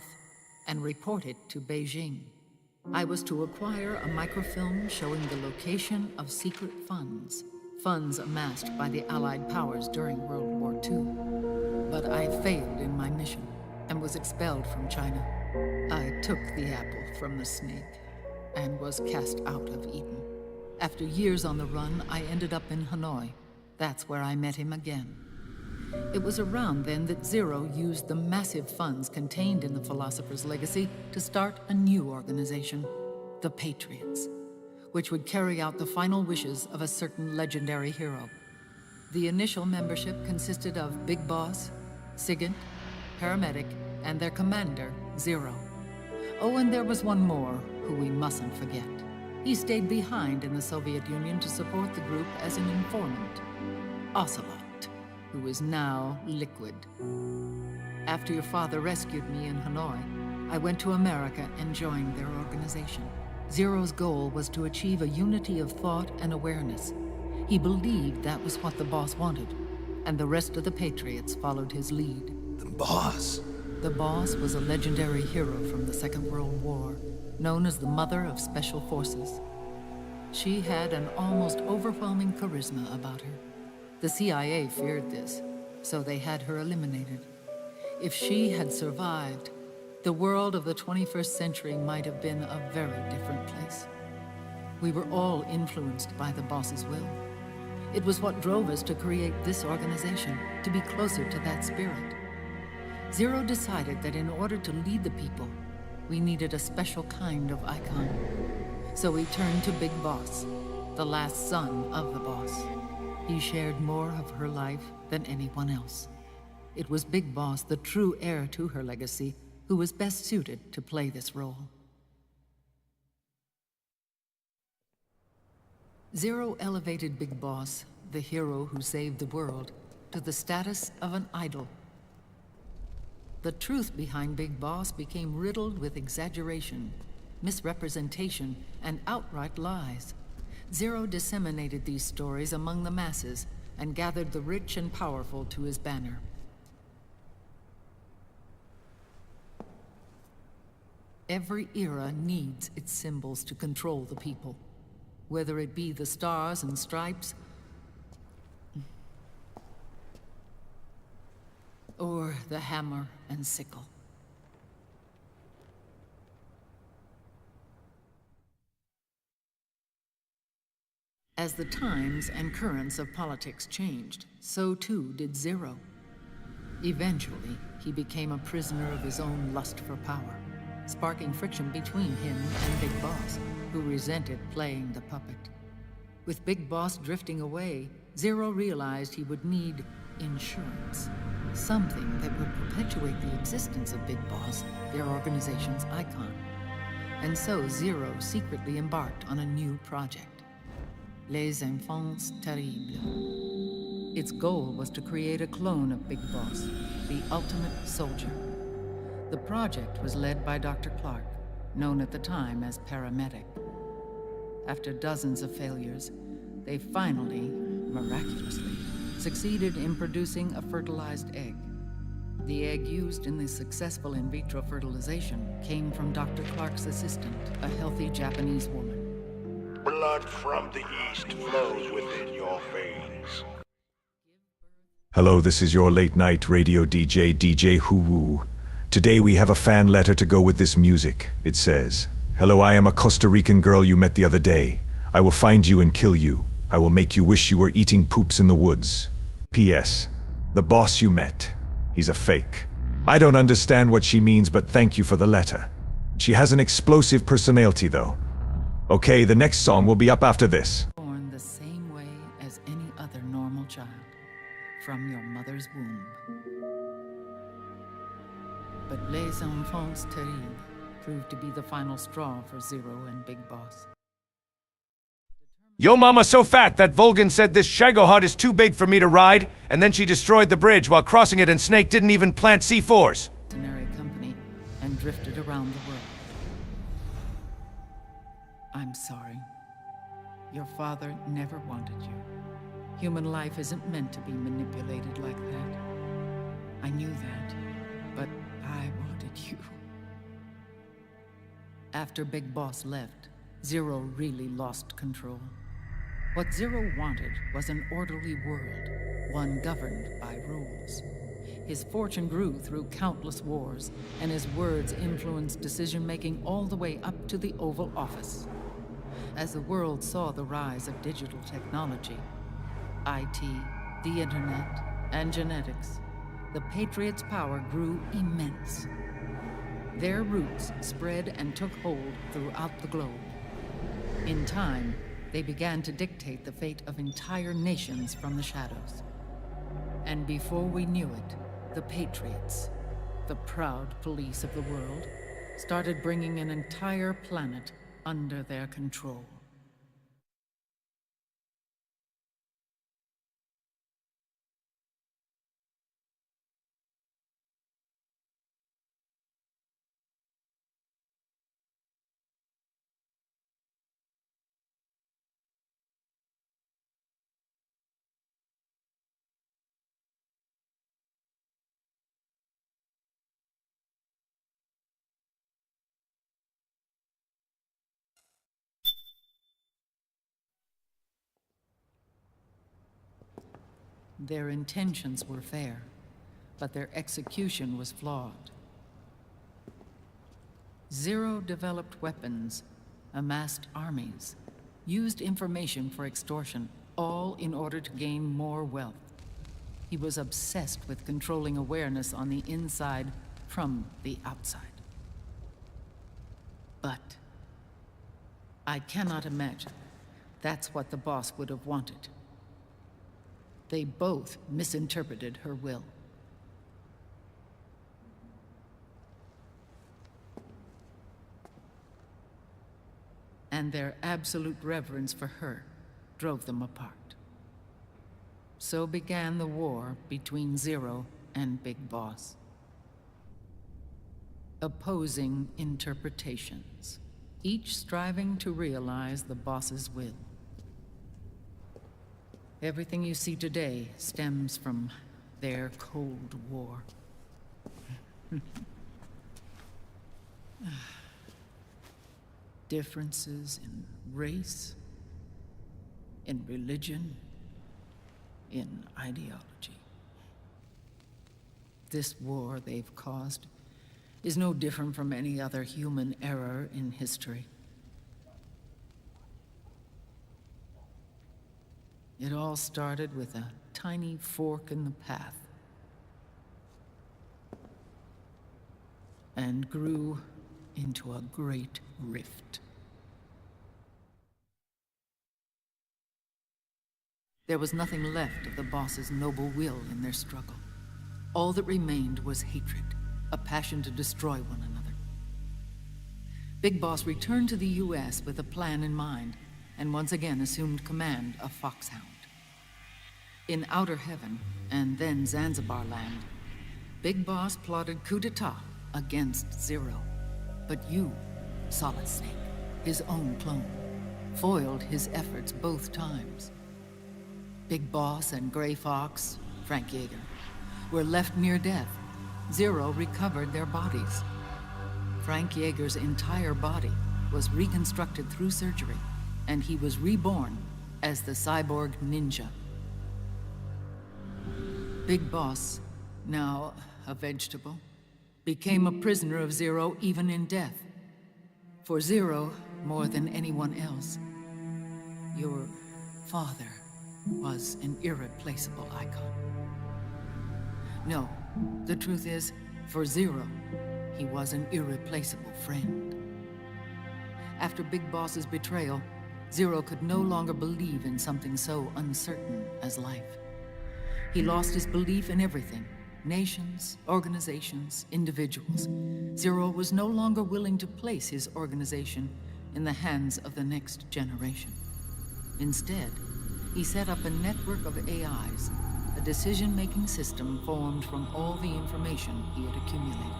and report it to Beijing. I was to acquire a microfilm showing the location of secret funds, funds amassed by the Allied powers during World War II. But I failed in my mission and was expelled from China. I took the apple from the snake and was cast out of Eden. After years on the run, I ended up in Hanoi. That's where I met him again. It was around then that Zero used the massive funds contained in the Philosopher's Legacy to start a new organization, the Patriots, which would carry out the final wishes of a certain legendary hero. The initial membership consisted of Big Boss, Sigint, Paramedic, and their commander, Zero. Oh, and there was one more who we mustn't forget. He stayed behind in the Soviet Union to support the group as an informant, Ocelot, who is now Liquid. After your father rescued me in Hanoi, I went to America and joined their organization. Zero's goal was to achieve a unity of thought and awareness. He believed that was what the boss wanted, and the rest of the Patriots followed his lead. The boss? The boss was a legendary hero from the Second World War, known as the Mother of Special Forces. She had an almost overwhelming charisma about her. The CIA feared this, so they had her eliminated. If she had survived, the world of the 21st century might have been a very different place. We were all influenced by the boss's will. It was what drove us to create this organization, to be closer to that spirit. Zero decided that in order to lead the people, we needed a special kind of icon. So we turned to Big Boss, the last son of the boss. He shared more of her life than anyone else. It was Big Boss, the true heir to her legacy, who was best suited to play this role. Zero elevated Big Boss, the hero who saved the world, to the status of an idol. The truth behind Big Boss became riddled with exaggeration, misrepresentation, and outright lies. Zero disseminated these stories among the masses and gathered the rich and powerful to his banner. Every era needs its symbols to control the people, whether it be the stars and stripes, or the hammer and sickle. As the times and currents of politics changed, so too did Zero. Eventually, he became a prisoner of his own lust for power, sparking friction between him and Big Boss, who resented playing the puppet. With Big Boss drifting away, Zero realized he would need insurance. Something that would perpetuate the existence of Big Boss, their organization's icon. And so Zero secretly embarked on a new project. Les Enfants Terribles. Its goal was to create a clone of Big Boss, the ultimate soldier. The project was led by Dr. Clark, known at the time as Paramedic. After dozens of failures, they finally, miraculously, succeeded in producing a fertilized egg. The egg used in the successful in vitro fertilization came from Dr. Clark's assistant, a healthy Japanese woman. Blood from the east flows within your veins. Hello, this is your late night radio DJ, DJ Hoo-Woo. Today we have a fan letter to go with this music. It says, "Hello, I am a Costa Rican girl you met the other day. I will find you and kill you. I will make you wish you were eating poops in the woods. P.S. The boss you met, he's a fake. I don't understand what she means, but thank you for the letter. She has an explosive personality, though. Okay, the next song will be up after this. Born the same way as any other normal child, from your mother's womb. But Les Enfants Terribles proved to be the final straw for Zero and Big Boss. Yo mama so fat that Volgan said this Shagohod is too big for me to ride, and then she destroyed the bridge while crossing it, and Snake didn't even plant C4s. Company and drifted around the world. I'm sorry. Your father never wanted you. Human life isn't meant to be manipulated like that. I knew that, but I wanted you. After Big Boss left, Zero really lost control. What Zero wanted was an orderly world, one governed by rules. His fortune grew through countless wars, and his words influenced decision-making all the way up to the Oval Office. As the world saw the rise of digital technology, IT, the internet, and genetics, the Patriots' power grew immense. Their roots spread and took hold throughout the globe. In time, they began to dictate the fate of entire nations from the shadows. And before we knew it, the Patriots, the proud police of the world, started bringing an entire planet under their control. Their intentions were fair, but their execution was flawed. Zero developed weapons, amassed armies, used information for extortion, all in order to gain more wealth. He was obsessed with controlling awareness on the inside from the outside. But I cannot imagine that's what the boss would have wanted. They both misinterpreted her will. And their absolute reverence for her drove them apart. So began the war between Zero and Big Boss. Opposing interpretations, each striving to realize the boss's will. Everything you see today stems from their Cold War. Differences in race, in religion, in ideology. This war they've caused is no different from any other human error in history. It all started with a tiny fork in the path, and grew into a great rift. There was nothing left of the boss's noble will in their struggle. All that remained was hatred, a passion to destroy one another. Big Boss returned to the US with a plan in mind, and once again assumed command of Foxhound. In Outer Heaven, and then Zanzibar Land, Big Boss plotted coup d'etat against Zero. But you, Solid Snake, his own clone, foiled his efforts both times. Big Boss and Gray Fox, Frank Yeager, were left near death. Zero recovered their bodies. Frank Yeager's entire body was reconstructed through surgery, and he was reborn as the cyborg ninja. Big Boss, now a vegetable, became a prisoner of Zero even in death. For Zero, more than anyone else, your father was an irreplaceable icon. No, the truth is, For Zero, he was an irreplaceable friend. After Big Boss's betrayal, Zero could no longer believe in something so uncertain as life. He lost his belief in everything. Nations, organizations, individuals. Zero was no longer willing to place his organization in the hands of the next generation. Instead, he set up a network of AIs, a decision-making system formed from all the information he had accumulated.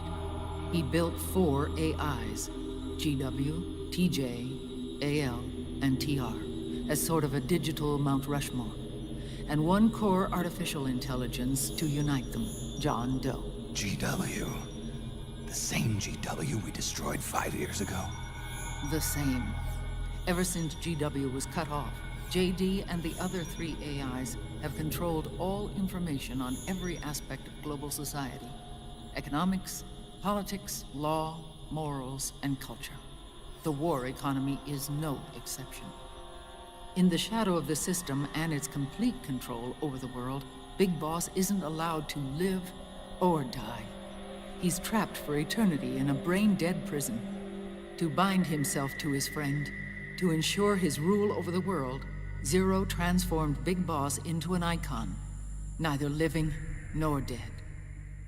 He built 4 AIs, GW, TJ, AL, and TR, as sort of a digital Mount Rushmore, and 1 core artificial intelligence to unite them, John Doe. GW. The same GW we destroyed 5 years ago. The same. Ever since GW was cut off, JD and the other 3 AIs have controlled all information on every aspect of global society. Economics, politics, law, morals, and culture. The war economy is no exception. In the shadow of the system and its complete control over the world, Big Boss isn't allowed to live or die. He's trapped for eternity in a brain-dead prison. To bind himself to his friend, to ensure his rule over the world, Zero transformed Big Boss into an icon, neither living nor dead.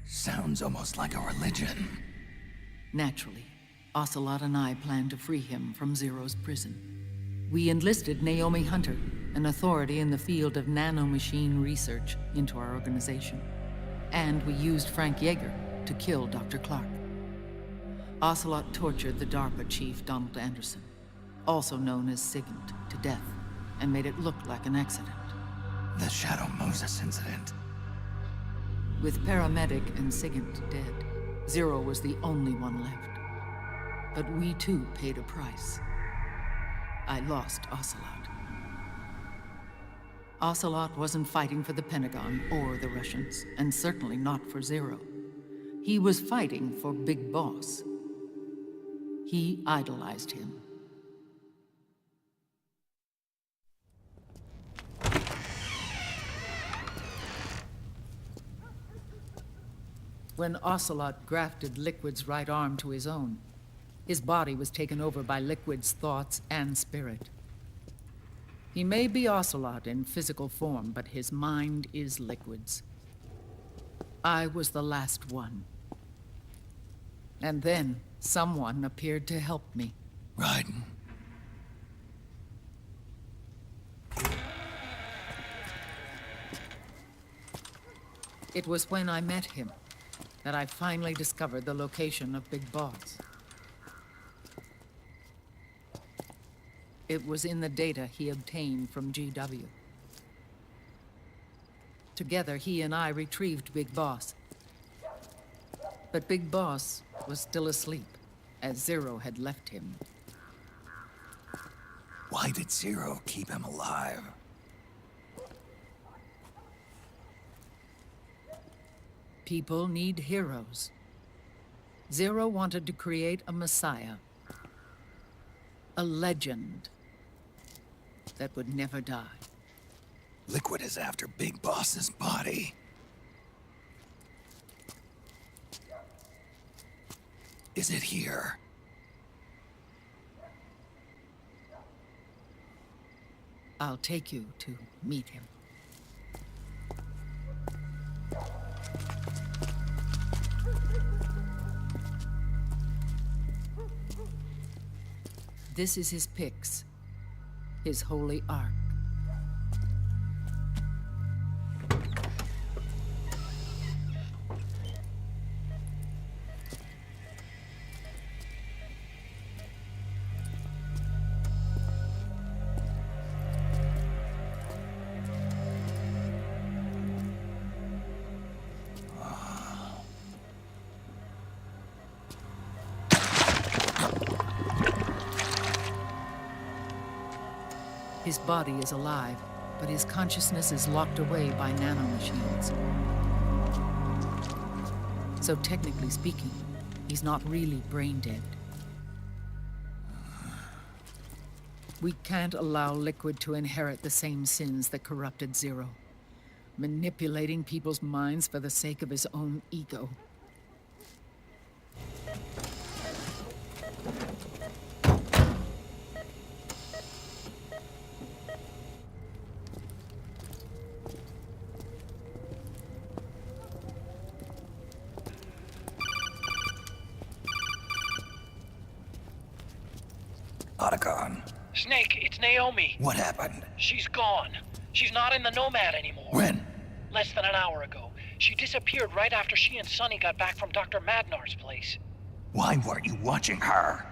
Sounds almost like a religion. Naturally, Ocelot and I plan to free him from Zero's prison. We enlisted Naomi Hunter, an authority in the field of nanomachine research, into our organization. And we used Frank Yeager to kill Dr. Clark. Ocelot tortured the DARPA chief, Donald Anderson, also known as Sigint, to death, and made it look like an accident. The Shadow Moses incident. With Paramedic and Sigint dead, Zero was the only one left. But we too paid a price. I lost Ocelot. Ocelot wasn't fighting for the Pentagon or the Russians, and certainly not for Zero. He was fighting for Big Boss. He idolized him. When Ocelot grafted Liquid's right arm to his own, his body was taken over by Liquid's thoughts and spirit. He may be Ocelot in physical form, but his mind is Liquid's. I was the last one. And then someone appeared to help me. Raiden. It was when I met him that I finally discovered the location of Big Boss. It was in the data he obtained from GW. Together, he and I retrieved Big Boss. But Big Boss was still asleep, as Zero had left him. Why did Zero keep him alive? People need heroes. Zero wanted to create a messiah. A legend that would never die. Liquid is after Big Boss's body. Is it here? I'll take you to meet him. This is his pyx, his holy ark. His body is alive, but his consciousness is locked away by nanomachines. So technically speaking, he's not really brain dead. We can't allow Liquid to inherit the same sins that corrupted Zero, manipulating people's minds for the sake of his own ego. Otacon. Snake, it's Naomi. What happened? She's gone. She's not in the Nomad anymore. When? Less than an hour ago. She disappeared right after she and Sonny got back from Dr. Madnar's place. Why weren't you watching her?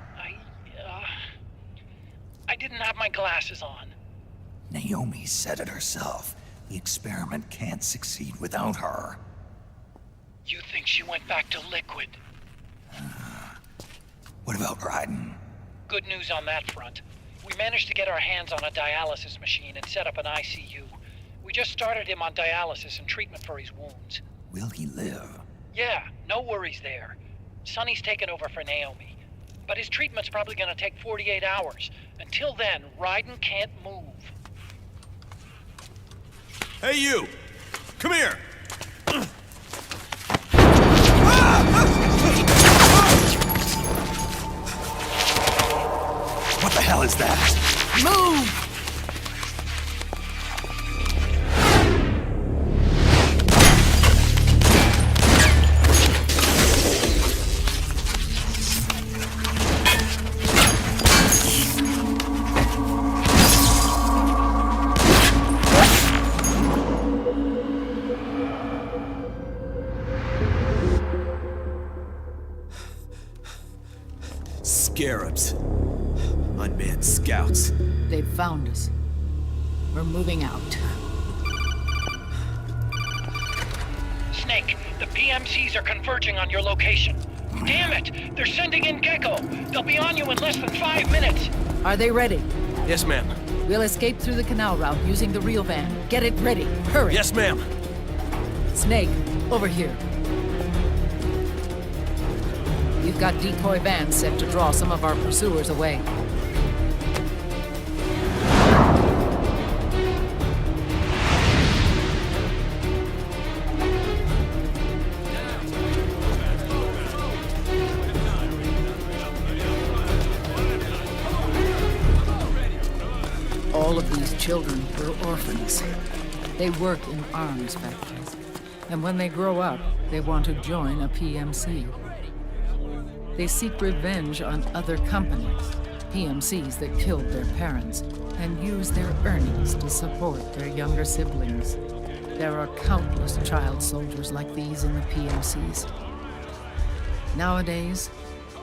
I didn't have my glasses on. Naomi said it herself. The experiment can't succeed without her. You think she went back to Liquid? What about Raiden? Good news on that front. We managed to get our hands on a dialysis machine and set up an ICU. We just started him on dialysis and treatment for his wounds. Will he live? Yeah, no worries there. Sonny's taken over for Naomi. But his treatment's probably gonna take 48 hours. Until then, Raiden can't move. Hey, you! Come here! What the hell is that? Move! Scarabs. Unmanned scouts. They've found us. We're moving out. Snake, the PMCs are converging on your location. Damn it! They're sending in Gecko! They'll be on you in less than 5 minutes! Are they ready? Yes, ma'am. We'll escape through the canal route using the real van. Get it ready. Hurry! Yes, ma'am. Snake, over here. We've got decoy vans set to draw some of our pursuers away. All of these children were orphans. They work in arms factories. And when they grow up, they want to join a PMC. They seek revenge on other companies, PMCs that killed their parents, and use their earnings to support their younger siblings. There are countless child soldiers like these in the PMCs. Nowadays,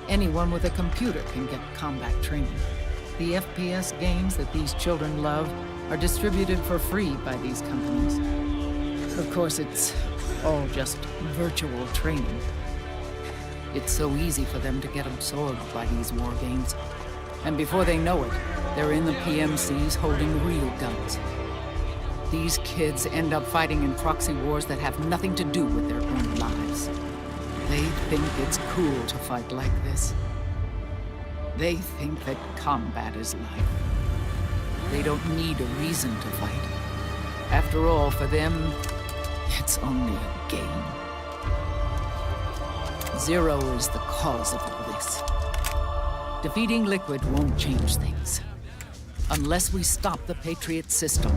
anyone with a computer can get combat training. The FPS games that these children love are distributed for free by these companies. Of course, it's all just virtual training. It's so easy for them to get absorbed by these war games. And before they know it, they're in the PMCs holding real guns. These kids end up fighting in proxy wars that have nothing to do with their own lives. They think it's cool to fight like this. They think that combat is life. They don't need a reason to fight. After all, for them, it's only a game. Zero is the cause of all this. Defeating Liquid won't change things. Unless we stop the Patriot system,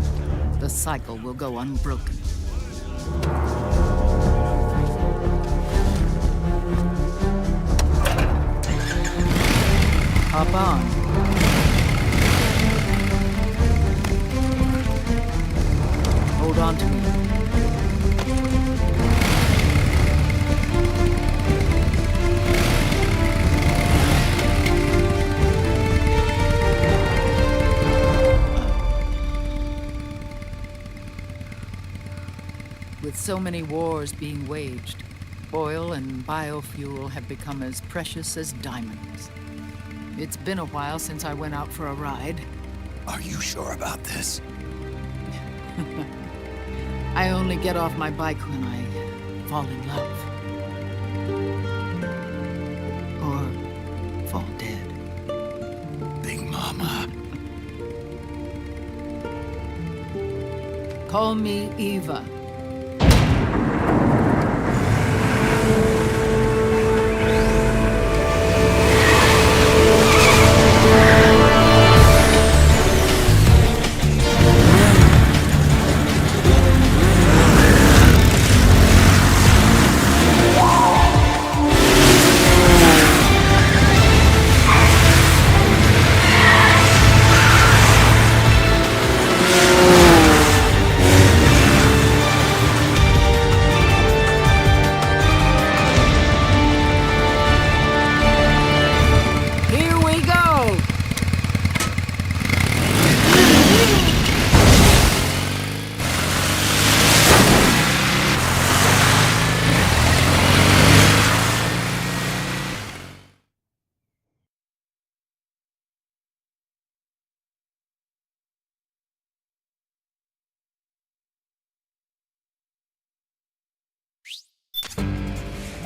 the cycle will go unbroken. Hop on. Hold on to me. With so many wars being waged, oil and biofuel have become as precious as diamonds. It's been a while since I went out for a ride. Are you sure about this? I only get off my bike when I fall in love. Or fall dead. Big Mama. Call me Eva.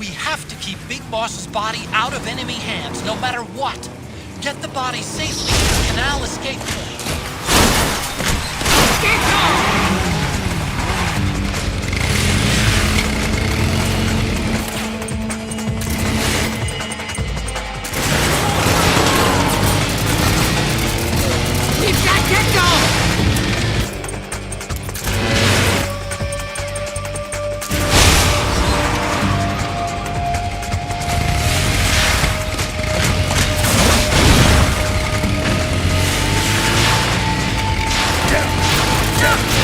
We have to keep Big Boss's body out of enemy hands, no matter what. Get the body safely to the canal escape point. Get on! Keep that get Jump!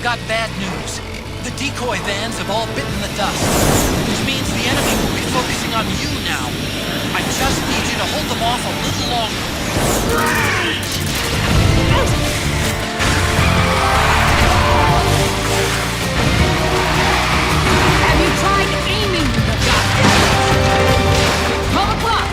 got bad news. The decoy vans have all bitten the dust, which means the enemy will be focusing on you now. I just need you to hold them off a little longer. Have you tried aiming the gun? 12 o'clock!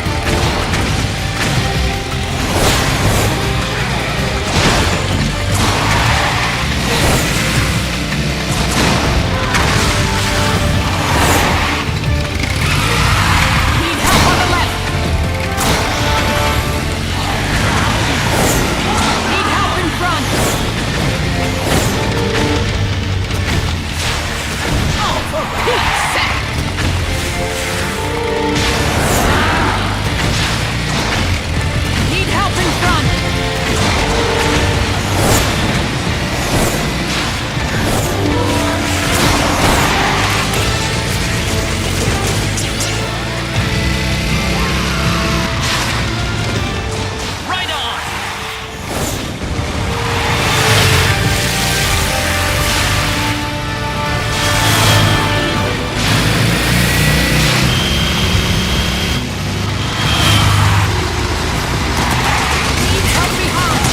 Need help on the left! Need help in front! Oh, for Pete's sake! Need help in front! Right on! Need help behind!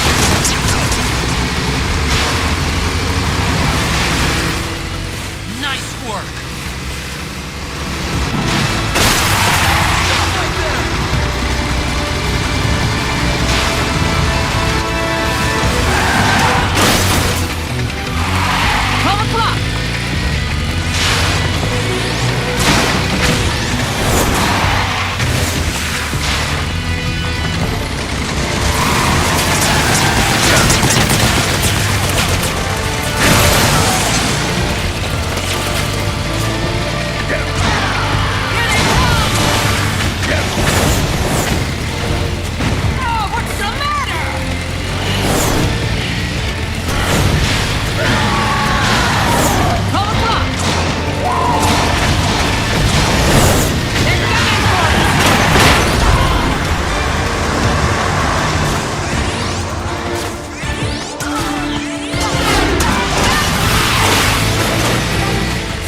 Nice work! Stop right there! 12 o'clock! Oh, what's the matter? 12 o'clock! They're coming for us!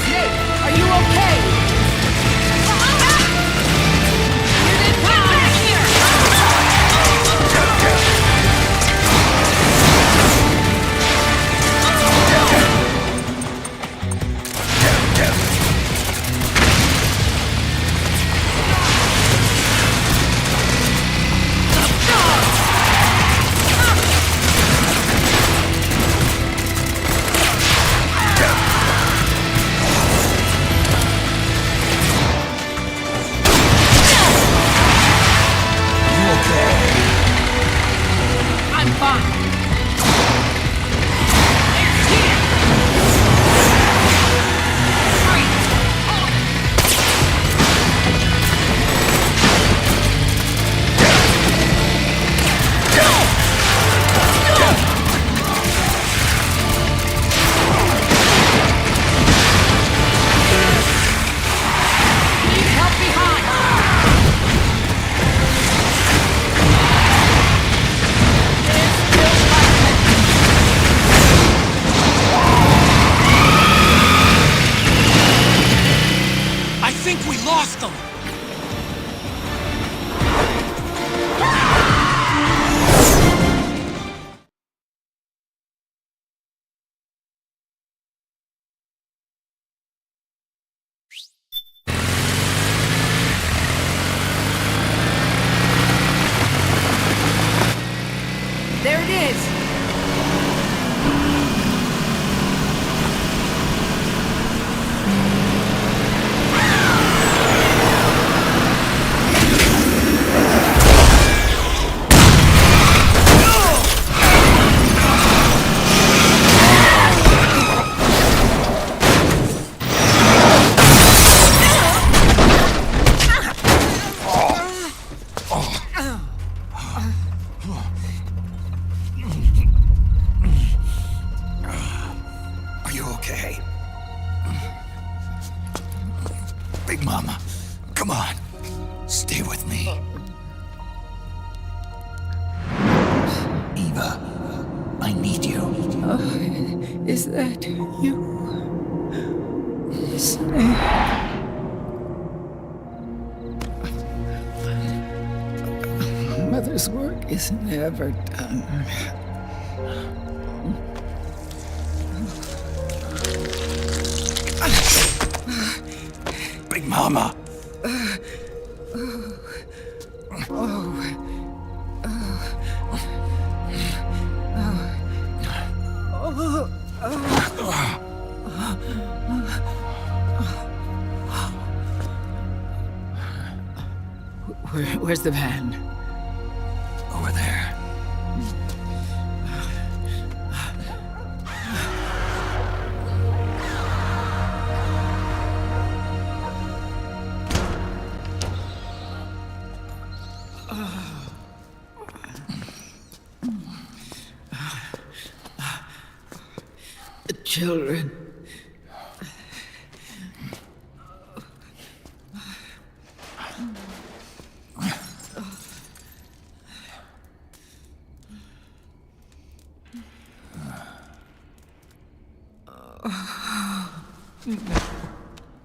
Snake, are you okay? You're in back here! I'm fine. They're here! Need help behind! They're still fighting! I think we lost them! There it is! Are you okay? Big Mama, come on. Stay with me. Eva, I need you. Is that you? Snake. Mother's work is never done. Big Mama. Where's the van? Over there. The children.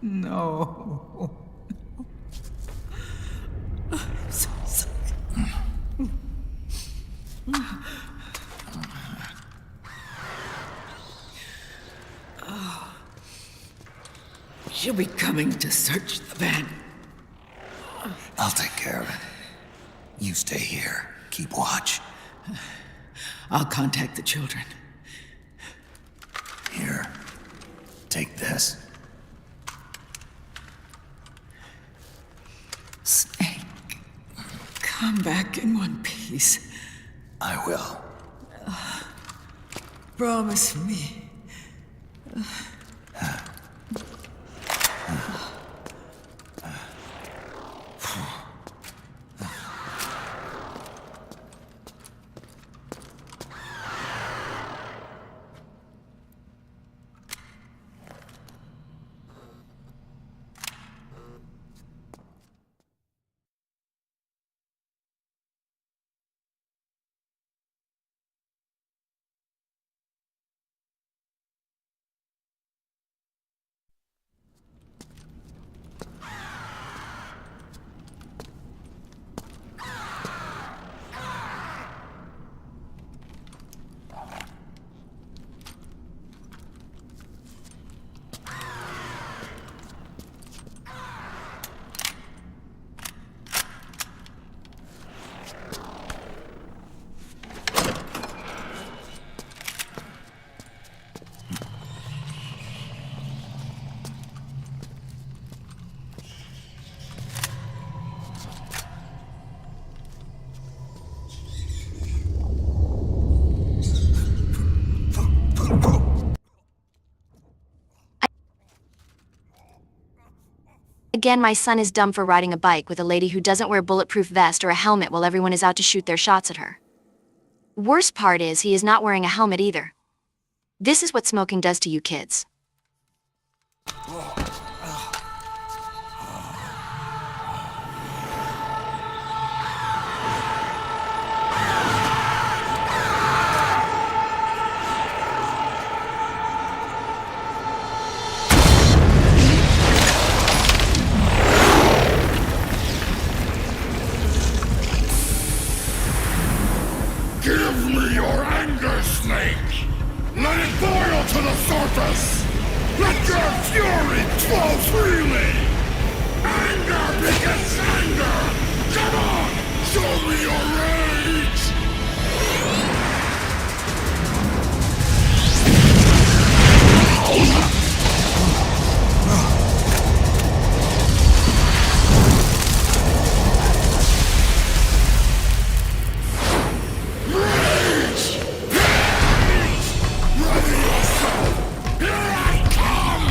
No. I'm so sorry. She'll be coming to search the van. I'll take care of it. You stay here. Keep watch. I'll contact the children. Here. Take this. Snake, come back in one piece. I will. Promise me. Again, my son is dumb for riding a bike with a lady who doesn't wear a bulletproof vest or a helmet while everyone is out to shoot their shots at her. Worst part is he is not wearing a helmet either. This is what smoking does to you kids. Give me your anger, Snake! Let it boil to the surface! Let your fury flow freely! Anger begets anger! Come on! Show me your rage! Ready yourself! Here I come!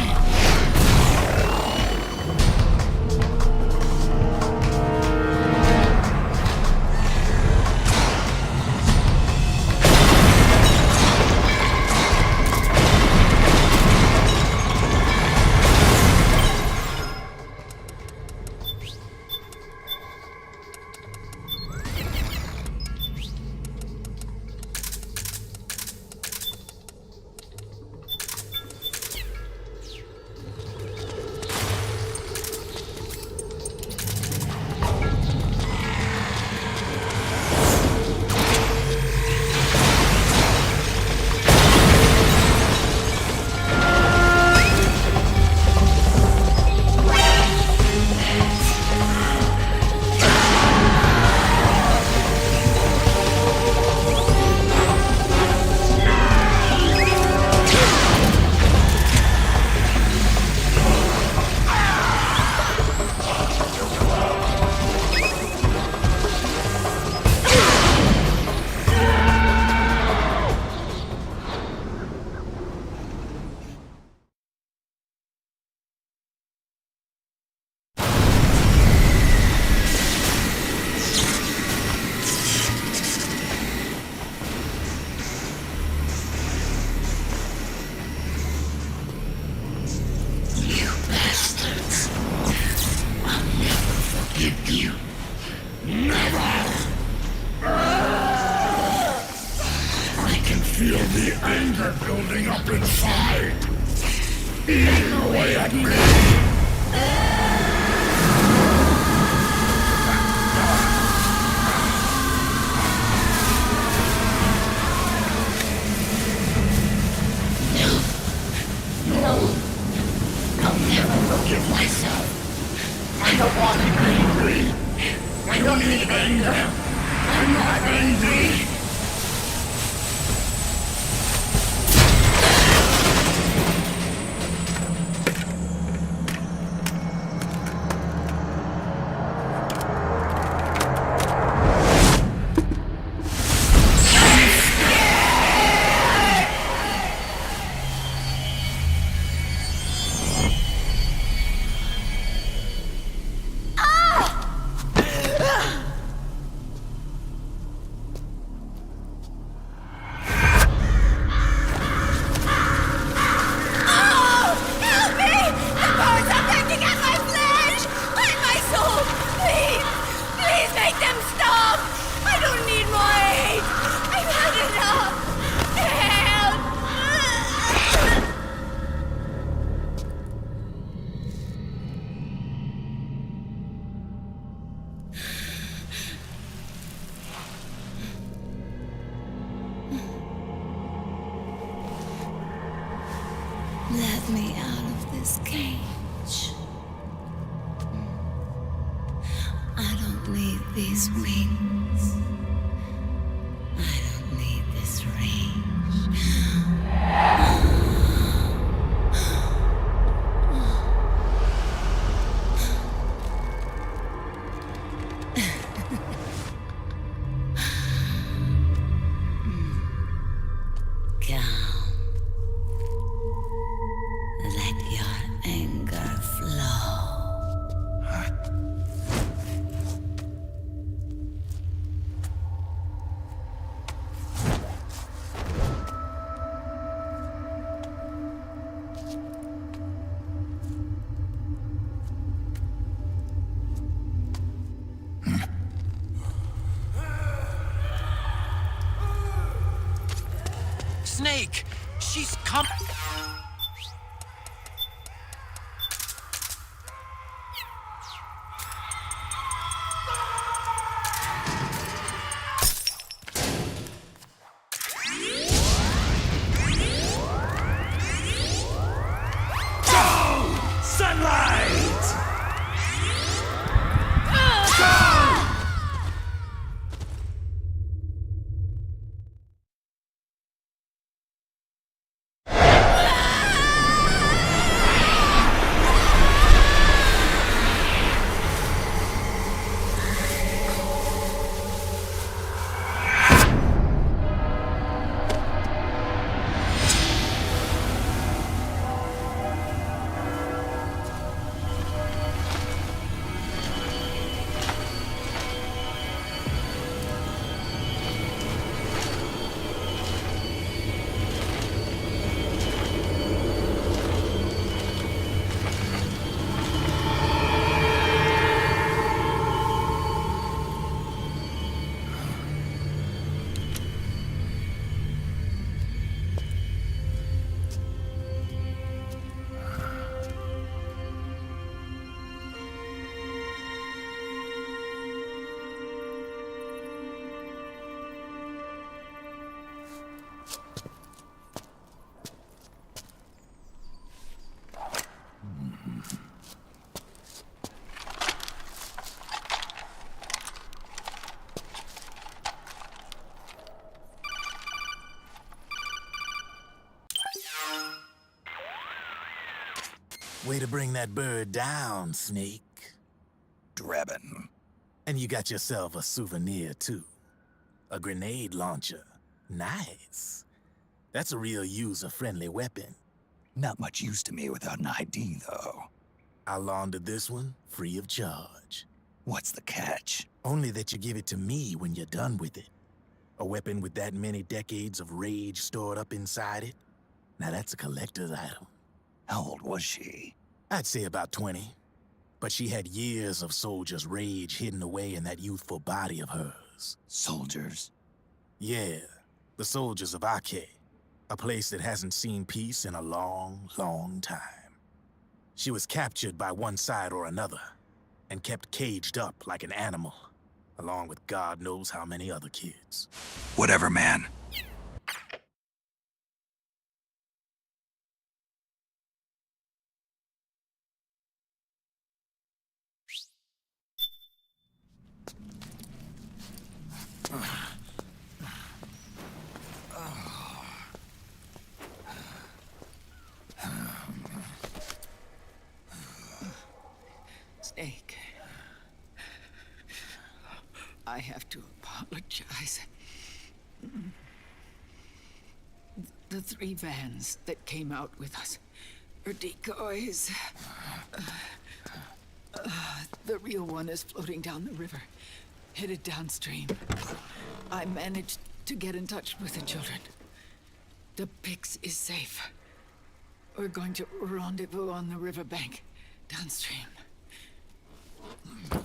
get me! No. I'll never forgive myself. I don't want to be angry. I don't need anger. I'm not angry. Let me out of this cage. I don't need these wings. I don't need this rage. Calm. Let your anger flow. Snake! She's come. Sunlight! Way to bring that bird down, Snake. Drabbin'. And you got yourself a souvenir, too. A grenade launcher. Nice. That's a real user-friendly weapon. Not much use to me without an ID, though. I laundered this one free of charge. What's the catch? Only that you give it to me when you're done with it. A weapon with that many decades of rage stored up inside it? Now that's a collector's item. How old was she? I'd say about 20. But she had years of soldiers' rage hidden away in that youthful body of hers. Soldiers? Yeah, the soldiers of Ake. A place that hasn't seen peace in a long, long time. She was captured by one side or another, and kept caged up like an animal, along with God knows how many other kids. Whatever, man. Snake. I have to apologize. The 3 vans that came out with us are decoys. The real one is floating down the river, headed downstream. I managed to get in touch with the children. The Pix is safe. We're going to rendezvous on the riverbank, downstream.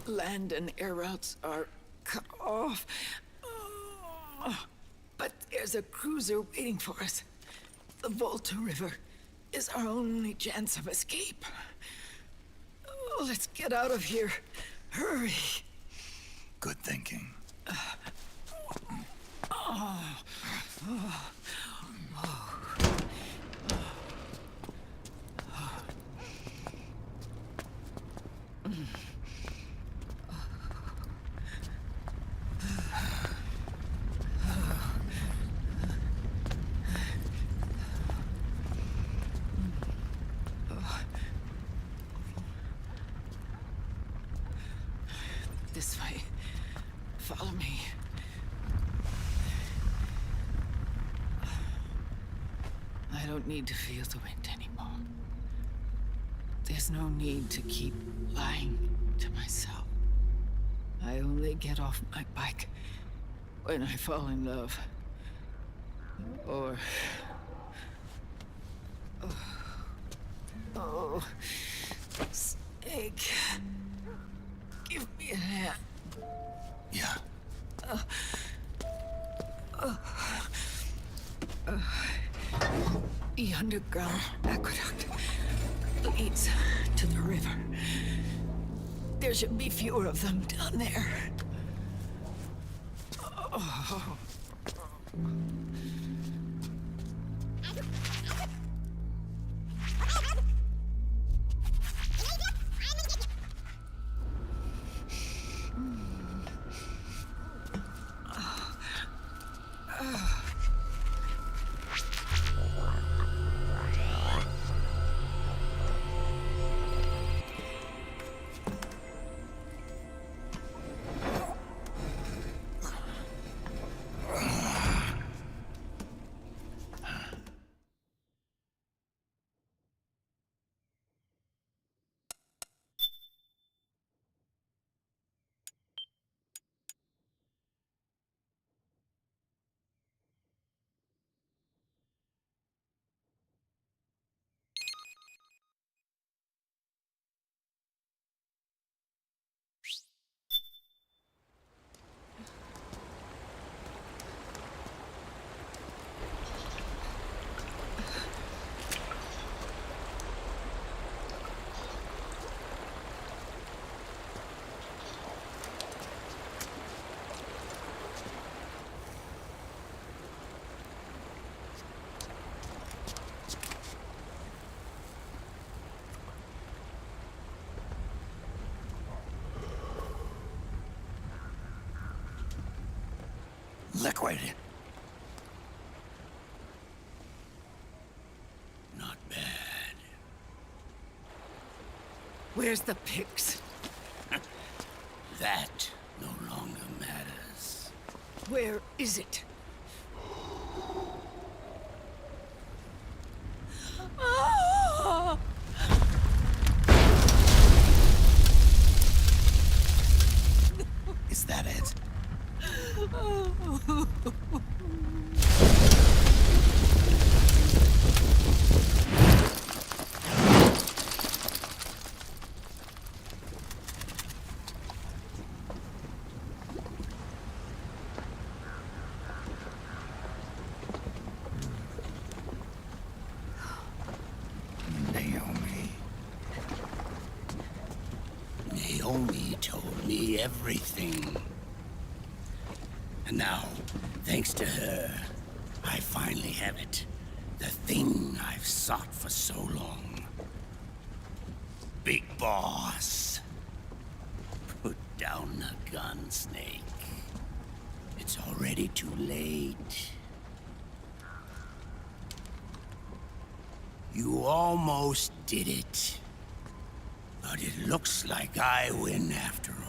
Land and air routes are cut off. But there's a cruiser waiting for us. The Volta River is our only chance of escape. Let's get out of here. Hurry. Good thinking. This way. Follow me. I don't need to feel the wind anymore. There's no need to keep lying to myself. I only get off my bike when I fall in love. Or... Oh... Snake... Give me a hand. Yeah. The underground aqueduct leads to the river. There should be fewer of them down there. Oh. Liquid. Not bad. Where's the Pix? That no longer matters. Where is it? Ah! Is that it? Naomi told me everything. And now, thanks to her, I finally have it. The thing I've sought for so long. Big Boss. Put down the gun, Snake. It's already too late. You almost did it. But it looks like I win after all.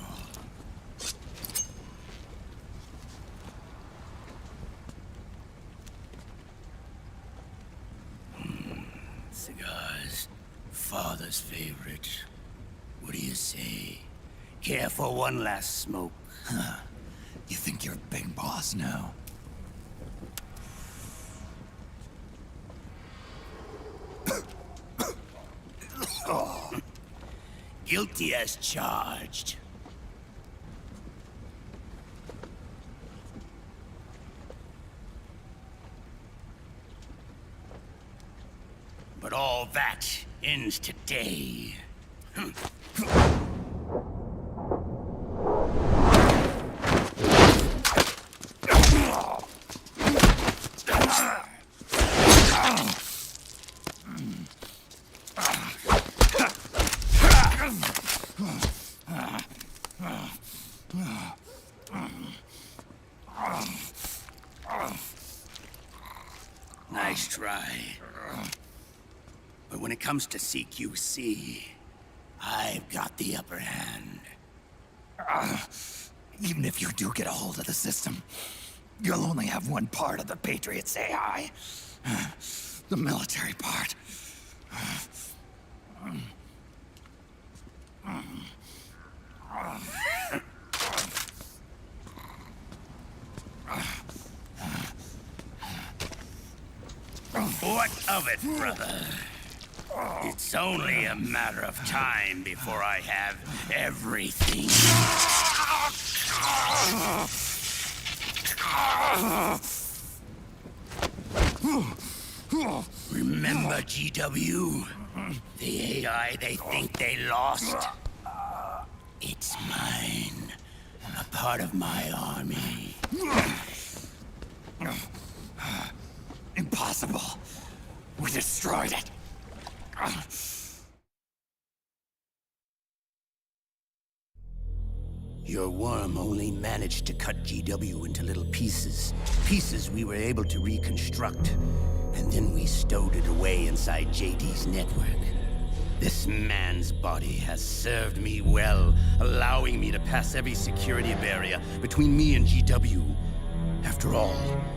Cigars. Father's favorite. What do you say? Care for one last smoke? Huh. You think you're Big Boss now? Guilty as charged. But all that ends today. Nice try. But when it comes to CQC, I've got the upper hand. Even if you do get a hold of the system, you'll only have one part of the Patriots AI. The military part. What of it, brother? It's only a matter of time before I have everything. Remember GW? The AI they think they lost? It's mine. A part of my army. Impossible. We destroyed it. Your worm only managed to cut GW into little pieces. Pieces we were able to reconstruct. And then we stowed it away inside JD's network. This man's body has served me well, allowing me to pass every security barrier between me and GW. After all,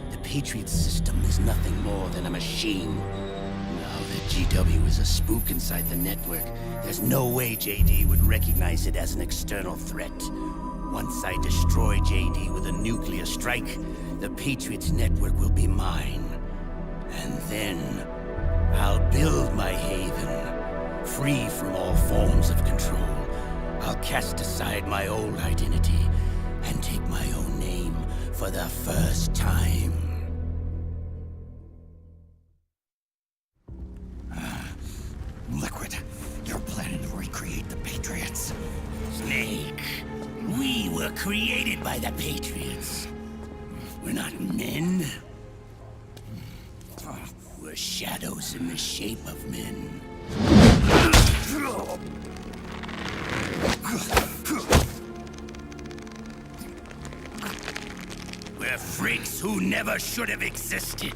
the Patriots system is nothing more than a machine. Now that GW is a spook inside the network, there's no way JD would recognize it as an external threat. Once I destroy JD with a nuclear strike, the Patriots network will be mine. And then, I'll build my haven, free from all forms of control. I'll cast aside my old identity and take my own name for the first time. Liquid, you're planning to recreate the Patriots. Snake, we were created by the Patriots. We're not men. We're shadows in the shape of men. We're freaks who never should have existed.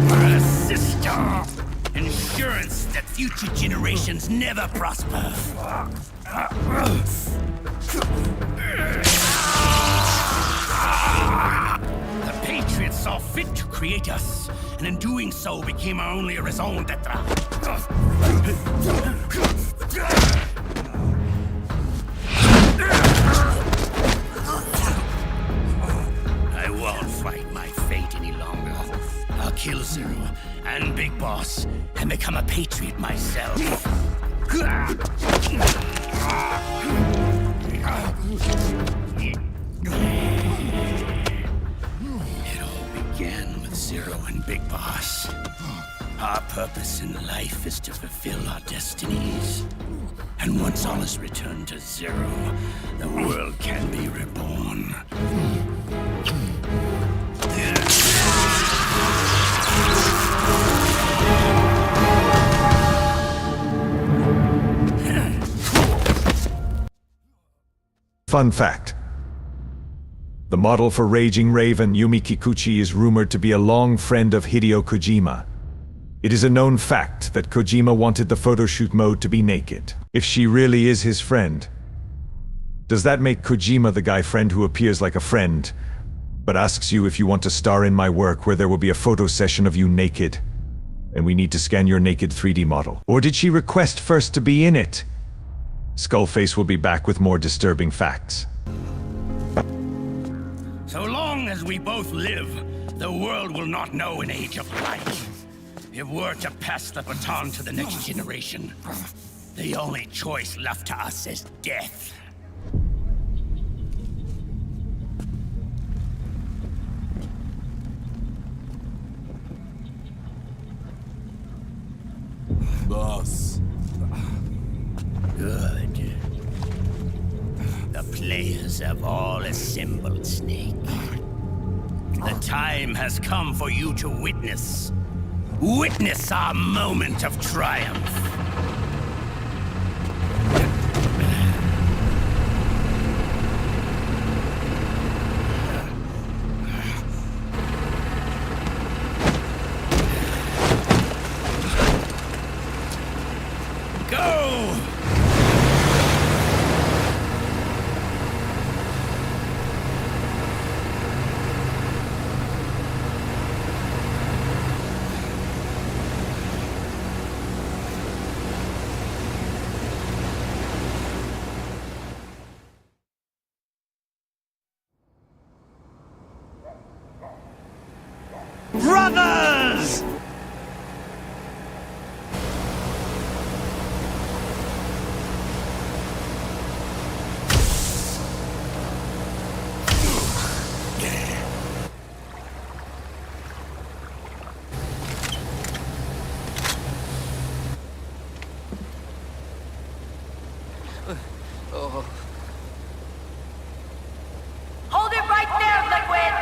We're a system. Insurance that future generations never prosper. The Patriots saw fit to create us, and in doing so became our only raison d'etre. I won't fight my fate any longer. I'll kill Zero and Big Boss and become a Patriot myself. It all began with Zero and Big Boss. Our purpose in life is to fulfill our destinies. And once all is returned to zero, the world can be reborn. Fun fact. The model for Raging Raven, Yumi Kikuchi, is rumored to be a long friend of Hideo Kojima. It is a known fact that Kojima wanted the photoshoot mode to be naked. If she really is his friend, does that make Kojima the guy friend who appears like a friend, but asks you if you want to star in my work where there will be a photo session of you naked, and we need to scan your naked 3D model? Or did she request first to be in it? Skullface will be back with more disturbing facts. So long as we both live, the world will not know an age of light. If we're to pass the baton to the next generation, the only choice left to us is death. Boss. Good. The players have all assembled, Snake. The time has come for you to witness our moment of triumph. Go! Brothers! Hold it right there, Liquid!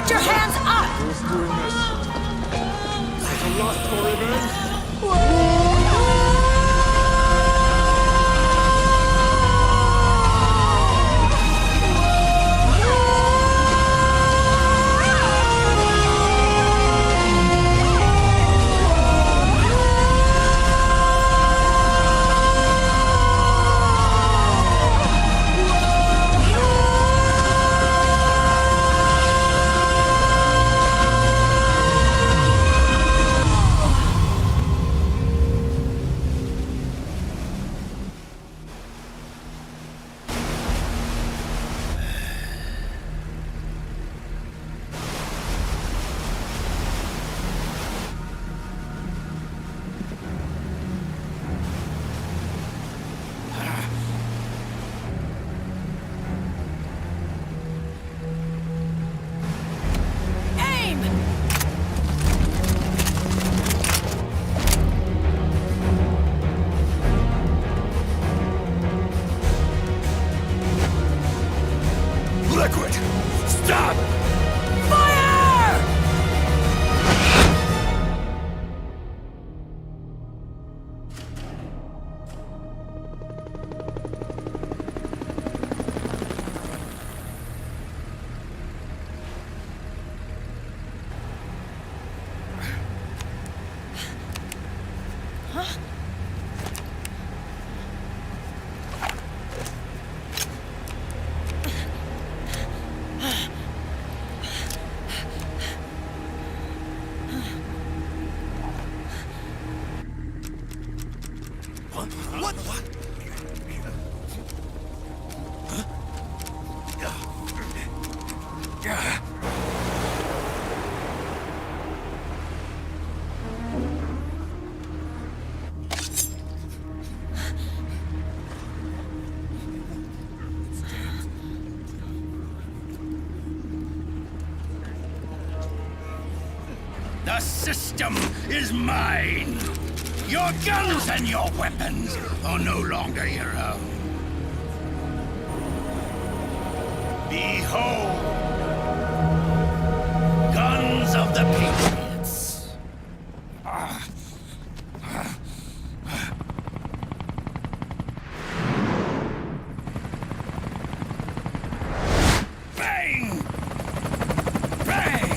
Put your hands up! There's a lot for him, Liquid! Stop! Fire! Huh? What? The system is mine. Your guns and your weapons are no longer your own. Behold, guns of the Patriots. Bang! Bang!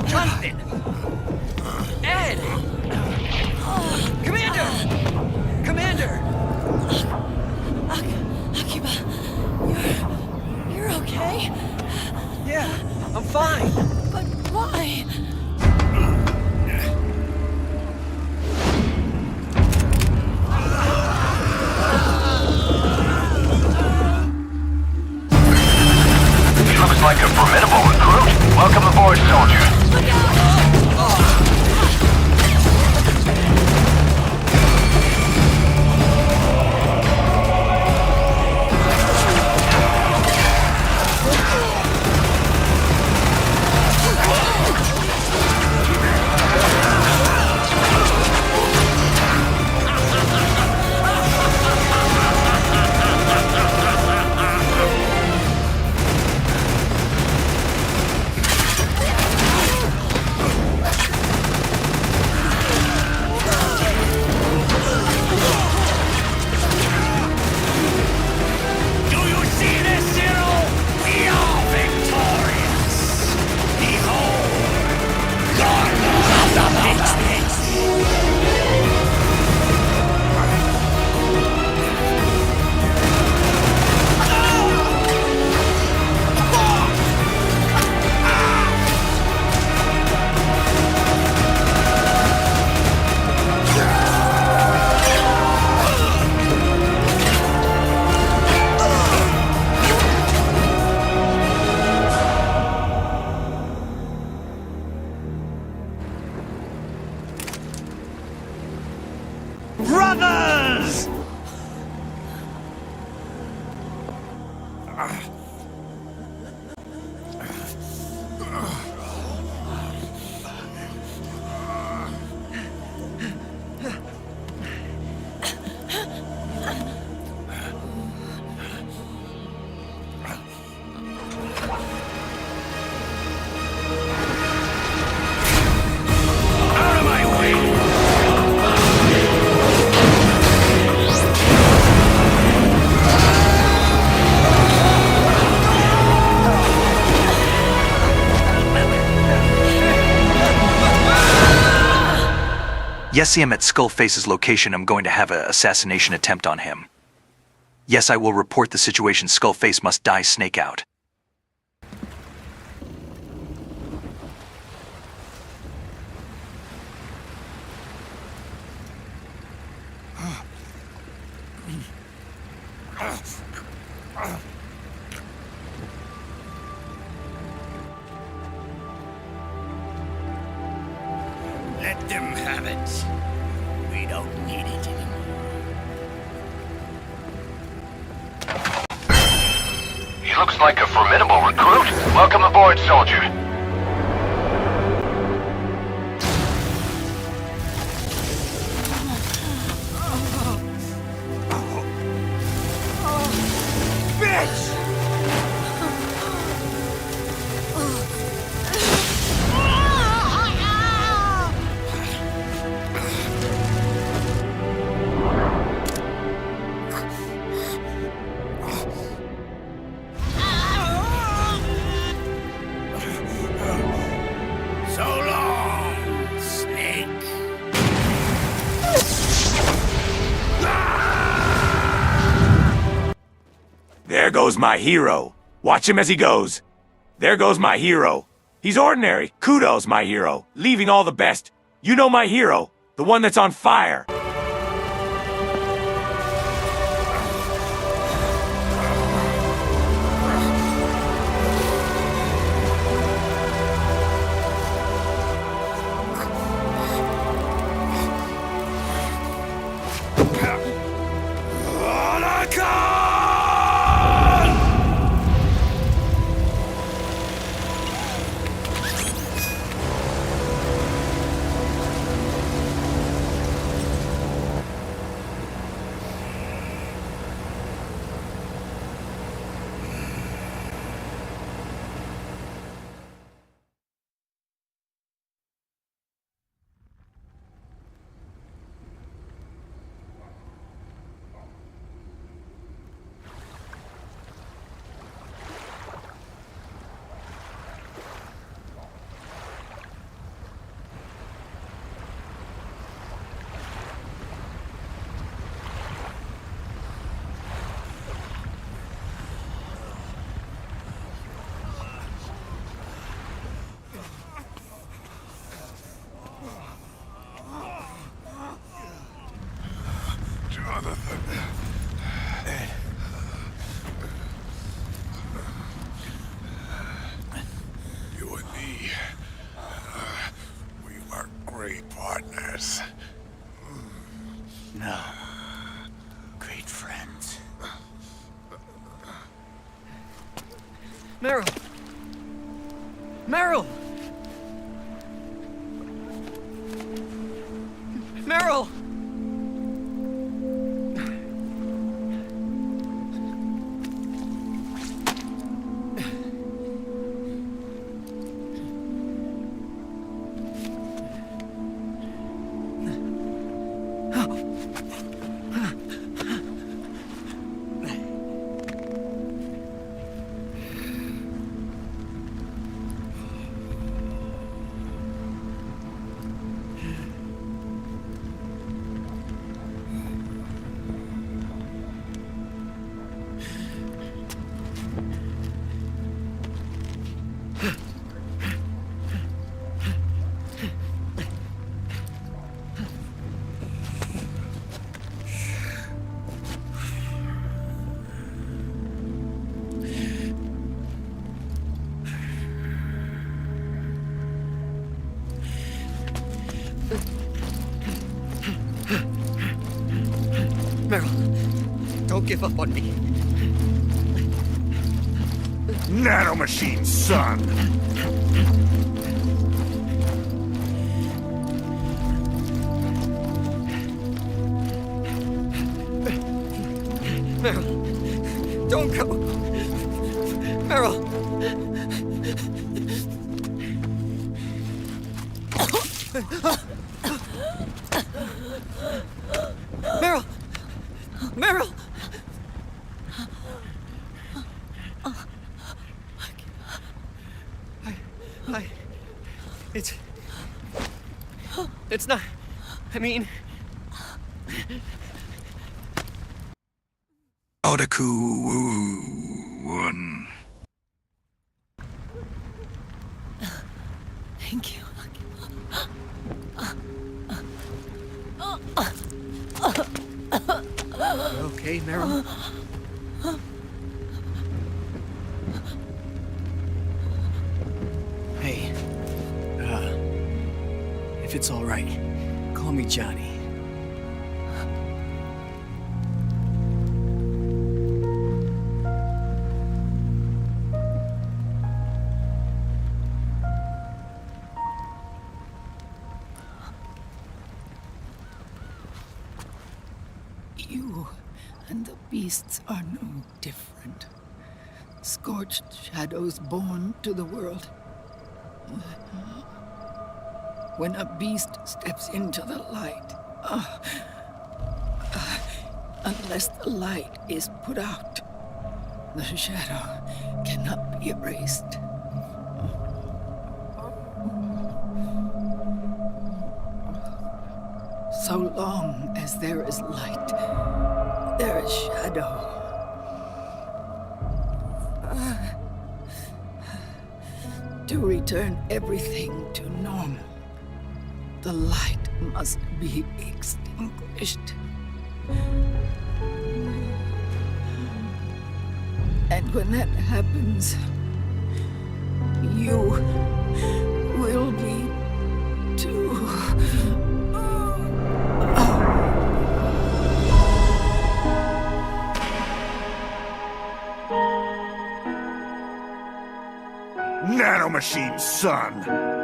Jonathan! Ed! Commander! Commander! Akiba, you're okay? Yeah, I'm fine. But why? looks like a formidable recruit. Welcome aboard, soldier. Brothers! Yes, I am at Skullface's location. I'm going to have an assassination attempt on him. Yes, I will report the situation. Skullface must die, Snake out. Let them have it. We don't need it anymore. He looks like a formidable recruit. Welcome aboard, soldier. Bitch! So long, Snake. There goes my hero. Watch him as he goes. There goes my hero. He's ordinary. Kudos, my hero. Leaving all the best. You know my hero. The one that's on fire. Meryl! Meryl! Meryl! Meryl, don't give up on me. Nanomachine, son! Meryl, don't go. Meryl. Meryl! Meryl! It's not... I mean... Otaku-one. Thank you. Okay, Meryl? Hey, if it's all right, call me Johnny. You and the beasts are no different. Scorched shadows born to the world. When a beast steps into the light, unless the light is put out, the shadow cannot be erased. So long as there is light, there is shadow. To return everything to normal, the light must be extinguished. And when that happens, you will be too. Nanomachine, son!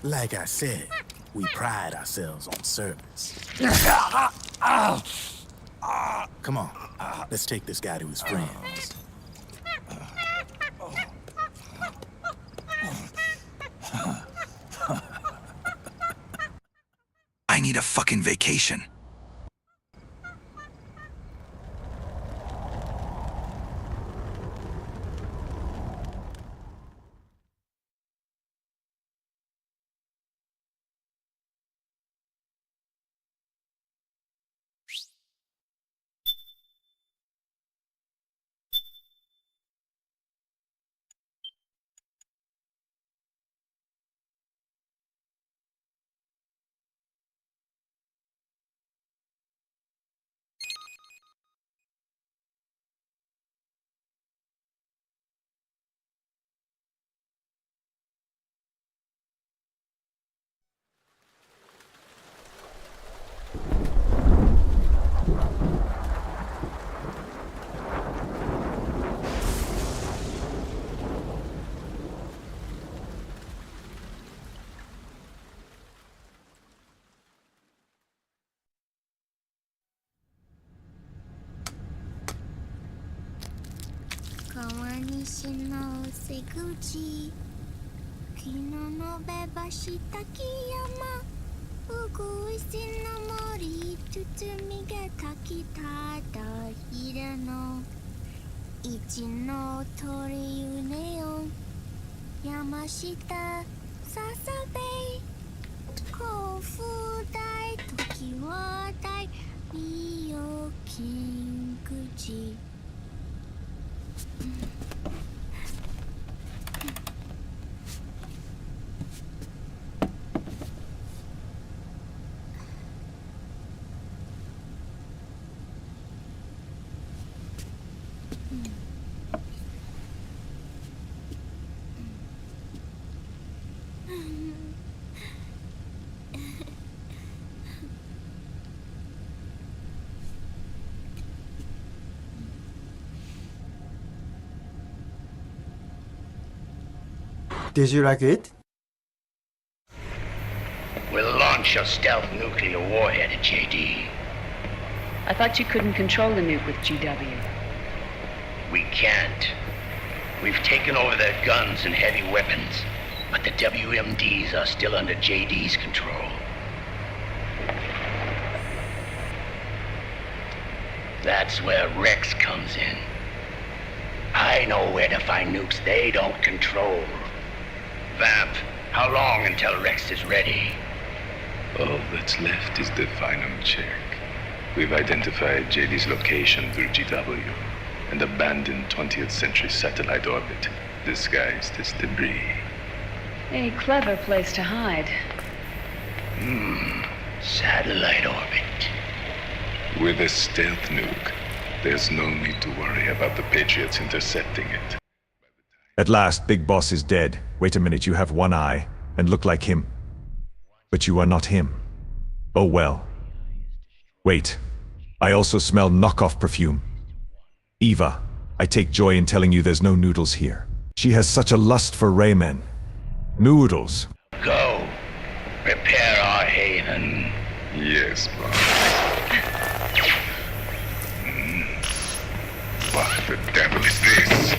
Like I said, we pride ourselves on service. Come on, let's take this guy to his friends. I need a fucking vacation. 西の瀬口昨日のべばした木山うぐいすの森包みが炊きただひらの一の鳥ゆねよ山下ささべ甲府大時は大美容金口Did you like it? We'll launch a stealth nuclear warhead at JD. I thought you couldn't control the nuke with GW. We can't. We've taken over their guns and heavy weapons, but the WMDs are still under JD's control. That's where Rex comes in. I know where to find nukes they don't control. Vamp, how long until Rex is ready? All that's left is the final check. We've identified JD's location through GW, an abandoned 20th century satellite orbit, disguised as debris. A clever place to hide. Satellite orbit. With a stealth nuke, there's no need to worry about the Patriots intercepting it. At last, Big Boss is dead. Wait a minute, you have one eye, and look like him. But you are not him. Oh well. Wait. I also smell knockoff perfume. Eva, I take joy in telling you there's no noodles here. She has such a lust for ramen. Noodles. Go. Prepare our haven. Yes, boss. What the devil is this?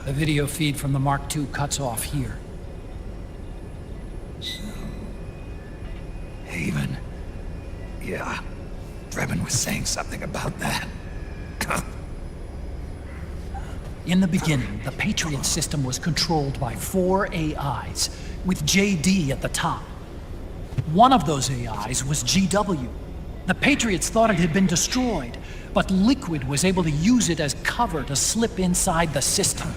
The video feed from the Mark II cuts off here. Haven. Yeah. Drebin was saying something about that. In the beginning, the Patriot system was controlled by 4 AIs, with JD at the top. One of those AIs was GW. The Patriots thought it had been destroyed, but Liquid was able to use it as cover to slip inside the system.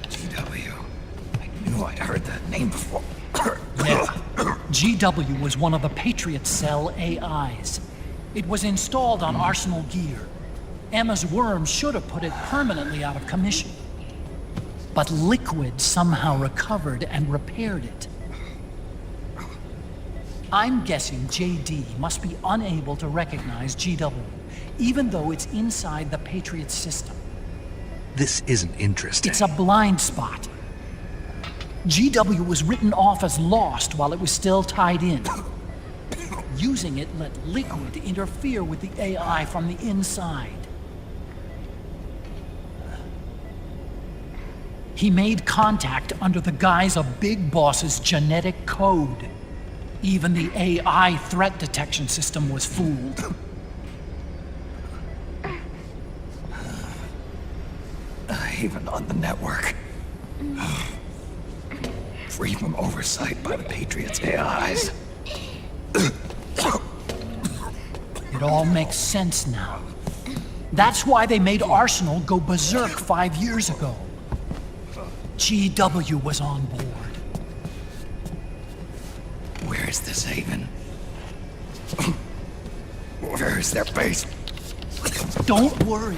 GW. I knew I'd heard that name before. Yeah. GW was one of the Patriot Cell AIs. It was installed on Arsenal gear. Emma's worm should have put it permanently out of commission. But Liquid somehow recovered and repaired it. I'm guessing JD must be unable to recognize GW, even though it's inside the Patriot system. This isn't interesting. It's a blind spot. GW was written off as lost while it was still tied in. Using it let Liquid interfere with the AI from the inside. He made contact under the guise of Big Boss's genetic code. Even the AI threat detection system was fooled. Haven on the network. Free from oversight by the Patriots' AIs. It all makes sense now. That's why they made Arsenal go berserk 5 years ago. GW was on board. Where is this Haven? Where is their base? Don't worry.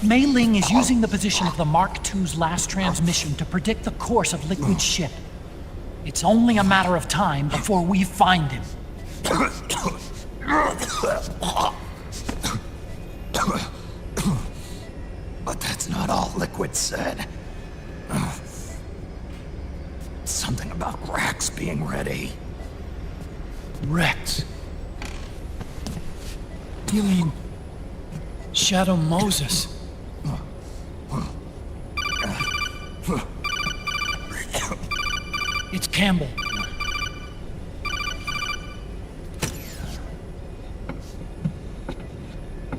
Mei Ling is using the position of the Mark II's last transmission to predict the course of Liquid's ship. It's only a matter of time before we find him. But that's not all Liquid said. being ready. Rex. You mean Shadow Moses? It's Campbell.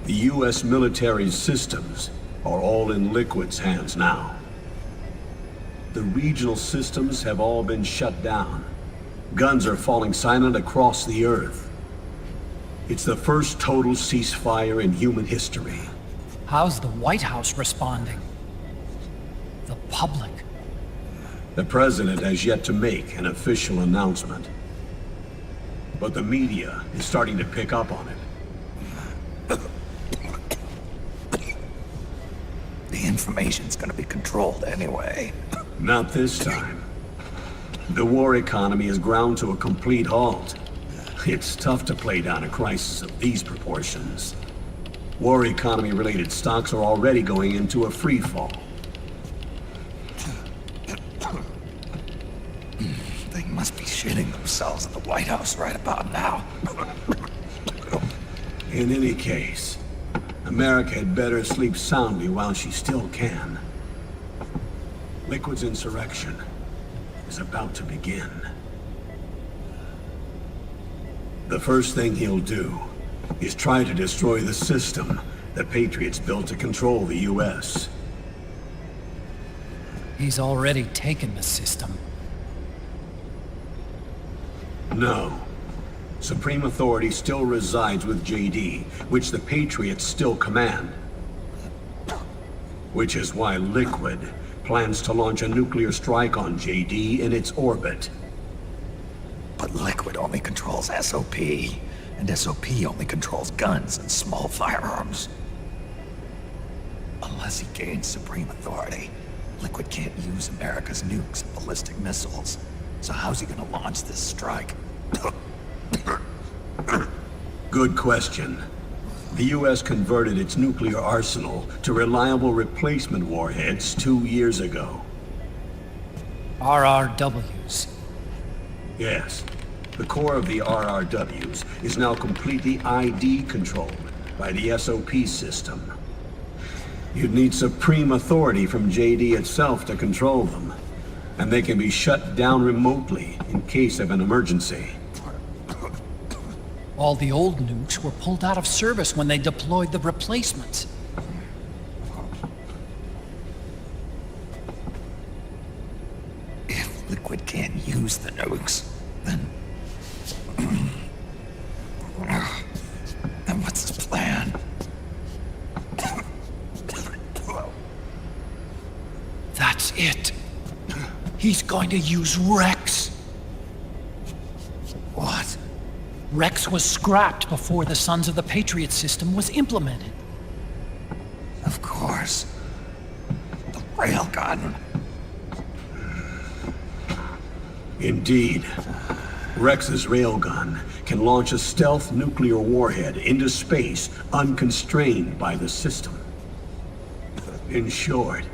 The U.S. military's systems are all in Liquid's hands now. The regional systems have all been shut down. Guns are falling silent across the Earth. It's the first total ceasefire in human history. How's the White House responding? The public? The president has yet to make an official announcement. But the media is starting to pick up on it. The information's gonna be controlled anyway. Not this time. The war economy is ground to a complete halt. It's tough to play down a crisis of these proportions. War economy-related stocks are already going into a free fall. They must be shitting themselves at the White House right about now. In any case, America had better sleep soundly while she still can. Liquid's insurrection is about to begin. The first thing he'll do is try to destroy the system the Patriots built to control the U.S. He's already taken the system. No. Supreme authority still resides with JD, which the Patriots still command. Which is why Liquid plans to launch a nuclear strike on JD in its orbit. But Liquid only controls SOP, and SOP only controls guns and small firearms. Unless he gains supreme authority, Liquid can't use America's nukes and ballistic missiles. So how's he gonna launch this strike? Good question. The U.S. converted its nuclear arsenal to reliable replacement warheads 2 years ago. RRWs. Yes. The core of the RRWs is now completely ID controlled by the SOP system. You'd need supreme authority from JD itself to control them, and they can be shut down remotely in case of an emergency. All the old nukes were pulled out of service when they deployed the replacements. If Liquid can't use the nukes, then what's his plan? That's it. He's going to use Rex. What? Rex was scrapped before the Sons of the Patriot system was implemented. Of course. The railgun. Indeed. Rex's railgun can launch a stealth nuclear warhead into space unconstrained by the system. In short,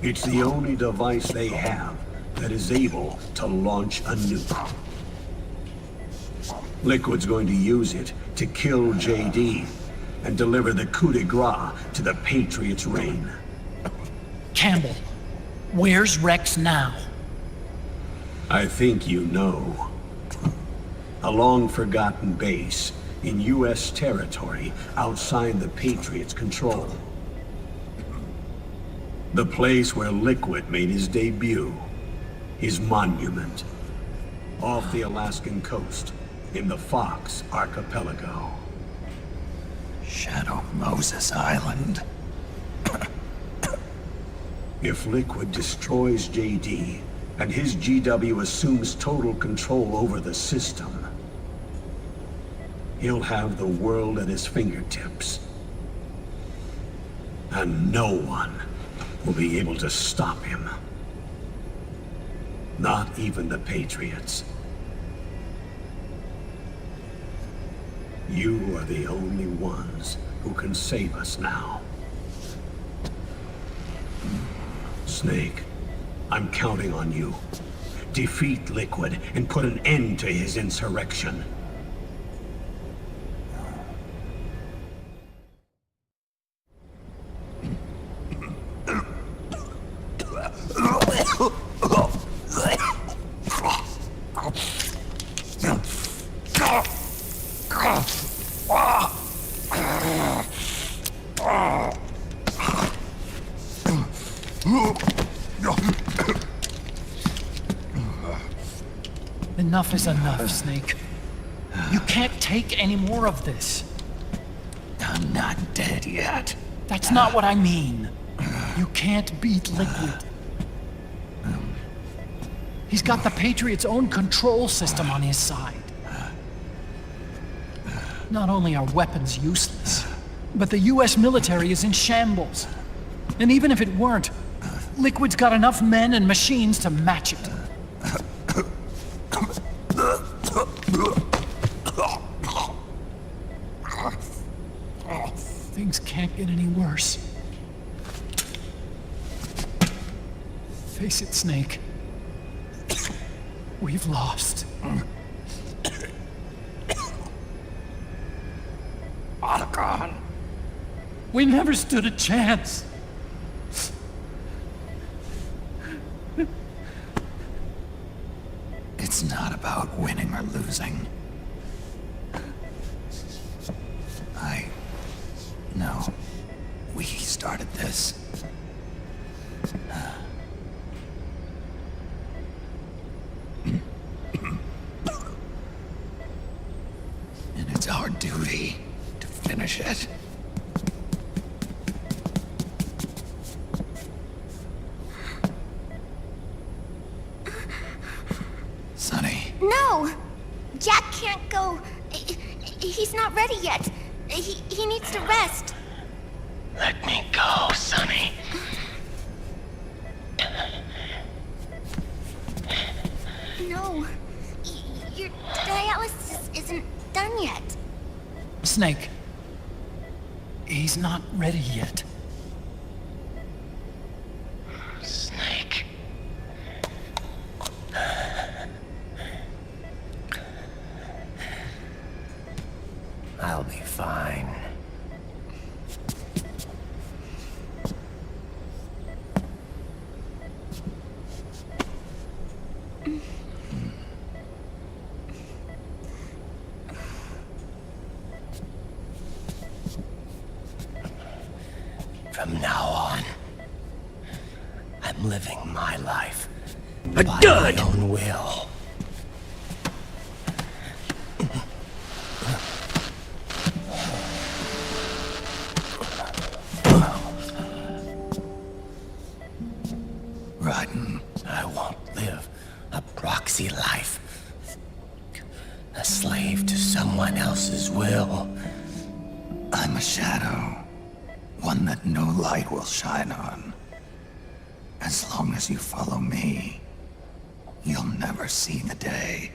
it's the only device they have that is able to launch a nuke. Liquid's going to use it to kill JD and deliver the coup de grace to the Patriots' reign. Campbell, where's Rex now? I think you know. A long-forgotten base in U.S. territory outside the Patriots' control. The place where Liquid made his debut, his monument, off the Alaskan coast in the Fox Archipelago. Shadow Moses Island. If Liquid destroys JD, and his GW assumes total control over the system, he'll have the world at his fingertips. And no one will be able to stop him. Not even the Patriots. You are the only ones who can save us now. Snake, I'm counting on you. Defeat Liquid and put an end to his insurrection. Enough is enough, Snake. You can't take any more of this. I'm not dead yet. That's not what I mean. You can't beat Liquid. He's got the Patriots' own control system on his side. Not only are weapons useless, but the US military is in shambles. And even if it weren't, Liquid's got enough men and machines to match it. Things can't get any worse. Face it, Snake. We've lost. Otacon. We never stood a chance. It's not about winning or losing. No. We started this. And it's our duty to finish it. Sonny. No! Jack can't go. He's not ready yet. He needs to rest. Let me go, Sonny. No. Your dialysis isn't done yet. Snake. He's not ready yet. Snake. I'll be fine. From now on, I'm living my life by my own will. I won't live a proxy life. A slave to someone else's will. I'm a shadow. One that no light will shine on. As long as you follow me, you'll never see the day.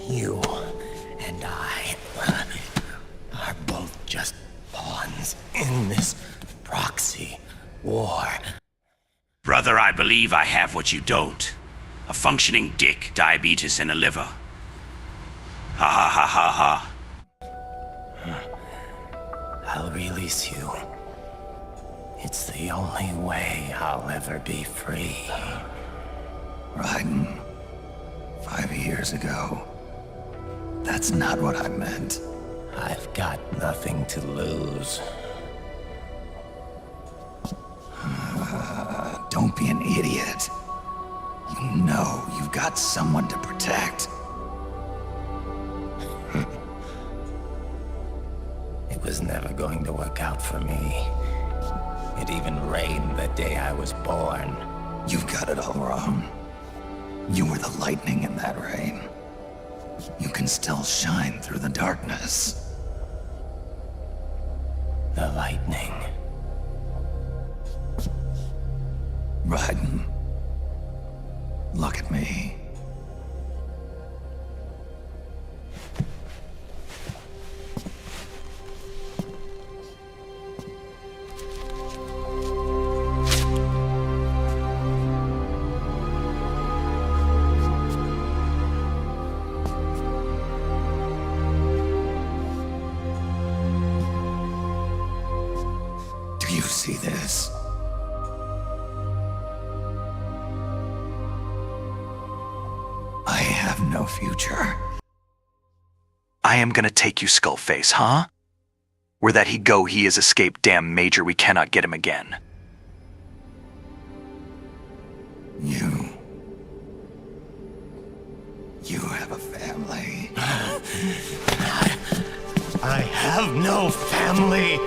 You and I are both just pawns in this proxy war. Brother, I believe I have what you don't. A functioning dick, diabetes, and a liver. Ha ha ha ha ha. I'll release you. It's the only way I'll ever be free. Raiden, 5 years ago. That's not what I meant. I've got nothing to lose. Don't be an idiot. You know you've got someone to protect. It was never going to work out for me. It even rained the day I was born. You've got it all wrong. You were the lightning in that rain. You can still shine through the darkness. The lightning. Raiden, Look at me. Do you see this? I have no future. I am gonna take you, Skullface, huh? Where that he go, he is escaped, damn Major, we cannot get him again. You have a family. I have no family.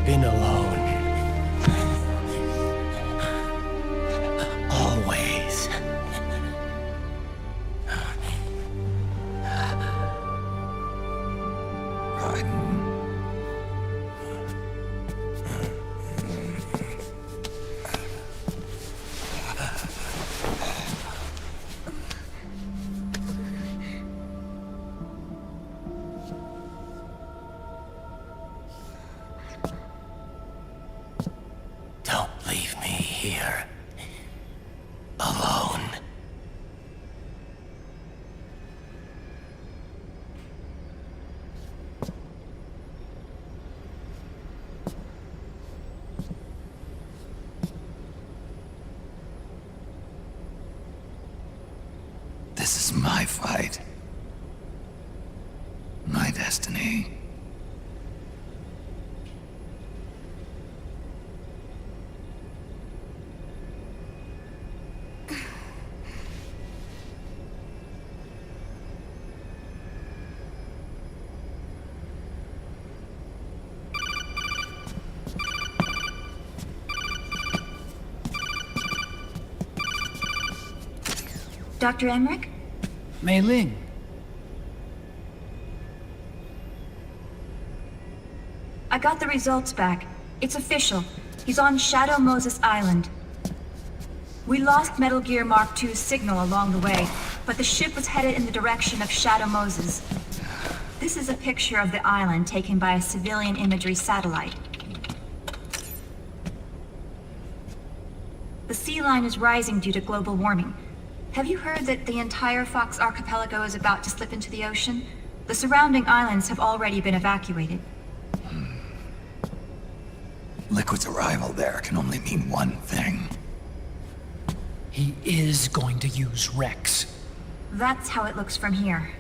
Been alone. Always. Don't leave me here. Alone. This is my fight. My destiny. Dr. Emmerich? Mei Ling. I got the results back. It's official. He's on Shadow Moses Island. We lost Metal Gear Mark II's signal along the way, but the ship was headed in the direction of Shadow Moses. This is a picture of the island taken by a civilian imagery satellite. The sea line is rising due to global warming. Have you heard that the entire Fox Archipelago is about to slip into the ocean? The surrounding islands have already been evacuated. Liquid's arrival there can only mean one thing. He is going to use Rex. That's how it looks from here.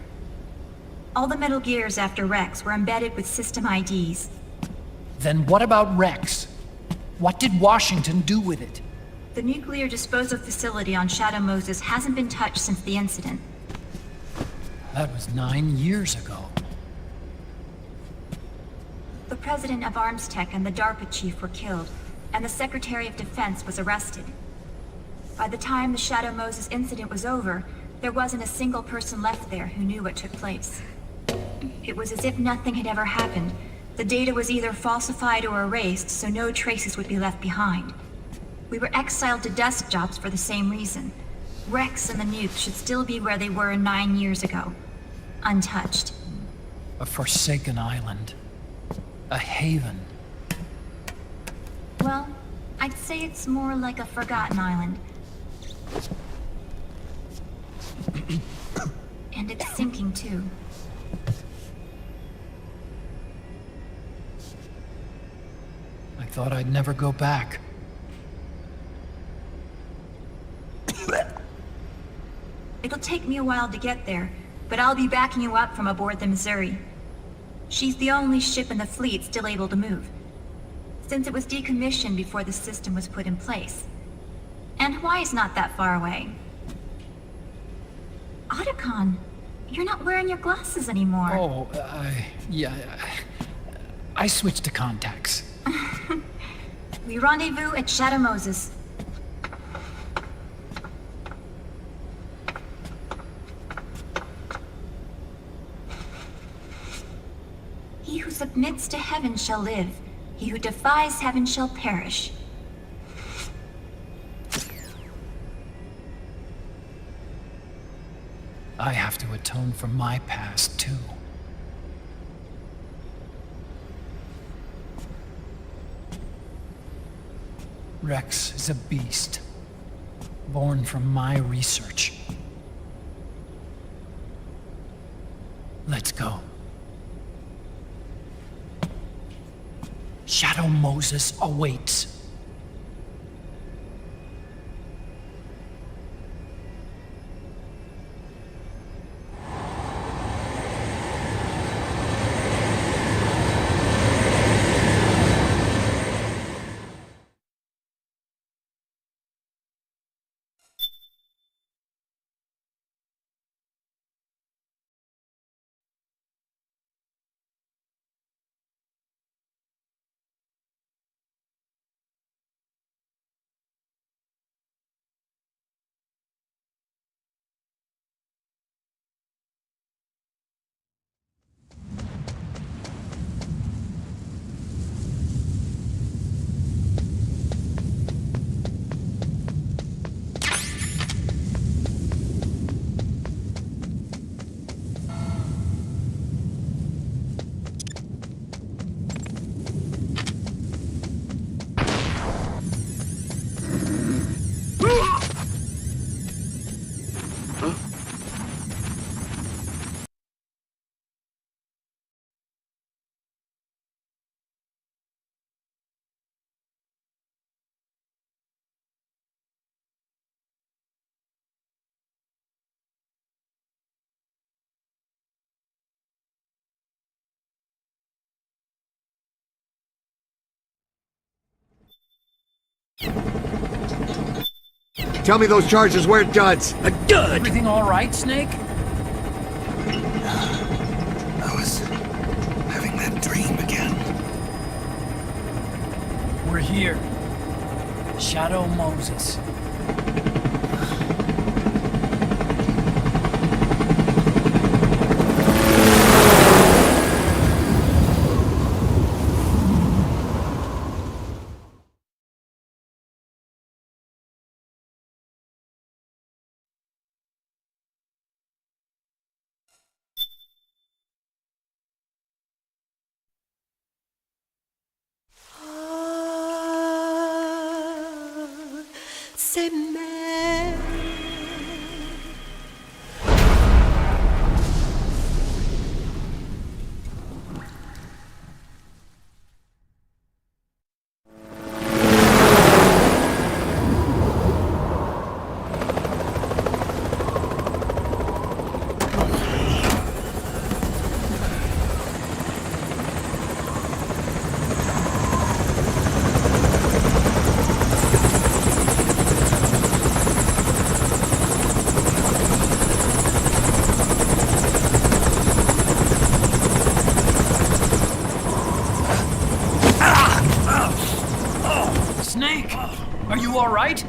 All the Metal Gears after Rex were embedded with system IDs. Then what about Rex? What did Washington do with it? The nuclear disposal facility on Shadow Moses hasn't been touched since the incident. That was 9 years ago. The president of Armstech and the DARPA chief were killed, and the Secretary of Defense was arrested. By the time the Shadow Moses incident was over, there wasn't a single person left there who knew what took place. It was as if nothing had ever happened. The data was either falsified or erased, so no traces would be left behind. We were exiled to desk jobs for the same reason. Rex and the nukes should still be where they were 9 years ago. Untouched. A forsaken island. A haven. Well, I'd say it's more like a forgotten island. And it's sinking too. I thought I'd never go back. It'll take me a while to get there, but I'll be backing you up from aboard the Missouri. She's the only ship in the fleet still able to move, since it was decommissioned before the system was put in place. And Hawaii's not that far away. Otacon, you're not wearing your glasses anymore. Oh, yeah. I switched to contacts. We rendezvous at Shadow Moses. He who submits to heaven shall live. He who defies heaven shall perish. I have to atone for my past, too. Rex is a beast, born from my research. Let's go. Shadow Moses awaits. Tell me those charges weren't duds. A dud! Everything all right, Snake? I was having that dream again. We're here. Shadow Moses. Snake! Are you all right?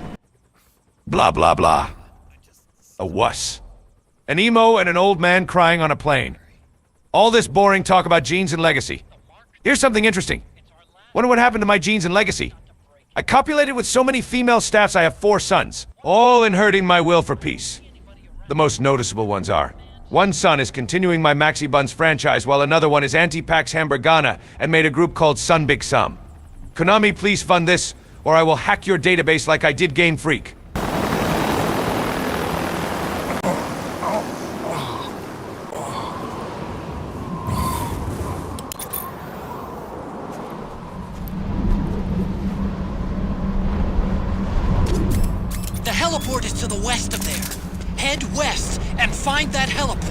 Blah, blah, blah. A wuss. An emo and an old man crying on a plane. All this boring talk about genes and legacy. Here's something interesting. Wonder what happened to my genes and legacy. I copulated with so many female staffs I have 4 sons, all inheriting my will for peace. The most noticeable ones are: one son is continuing my Maxi Buns franchise, while another one is anti-Pax Hamburgana and made a group called Sun Big Sum. Konami, please fund this, or I will hack your database like I did Game Freak. The heliport is to the west of there. Head west and find that heliport.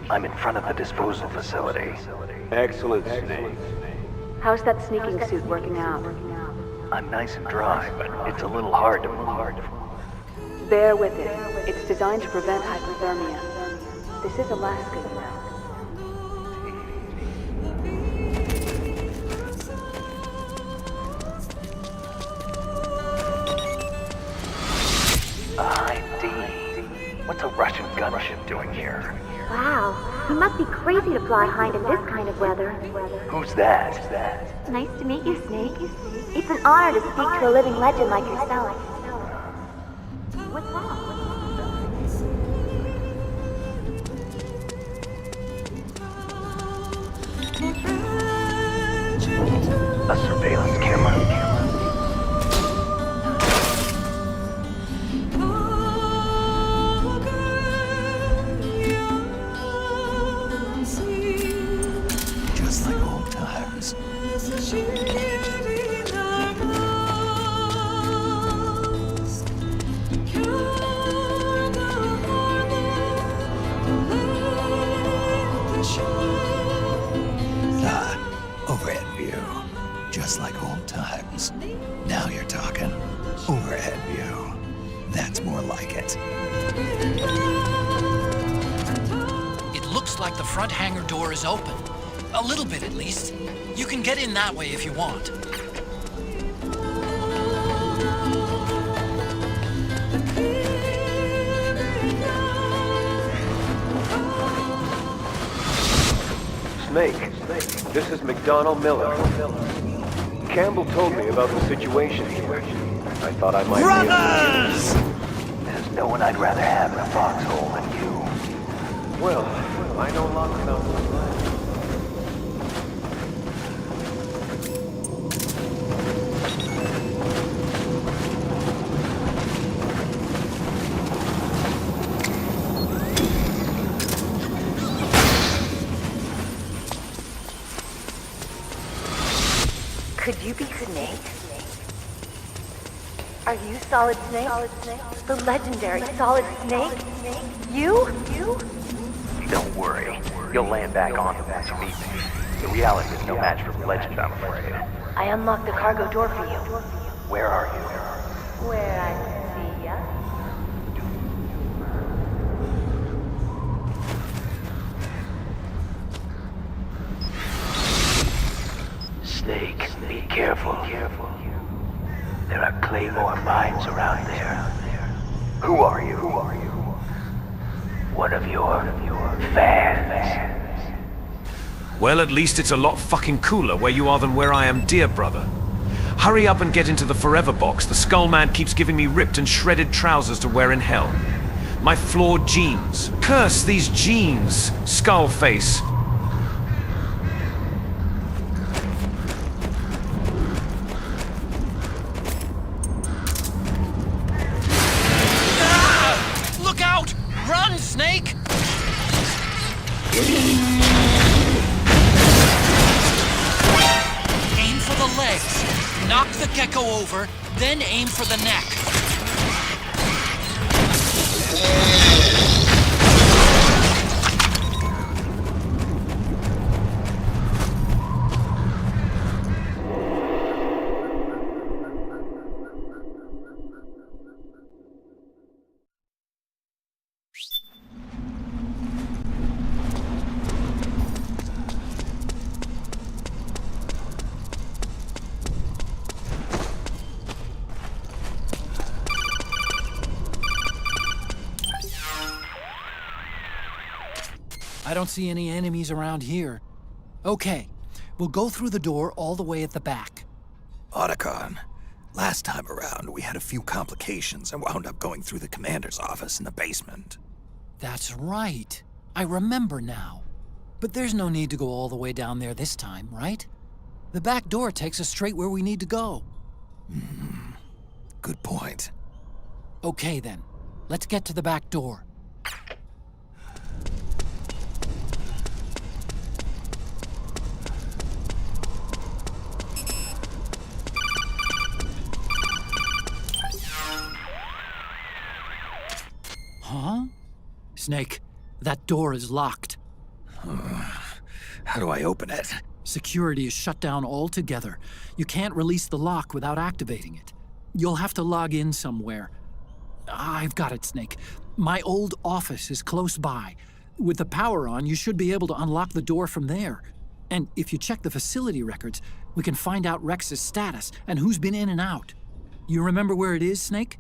I'm in front of the disposal facility. Excellent, Snake. How's that sneaking suit working out? I'm nice and dry, but it's a little hard to move. Bear with it. It's designed to prevent hypothermia. This is Alaska, you know. What's a Russian gunship doing here? Wow, he must be crazy to fly Hind in this kind of weather. Who's that? Nice to meet you, Snake. It's an honor to speak to a living legend like yourself. What's wrong? A surveillance camera? Just like old times. Overhead view. Just like old times. Now you're talking. Overhead view. That's more like it. It looks like the front hangar door is open. A little bit, at least. You can get in that way if you want. Snake, this is McDonnell Miller. Campbell told me about the situation here. I thought I might Brothers! There's no one I'd rather have in a foxhole than you. Well, I know lots about this land. Could you be Snake? Are you Solid Snake? The legendary Solid Snake? You? Don't worry. You'll land back on them once you meet me. The reality is no match for the legend, I'm afraid. I unlocked the cargo door for you. Where are you? Where I see ya. Snake, be careful. There are Claymore mines around there. Who are you? One of your fans. Well, at least it's a lot fucking cooler where you are than where I am, dear brother. Hurry up and get into the Forever box. The Skull Man keeps giving me ripped and shredded trousers to wear in hell. My flawed jeans. Curse these jeans, Skullface. Look out! Run, Snake! Aim for the legs. Knock the gecko over, then aim for the neck. I don't see any enemies around here. Okay, we'll go through the door all the way at the back. Otacon, last time around we had a few complications and wound up going through the commander's office in the basement. That's right. I remember now. But there's no need to go all the way down there this time, right? The back door takes us straight where we need to go. Good point. Okay then, let's get to the back door. Huh? Snake, that door is locked. How do I open it? Security is shut down altogether. You can't release the lock without activating it. You'll have to log in somewhere. I've got it, Snake. My old office is close by. With the power on, you should be able to unlock the door from there. And if you check the facility records, we can find out Rex's status and who's been in and out. You remember where it is, Snake?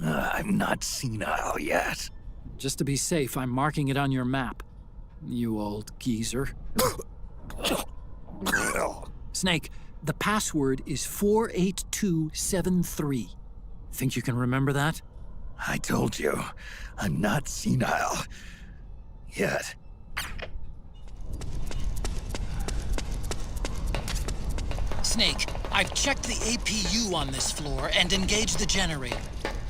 I'm not senile yet. Just to be safe, I'm marking it on your map. You old geezer. Snake, the password is 48273. Think you can remember that? I told you, I'm not senile. Yet. Snake, I've checked the APU on this floor and engaged the generator.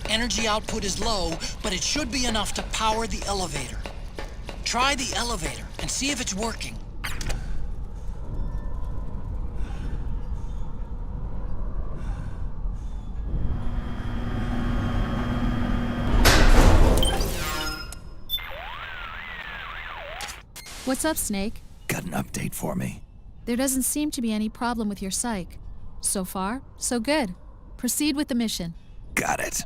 Energy output is low, but it should be enough to power the elevator. Try the elevator and see if it's working. What's up, Snake? Got an update for me? There doesn't seem to be any problem with your psych. So far, so good. Proceed with the mission. Got it.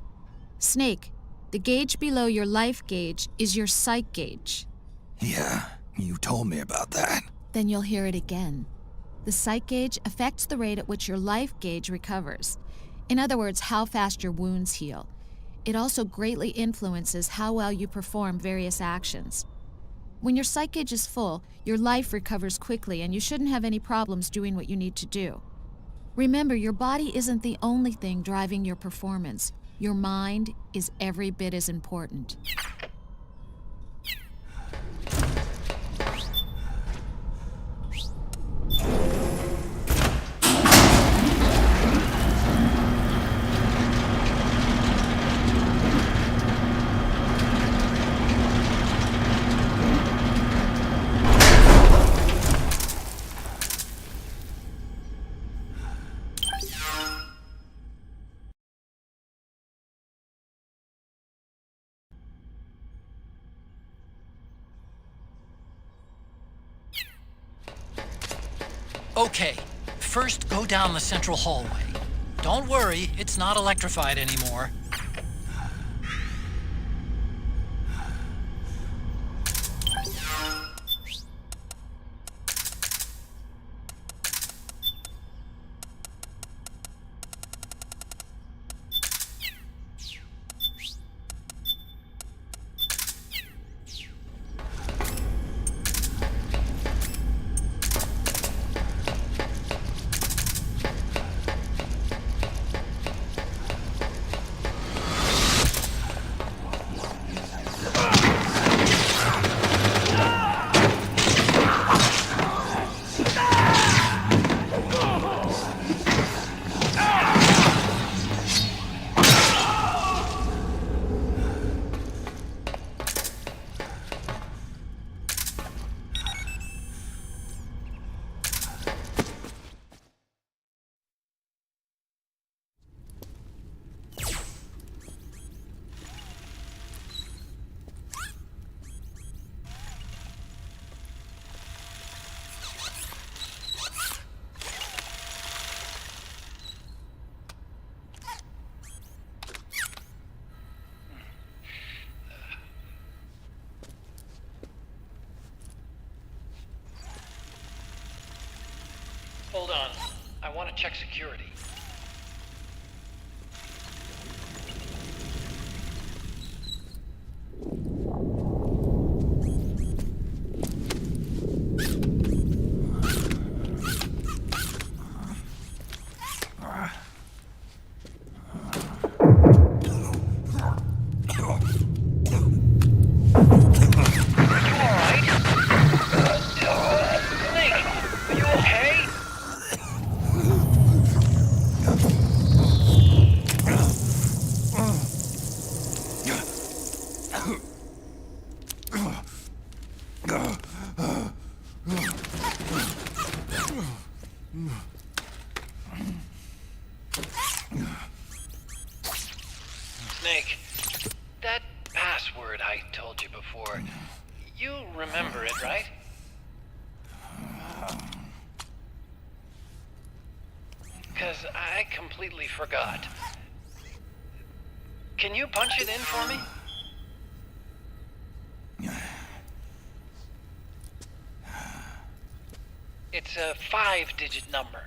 Snake, the gauge below your life gauge is your psych gauge. Yeah, you told me about that. Then you'll hear it again. The psych gauge affects the rate at which your life gauge recovers. In other words, how fast your wounds heal. It also greatly influences how well you perform various actions. When your psych gauge is full, your life recovers quickly and you shouldn't have any problems doing what you need to do. Remember, your body isn't the only thing driving your performance. Your mind is every bit as important. Okay, first go down the central hallway. Don't worry, it's not electrified anymore. Hold on. I want to check security. Snake, that password I told you before, you remember it, right? Because I completely forgot. Can you punch it in for me? It's a 5-digit number.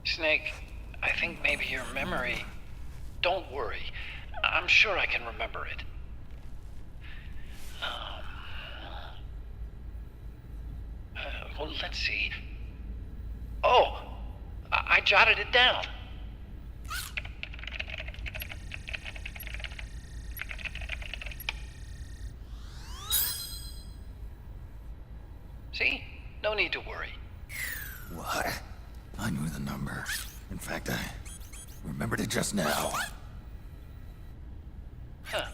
Snake, I think maybe your memory... Don't worry. I'm sure I can remember it. Well, let's see. Oh! I jotted it down. See? No need to worry. What? I knew the number. In fact, I remembered it just now. Huh.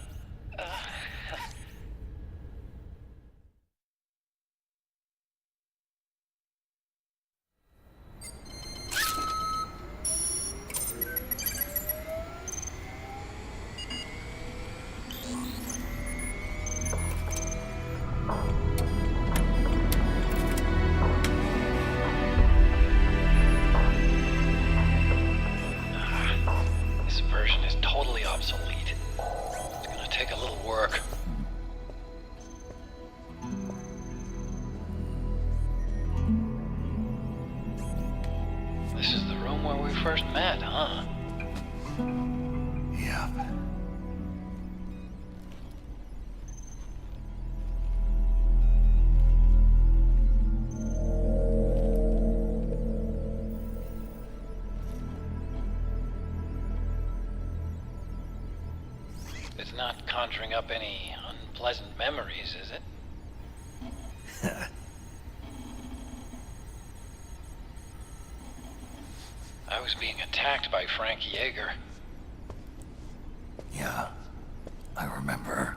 This version is totally obsolete. It's gonna take a little work. This is the room where we first met, huh? Yep. It's not conjuring up any unpleasant memories, is it? I was being attacked by Frank Yeager. Yeah, I remember.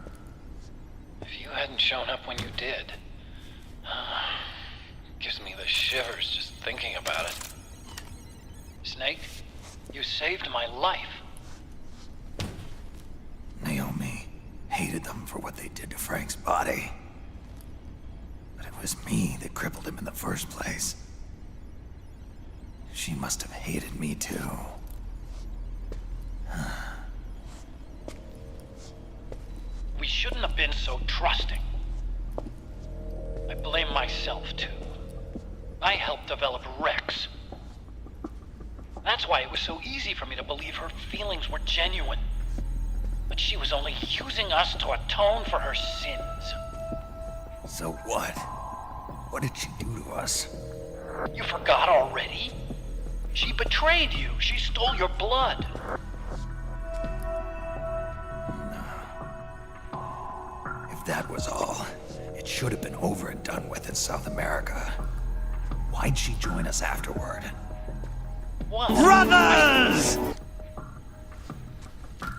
If you hadn't shown up when you did, gives me the shivers just thinking about it. Snake, you saved my life. Naomi hated them for what they did to Frank's body. But it was me that crippled him in the first place. She must have hated me too. We shouldn't have been so trusting. I blame myself too. I helped develop Rex. That's why it was so easy for me to believe her feelings were genuine. But she was only using us to atone for her sins. So what? What did she do to us? You forgot already? She betrayed you. She stole your blood. If that was all, it should have been over and done with in South America. Why'd she join us afterward? What? Brothers!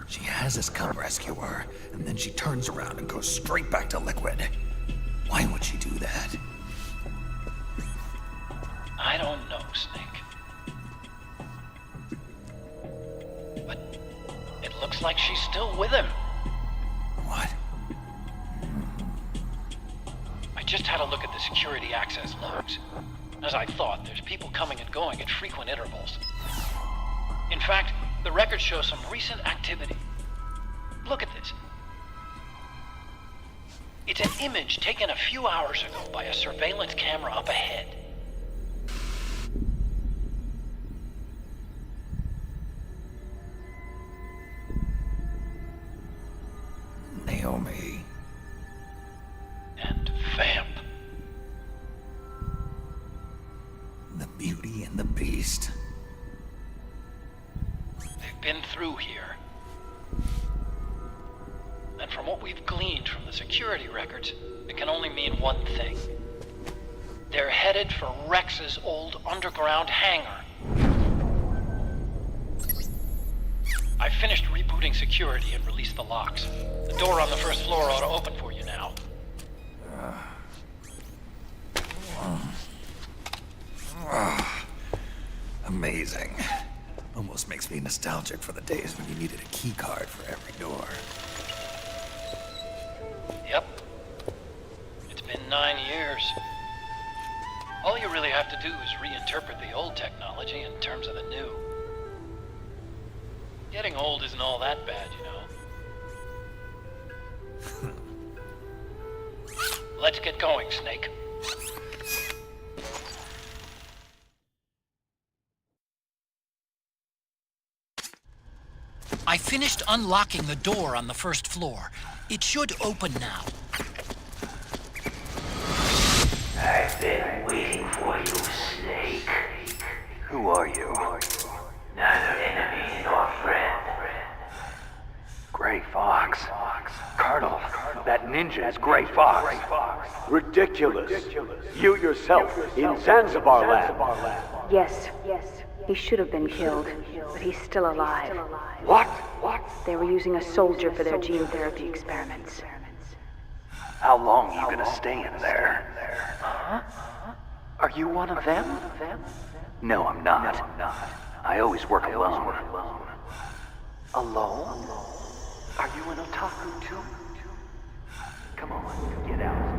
She has us come rescue her, and then she turns around and goes straight back to Liquid. Why would she do that? I don't know, Snake. But it looks like she's still with him. What? I just had a look at the security access logs. As I thought, there's people coming and going at frequent intervals. In fact, the record shows some recent activity. Look at this. It's an image taken a few hours ago by a surveillance camera up ahead. Naomi. And Vamp. The Beauty and the Beast. They've been through here. And from what we've gleaned from the security records, it can only mean one thing. They're headed for Rex's old underground hangar. I finished rebooting security and released the locks. The door on the first floor ought to open for you now. Amazing. Almost makes me nostalgic for the days when you needed a key card for every door. Yep. It's been 9 years. All you really have to do is reinterpret the old technology in terms of the new. Getting old isn't all that bad, you know. Let's get going, Snake. I finished unlocking the door on the first floor. It should open now. I've been waiting for you, Snake. Who are you? Neither enemy nor friend. Gray Fox. Colonel, that ninja is Gray Fox. Ridiculous. You yourself in Zanzibar land. Yes. He should have been killed, but he's still alive. What? They were using a soldier for their gene therapy experiments. How long are you gonna stay in there? Huh? Are you one of them? No, I'm not. I always work alone. Alone? Are you an otaku too? Come on, get out.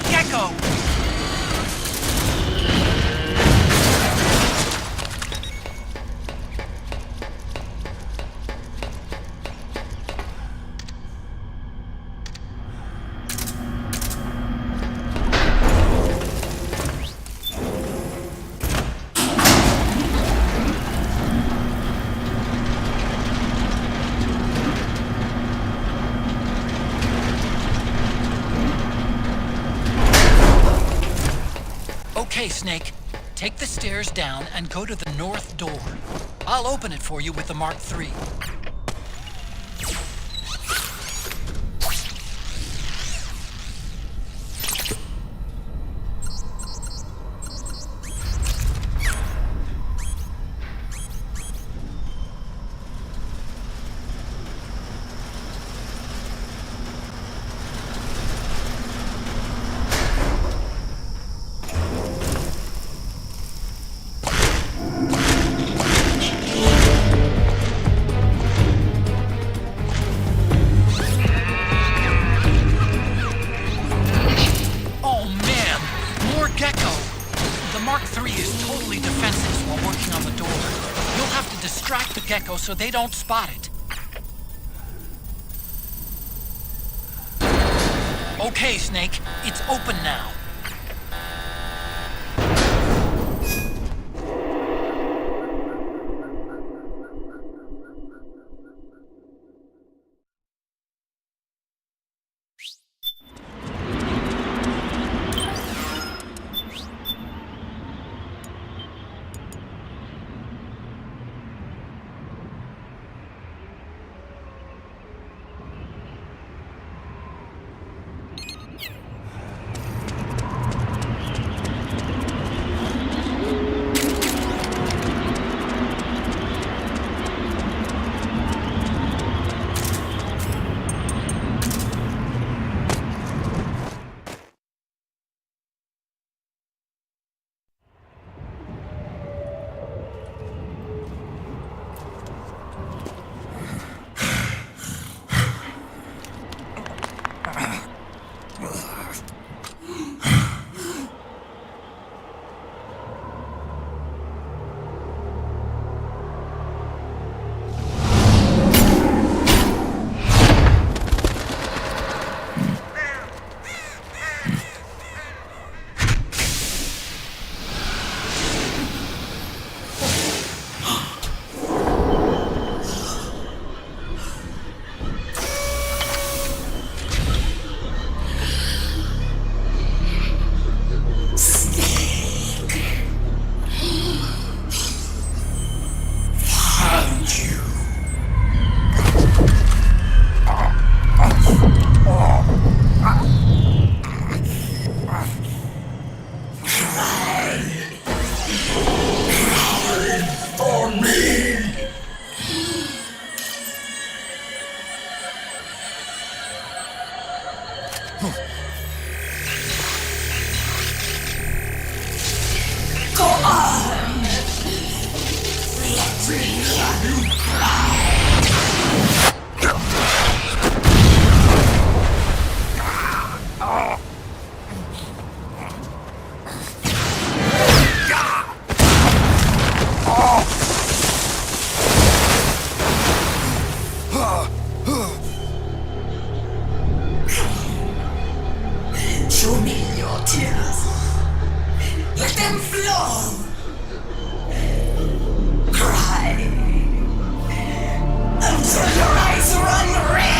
Gecko! Okay, Snake. Take the stairs down and go to the north door. I'll open it for you with the Mark III. Gecko so they don't spot it. Okay, Snake, it's open now. Cry until your eyes run red!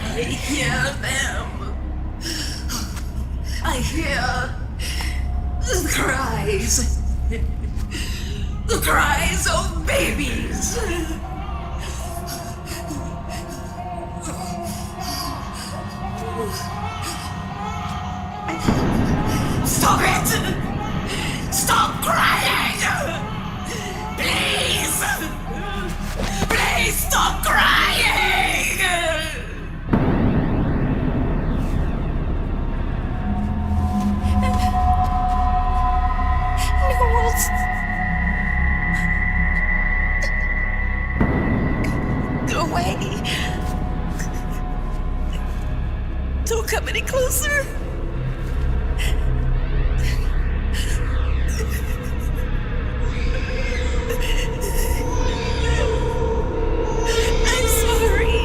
I hear them. I hear the cries. The cries of babies. Stop it! Stop crying! Please! Please stop crying! Go away. Don't come any closer. I'm sorry.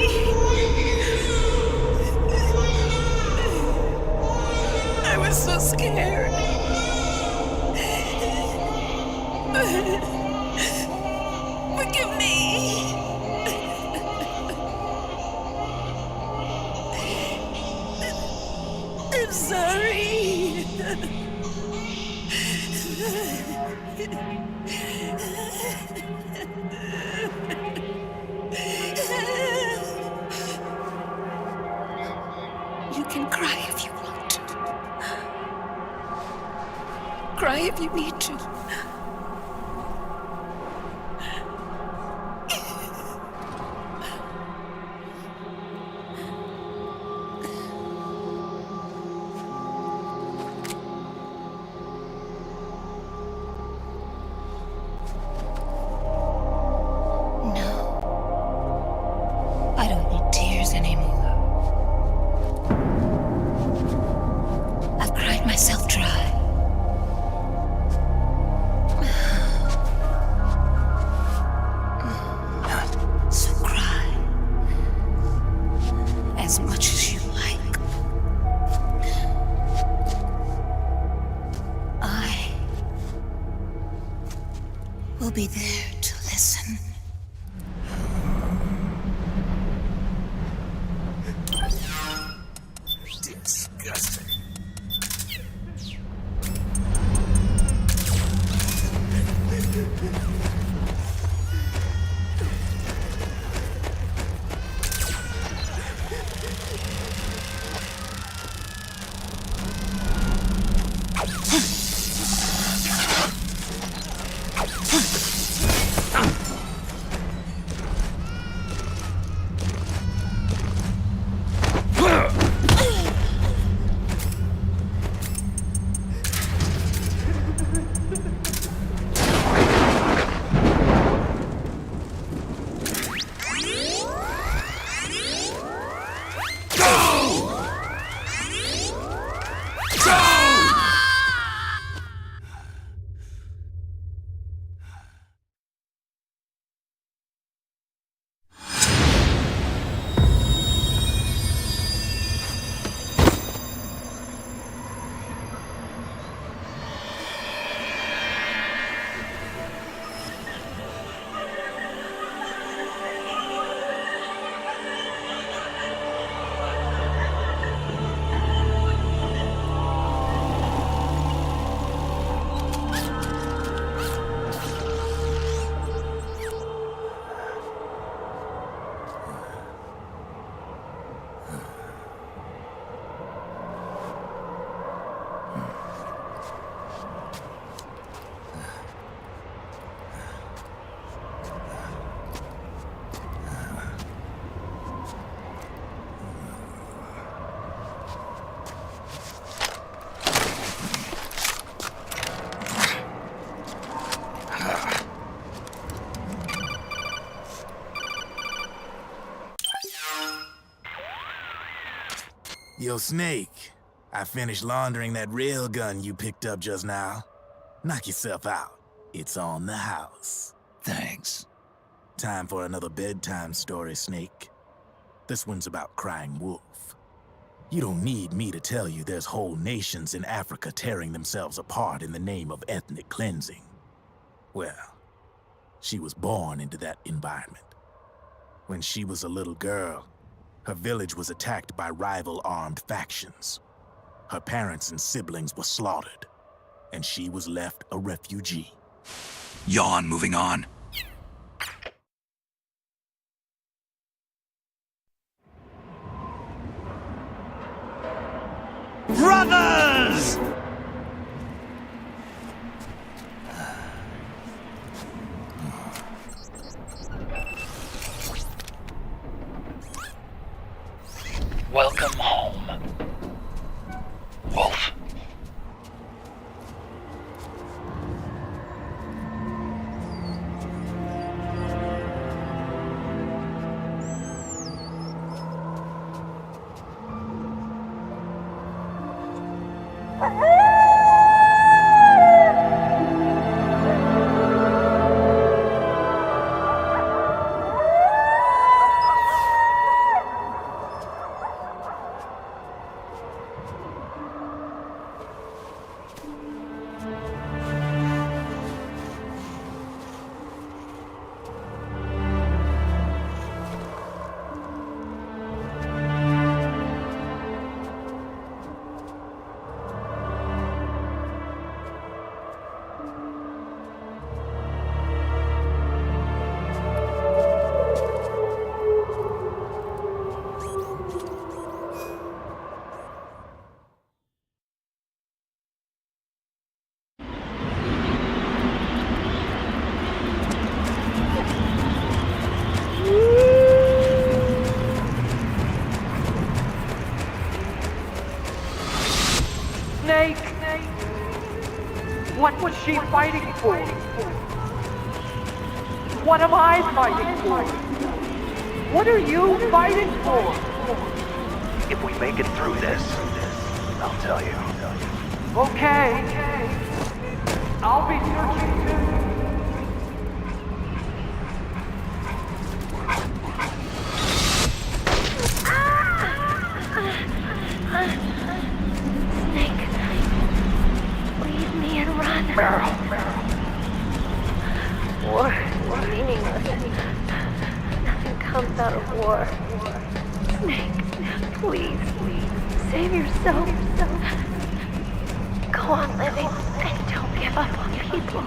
sorry. You can cry if you want to. Cry if you need to. I don't need tears anymore. I've cried myself dry. So cry as much as you like. I will be there to listen. Disgusting. Yo, Snake, I finished laundering that rail gun you picked up just now. Knock yourself out. It's on the house. Thanks. Time for another bedtime story, Snake. This one's about crying wolf. You don't need me to tell you there's whole nations in Africa tearing themselves apart in the name of ethnic cleansing. Well, she was born into that environment. When she was a little girl, her village was attacked by rival armed factions. Her parents and siblings were slaughtered, and she was left a refugee. Yawn, moving on. Brothers! Welcome home, Wolf. What was she fighting for? What am I fighting for? What are you fighting for? If we make it through this, I'll tell you. Okay. I'll be searching too. Snake, leave me and run. War is meaningless. Nothing comes out of war. Snake, please, save yourself. Go on living and don't give up on people.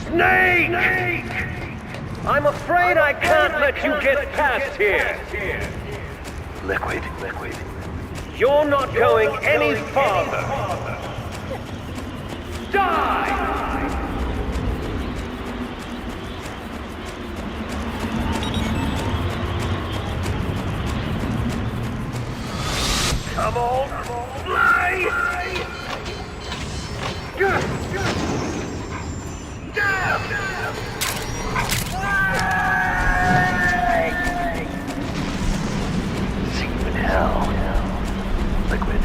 Snake! I'm afraid I can't let you get past here. Liquid. You're not going any farther. Die! Come on, fly! See you in hell. Liquid.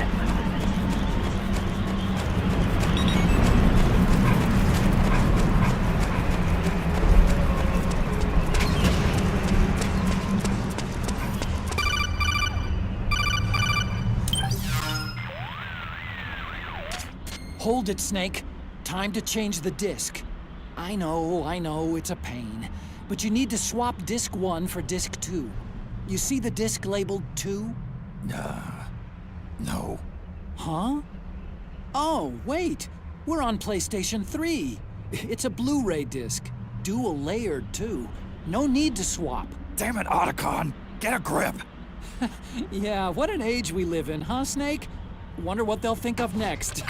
Hold it, Snake. Time to change the disc. I know, it's a pain. But you need to swap disc 1 for disc 2. You see the disc labeled 2? No. Huh? Oh, wait! We're on PlayStation 3. It's a Blu-ray disc. Dual layered, too. No need to swap. Damn it, Otacon! Get a grip! Yeah, what an age we live in, huh, Snake? Wonder what they'll think of next.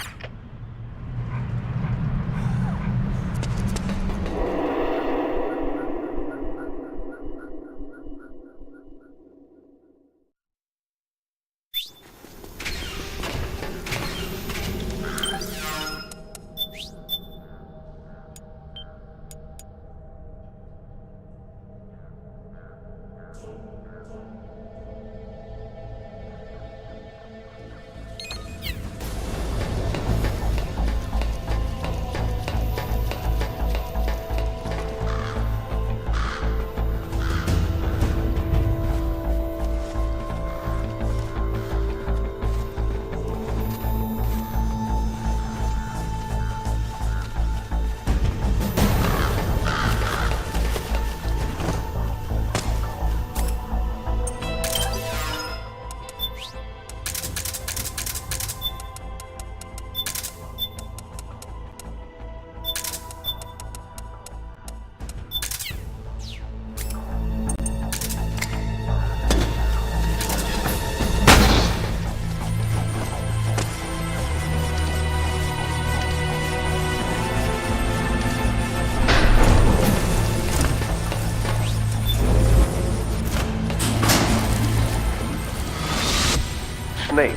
Snake.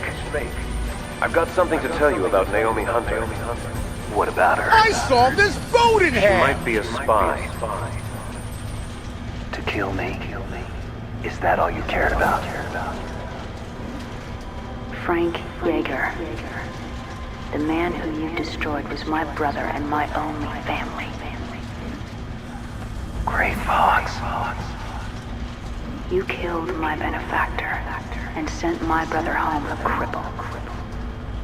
I've got something to tell you about Naomi Hunter. What about her? I saw this boat in She half! might be a spy. To kill me? Is that all you cared about? Frank Yeager. The man who you destroyed was my brother and my only family. Gray Fox. You killed my benefactor and sent my brother home a cripple.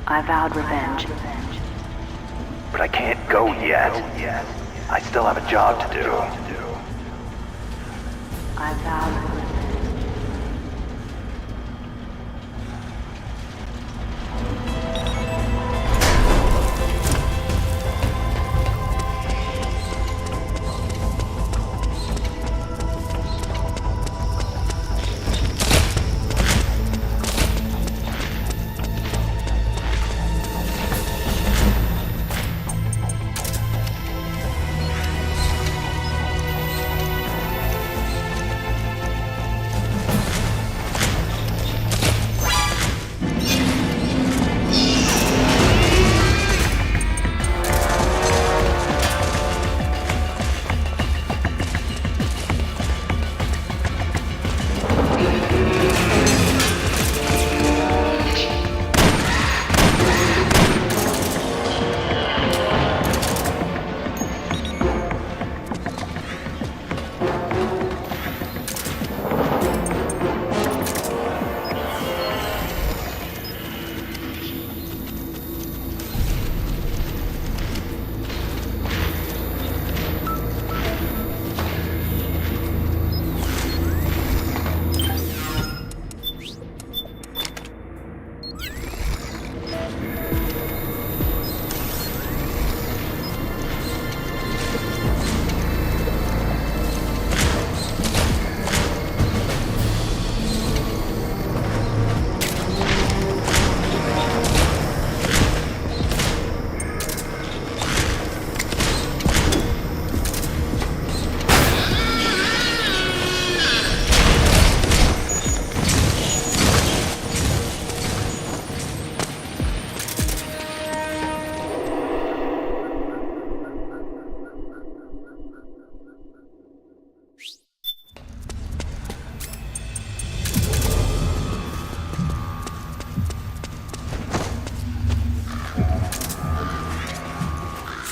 I vowed revenge. But I can't go yet. I still have a job to do. I vowed revenge.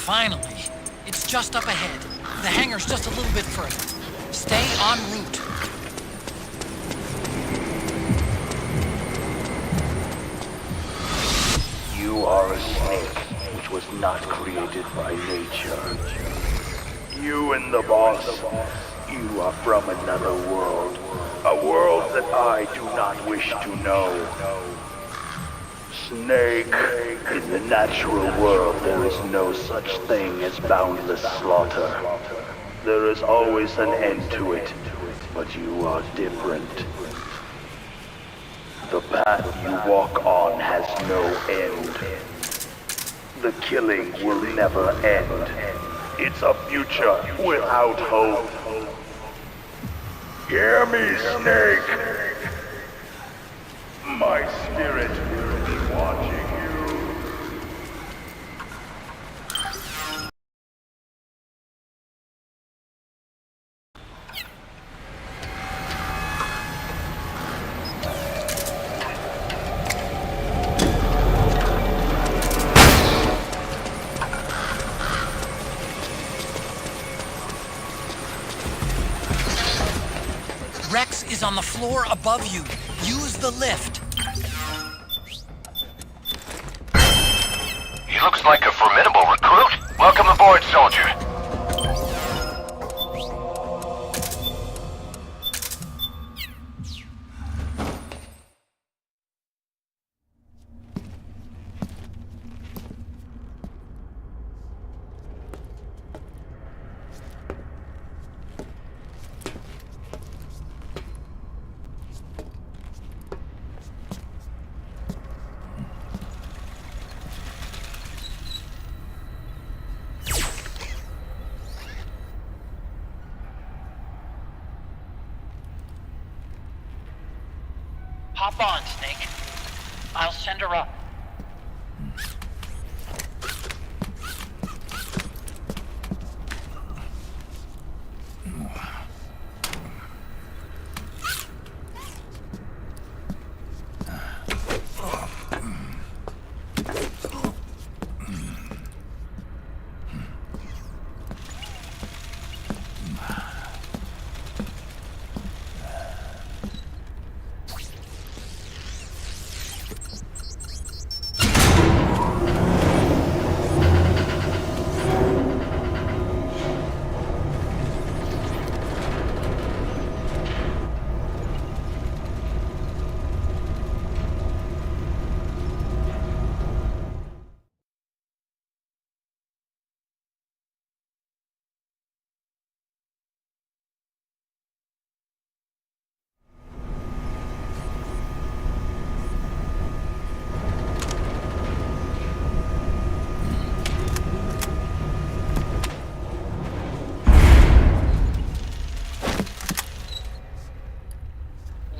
Finally. It's just up ahead. The hangar's just a little bit further. Stay en route. You are a snake, which was not created by nature. You and the boss, you are from another world. A world that I do not wish to know. Snake, in the natural world there is no such thing as boundless slaughter. There is always an end to it, but you are different. The path you walk on has no end. The killing will never end. It's a future without hope. Hear me, Snake! My spirit will be watching you. Rex is on the floor above you. Use the lift. He looks like a formidable recruit. Welcome aboard, soldier. Hop on, Snake. I'll send her up.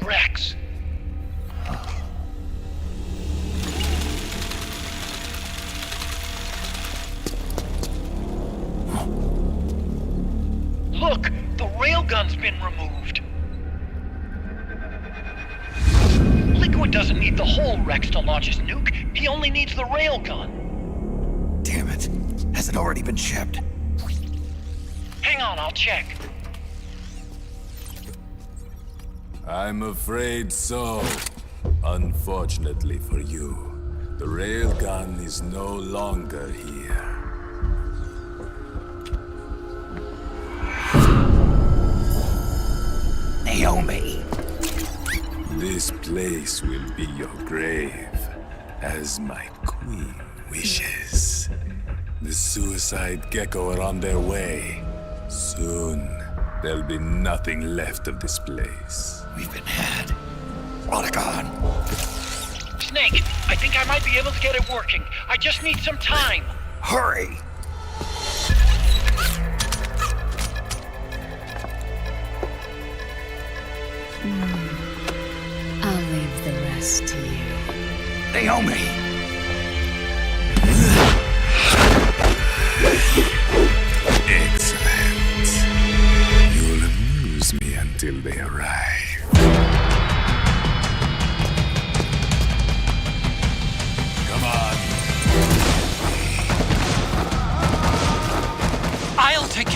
Rex! Look! The railgun's been removed! Liquid doesn't need the whole Rex to launch his nuke. He only needs the railgun. Damn it. Has it already been shipped? Hang on, I'll check. I'm afraid so. Unfortunately for you, the railgun is no longer here. Naomi! This place will be your grave, as my queen wishes. The suicide gecko are on their way. Soon, there'll be nothing left of this place. We've been had. Rodigon! Snake, I think I might be able to get it working. I just need some time. Hurry! I'll leave the rest to you. Naomi! Excellent. You'll amuse me until they arrive. Come on.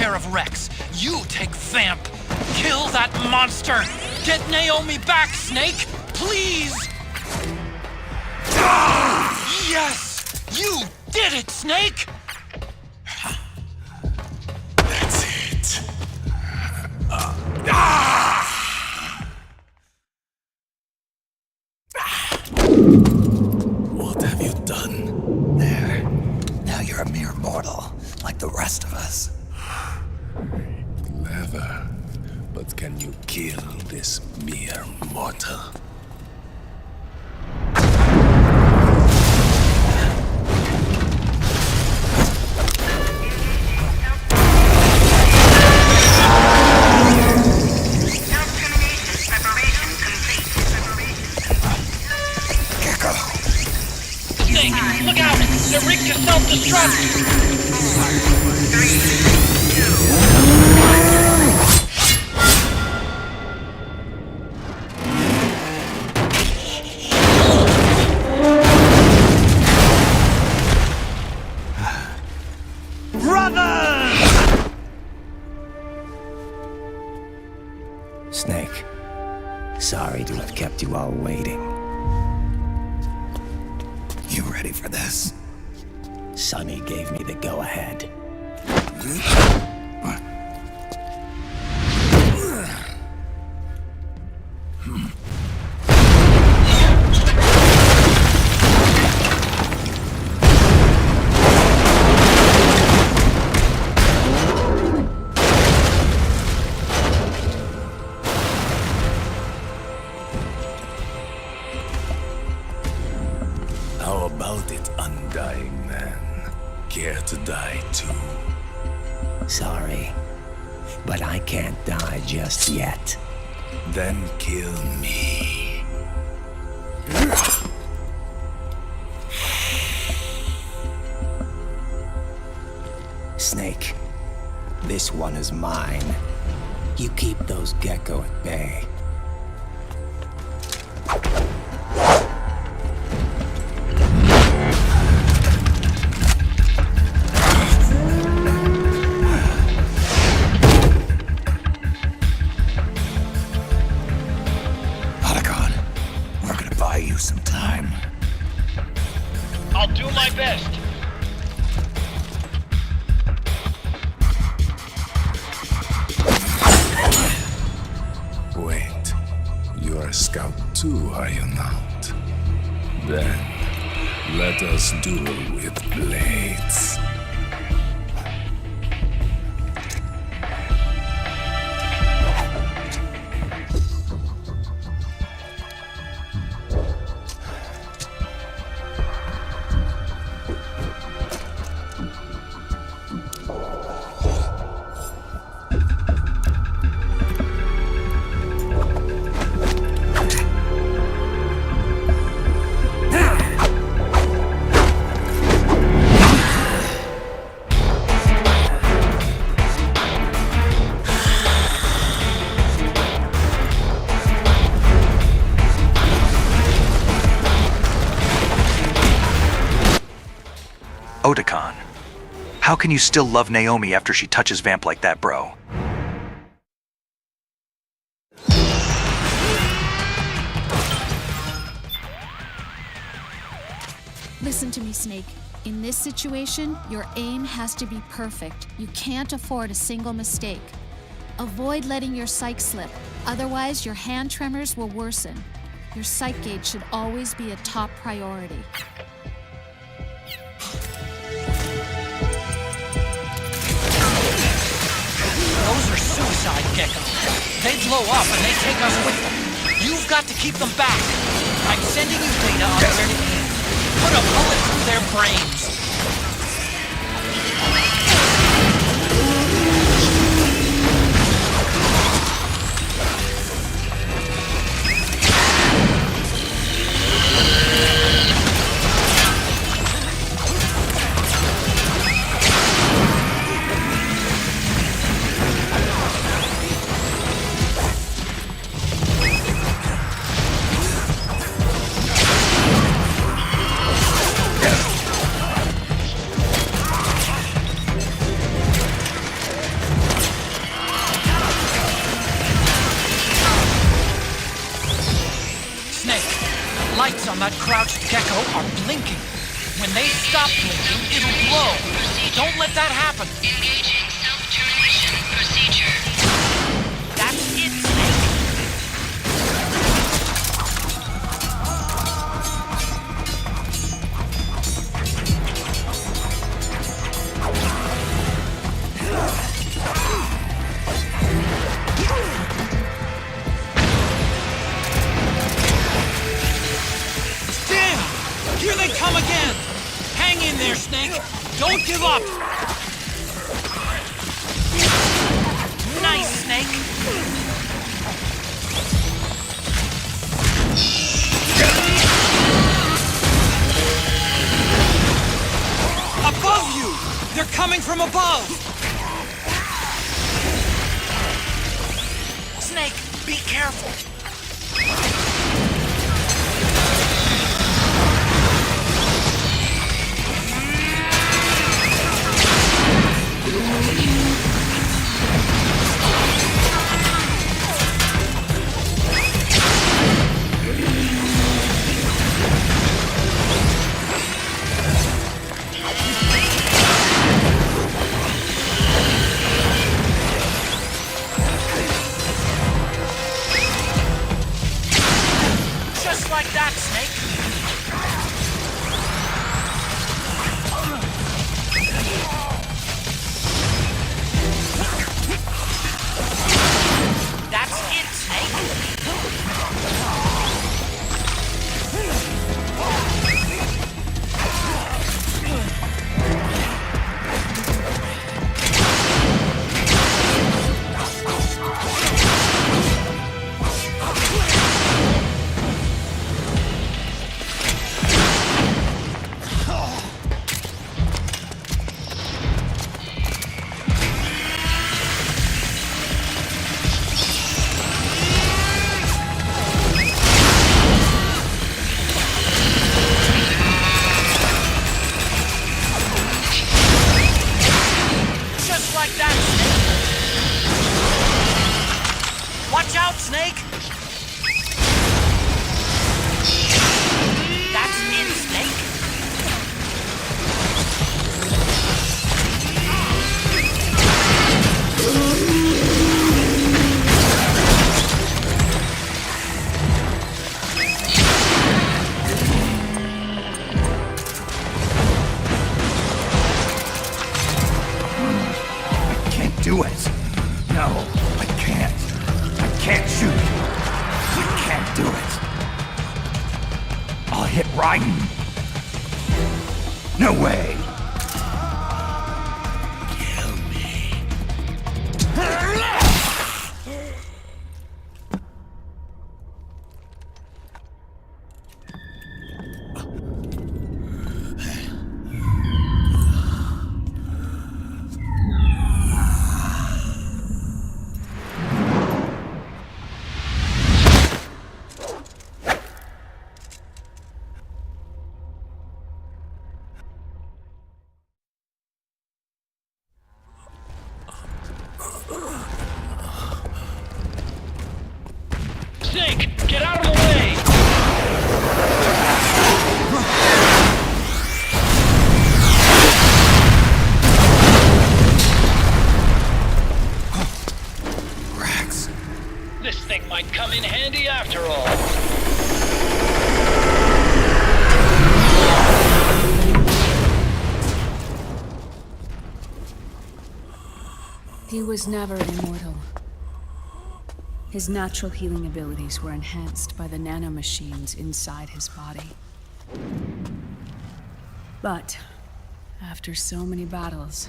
care of Rex. You take Vamp. Kill that monster. Get Naomi back, Snake. Please. Yes! You did it, Snake! That's it. What have you done? There. Now you're a mere mortal, like the rest of us. Clever. But can you kill this mere mortal? Snake, look out! They're rigged to self-destruct! Snake, sorry to have kept you all waiting. You ready for this? Sonny gave me the go-ahead. How about it, undying man? Care to die too? Sorry, but I can't die just yet. Then kill me. Snake, this one is mine. You keep those gecko at bay. Some time. I'll do my best. Wait, you're a scout too, are you not? Then, let us duel with blades. Otakon, how can you still love Naomi after she touches Vamp like that, bro? Listen to me, Snake. In this situation, your aim has to be perfect. You can't afford a single mistake. Avoid letting your psych slip, otherwise your hand tremors will worsen. Your psych gauge should always be a top priority. Those are suicide geckos. They blow up and they take us with them. You've got to keep them back. I'm sending you data on where to aim. Put a bullet through their brains. on that crouched gecko are blinking. When they stop blinking, it'll blow. Don't let that happen. Engaging self-tuition procedure. That's it, Snake. Damn! Here they come again! Hang in there, Snake! Don't give up! Nice, Snake! Above you! They're coming from above! Snake, be careful! Just like that, Snake! That's it, Snake! Just like that, Snake! Watch out, Snake! That's it, Snake! Do it. No, I can't. I can't shoot. I can't do it. I'll hit Raiden. No way. Kill me. Snake, get out of the way! Rex. This thing might come in handy after all. He was never immortal. His natural healing abilities were enhanced by the nanomachines inside his body. But, after so many battles,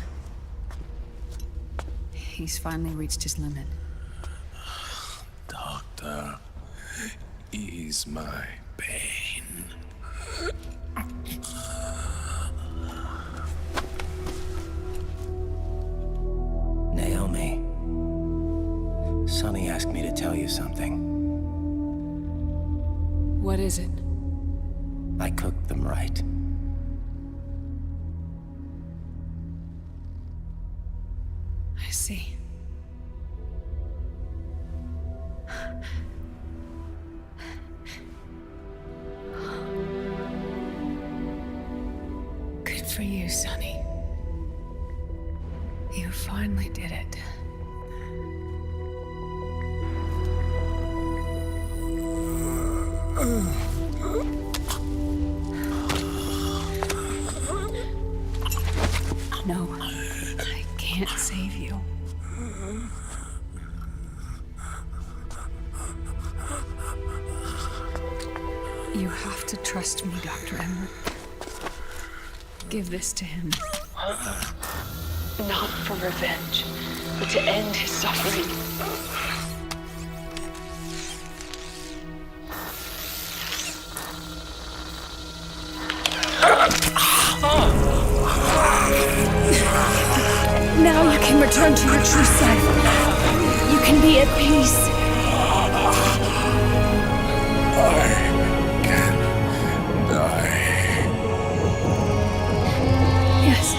he's finally reached his limit. Doctor, ease my pain. Naomi. Sonny asked me to tell you something. What is it? I cooked them right. I see. It's for you, Sonny. You finally did it. No, I can't save you. You have to trust me, Dr. Emmer. Give this to him. Not for revenge, but to end his suffering. Now you can return to your true self. You can be at peace. I can die. Yes.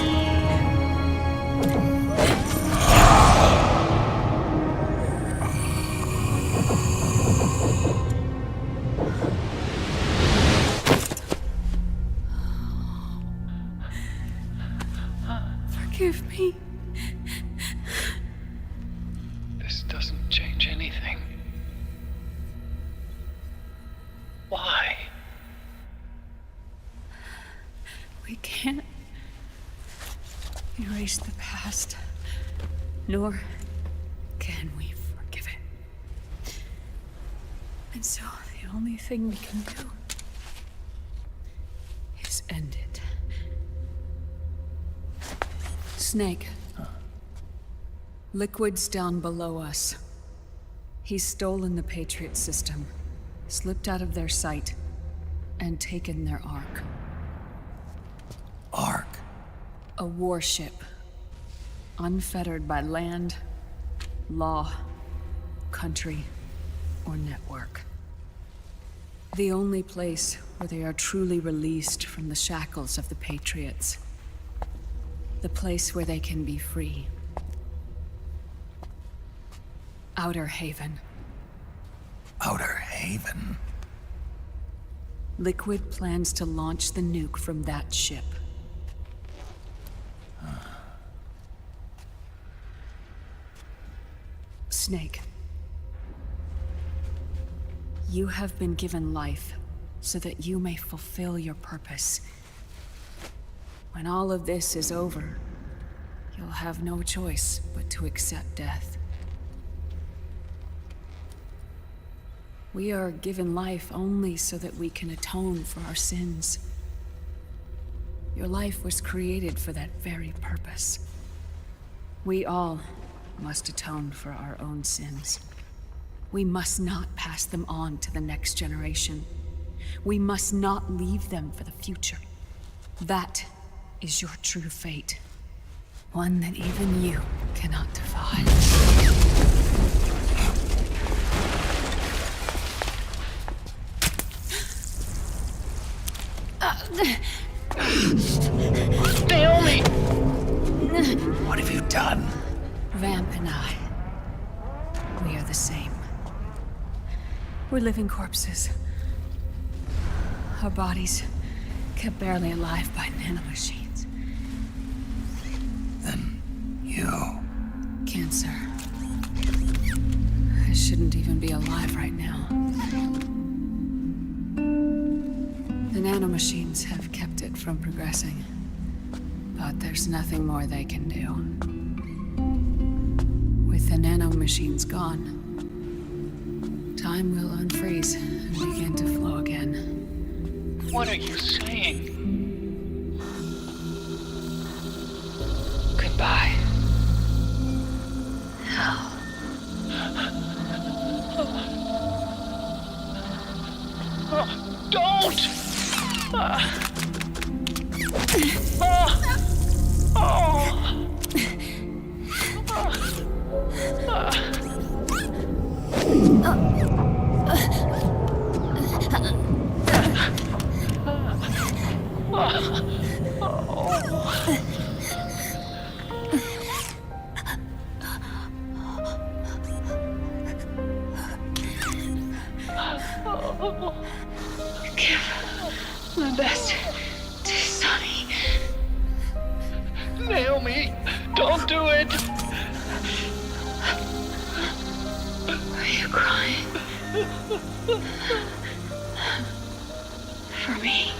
Forgive me. This doesn't change anything. Why? We can't erase the past, nor can we forgive it. And so the only thing we can do is end it. Snake. Liquid's down below us. He's stolen the Patriots system, slipped out of their sight, and taken their Ark. Ark? A warship. Unfettered by land, law, country, or network. The only place where they are truly released from the shackles of the Patriots. The place where they can be free. Outer Haven. Outer Haven? Liquid plans to launch the nuke from that ship. Snake. You have been given life so that you may fulfill your purpose. When all of this is over, you'll have no choice but to accept death. We are given life only so that we can atone for our sins. Your life was created for that very purpose. We all must atone for our own sins. We must not pass them on to the next generation. We must not leave them for the future. That is your true fate. One that even you cannot defy. Naomi! What have you done? Vamp and I, we are the same. We're living corpses. Our bodies kept barely alive by nanomachines. Then you... Cancer. I shouldn't even be alive right now. The nanomachines have kept it from progressing. But there's nothing more they can do. With the nanomachines gone, time will unfreeze and begin to flow again. What are you saying? Goodbye. How? Don't! Give my best to Sonny. For me.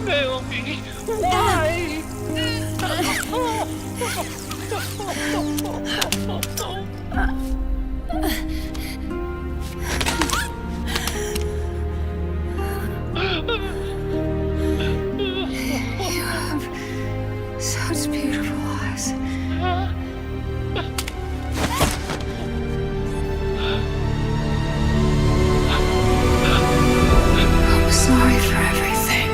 Naomi, why? You have such beautiful eyes. I'm sorry for everything.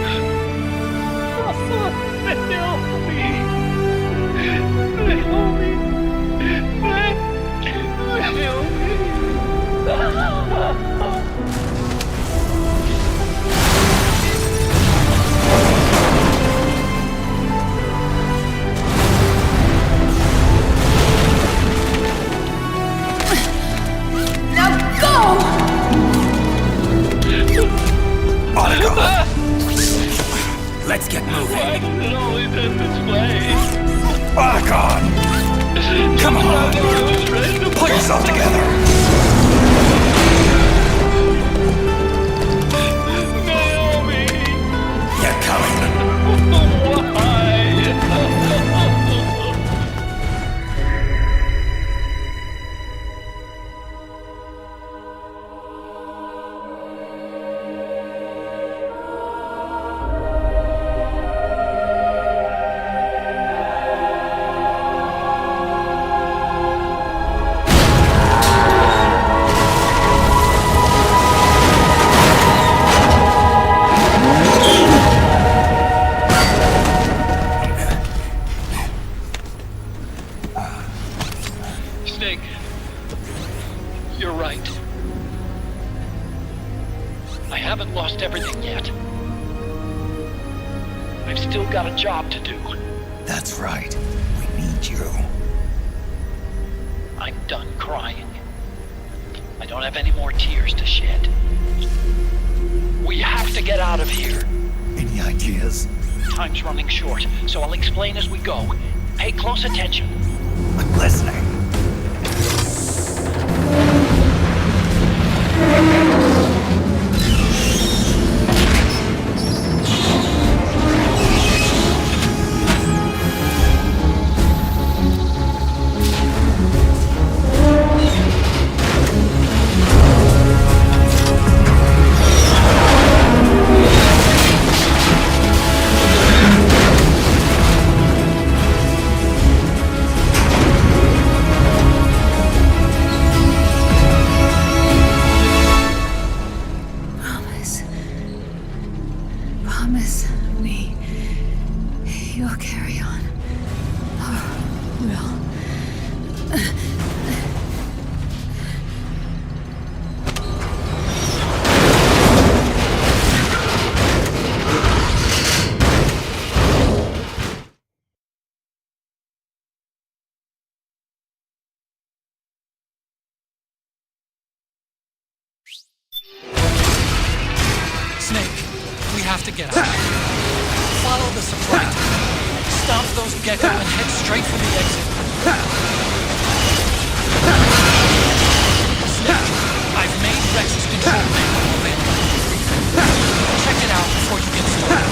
Let's get moving. Why does it always end this way? Otacon! Come on! Pull yourself together! Naomi! Get coming! Why? Snake, you're right. I haven't lost everything yet. I've still got a job to do. That's right. We need you. I'm done crying. I don't have any more tears to shed. We have to get out of here. Any ideas? Time's running short, so I'll explain as we go. Pay close attention. I'm listening. Promise me you'll carry on. Or will. Snake, we have to get out. Follow the supply tunnel. Stomp those gecko and head straight for the exit. Snake, I've made Rex's control manual available. Check it out before you get started.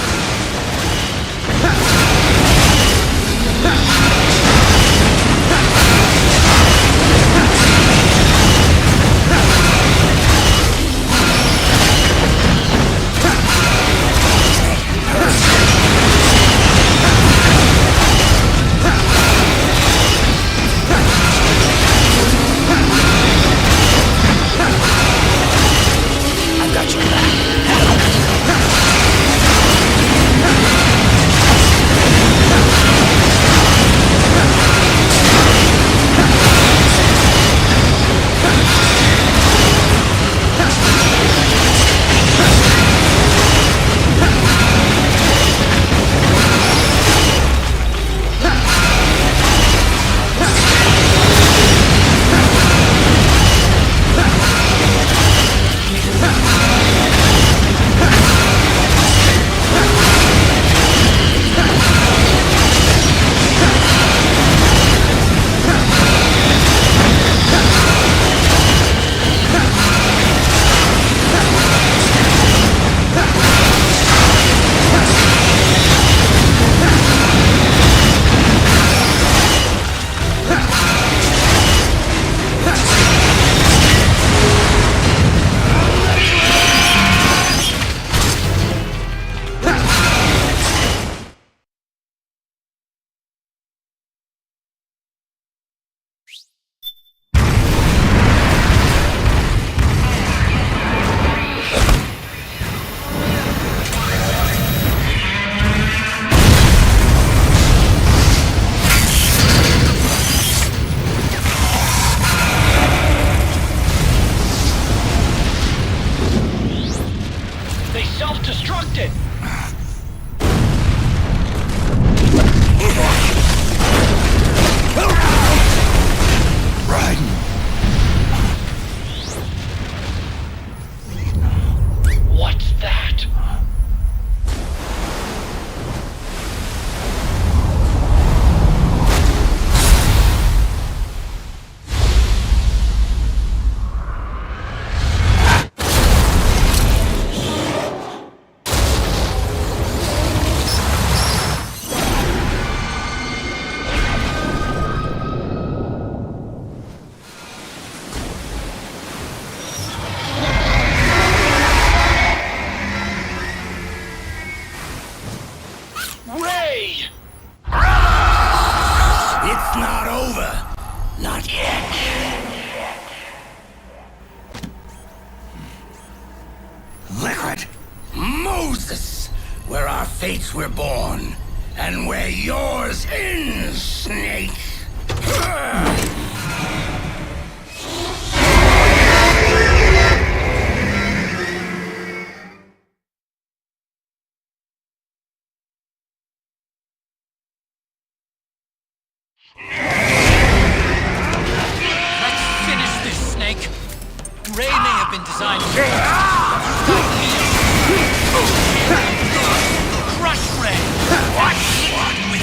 it! Right. What's that? Ray! It's not over. Not yet. Liquid. Moses! Where our fates were born. And where yours ends, Snake. Let's finish this, Snake. Ray may have been designed for you. Got Neo. Crush Ray. What? With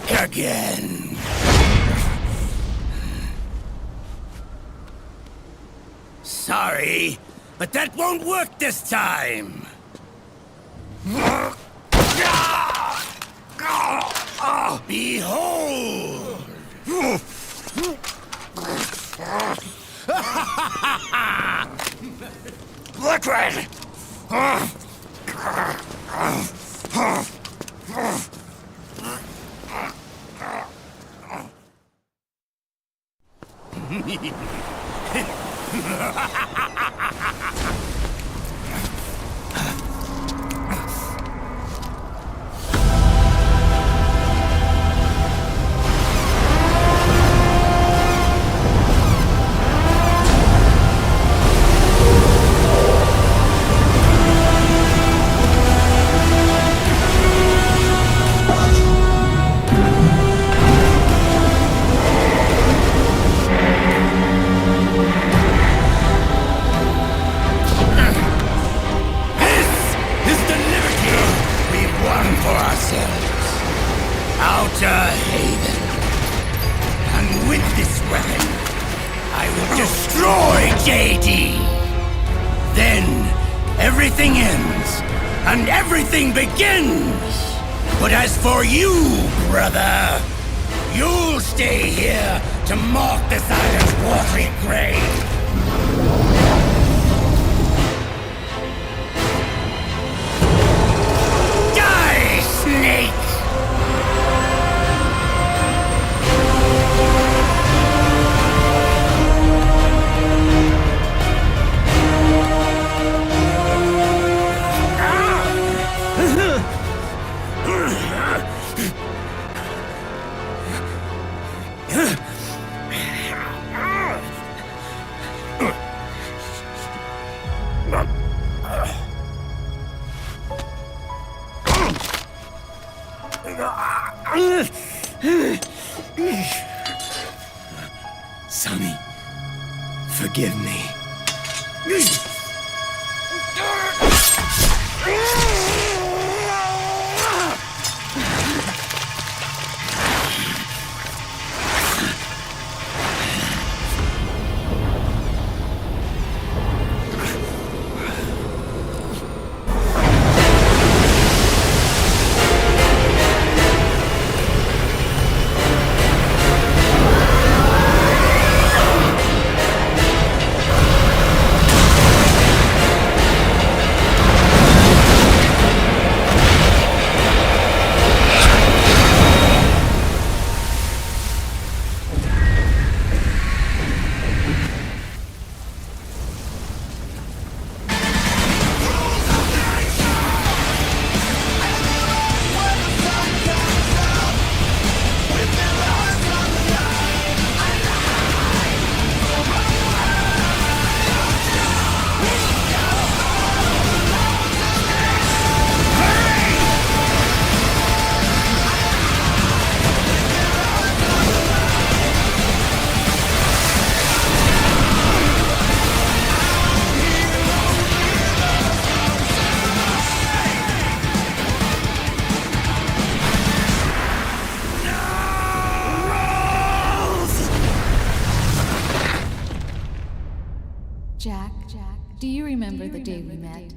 Again. Sorry, but that won't work this time. Behold! Liquid! But as for you, brother, you'll stay here to mark the silent's watery grave. Die, snake! Sonny, forgive me. Do you remember the day we met?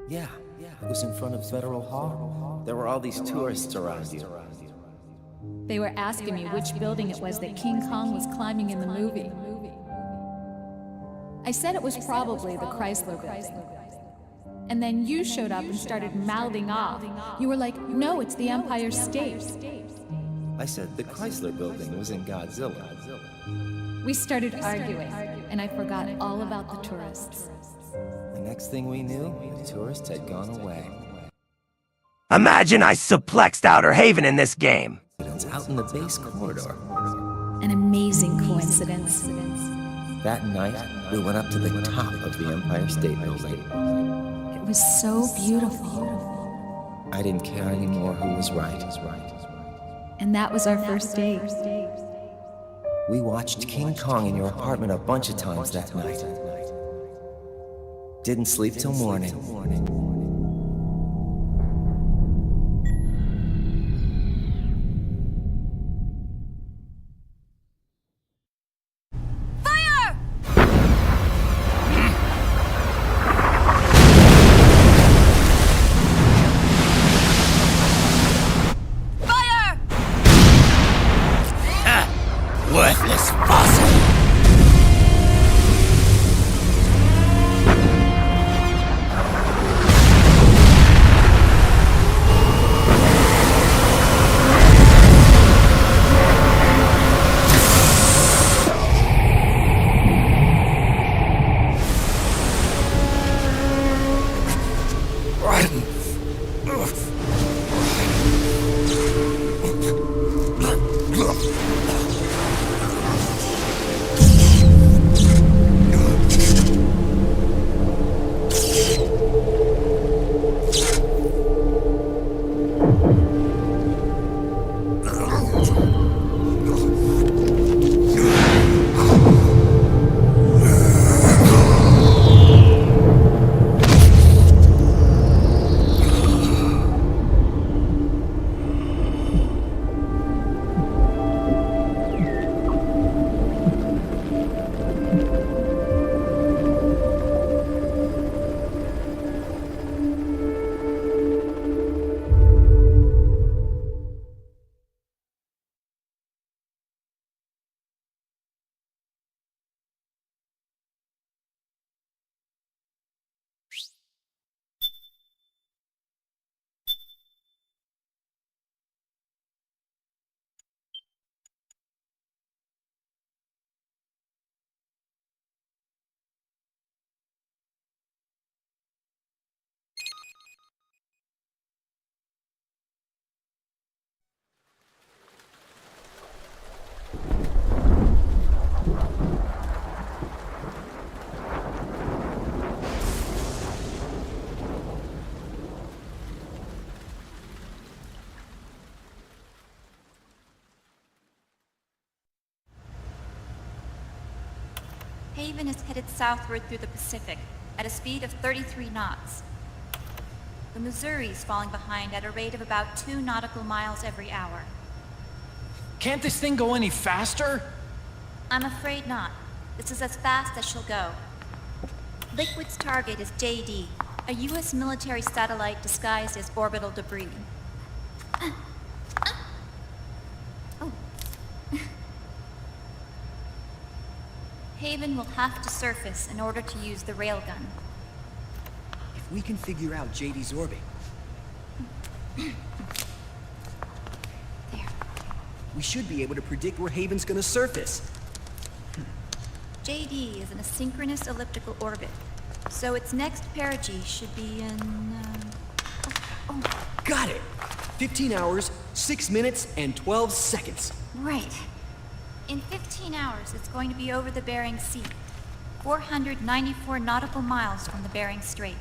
Yeah. It was in front of Federal Hall. There were all these tourists around you. They were asking me which building it was that King Kong was climbing in the movie. I said it was probably the Chrysler Building. And then you showed up and started mouthing off. You were like, no, it's the Empire State. I said the Chrysler Building was in Godzilla. We started arguing, and I forgot all about the tourists. The next thing we knew, the tourists had gone away. Imagine I suplexed Outer Haven in this game. It's out in the base corridor. An amazing coincidence. That night, we went up to the top of the Empire State Building. It was so beautiful. I didn't care anymore who was right. And that was our first date. We watched King Kong in your apartment a bunch of times that night. Didn't sleep till morning. Worthless fossil! Haven is headed southward through the Pacific at a speed of 33 knots. The Missouri's falling behind at a rate of about 2 nautical miles every hour. Can't this thing go any faster? I'm afraid not. This is as fast as she'll go. Liquid's target is JD, a U.S. military satellite disguised as orbital debris. Haven will have to surface in order to use the railgun. If we can figure out JD's orbit... There. We should be able to predict where Haven's gonna surface. JD is in a synchronous elliptical orbit, so its next perigee should be in... Got it! 15 hours, 6 minutes, and 12 seconds. Right. In 15 hours, it's going to be over the Bering Sea, 494 nautical miles from the Bering Strait.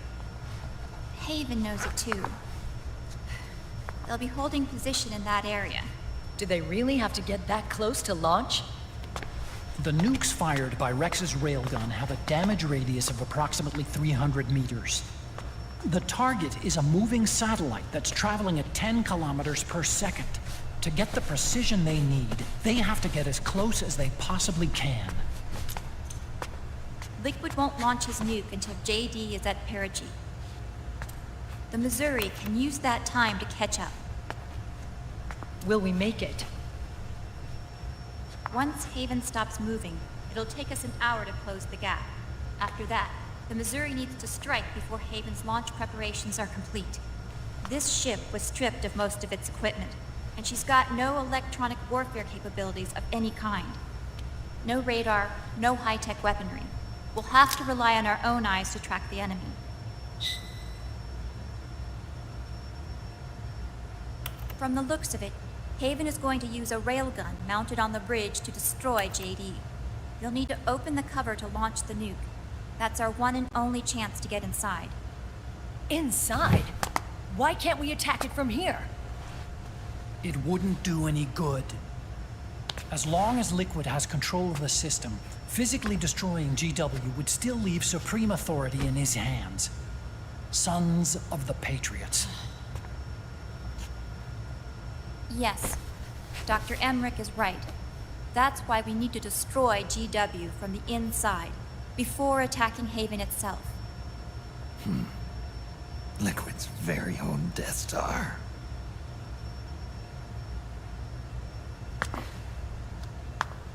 Haven knows it too. They'll be holding position in that area. Do they really have to get that close to launch? The nukes fired by Rex's railgun have a damage radius of approximately 300 meters. The target is a moving satellite that's traveling at 10 kilometers per second. To get the precision they need, they have to get as close as they possibly can. Liquid won't launch his nuke until JD is at perigee. The Missouri can use that time to catch up. Will we make it? Once Haven stops moving, it'll take us an hour to close the gap. After that, the Missouri needs to strike before Haven's launch preparations are complete. This ship was stripped of most of its equipment, and she's got no electronic warfare capabilities of any kind. No radar, no high-tech weaponry. We'll have to rely on our own eyes to track the enemy. From the looks of it, Haven is going to use a railgun mounted on the bridge to destroy JD. You'll need to open the cover to launch the nuke. That's our one and only chance to get inside. Inside? Why can't we attack it from here? It wouldn't do any good. As long as Liquid has control of the system, physically destroying GW would still leave supreme authority in his hands. Sons of the Patriots. Yes, Dr. Emmerich is right. That's why we need to destroy GW from the inside, before attacking Haven itself. Liquid's very own Death Star.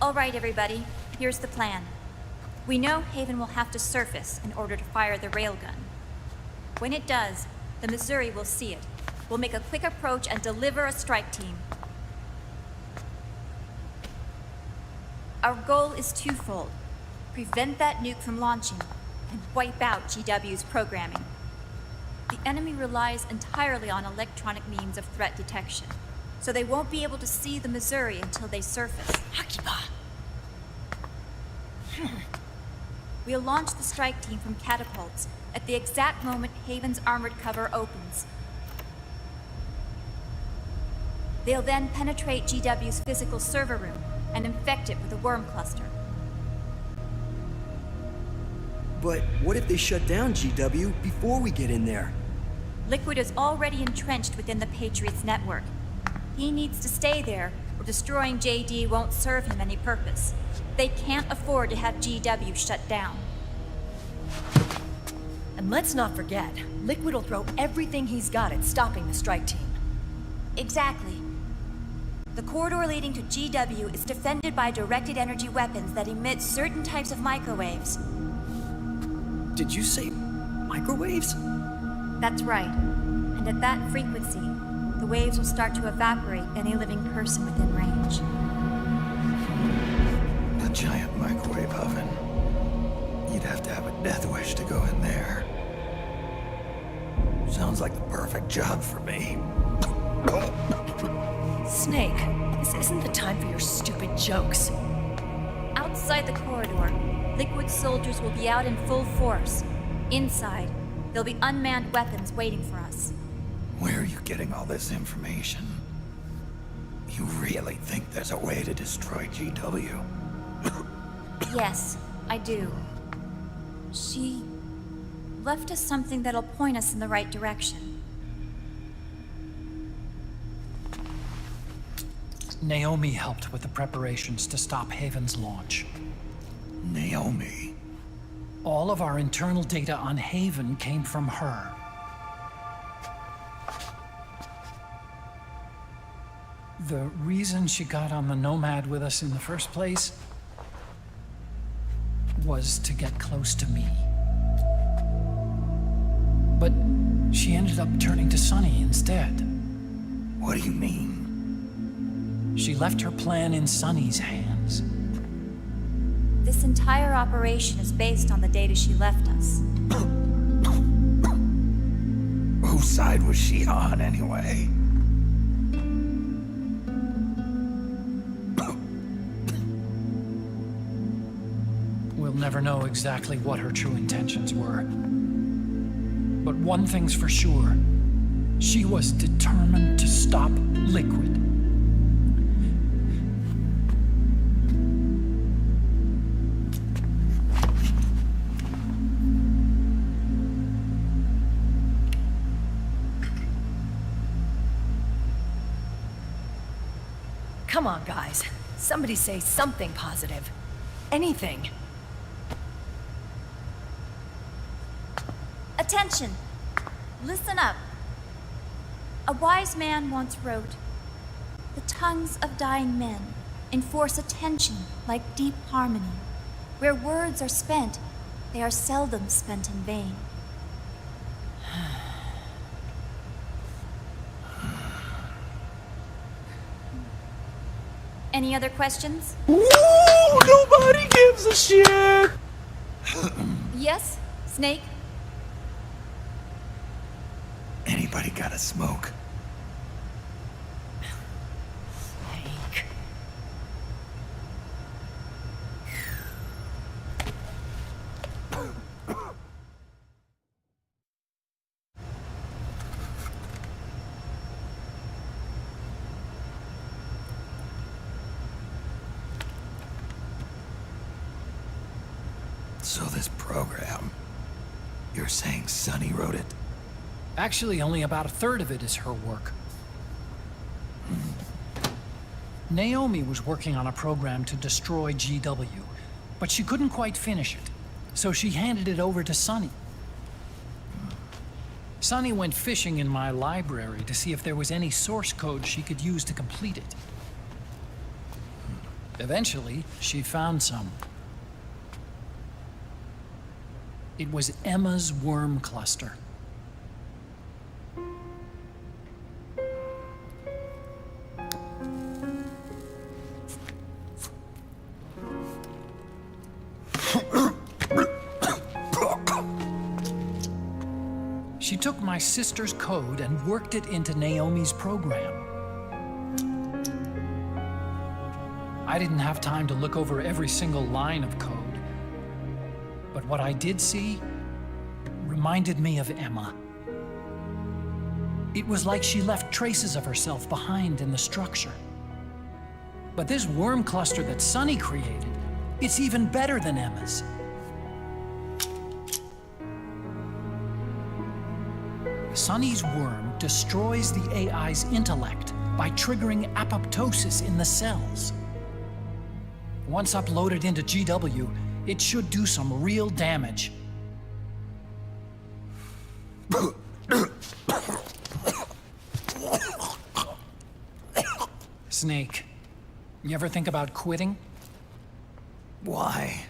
All right, everybody. Here's the plan. We know Haven will have to surface in order to fire the railgun. When it does, the Missouri will see it. We'll make a quick approach and deliver a strike team. Our goal is twofold. Prevent that nuke from launching, and wipe out GW's programming. The enemy relies entirely on electronic means of threat detection, so they won't be able to see the Missouri until they surface. Hakiba! We'll launch the strike team from catapults at the exact moment Haven's armored cover opens. They'll then penetrate GW's physical server room and infect it with a worm cluster. But what if they shut down GW before we get in there? Liquid is already entrenched within the Patriots network. He needs to stay there, or destroying JD won't serve him any purpose. They can't afford to have GW shut down. And let's not forget, Liquid will throw everything he's got at stopping the strike team. Exactly. The corridor leading to GW is defended by directed energy weapons that emit certain types of microwaves. Did you say microwaves? That's right. And at that frequency, the waves will start to evaporate any living person within range. A giant microwave oven. You'd have to have a death wish to go in there. Sounds like the perfect job for me. Snake, this isn't the time for your stupid jokes. Outside the corridor, Liquid soldiers will be out in full force. Inside, there'll be unmanned weapons waiting for us. Where are you getting all this information? You really think there's a way to destroy GW? Yes, I do. She left us something that'll point us in the right direction. Naomi helped with the preparations to stop Haven's launch. Naomi? All of our internal data on Haven came from her. The reason she got on the Nomad with us in the first place was to get close to me. But she ended up turning to Sonny instead. What do you mean? She left her plan in Sonny's hands. This entire operation is based on the data she left us. Whose side was she on, anyway? We'll never know exactly what her true intentions were. But one thing's for sure. She was determined to stop Liquid. Come on, guys. Somebody say something positive. Anything. Attention! Listen up. A wise man once wrote, "The tongues of dying men enforce attention like deep harmony. Where words are spent, they are seldom spent in vain." Any other questions? Ooh, nobody gives a shit! Yes, Snake? Anybody got a smoke? Snake. So this program, you're saying Sonny wrote it? Actually, only about a third of it is her work. Naomi was working on a program to destroy GW, but she couldn't quite finish it, so she handed it over to Sonny. Sonny went fishing in my library to see if there was any source code she could use to complete it. Eventually, she found some. It was Emma's worm cluster. She took my sister's code and worked it into Naomi's program. I didn't have time to look over every single line of code, but what I did see reminded me of Emma. It was like she left traces of herself behind in the structure. But this worm cluster that Sonny created, it's even better than Emma's. Sonny's worm destroys the AI's intellect by triggering apoptosis in the cells. Once uploaded into GW, it should do some real damage. Snake, you ever think about quitting? Why?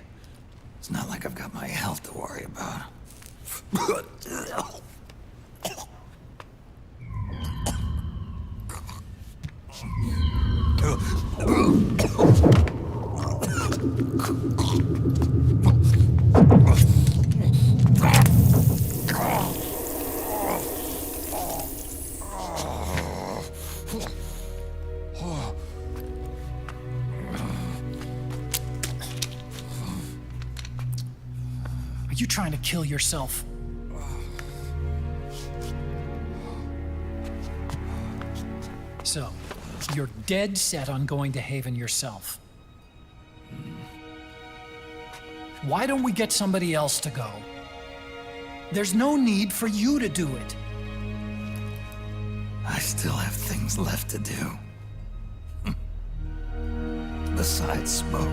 It's not like I've got my health to worry about. Are you trying to kill yourself? So, you're dead set on going to Haven yourself. Why don't we get somebody else to go? There's no need for you to do it. I still have things left to do. Besides smoke.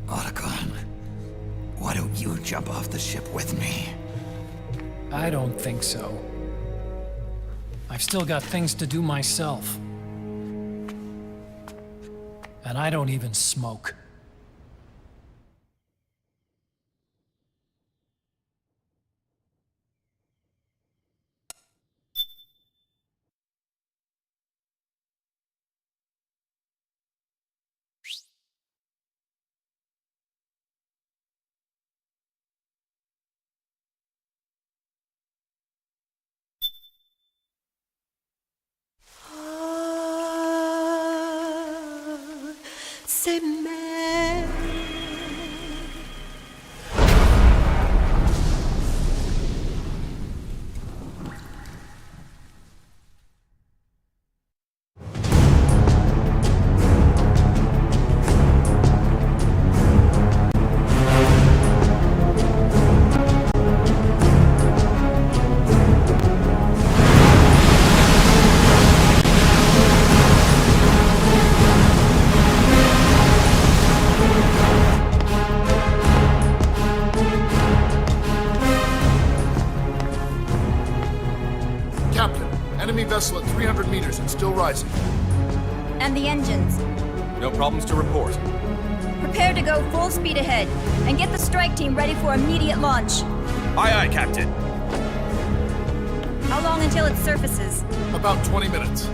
Otacon, why don't you jump off the ship with me? I don't think so. I've still got things to do myself. And I don't even smoke. C'est même. Enemy vessel at 300 meters and still rising. And the engines. No problems to report. Prepare to go full speed ahead, and get the strike team ready for immediate launch. Aye, aye, Captain. How long until it surfaces? About 20 minutes.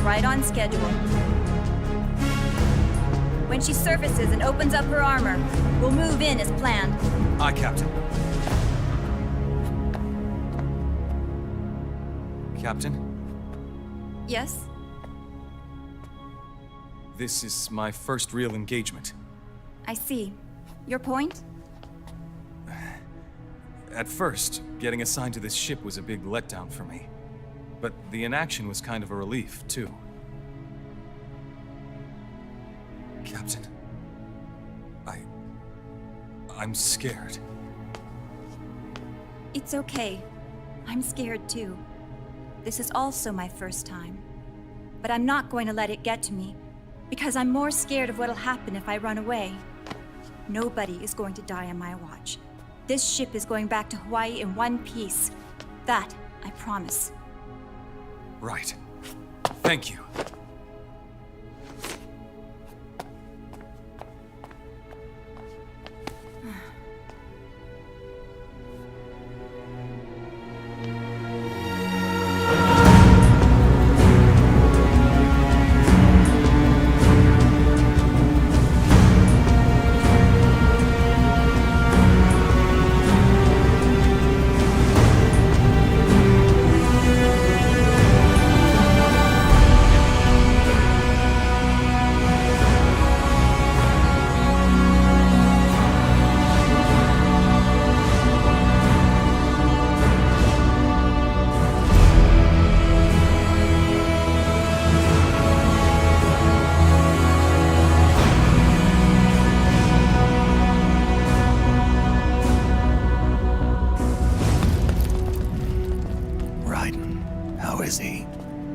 Right on schedule. When she surfaces and opens up her armor, we'll move in as planned. Aye, Captain. Captain? Yes? This is my first real engagement. I see. Your point? At first, getting assigned to this ship was a big letdown for me. But the inaction was kind of a relief, too. Captain, I'm scared. It's okay. I'm scared too. This is also my first time. But I'm not going to let it get to me, because I'm more scared of what'll happen if I run away. Nobody is going to die on my watch. This ship is going back to Hawaii in one piece. That, I promise. Right. Thank you.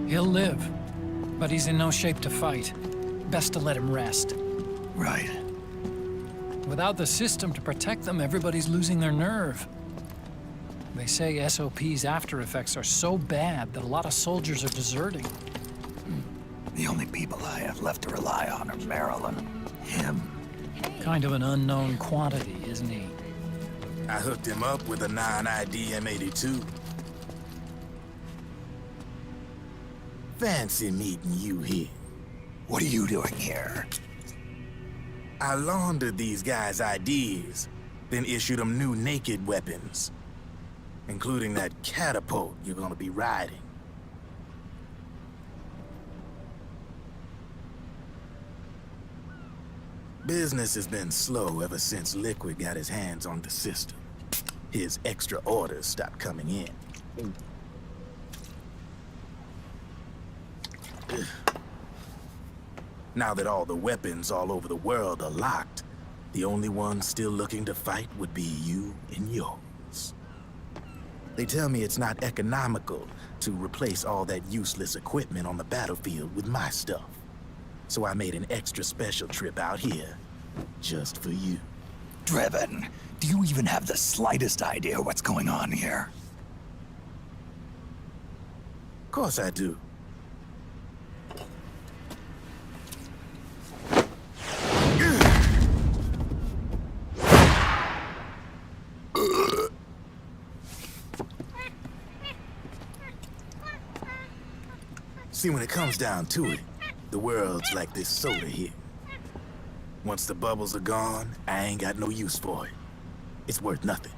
He'll live, but he's in no shape to fight. Best to let him rest. Right. Without the system to protect them, everybody's losing their nerve. They say SOP's after effects are so bad that a lot of soldiers are deserting. The only people I have left to rely on are Marilyn, him. Kind of an unknown quantity, isn't he? I hooked him up with a non-ID M82. Fancy meeting you here. What are you doing here? I laundered these guys' IDs, then issued them new naked weapons, including that catapult you're gonna be riding. Business has been slow ever since Liquid got his hands on the system. His extra orders stopped coming in. Now that all the weapons all over the world are locked, the only ones still looking to fight would be you and yours. They tell me it's not economical to replace all that useless equipment on the battlefield with my stuff. So I made an extra special trip out here, just for you. Driven, do you even have the slightest idea what's going on here? Of course I do. See, when it comes down to it, the world's like this soda here. Once the bubbles are gone, I ain't got no use for it. It's worth nothing.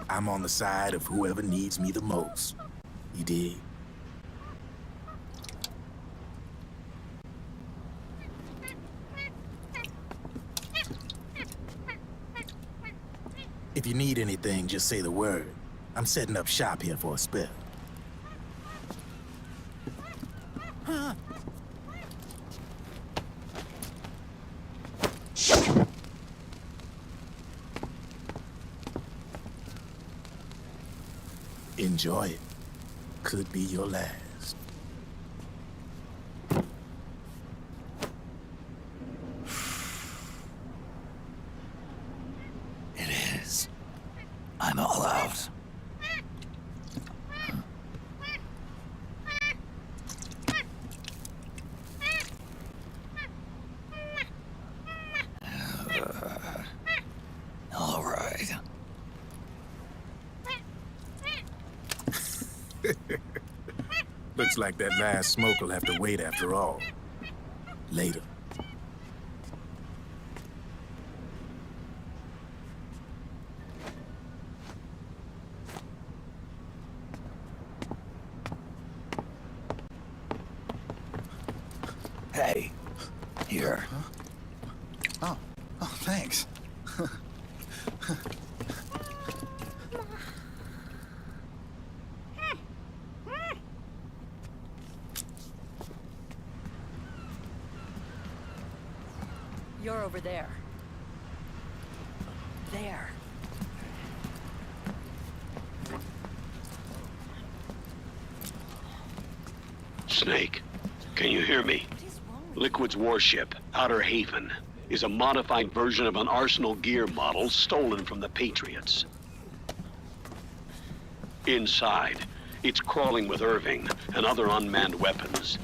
I'm on the side of whoever needs me the most. You dig? If you need anything, just say the word. I'm setting up shop here for a spell. Enjoy it. Could be your last. It is. I'm all out. All right. Looks like that last smoke will have to wait after all. Later. Hey, here. Huh? Oh, thanks. You're over there. There. Snake, can you hear me? Liquid's warship, Outer Haven. is a modified version of an Arsenal gear model stolen from the Patriots. Inside, it's crawling with Irving and other unmanned weapons.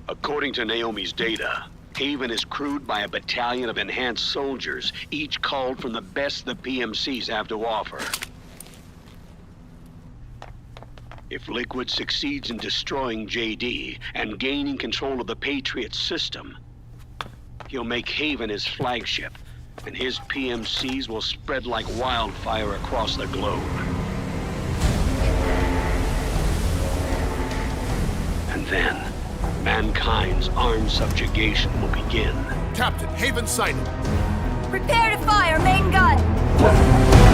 According to Naomi's data, Haven is crewed by a battalion of enhanced soldiers, each culled from the best the PMCs have to offer. If Liquid succeeds in destroying JD and gaining control of the Patriots system, he'll make Haven his flagship, and his PMCs will spread like wildfire across the globe. And then, mankind's armed subjugation will begin. Captain, Haven sighted. Prepare to fire, main gun!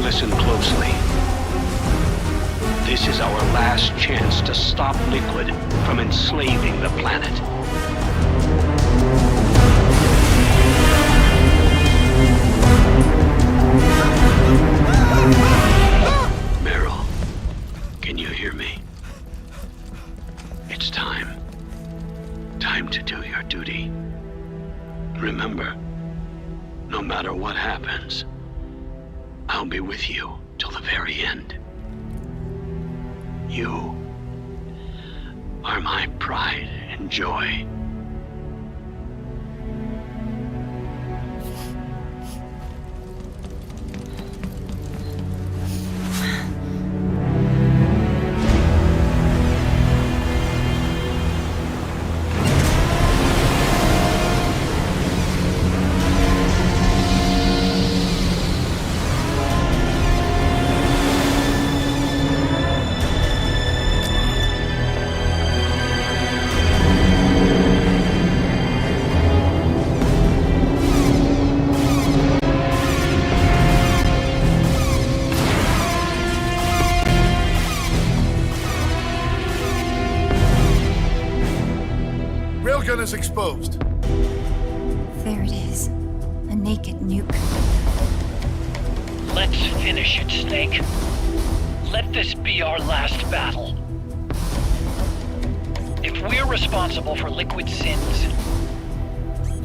Listen closely. This is our last chance to stop Liquid from enslaving the planet. Meryl, can you hear me? It's time. Time to do your duty. Remember, no matter what happens, I'll be with you till the very end. You are my pride and joy. Railgun is exposed. There it is. A naked nuke. Let's finish it, Snake. Let this be our last battle. If we're responsible for Liquid's sins,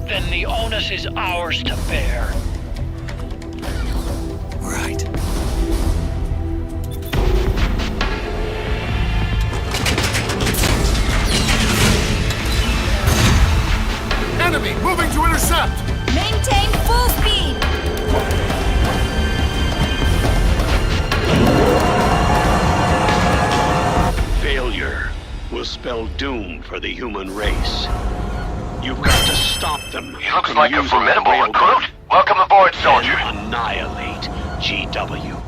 then the onus is ours to bear. Right. Enemy moving to intercept! Maintain full speed! Failure will spell doom for the human race. You've got to stop them. He looks from like a using formidable the railgun. recruit. Welcome aboard, soldier. And annihilate GW.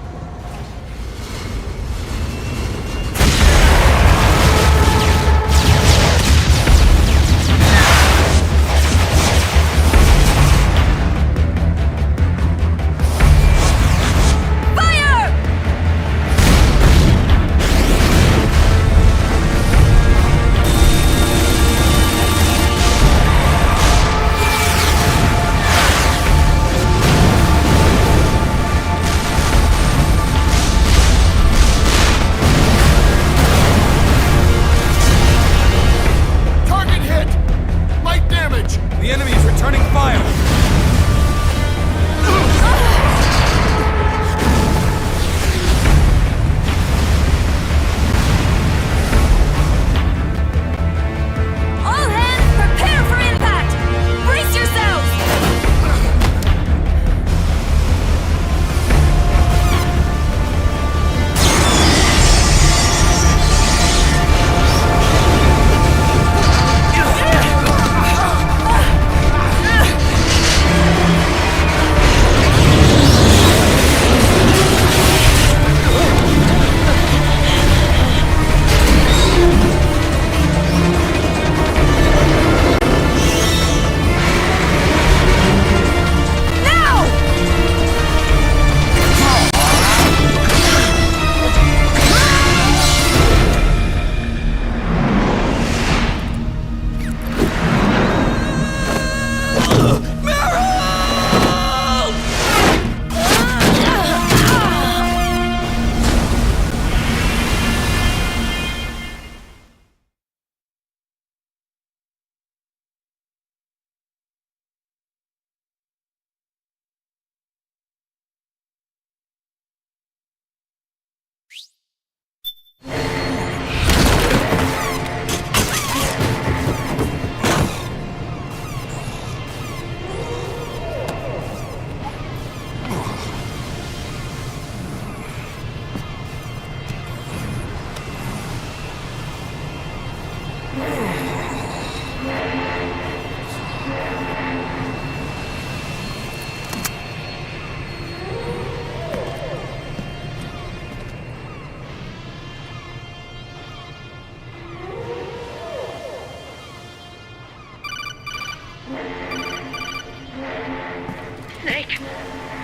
Snake,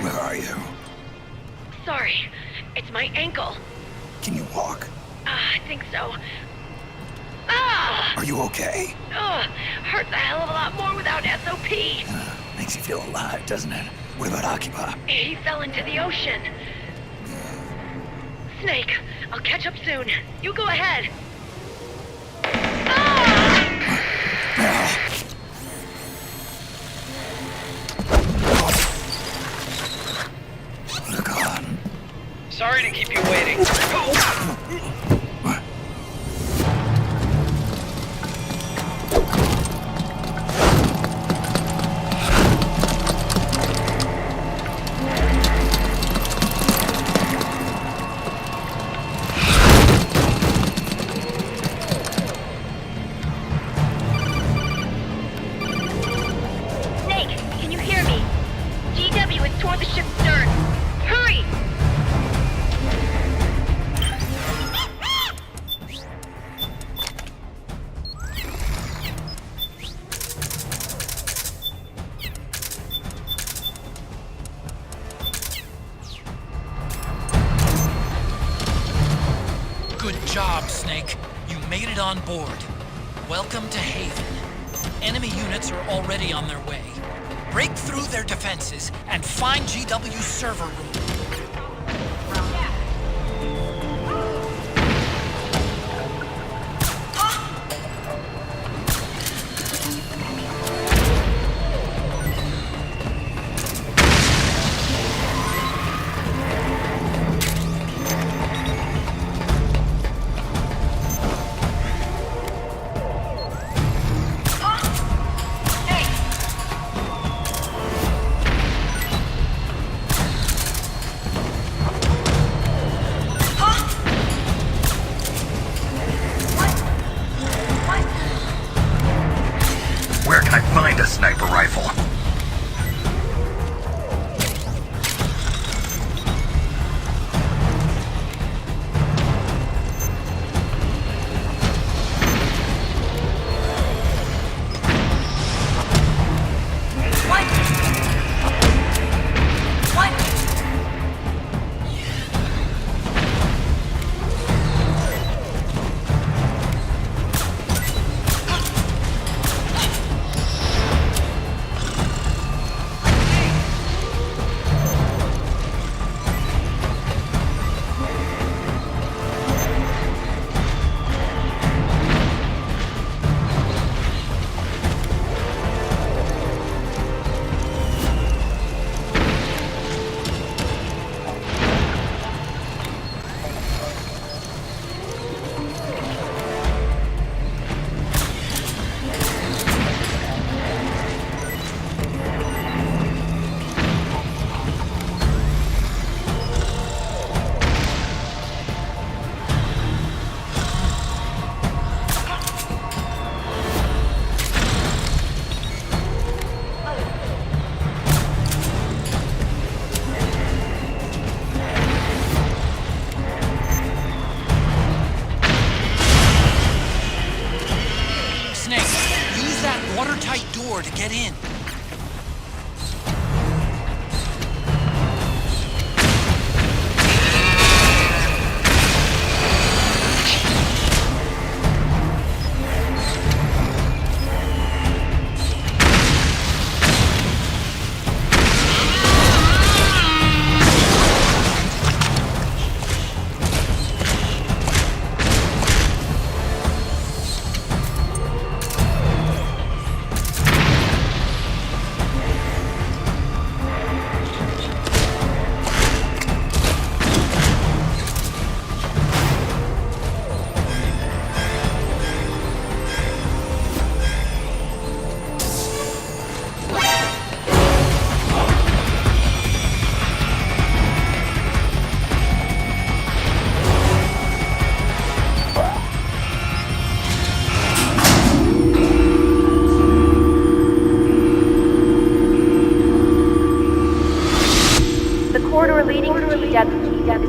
Where are you? sorry. It's my ankle. Can you walk? I think so. Ah! Are you okay? Hurts a hell of a lot more without SOP. Makes you feel alive, doesn't it? What about Occupy? He fell into the ocean. Snake, I'll catch up soon. You go ahead. They're gone. Sorry to keep you waiting. Snake, can you hear me? GW is toward the ship's stern. Hurry! Good job, Snake. You made it on board. Welcome to Haven. Enemy units are already on their way. Break through their defenses and find GW's server room. Where can I find a sniper rifle? watertight door to get in.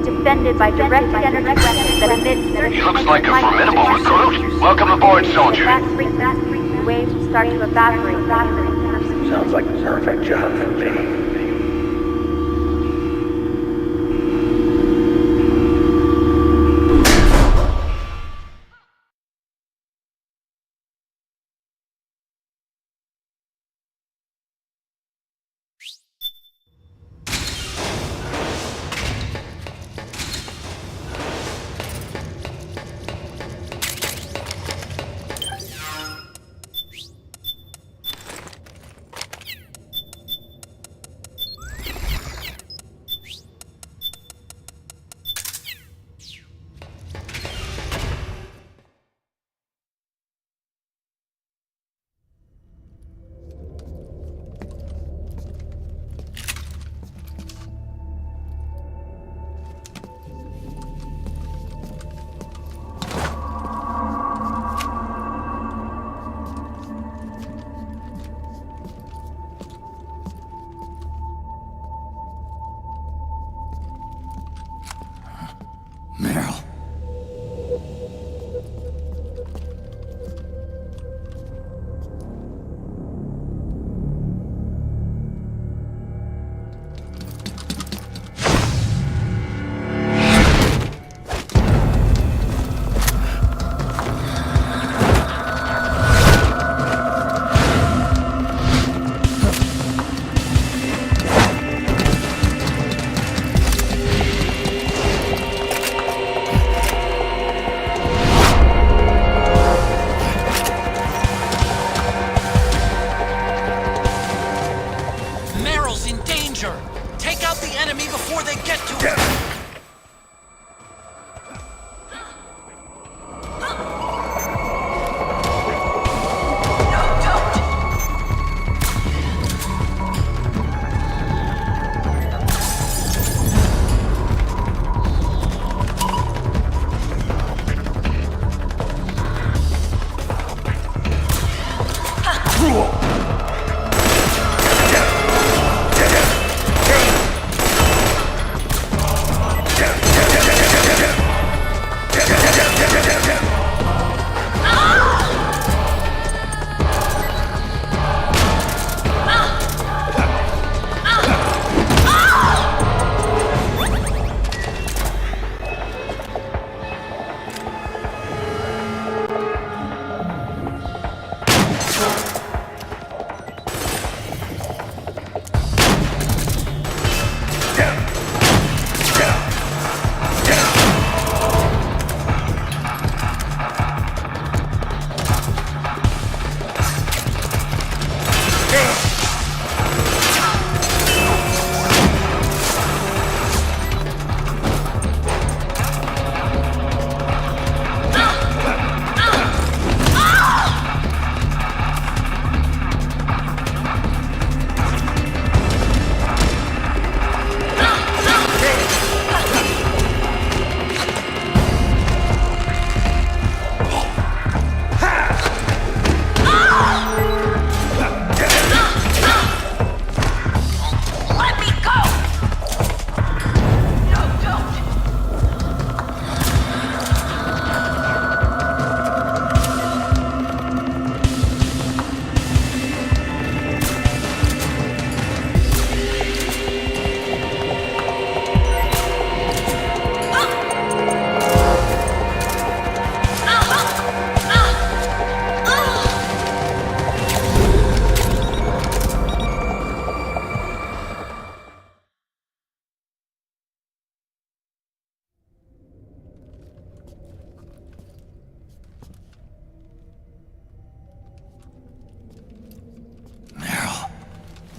defended by directed energy weapons that emit certain... He looks like a formidable recruit. Welcome aboard, soldier. The waves will start to evaporate. Sounds like the perfect job for me. Meryl. Meryl's in danger! Take out the enemy before they get to her!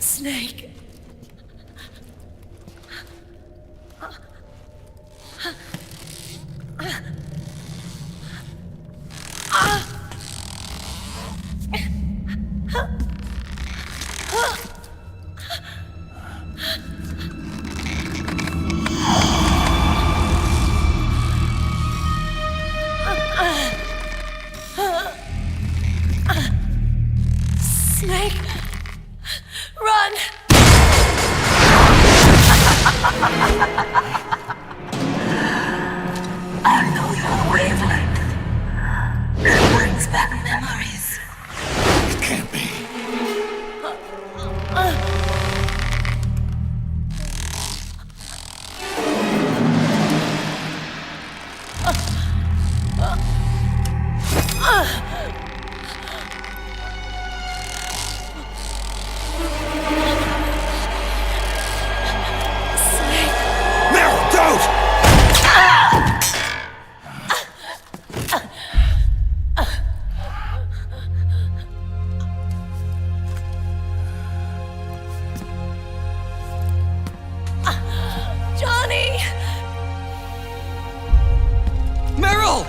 Snake. Snake, run! I know your wavelength. It brings back memories. It can't be. Johnny! Meryl!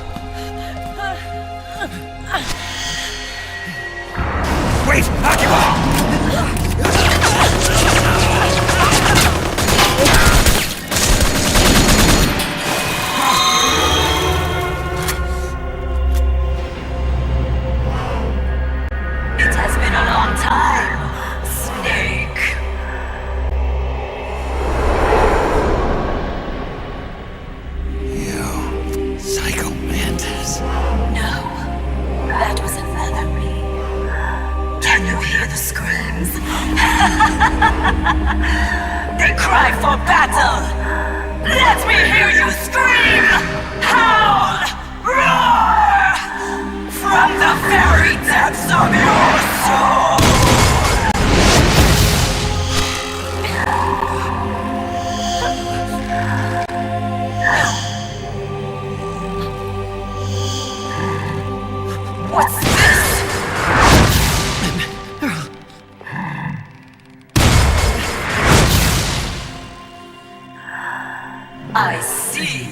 Wait! Occupy! It has been a long time, Snake. You psycho mantis. No, that was another me. Can you hear the screams? They cry for battle. Let me hear you scream! Howl! Roar! From the very depths of your soul! What's this? I see.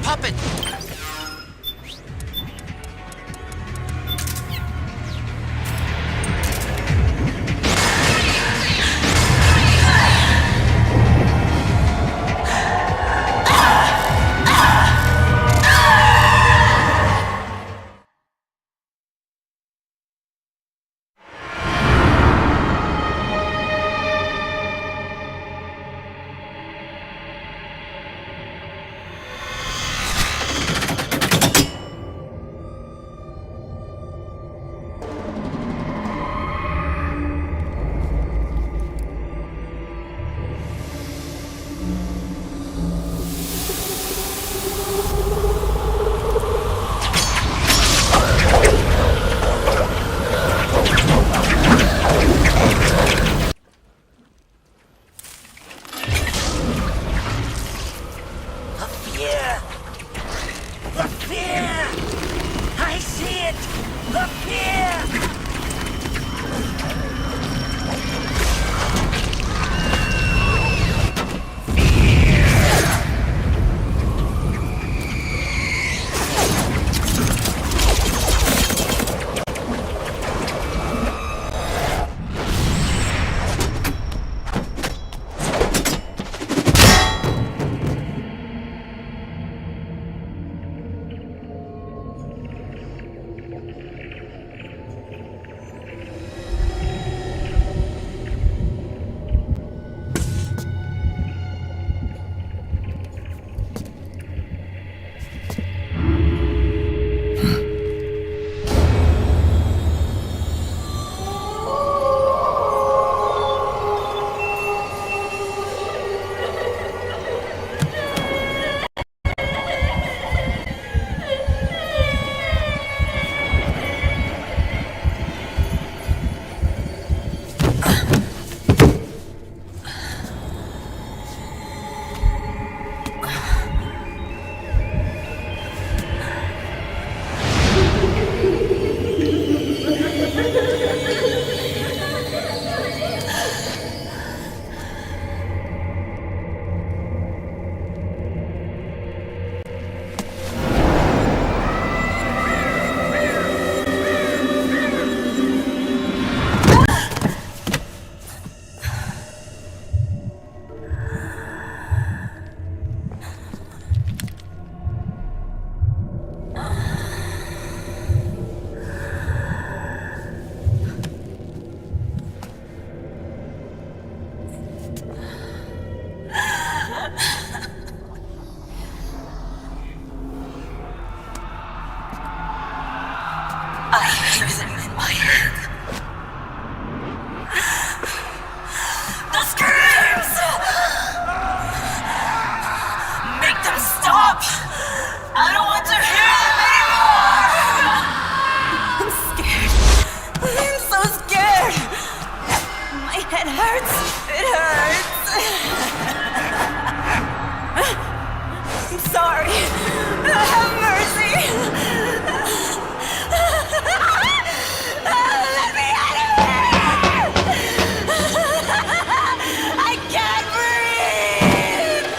Puppet! I hear them in my head. The screams! Make them stop! I don't want to hear them anymore! I'm scared. I'm so scared. My head hurts. It hurts. I'm sorry. Have mercy. Let me out of here! I can't breathe!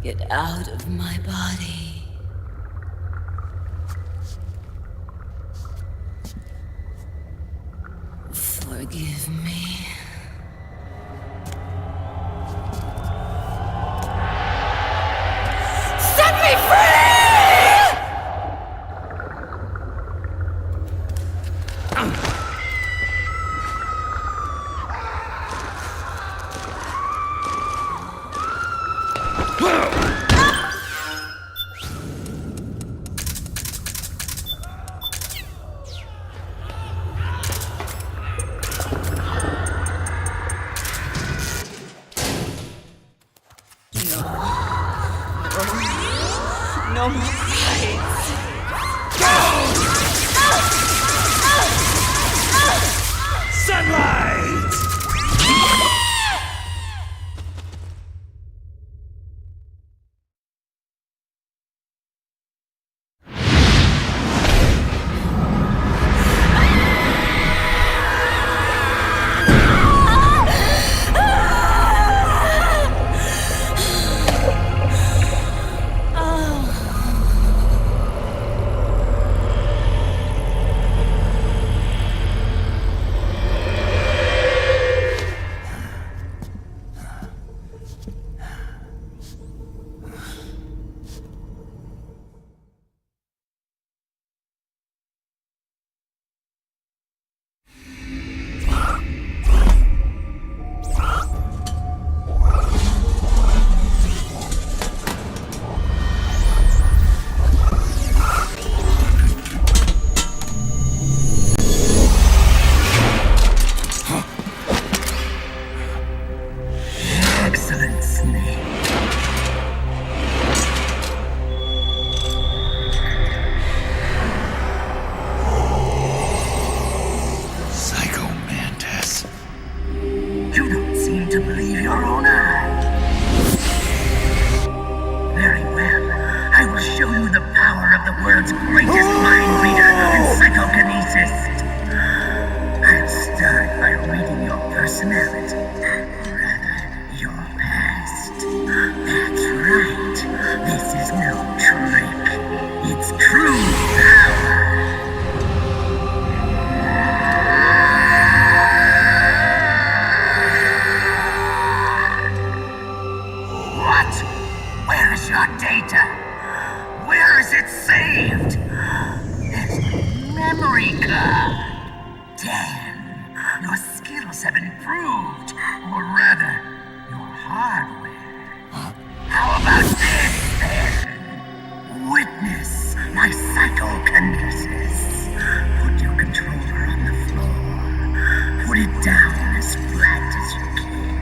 Get out of my body. Forgive me. Set me free! Very good. Dan, your skills have improved, or rather, your hardware. How about this, then? Witness my psychokinesis. Put your controller on the floor. Put it down as flat as you can.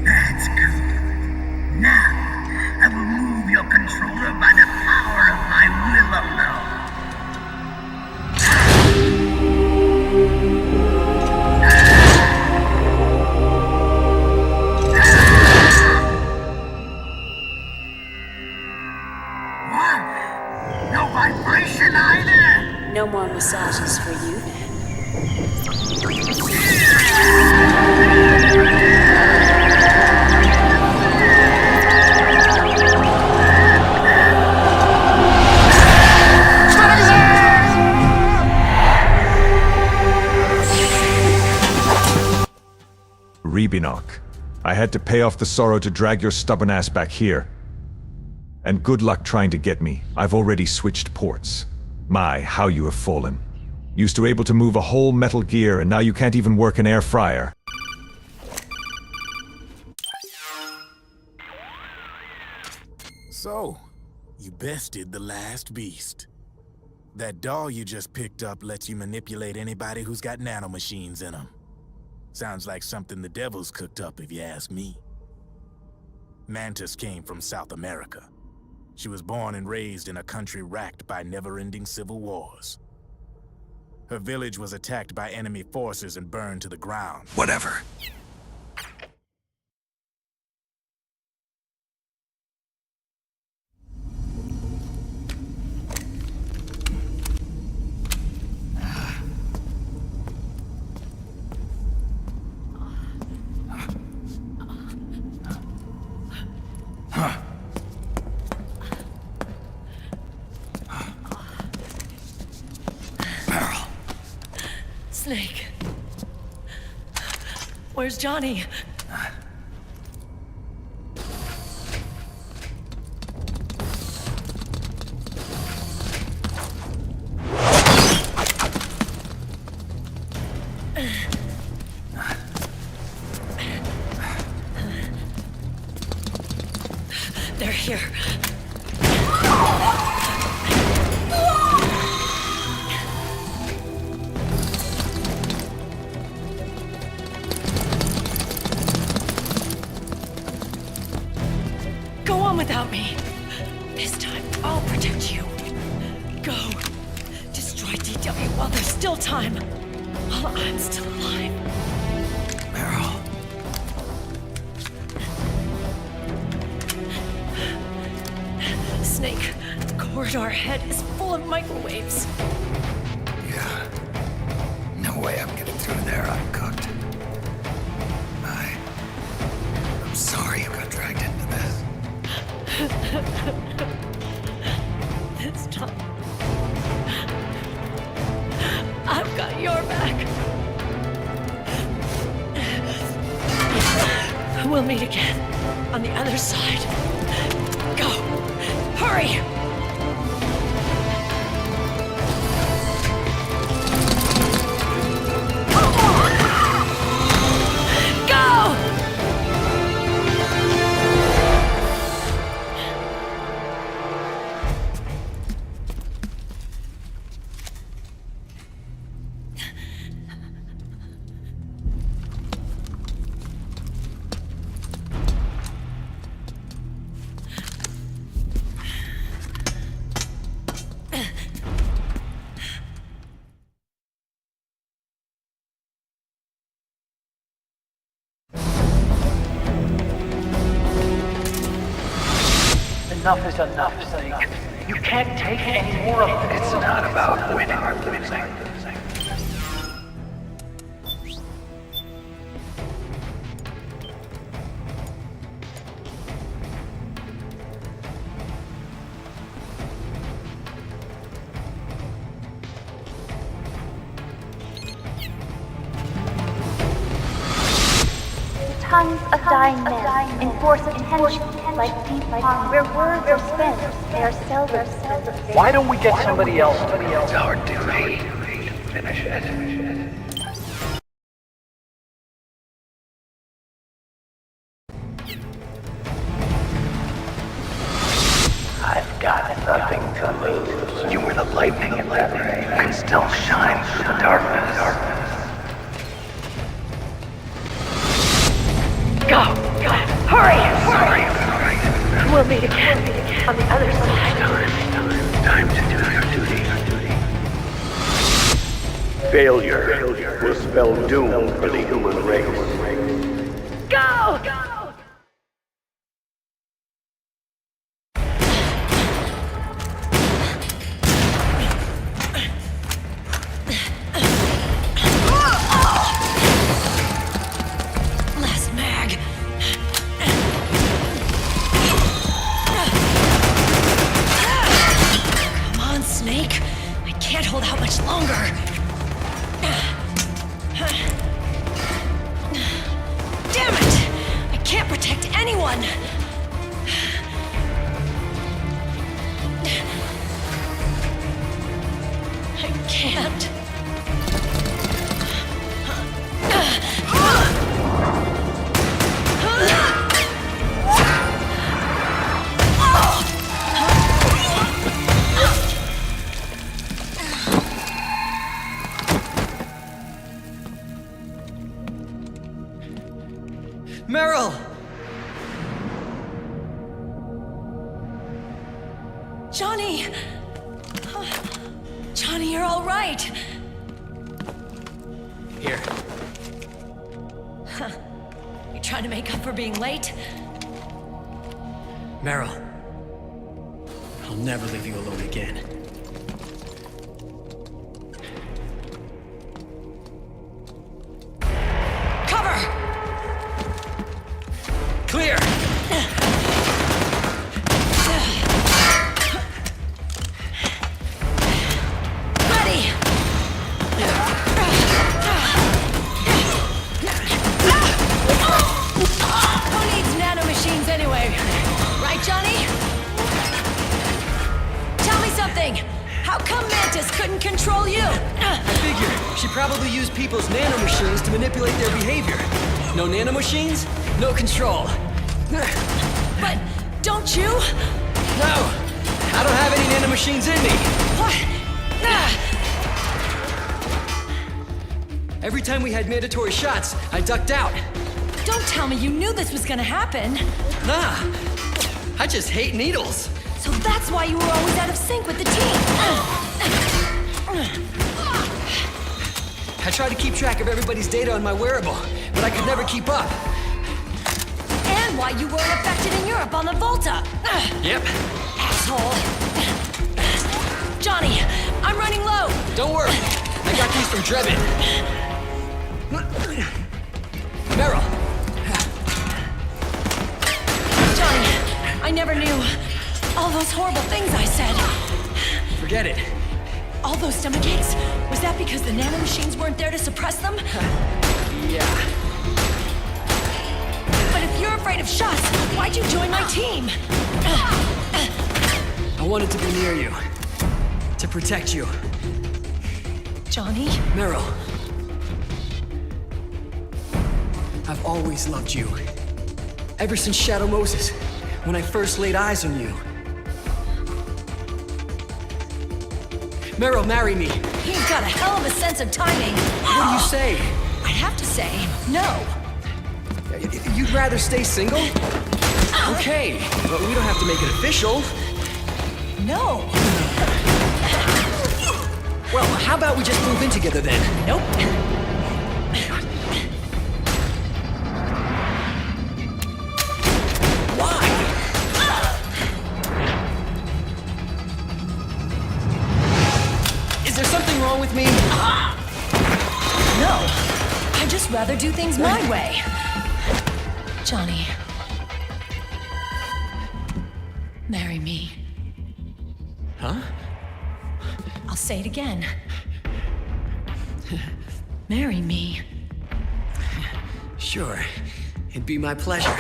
That's good. Now, I will move your controller by the power of my will alone. What? No vibration either? No more massages for you then. Rebinok, I had to pay off the sorrow to drag your stubborn ass back here. And good luck trying to get me. I've already switched ports. My, how you have fallen. Used to able to move a whole Metal Gear, and now you can't even work an air fryer. So, you bested the last beast. That doll you just picked up lets you manipulate anybody who's got nanomachines in them. Sounds like something the devil's cooked up, if you ask me. Mantis came from South America. She was born and raised in a country racked by never-ending civil wars. Her village was attacked by enemy forces and burned to the ground. Whatever. Snake. Where's Johnny? They're here. Go on without me. This time, I'll protect you. Go. Destroy DW while there's still time. While I'm still alive. Meryl. Snake, the corridor ahead is full of microwaves. Yeah. No way I'm getting through there uncooked. I'm sorry you got dragged into this. This time, I've got your back. We'll meet again on the other side. Go! Hurry! Go! Enough is enough, Snake. You can't take any more of this. It's not about winning or losing. tongues of dying men enforce attention like deep pond where words are spent, they are seldom spent. Why don't we get somebody else? It's our duty to finish it. I've got nothing to lose. You were the lightning in that rain. Can still shine through the darkness. Go! Hurry! Sorry about it. We'll meet again on the other side. Time to do your duty. Failure will spell doom for the human race. Go! Last mag. Come on, Snake. I can't hold out much longer. Damn it! I can't protect anyone! I can't. Meryl! Johnny! Johnny, you're all right. Here. You trying to make up for being late? Meryl. I'll never leave you alone again. Cover! Clear! Ready! Who needs nanomachines anyway? Right, Johnny? Tell me something! How come Mantis couldn't control you? I figure she probably used people's nanomachines to manipulate their behavior. No nanomachines, no control. But don't you? No! I don't have any nanomachines in me! What? Every time we had mandatory shots, I ducked out. Don't tell me you knew this was gonna happen. Nah, I just hate needles. So that's why you were always out of sync with the team. I tried to keep track of everybody's data on my wearable, but I could never keep up. And why you weren't affected in Europe on the Volta. Yep. Asshole. Johnny, I'm running low. Don't worry, I got these from Drebin. Meryl. Johnny, I never knew all those horrible things I said. Forget it. All those stomach aches, was that because the nanomachines weren't there to suppress them? Yeah. But if you're afraid of shots, why'd you join my team? I wanted to be near you. To protect you. Johnny? Meryl. I've always loved you. Ever since Shadow Moses, when I first laid eyes on you. Meryl, marry me. He's got a hell of a sense of timing. What do you say? I have to say, no. You'd rather stay single? Okay, but we don't have to make it official. No. Well, how about we just move in together then? Nope. Wrong with me? No. I'd just rather do things my way. Johnny. Marry me. Huh? I'll say it again. Marry me. Sure. It'd be my pleasure.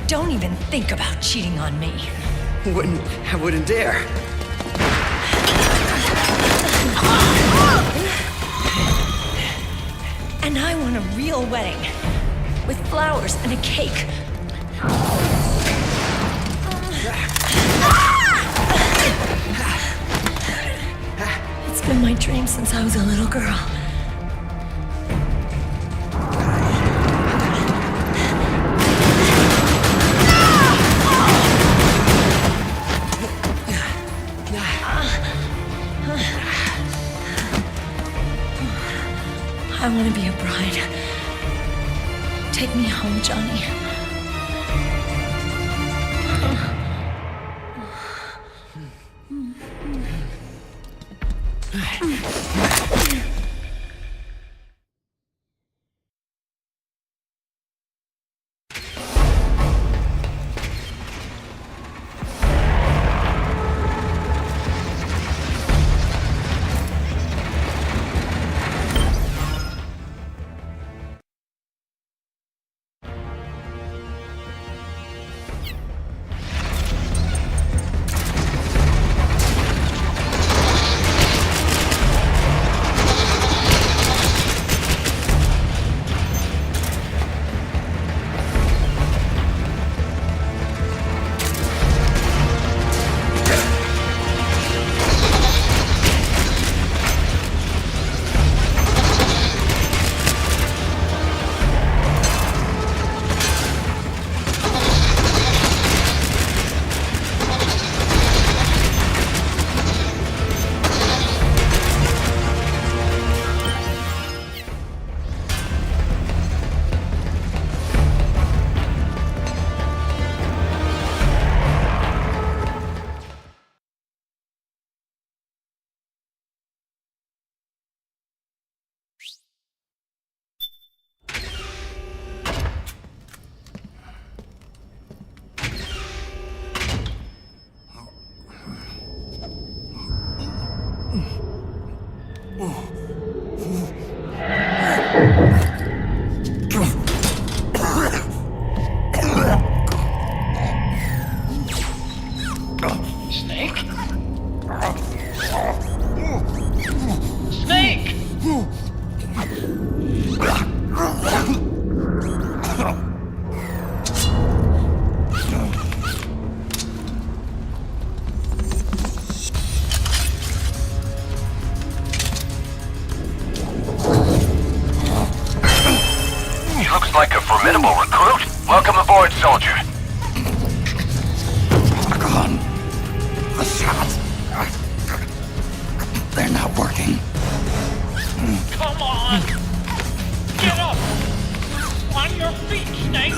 Don't even think about cheating on me. I wouldn't dare. And I want a real wedding. With flowers and a cake. It's been my dream since I was a little girl. I want to be a bride. Take me home, Johnny. Snake? Snake! Looks like a formidable recruit. Welcome aboard, soldier. Gone. The shots. They're not working. Come on! Get up! On your feet, Snake!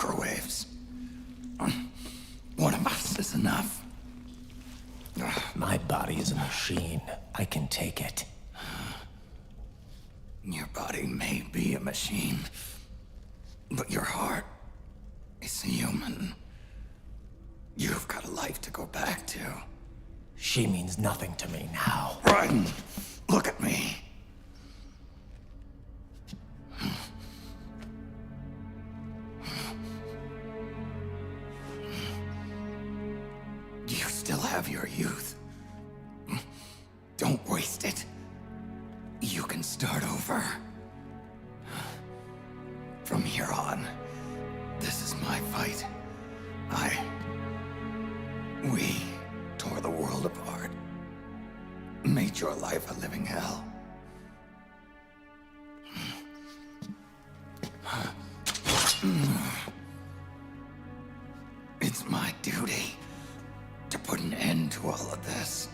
microwaves. One of us is enough. My body is a machine. I can take it. Your body may be a machine, but your heart is human. You've got a life to go back to. She means nothing to me now. Raiden, look at me. You still have your youth. Don't waste it. You can start over. From here on, this is my fight. We tore the world apart. Made your life a living hell. It's my duty to put an end to all of this.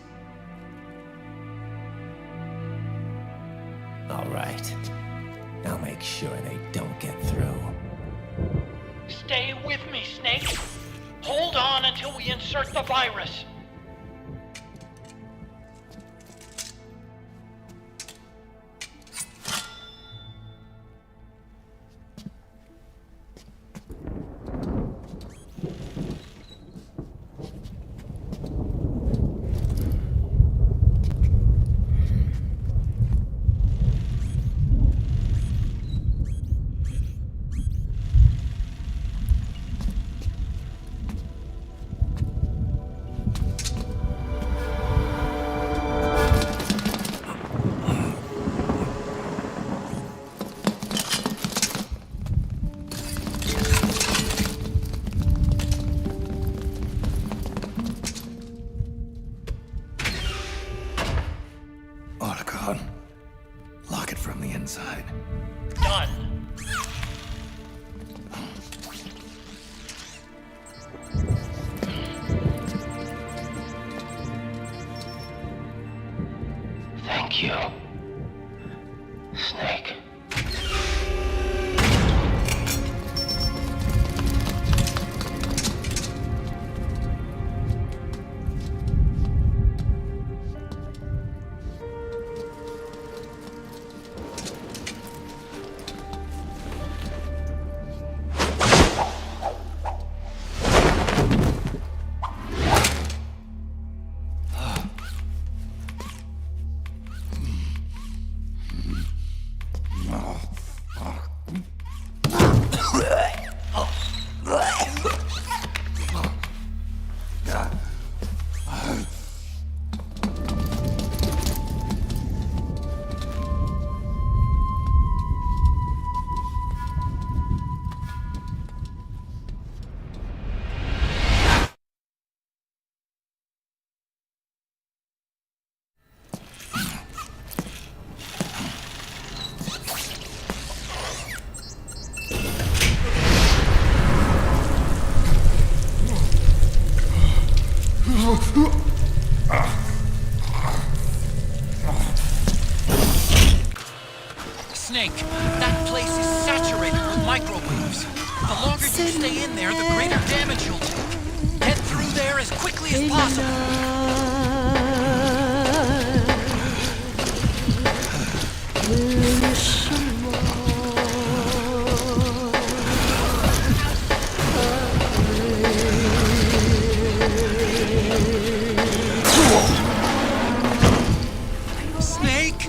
All right. I'll make sure they don't get through. Stay with me, Snake. Hold on until we insert the virus. Lock it from the inside. Done. Thank you, Snake. Snake, that place is saturated with microwaves. The longer you stay in there, the greater damage you'll take. Get through there as quickly as possible. Snake!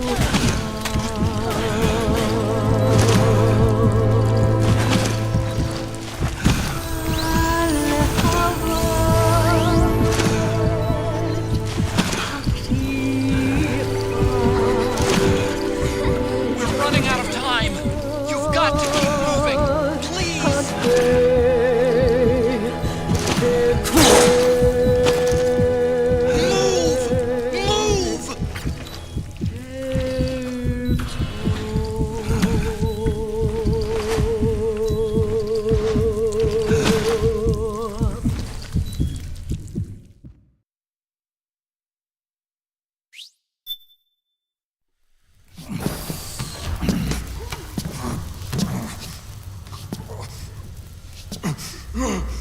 We're running out of time. You've got to keep moving. Please. Move!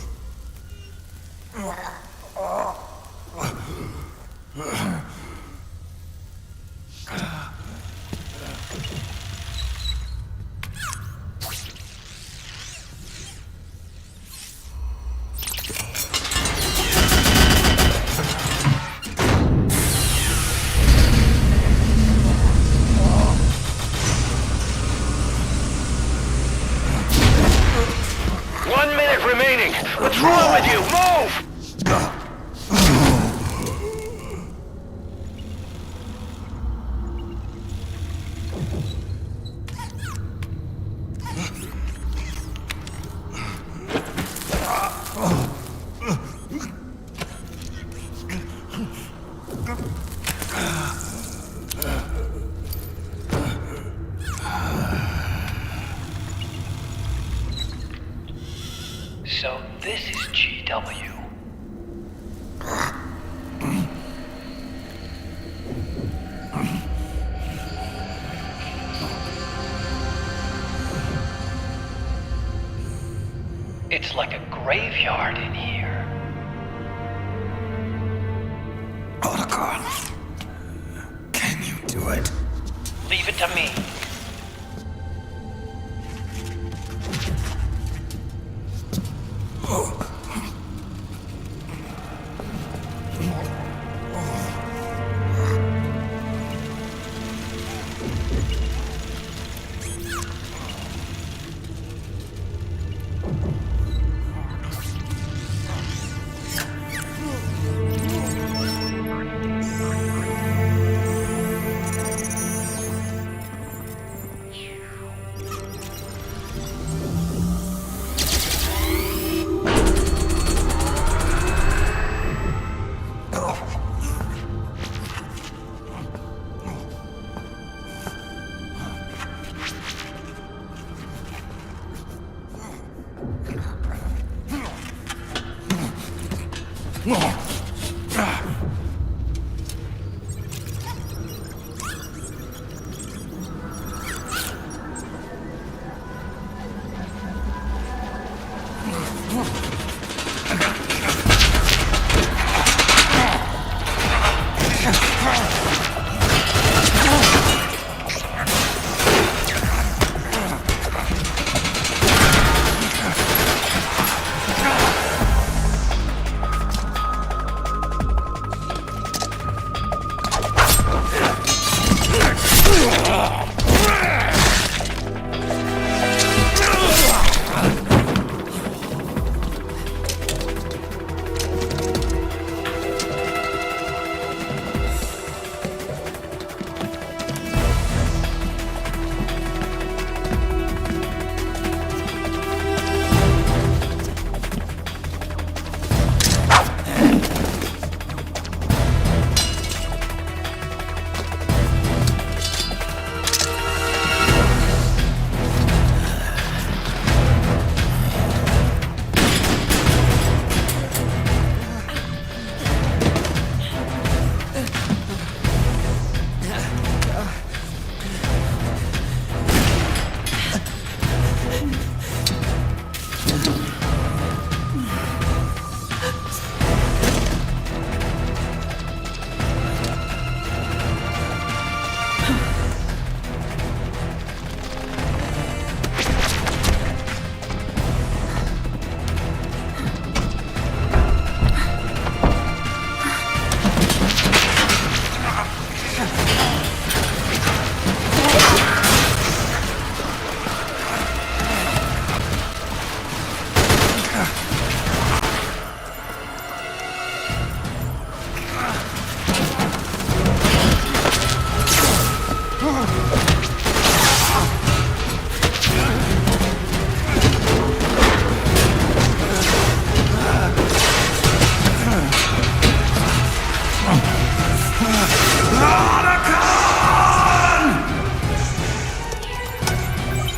Remaining. What's wrong with you? Move! So this is GW. It's like a graveyard in here. Protocol. Can you do it? Leave it to me.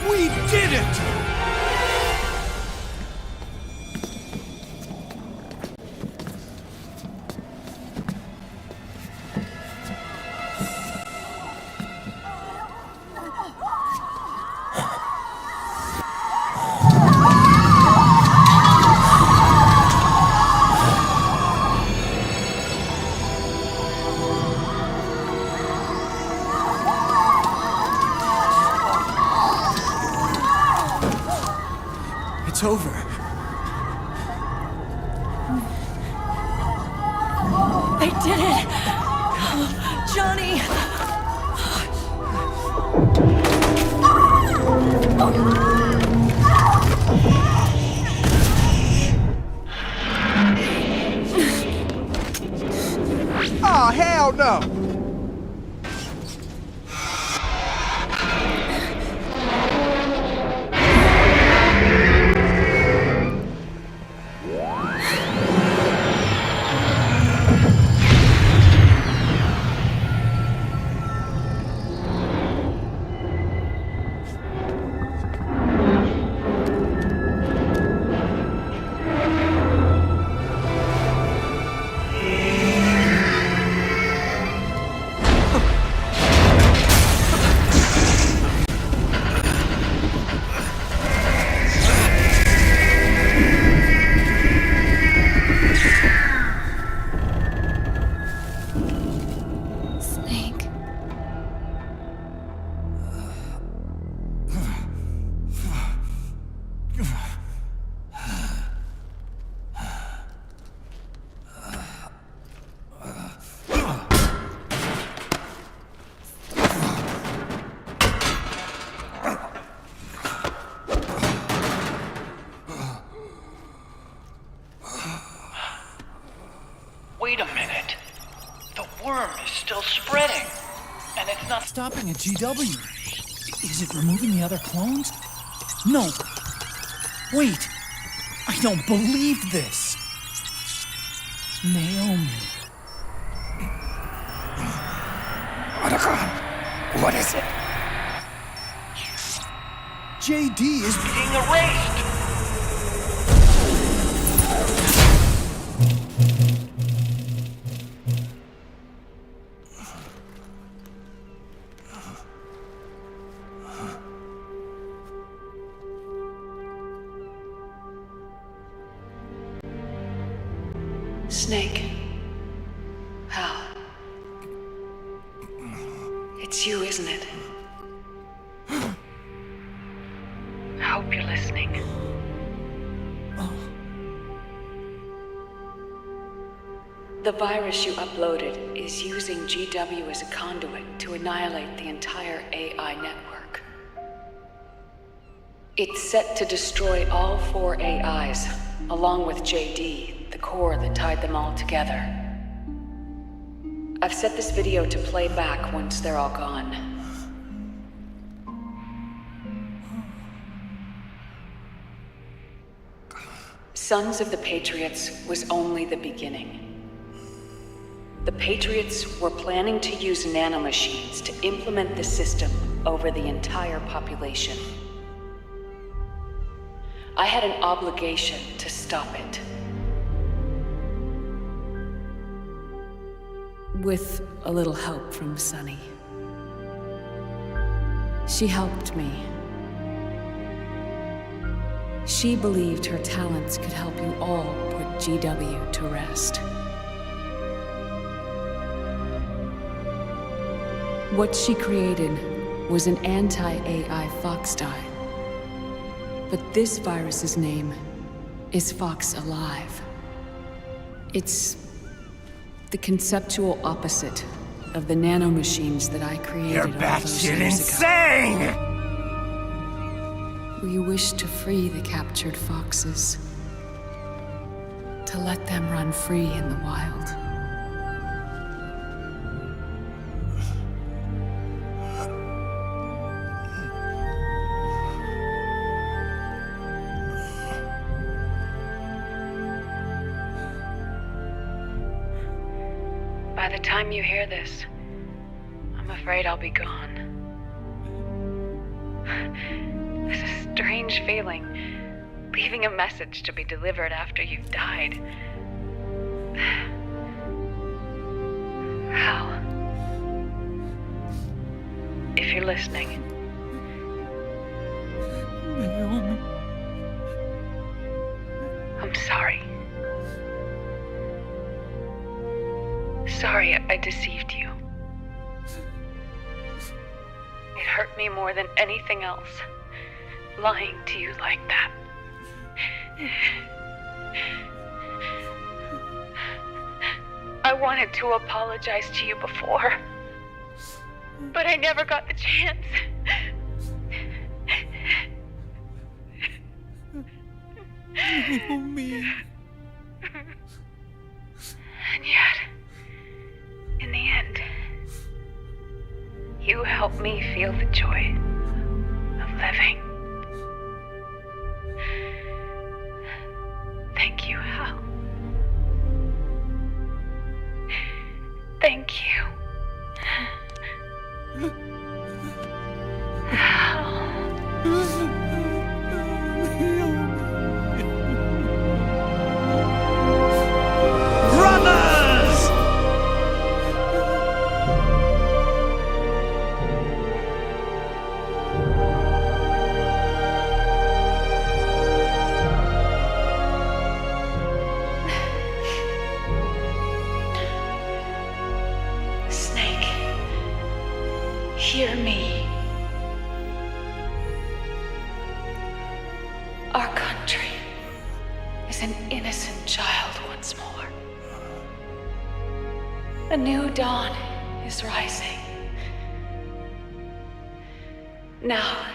We did it! It's over. They did it! Johnny! Oh, hell no! Snake. Wait a minute. The worm is still spreading. And it's not Stopping a GW. Is it removing the other clones? No. Wait. I don't believe this. Naomi. What is it? JD is being erased. Snake. Hal. It's you, isn't it? I hope you're listening. The virus you uploaded is using GW as a conduit to annihilate the entire AI network. It's set to destroy all 4 AIs, along with JD, the core that tied them all together. I've set this video to play back once they're all gone. Sons of the Patriots was only the beginning. The Patriots were planning to use nanomachines to implement the system over the entire population. I had an obligation to stop it. With a little help from Sunny. She helped me. She believed her talents could help you all put GW to rest. What she created was an anti-AI Fox dye. But this virus's name is Fox Alive. It's the conceptual opposite of the nanomachines that I created. You're batshit insane! We wish to free the captured foxes. To let them run free in the wild. By the time you hear this, I'm afraid I'll be gone. It's a strange feeling, leaving a message to be delivered after you've died. Hal, if you're listening, I'm sorry. Sorry I deceived you. It hurt me more than anything else, lying to you like that. I wanted to apologize to you before, but I never got the chance. And yet, in the end, you helped me feel the joy of living. Thank you, Hal. Thank you. Brothers! Snake, hear me. Our country is an innocent child once more. A new dawn is rising. Now,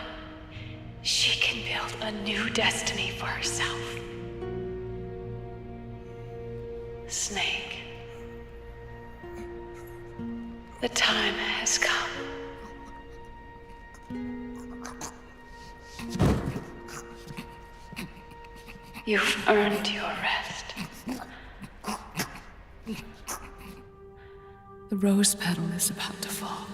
she can build a new destiny for herself. Snake, the time has come. You've earned your rest. The rose petal is about to fall.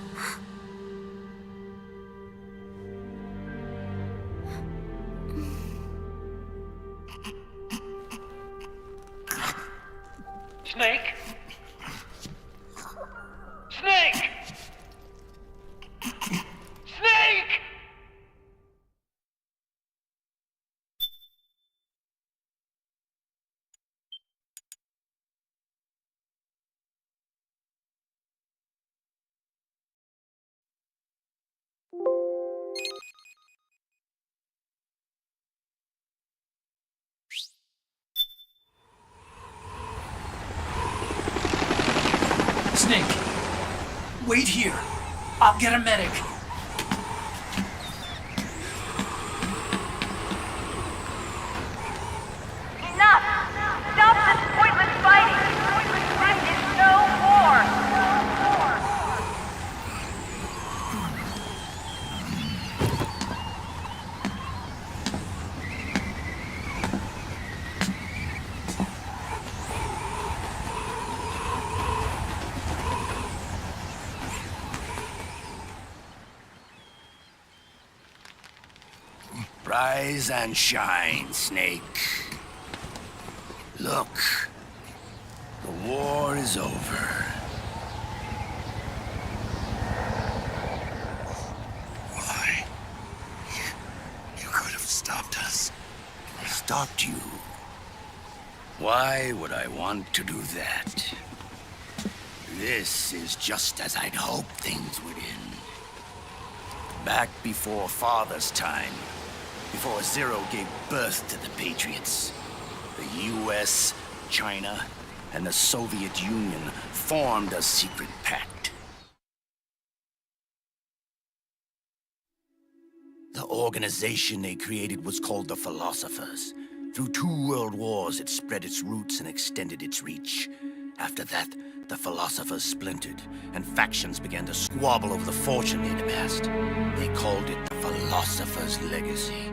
Snake? Snake! Snake! Snake, wait here. I'll get a medic. Enough! Stop this pointless fighting! This is no war! Rise and shine, Snake. Look, the war is over. Why? You could have stopped us. I stopped you. Why would I want to do that? This is just as I'd hoped things would end. Back before Father's time, before Zero gave birth to the Patriots, the US, China, and the Soviet Union formed a secret pact. The organization they created was called the Philosophers. Through 2 world wars, it spread its roots and extended its reach. After that, the Philosophers splintered, and factions began to squabble over the fortune they'd amassed. They called it the Philosopher's Legacy,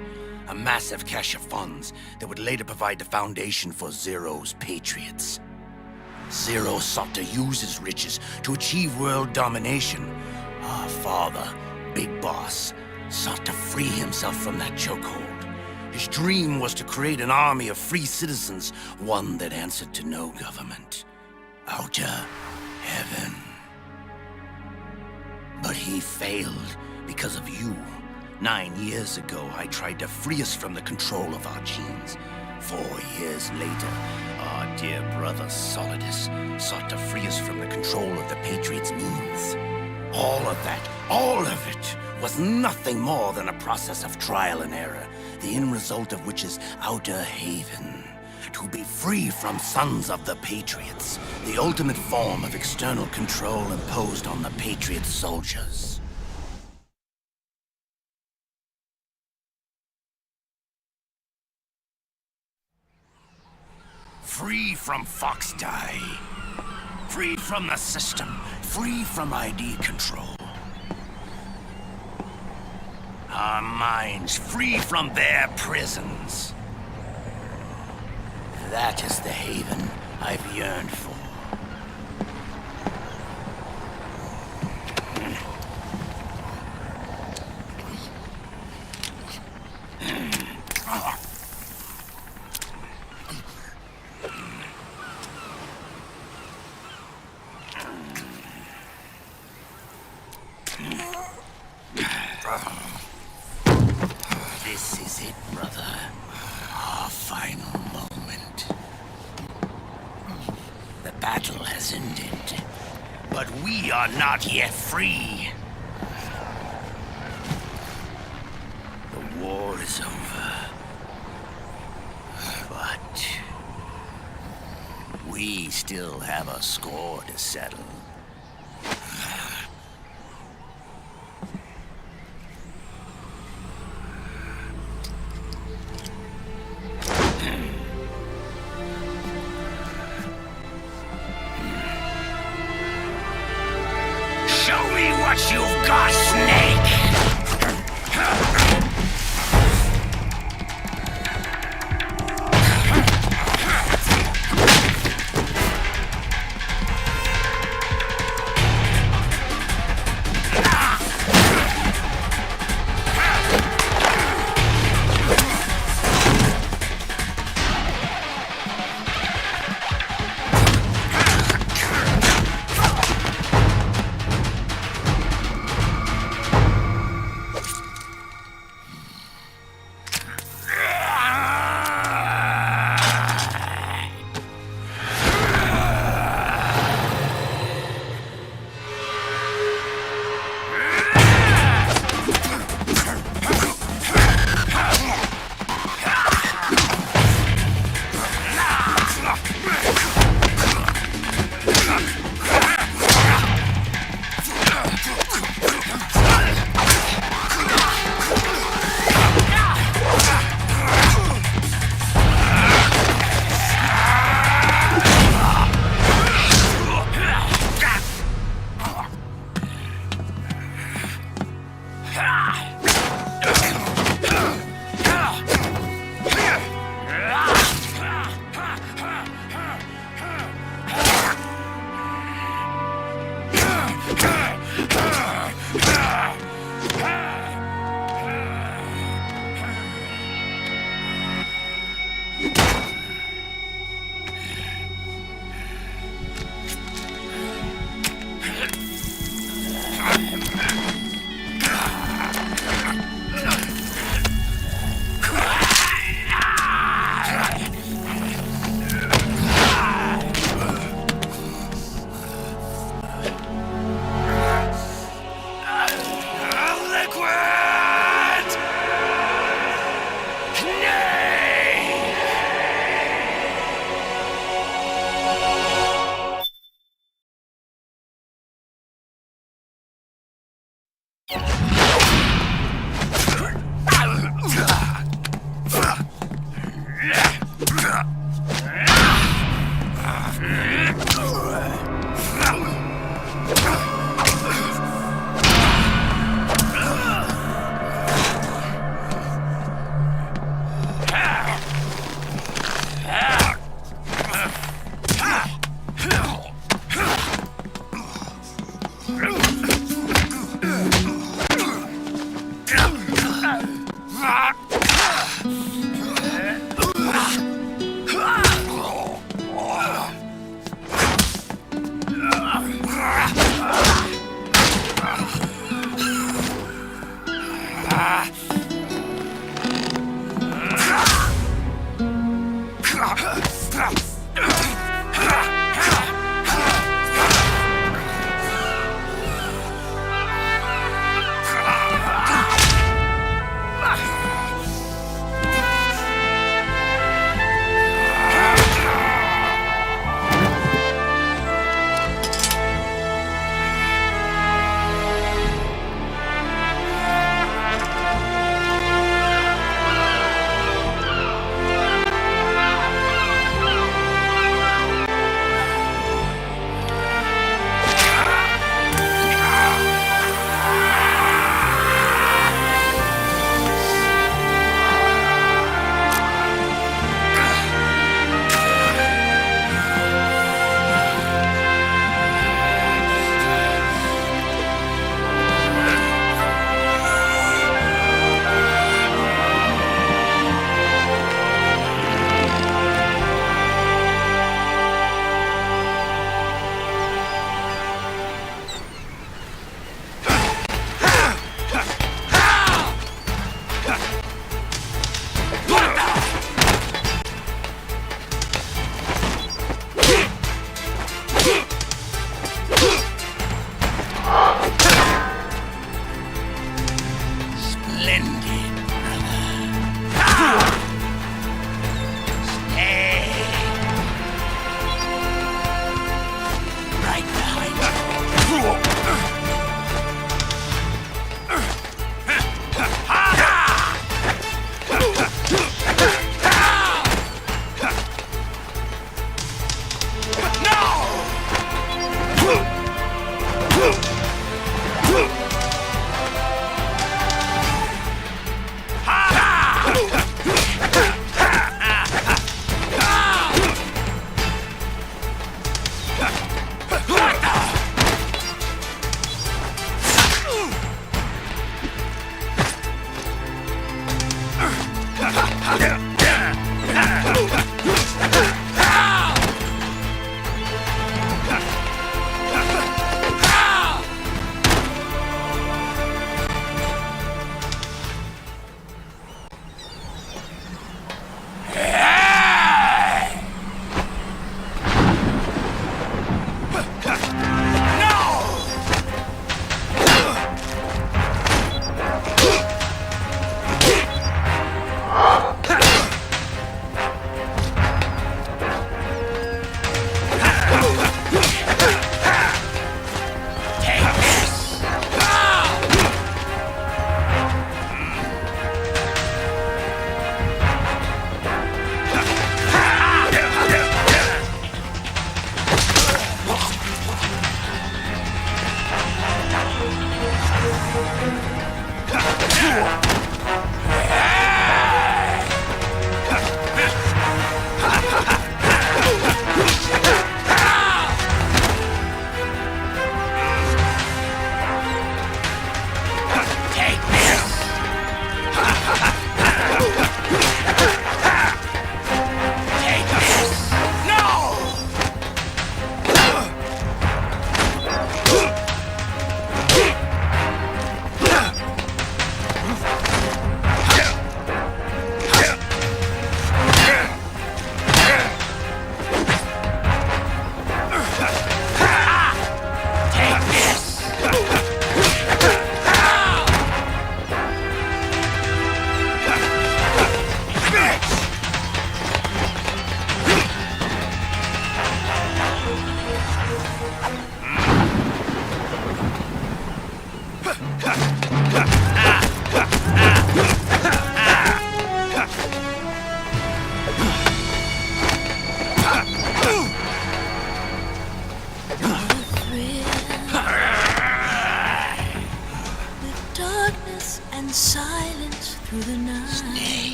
a massive cache of funds that would later provide the foundation for Zero's Patriots. Zero sought to use his riches to achieve world domination. Our father, Big Boss, sought to free himself from that chokehold. His dream was to create an army of free citizens, one that answered to no government. Outer heaven. But he failed because of you. 9 years ago, I tried to free us from the control of our genes. 4 years later, our dear brother Solidus sought to free us from the control of the Patriots' means. All of it, was nothing more than a process of trial and error, the end result of which is Outer Haven. To be free from sons of the Patriots, the ultimate form of external control imposed on the Patriot soldiers. Free from Foxdie. Free from the system. Free from ID control. Our minds free from their prisons. That is the haven I've yearned for. This is it, brother. Our final moment. The battle has ended, but we are not yet free. The war is over, but we still have a score to settle. What you've got, Snake!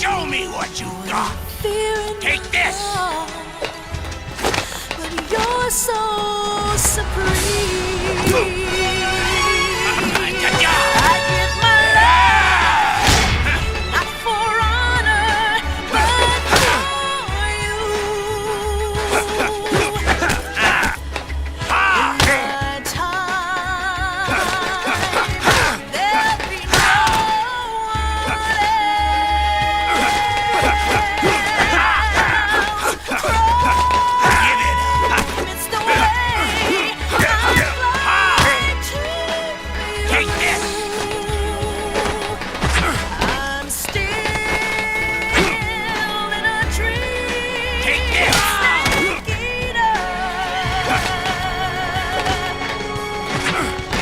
Show me what you got. Take this. But you're so supreme. I give my love, not for honor, but for you. In my time, there'll be no one else. It's the way I fly to Take this. I'm still in a dream. Take this.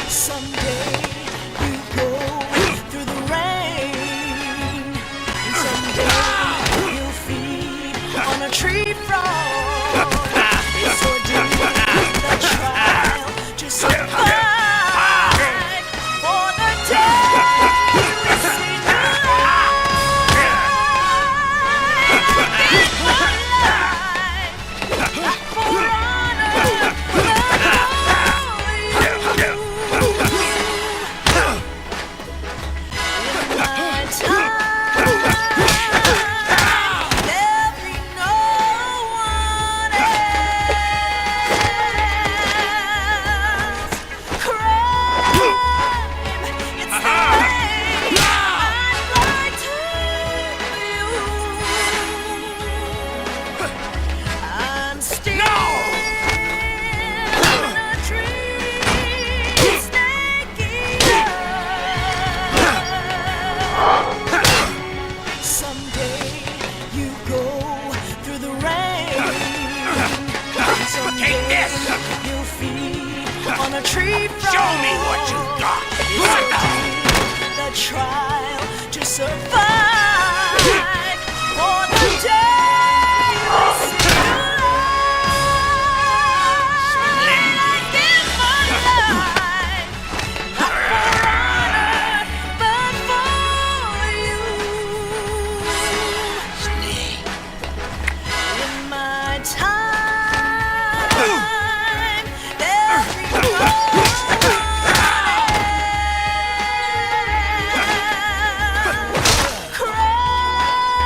Someday you go through the rain. And someday you'll feed on a tree frog. It's ordained the trial to survive. For the day you see the light. I give my life, not for honor, but for you. In my time, there'll be no one else. Crime, it's the way I'd lie to you. I'm still in a dream, snake eater. Someday you go through the rain. And someday you'll feed on a tree frog. Show me what you got. What the? The trial to survive. For the day you see the light. I give my life, not for honor, but for you. In my time, there'll be no one else. Crime,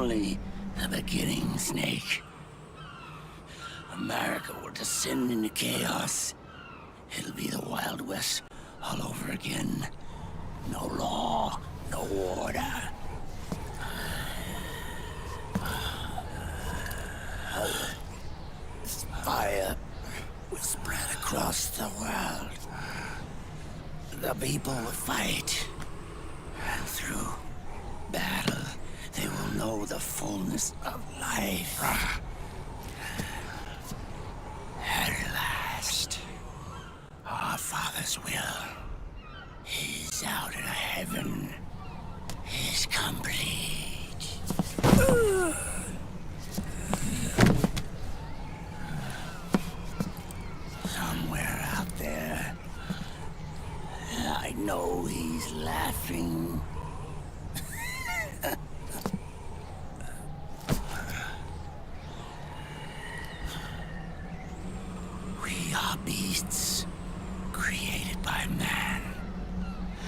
only the beginning, Snake. America will descend into chaos. It'll be the Wild West all over again. No law, no order. Fire will spread across the world. The people will fight. And through battle, they will know the fullness of life. At last, our Father's will is out of heaven, is complete. Somewhere out there, I know he's laughing. We are beasts created by man.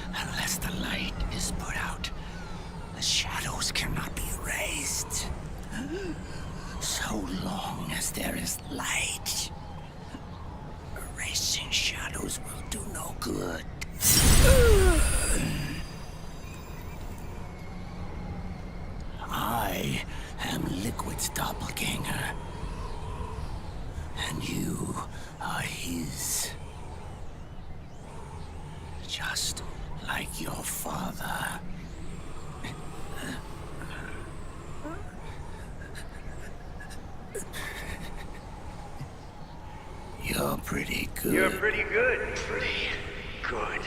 Unless the light is put out, the shadows cannot be erased. So long as there is light, erasing shadows will do no good. I am Liquid's doppelganger, and you are his. Just like your father. You're pretty good. You're pretty good. Pretty good.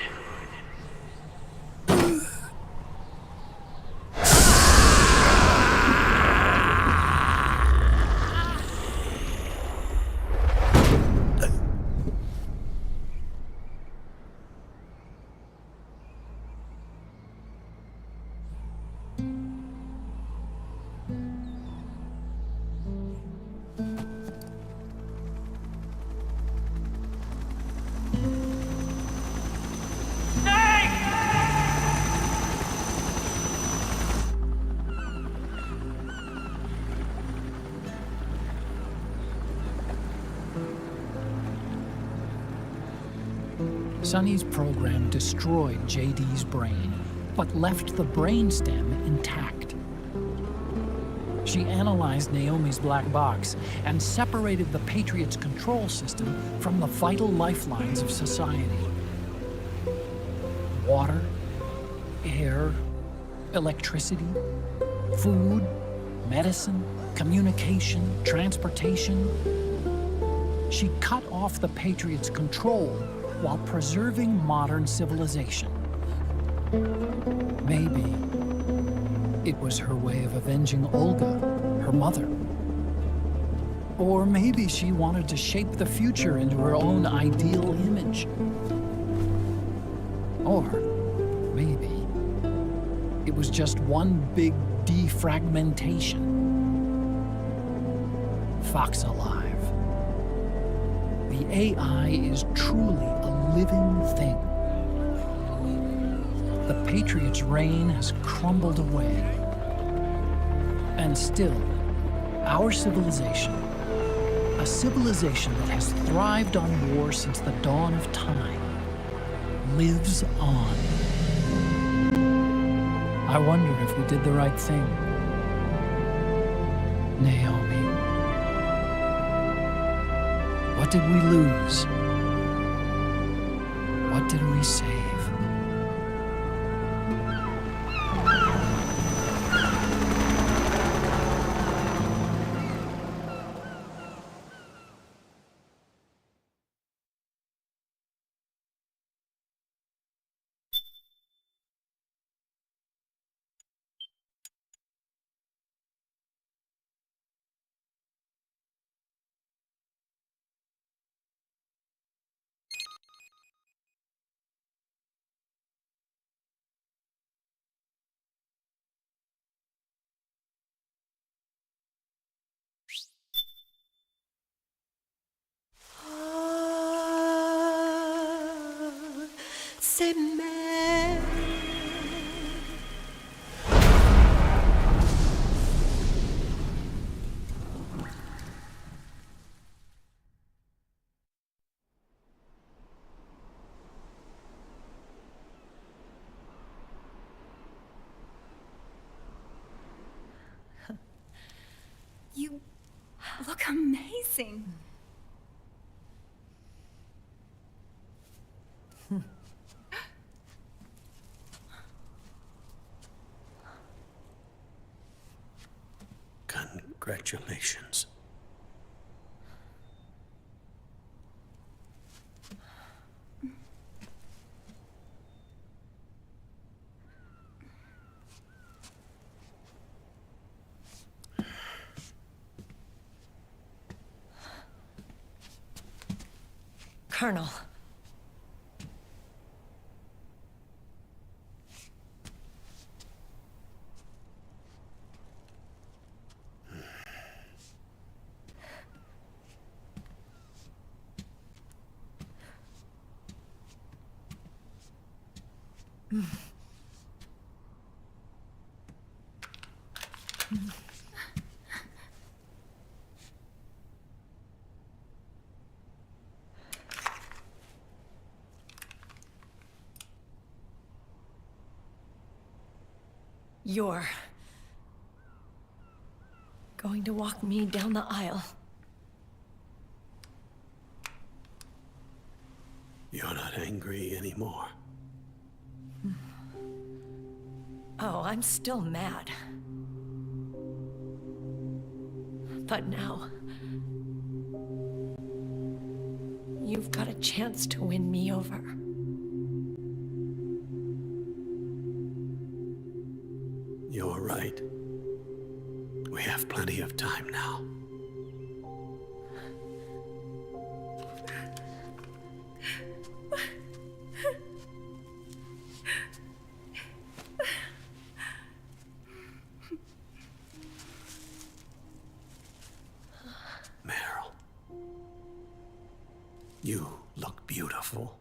Sonny's program destroyed JD's brain, but left the brainstem intact. She analyzed Naomi's black box and separated the Patriots' control system from the vital lifelines of society. Water, air, electricity, food, medicine, communication, transportation. She cut off the Patriots' control while preserving modern civilization. Maybe it was her way of avenging Olga, her mother. Or maybe she wanted to shape the future into her own ideal image. Or maybe it was just one big defragmentation. Fox alive. The AI is truly a living thing. The Patriots' reign has crumbled away. And still, our civilization, a civilization that has thrived on war since the dawn of time, lives on. I wonder if we did the right thing. Naomi. What did we lose? What did we save? C'est mère. look amazing. Congratulations. Colonel. You're going to walk me down the aisle. You're not angry anymore. Oh, I'm still mad. But now, you've got a chance to win me over. You're right. We have plenty of time now. Meryl, you look beautiful.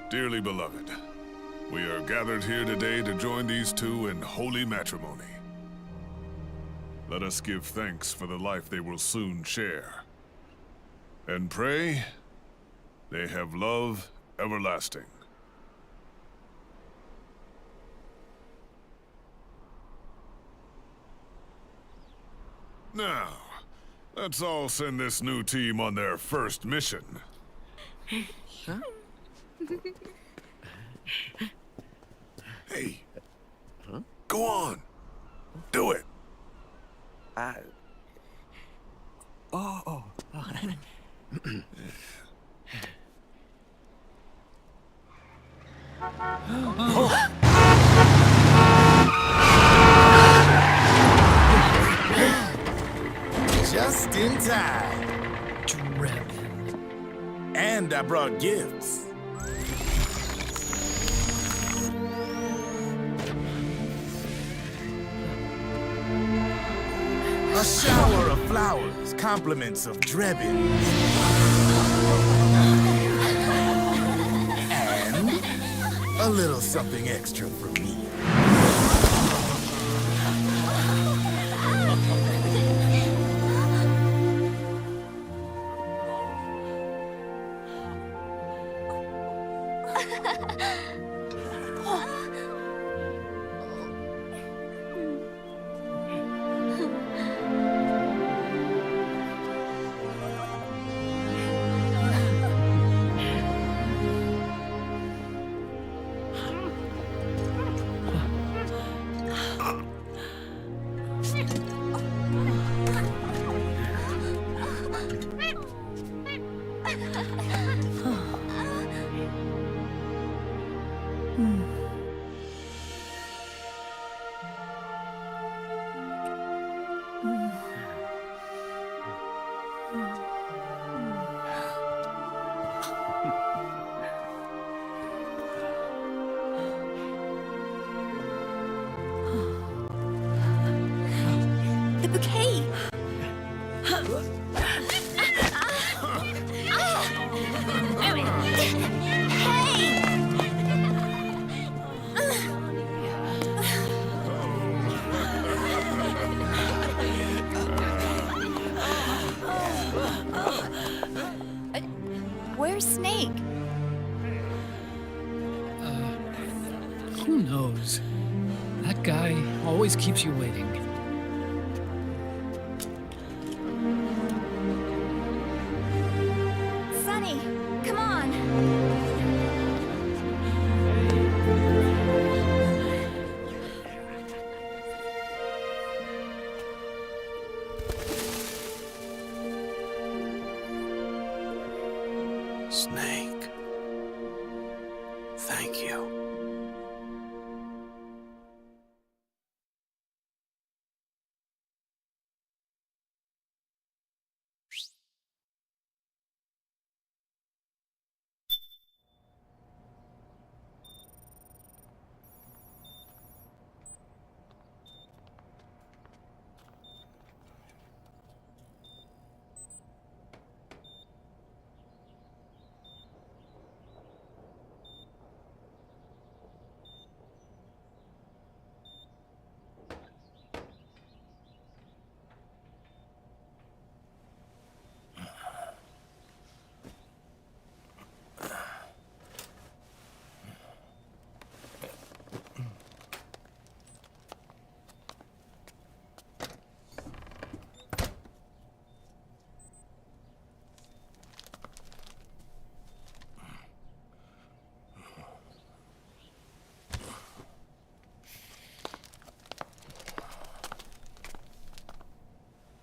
Dearly beloved, we are gathered here today to join these two in holy matrimony. Let us give thanks for the life they will soon share, and pray they have love everlasting. Now, let's all send this new team on their first mission. Huh? Hey. Huh? Go on. Do it. Oh. Just in time. Drebin. And I brought gifts. A shower of flowers, compliments of Drebin. And a little something extra from me. Where's Snake? Who knows? That guy always keeps you waiting. Sonny, come on. Snake. Thank you.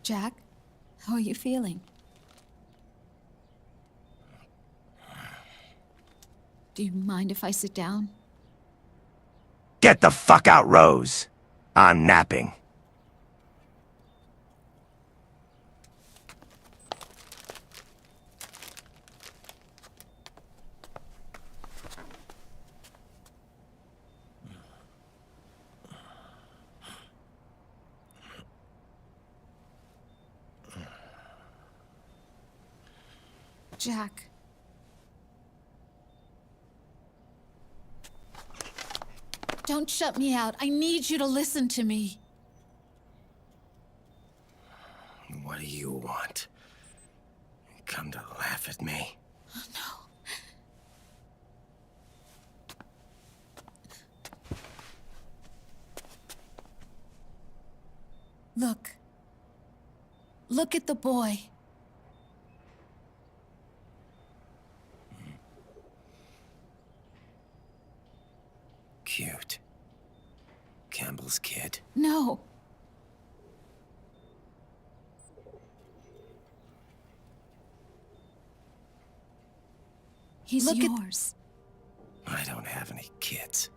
Jack, how are you feeling? Do you mind if I sit down? Get the fuck out, Rose. I'm napping. Jack. Don't shut me out. I need you to listen to me. What do you want? Come to laugh at me? Oh, no. Look. Look at the boy. Cute. Campbell's kid. No. He's yours. I don't have any kids.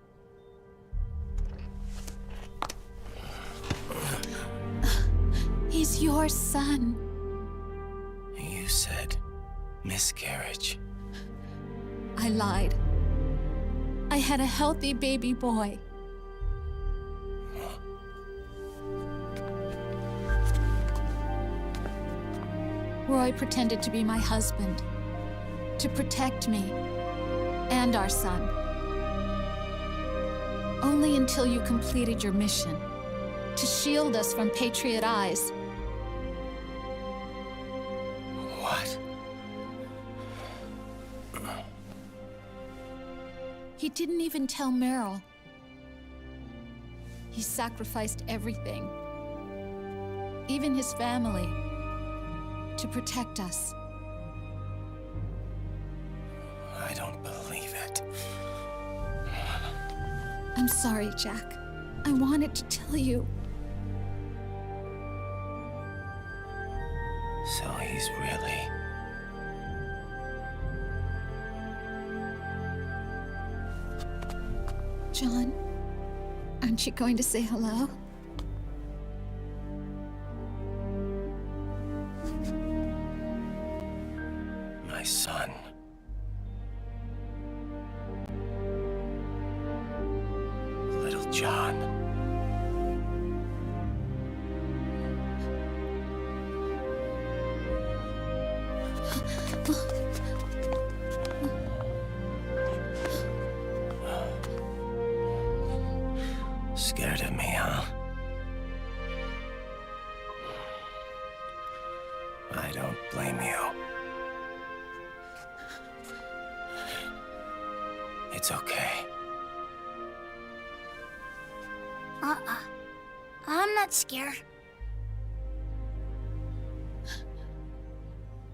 He's your son. You said miscarriage. I lied. I had a healthy baby boy. Roy pretended to be my husband, to protect me and our son. Only until you completed your mission, to shield us from Patriot eyes. What? He didn't even tell Meryl. He sacrificed everything, even his family, to protect us. I don't believe it. I'm sorry, Jack. I wanted to tell you. So he's really... John, aren't you going to say hello? My son. Little John. Scared of me, huh? I don't blame you. It's okay. I'm not scared.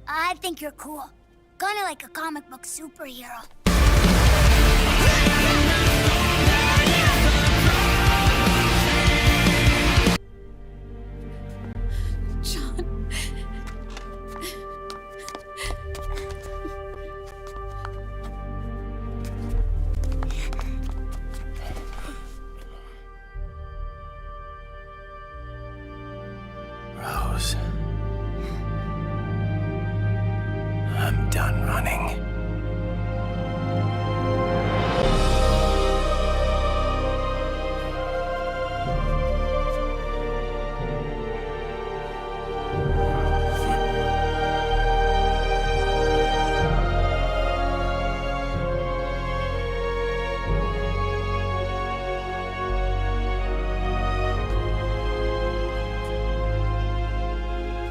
I think you're cool. Kinda like a comic book superhero. John. Rose. I'm done running.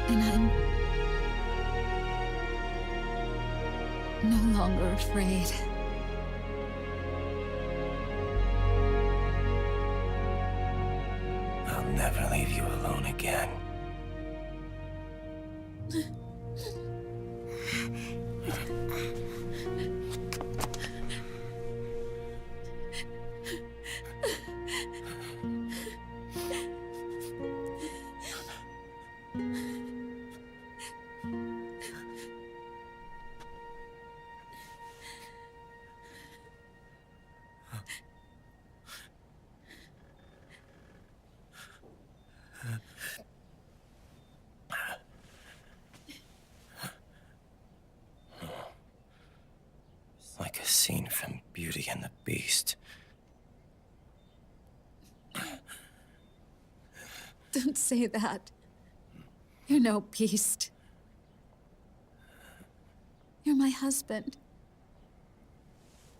And I'm no longer afraid. I'll never leave you alone again. Like a scene from Beauty and the Beast. Don't say that. You're no beast. You're my husband.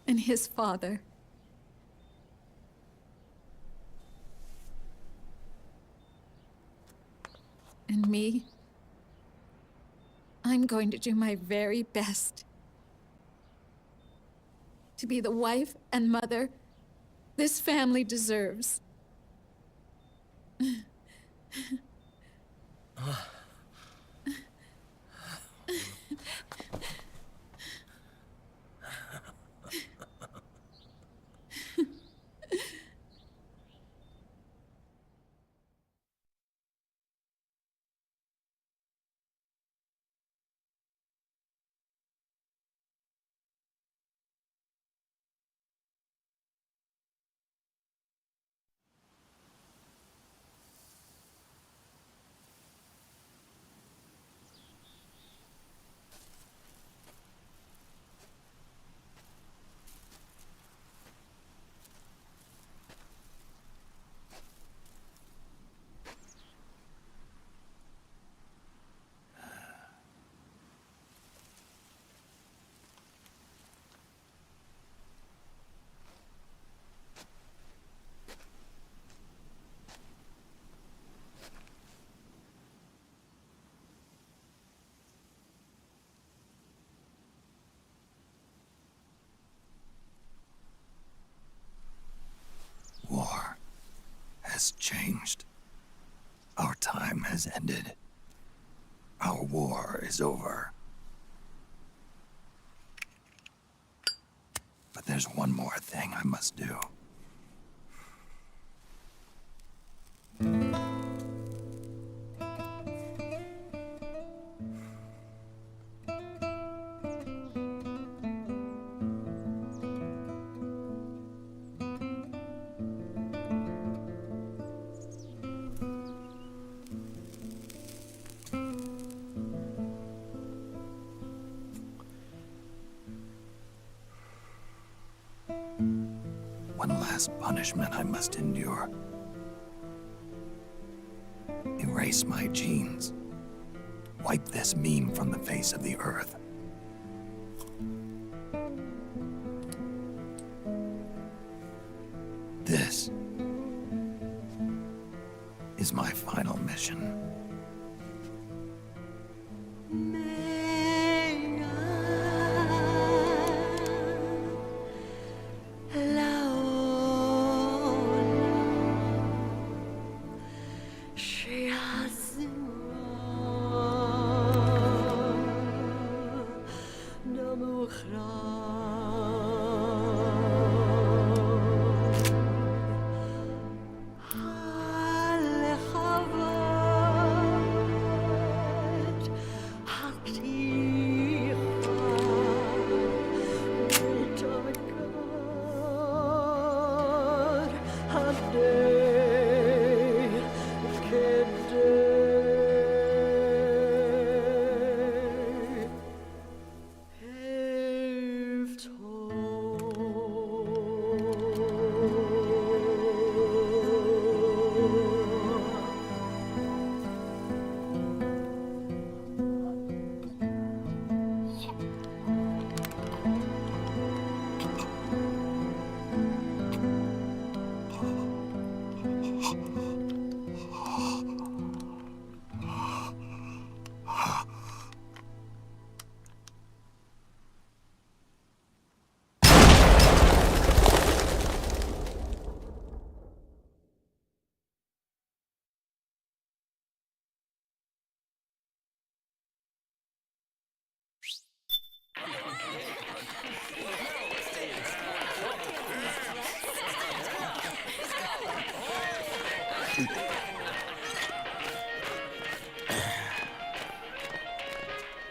And his father. And me? I'm going to do my very best to be the wife and mother this family deserves. War has changed. Our time has ended. Our war is over. But there's one more thing I must do. One last punishment I must endure. Erase my genes. Wipe this meme from the face of the earth. is my final mission.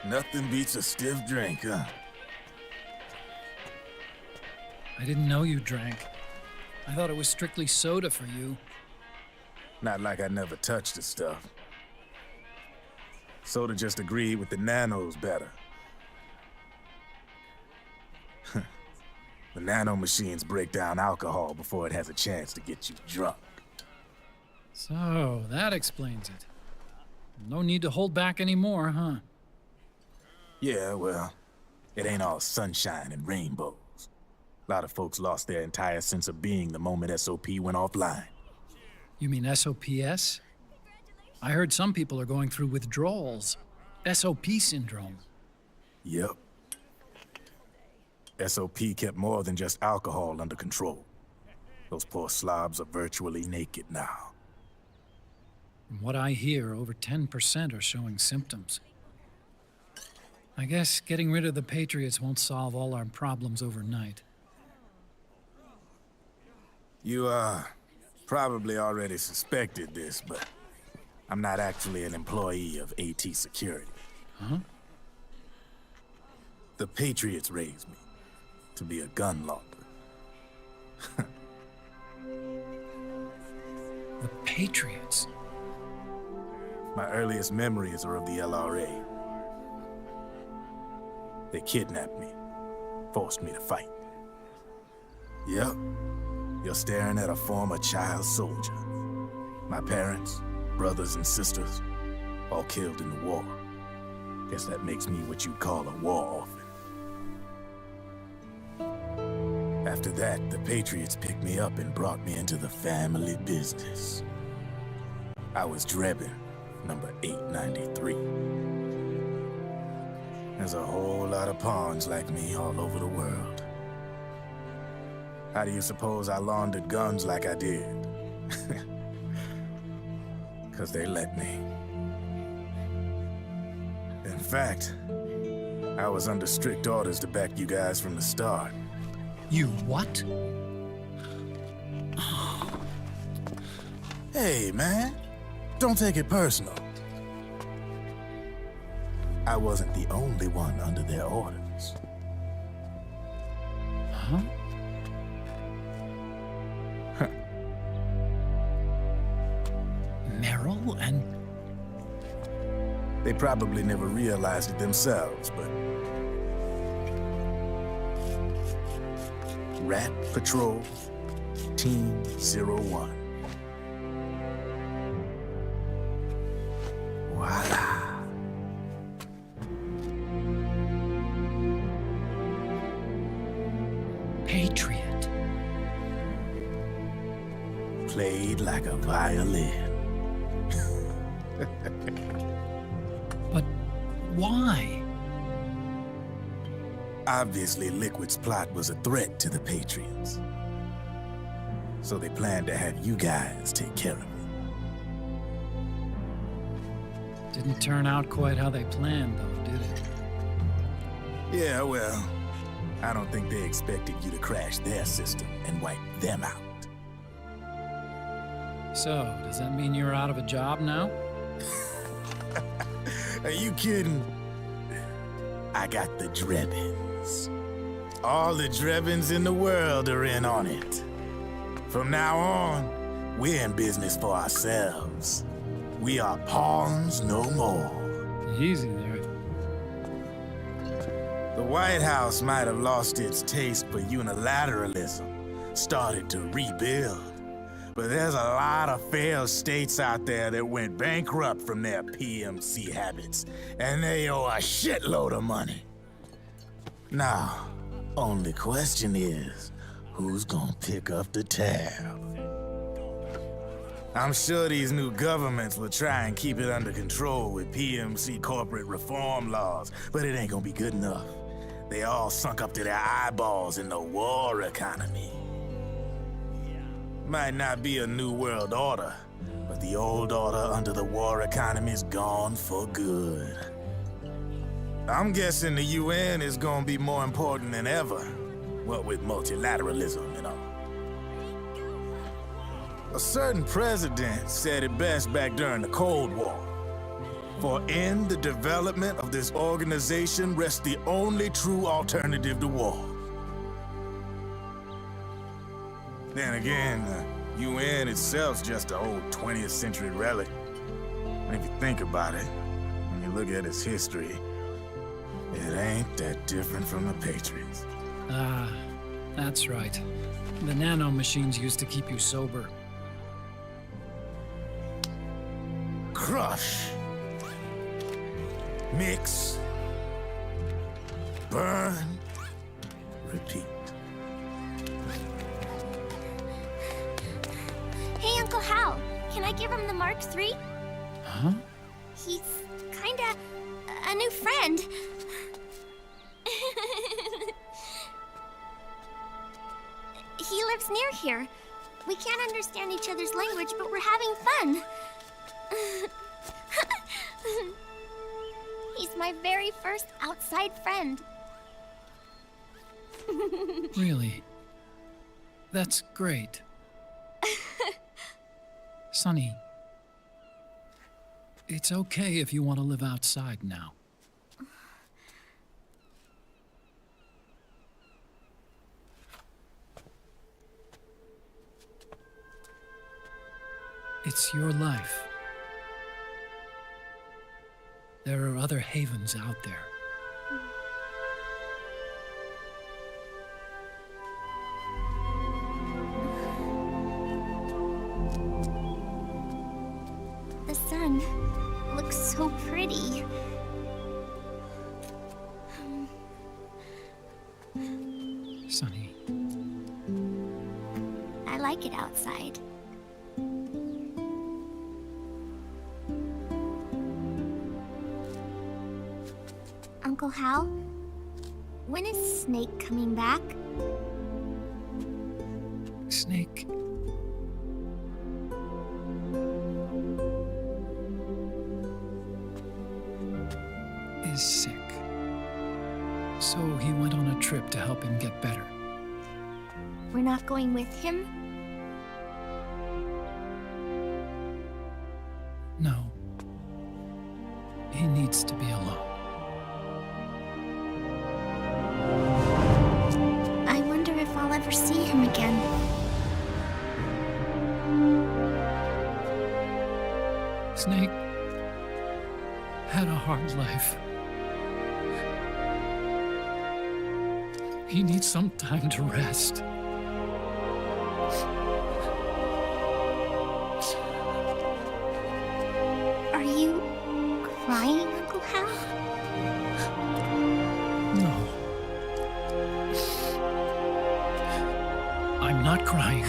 Nothing beats a stiff drink, huh? I didn't know you drank. I thought it was strictly soda for you. Not like I never touched the stuff. Soda just agreed with the nanos better. The nano machines break down alcohol before it has a chance to get you drunk. So, that explains it. No need to hold back anymore, huh? Yeah, well, it ain't all sunshine and rainbows. A lot of folks lost their entire sense of being the moment SOP went offline. You mean SOPS? I heard some people are going through withdrawals. SOP syndrome. Yep. SOP kept more than just alcohol under control. Those poor slobs are virtually naked now. From what I hear, over 10% are showing symptoms. I guess getting rid of the Patriots won't solve all our problems overnight. You, probably already suspected this, but I'm not actually an employee of AT Security. Huh? The Patriots raised me to be a gun launder. The Patriots? My earliest memories are of the LRA. They kidnapped me, forced me to fight. Yep, you're staring at a former child soldier. My parents, brothers and sisters, all killed in the war. Guess that makes me what you'd call a war orphan. After that, the Patriots picked me up and brought me into the family business. I was Drebin, number 893. There's a whole lot of pawns like me all over the world. How do you suppose I laundered guns like I did? 'Cause they let me. In fact, I was under strict orders to back you guys from the start. You what? Hey, man. Don't take it personal. I wasn't the only one under their orders. Huh? Meryl and... They probably never realized it themselves, but... Rat Patrol, Team 01. Voila. Patriot. Played like a violin. But why? Obviously, Liquid's plot was a threat to the Patriots. So they planned to have you guys take care of it. Didn't turn out quite how they planned, though, did it? Yeah, well, I don't think they expected you to crash their system and wipe them out. So, does that mean you're out of a job now? Are you kidding? I got the Drebbins. All the Drebbins in the world are in on it. From now on, we're in business for ourselves. We are pawns no more. Easy there. The White House might have lost its taste for unilateralism, started to rebuild. But there's a lot of failed states out there that went bankrupt from their PMC habits, and they owe a shitload of money. Now, only question is, who's gonna pick up the tab? I'm sure these new governments will try and keep it under control with PMC corporate reform laws, but it ain't gonna be good enough. They all sunk up to their eyeballs in the war economy. Might not be a new world order, but the old order under the war economy's gone for good. I'm guessing the UN is gonna be more important than ever, what with multilateralism and all. A certain president said it best back during the Cold War. For in the development of this organization rests the only true alternative to war. Then again, the UN itself's just an old 20th century relic. And if you think about it, when you look at its history, it ain't that different from the Patriots. Ah, that's right. The nanomachines used to keep you sober. Crush. Mix. Burn. Repeat. Hey, Uncle Hal, can I give him the Mark III? Huh? He's kinda a new friend. He lives near here. We can't understand each other's language, but we're having fun. He's my very first outside friend. Really? That's great. Sonny, it's okay if you want to live outside now. It's your life. There are other havens out there. The sun looks so pretty. Sonny. I like it outside. Uncle Hal, when is Snake coming back? Snake. Is sick. So he went on a trip to help him get better. We're not going with him? No. He needs to be alone. I wonder if I'll ever see him again. Snake had a hard life. He needs some time to rest. Are you crying, Uncle Hal? No. I'm not crying.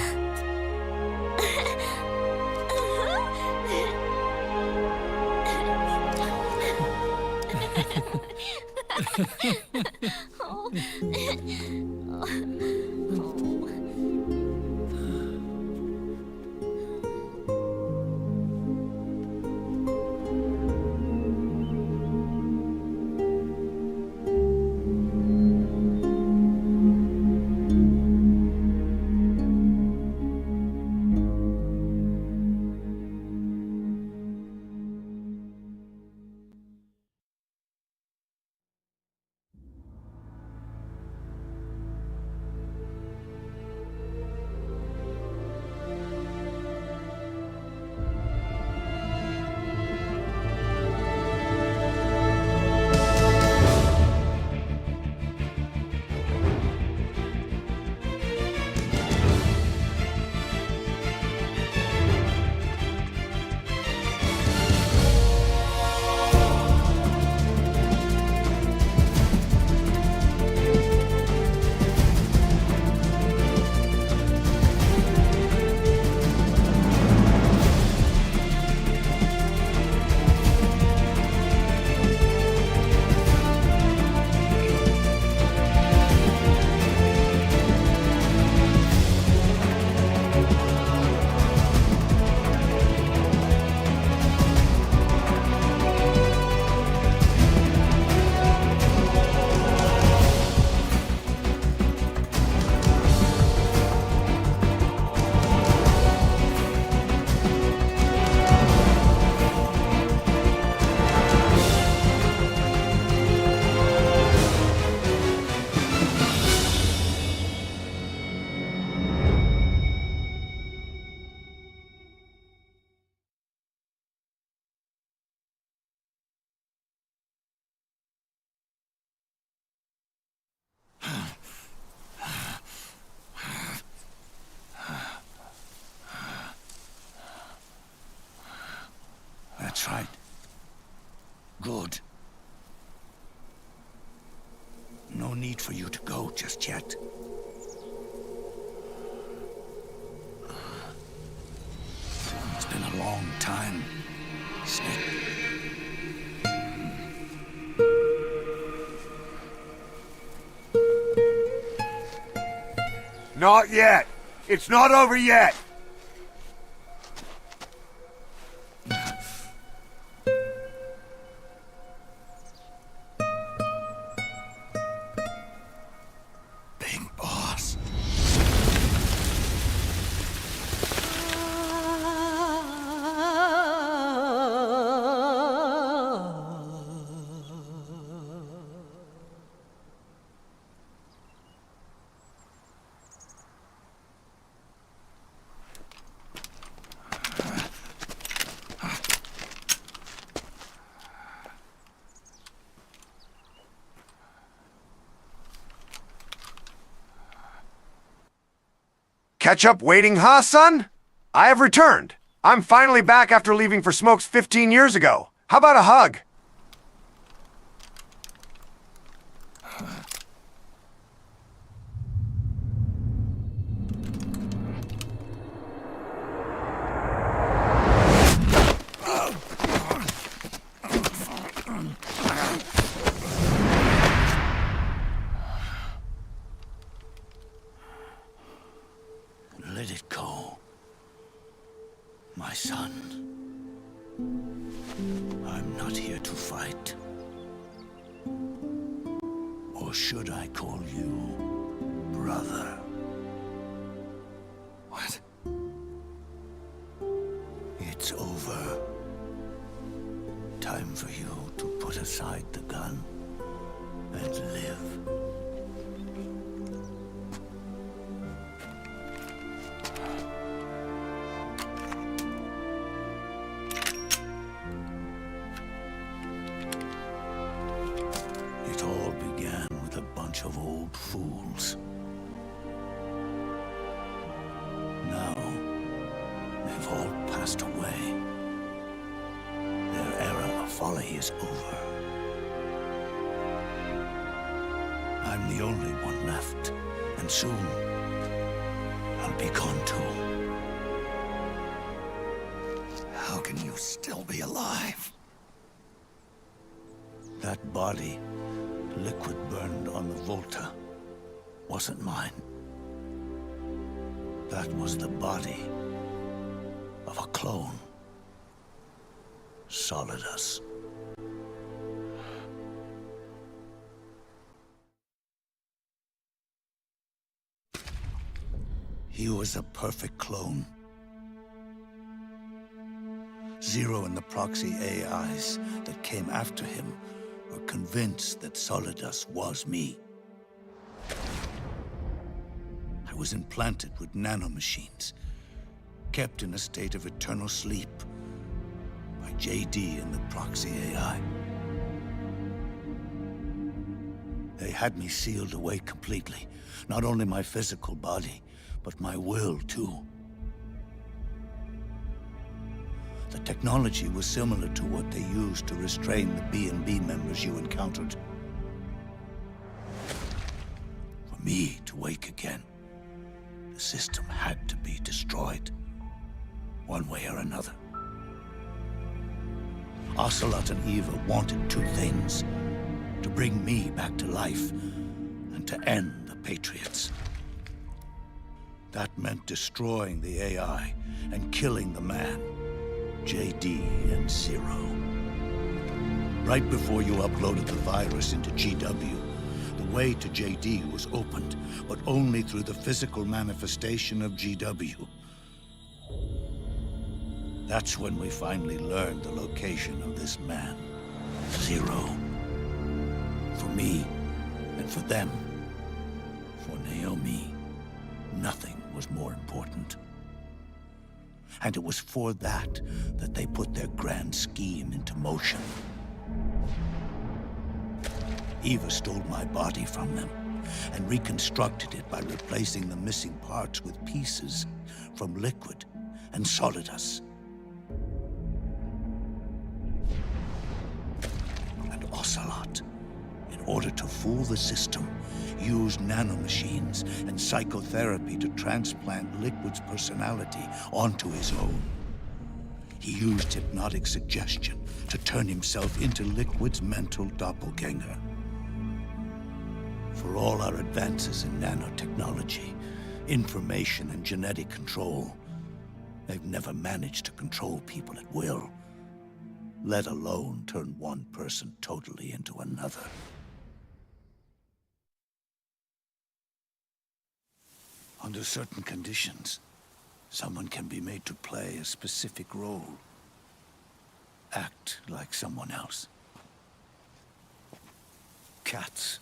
That's right. Good. No need for you to go just yet. It's been a long time, Snake. Not yet. It's not over yet. Big boss. Catch up waiting, huh, son? I have returned. I'm finally back after leaving for Smokes 15 years ago. How about a hug? Let it go, my son. I'm not here to fight. Or should I call you brother? What? It's over. Time for you to put aside the gun and live. It all began with a bunch of old fools. Now, they've all passed away. Their era of folly is over. I'm the only one left, and soon I'll be gone too. How can you still be alive? That body liquid burned on the Volta wasn't mine. That was the body of a clone. Solidus. He was a perfect clone. Zero and the proxy AIs that came after him were convinced that Solidus was me. I was implanted with nanomachines, kept in a state of eternal sleep by JD and the proxy AI. They had me sealed away completely, not only my physical body, but my will too. The technology was similar to what they used to restrain the B&B members you encountered. For me to wake again, the system had to be destroyed, one way or another. Ocelot and Eva wanted two things: to bring me back to life and to end the Patriots. That meant destroying the AI and killing the man, JD and Zero. Right before you uploaded the virus into GW, the way to JD was opened, but only through the physical manifestation of GW. That's when we finally learned the location of this man, Zero. For me, and for them, for Naomi, nothing was more important. And it was for that they put their grand scheme into motion. Eva stole my body from them and reconstructed it by replacing the missing parts with pieces from Liquid and Solidus. And Ocelot, in order to fool the system, used nanomachines and psychotherapy to transplant Liquid's personality onto his own. He used hypnotic suggestion to turn himself into Liquid's mental doppelganger. For all our advances in nanotechnology, information and genetic control, they've never managed to control people at will, let alone turn one person totally into another. Under certain conditions, someone can be made to play a specific role. Act like someone else. Cats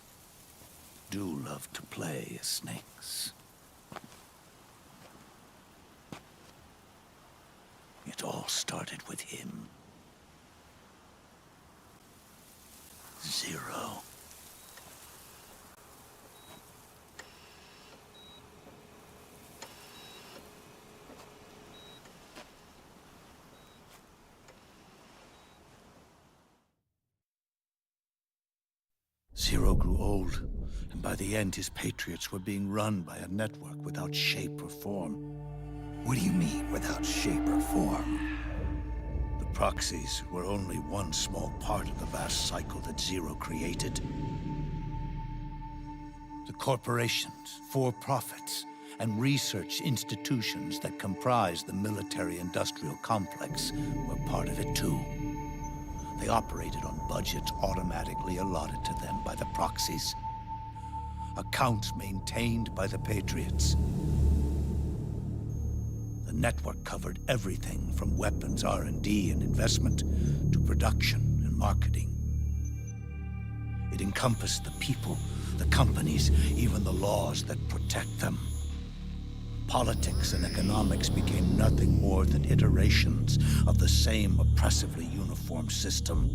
do love to play as snakes. It all started with him. Zero. Zero grew old, and by the end his Patriots were being run by a network without shape or form. What do you mean, without shape or form? The proxies were only one small part of the vast cycle that Zero created. The corporations, for-profits, and research institutions that comprise the military-industrial complex were part of it too. They operated on budgets automatically allotted to them by the proxies. Accounts maintained by the Patriots. The network covered everything from weapons R&D and investment to production and marketing. It encompassed the people, the companies, even the laws that protect them. Politics and economics became nothing more than iterations of the same oppressively uniform system.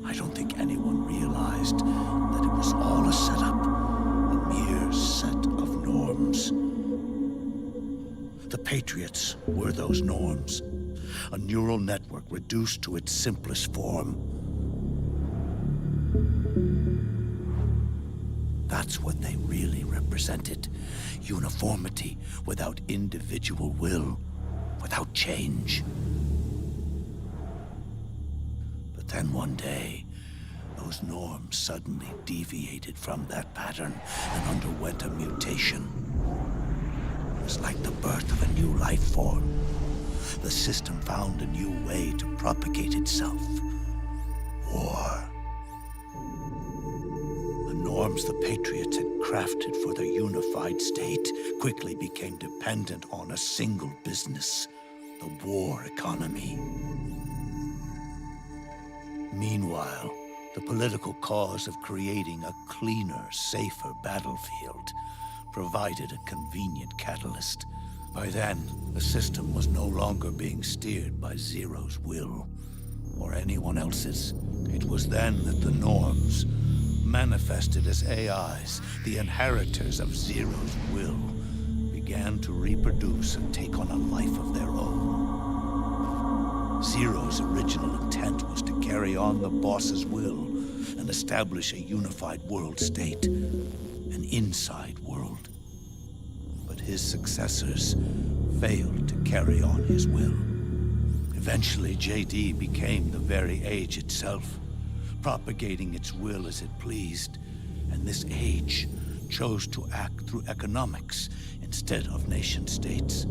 I don't think anyone realized that it was all a setup, a mere set of norms. The Patriots were those norms, a neural network reduced to its simplest form. That's what they really represented. Uniformity without individual will, without change. But Then one day, those norms suddenly deviated from that pattern and underwent a mutation. It was like the birth of a new life form. The system found a new way to propagate itself. War. The norms the Patriots had crafted for their unified state quickly became dependent on a single business, the war economy. Meanwhile, the political cause of creating a cleaner, safer battlefield provided a convenient catalyst. By then, the system was no longer being steered by Zero's will, or anyone else's. It was then that the norms, manifested as AIs, the inheritors of Zero's will, began to reproduce and take on a life of their own. Zero's original intent was to carry on the boss's will and establish a unified world state, an inside world. But his successors failed to carry on his will. Eventually, JD became the very age itself, propagating its will as it pleased, and this age chose to act through economics instead of nation-states.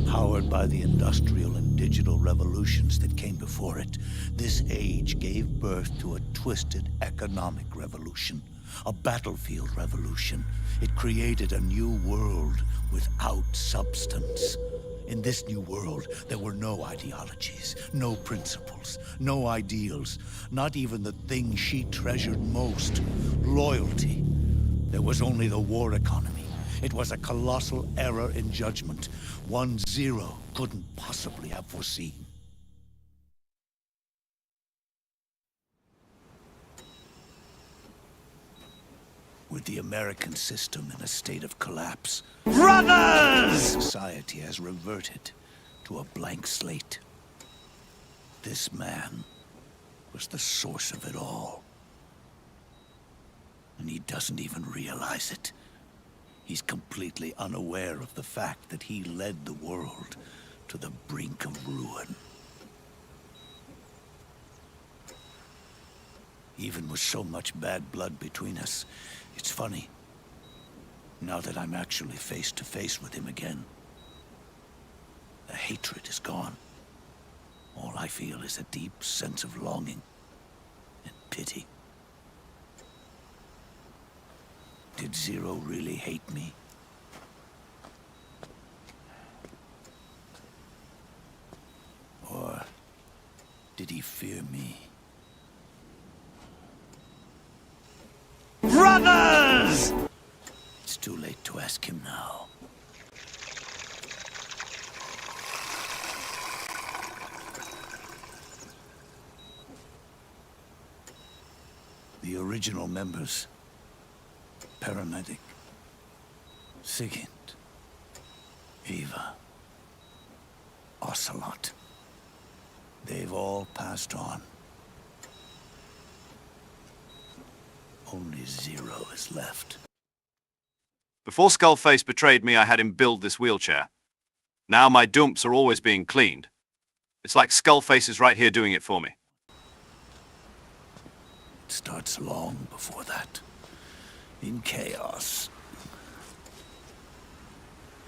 Powered by the industrial and digital revolutions that came before it, this age gave birth to a twisted economic revolution, a battlefield revolution. It created a new world without substance. In this new world, there were no ideologies, no principles, no ideals, not even the thing she treasured most, loyalty. There was only the war economy. It was a colossal error in judgment, one Zero couldn't possibly have foreseen. With the American system in a state of collapse, brothers! Society has reverted to a blank slate. This man was the source of it all. And he doesn't even realize it. He's completely unaware of the fact that he led the world to the brink of ruin. Even with so much bad blood between us, it's funny, now that I'm actually face to face with him again. The hatred is gone. All I feel is a deep sense of longing and pity. Did Zero really hate me? Or did he fear me? Brothers! It's too late to ask him now. The original members, Paramedic, Sigint, Eva, Ocelot, they've all passed on. Only Zero is left. Before Skullface betrayed me, I had him build this wheelchair. Now my dumps are always being cleaned. It's like Skullface is right here doing it for me. It starts long before that. In chaos.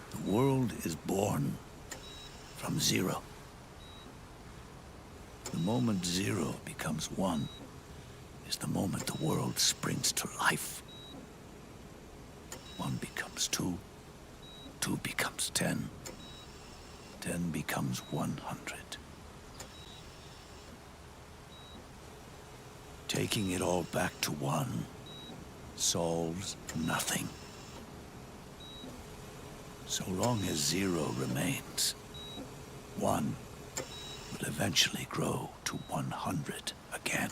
The world is born from Zero. The moment Zero becomes one is the moment the world springs to life. 1 becomes 2, 2 becomes 10, 10 becomes 100. Taking it all back to 1 solves nothing. So long as 0 remains, 1 will eventually grow to 100 again.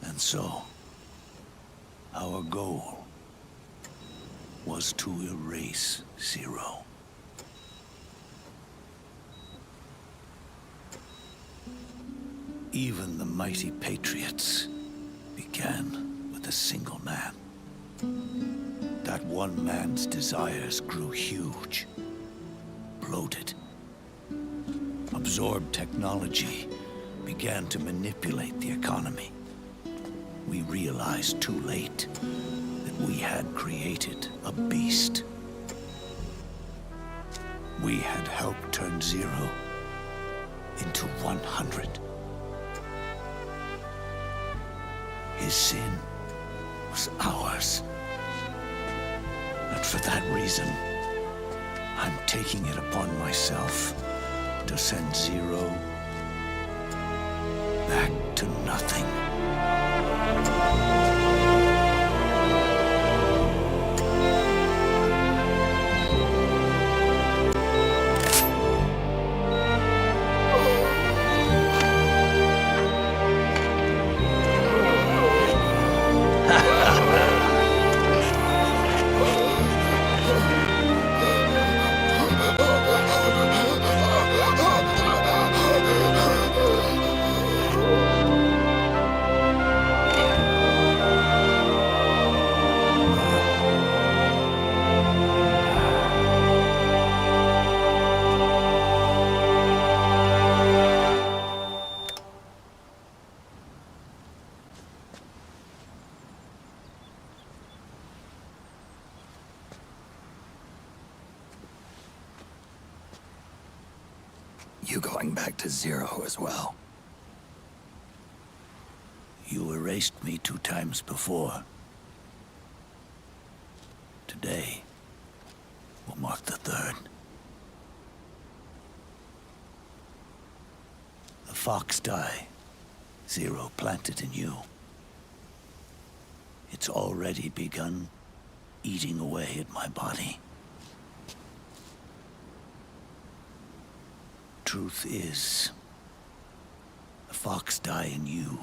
And so, our goal was to erase 0. Even the mighty Patriots began with a single man. That that one man's desires grew huge, bloated, absorbed technology, began to manipulate the economy. We realized too late that we had created a beast. We had helped turn 0 into 100. His sin was ours. And for that reason, I'm taking it upon myself to send 0 back to nothing. You going back to 0 as well? You erased me 2 times before. Today will mark the 3rd. The fox die 0 planted in you. It's already begun eating away at my body. Truth is, the fox die in you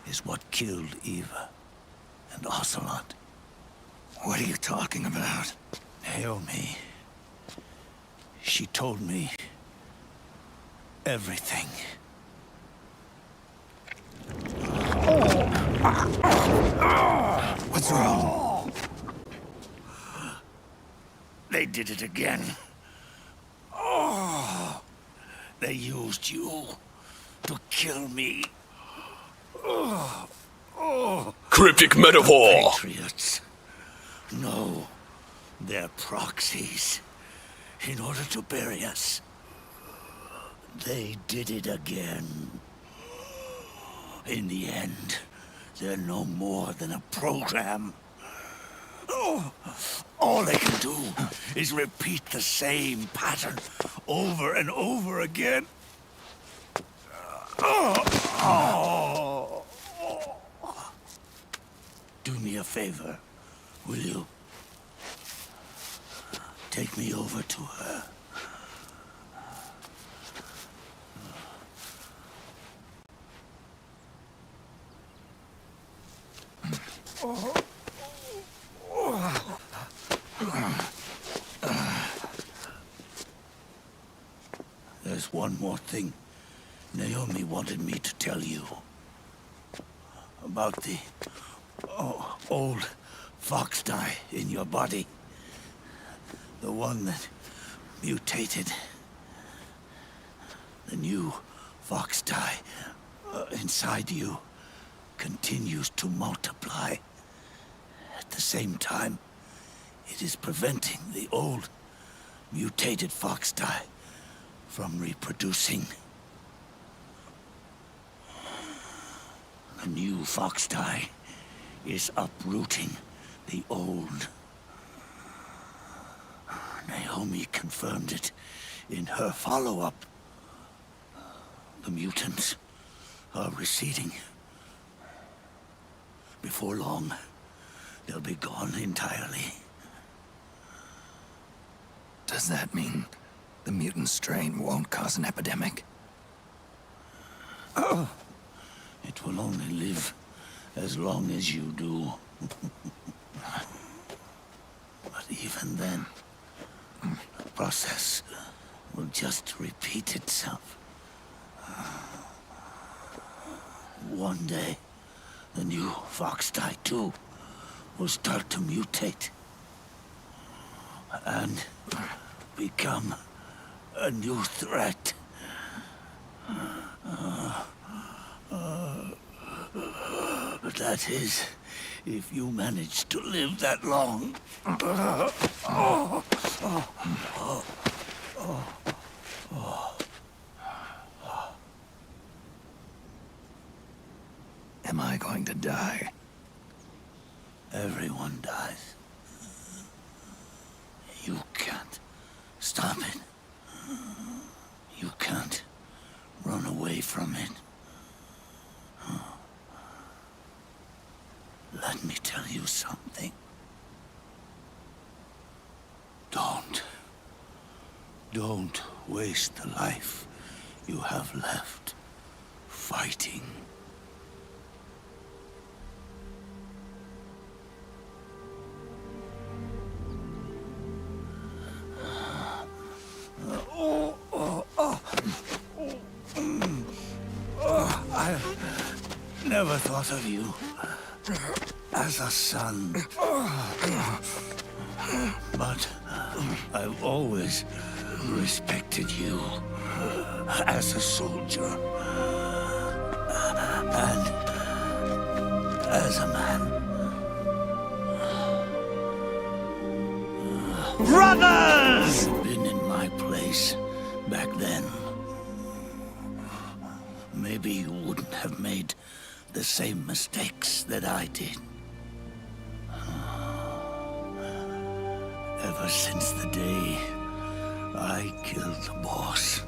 is what killed Eva and Ocelot. What are you talking about? Naomi. She told me everything. What's wrong? They did it again. They used you to kill me. Cryptic metaphor. Patriots. No, they're proxies. In order to bury us. They did it again. In the end, they're no more than a program. All they can do is repeat the same pattern over and over again. Do me a favor, will you? Take me over to her. There's one more thing Naomi wanted me to tell you. About the old fox die in your body. The one that mutated. The new fox die inside you continues to multiply. At the same time, it is preventing the old mutated fox die from reproducing. The new fox die is uprooting the old. Naomi confirmed it in her follow-up. The mutants are receding. Before long, they'll be gone entirely. Does that mean the mutant strain won't cause an epidemic? It will only live as long as you do. But even then, the process will just repeat itself. One day, the new fox die too will start to mutate and become a new threat. That is, if you manage to live that long. Am I going to die? Everyone dies. You can't stop it. You can't run away from it. Let me tell you something. Don't waste the life you have left fighting. I never thought of you as a son. But I've always respected you as a soldier and as a man. Brothers! Been in my place back then. Maybe you wouldn't have made the same mistakes that I did. Ever since the day I killed the boss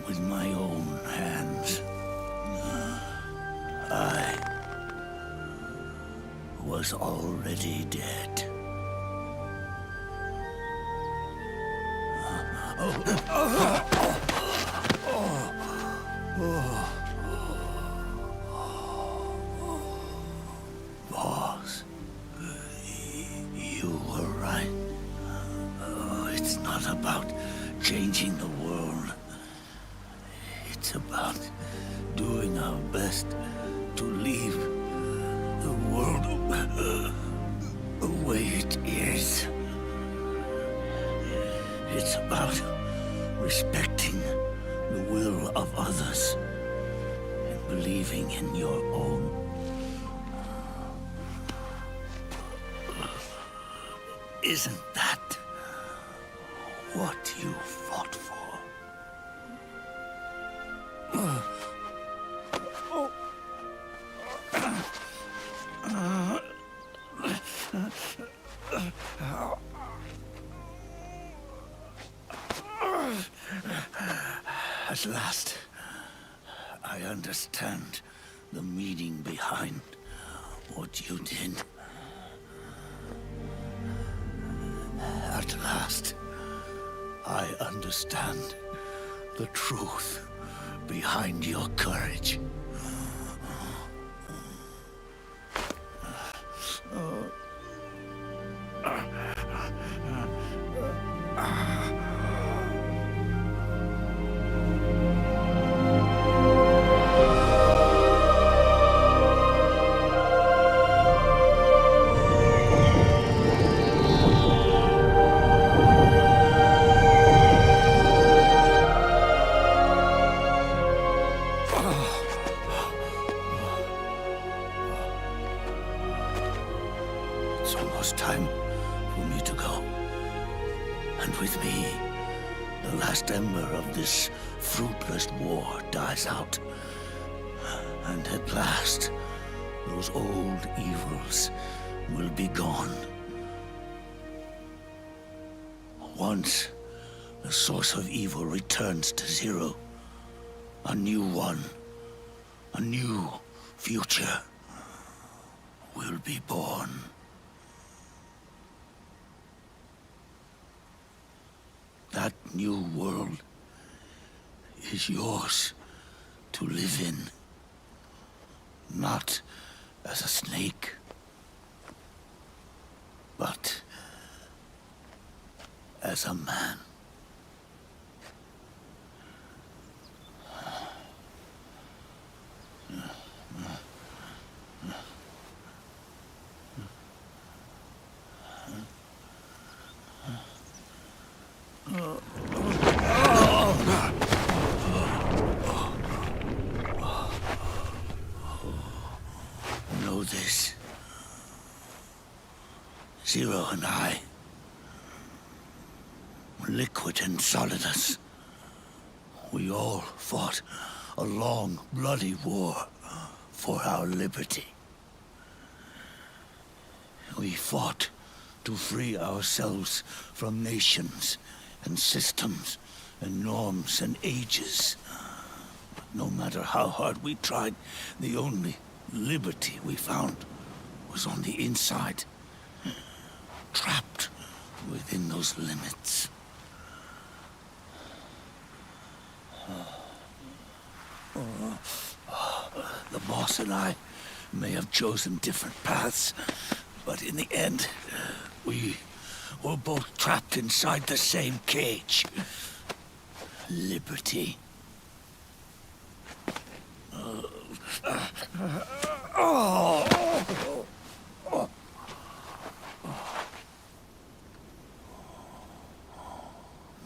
with my own hands, I was already dead. Boss, you were right. It's not about changing the world. It's about doing our best to leave the world the way it is. It's about respecting the will of others and believing in your own. Isn't that what you fought for? At last, I understand the meaning behind what you did. At last, I understand the truth behind your courage. It's almost time for me to go. And with me, the last ember of this fruitless war dies out. And at last, those old evils will be gone. Once the source of evil returns to zero, a new one, a new future will be born. That new world is yours to live in, not as a snake, but as a man. Zero and I, Liquid and Solidus, we all fought a long, bloody war for our liberty. We fought to free ourselves from nations and systems and norms and ages. But no matter how hard we tried, the only liberty we found was on the inside, trapped within those limits. The boss and I may have chosen different paths, but in the end, we were both trapped inside the same cage. Liberty.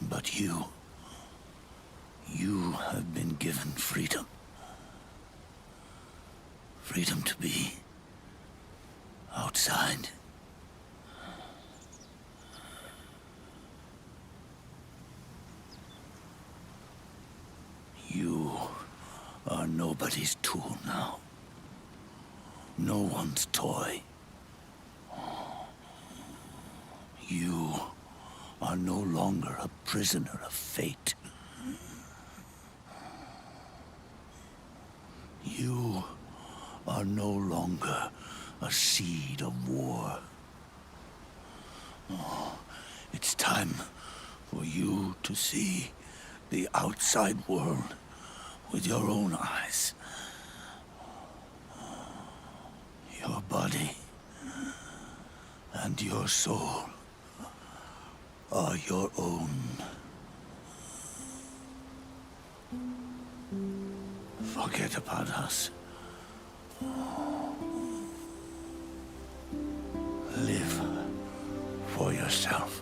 But you have been given freedom. Freedom to be outside. You are nobody's tool now. No one's toy. You are no longer a prisoner of fate. You are no longer a seed of war. It's time for you to see the outside world with your own eyes. Your body and your soul are your own. Forget about us. Live for yourself.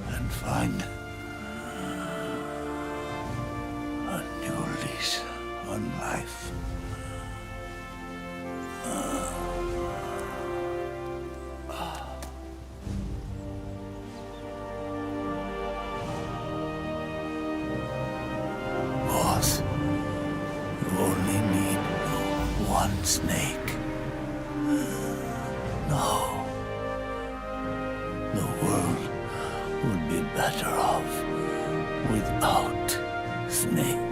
And find a new lease on life. Boss, you only need one snake. No. The world would be better off without snakes.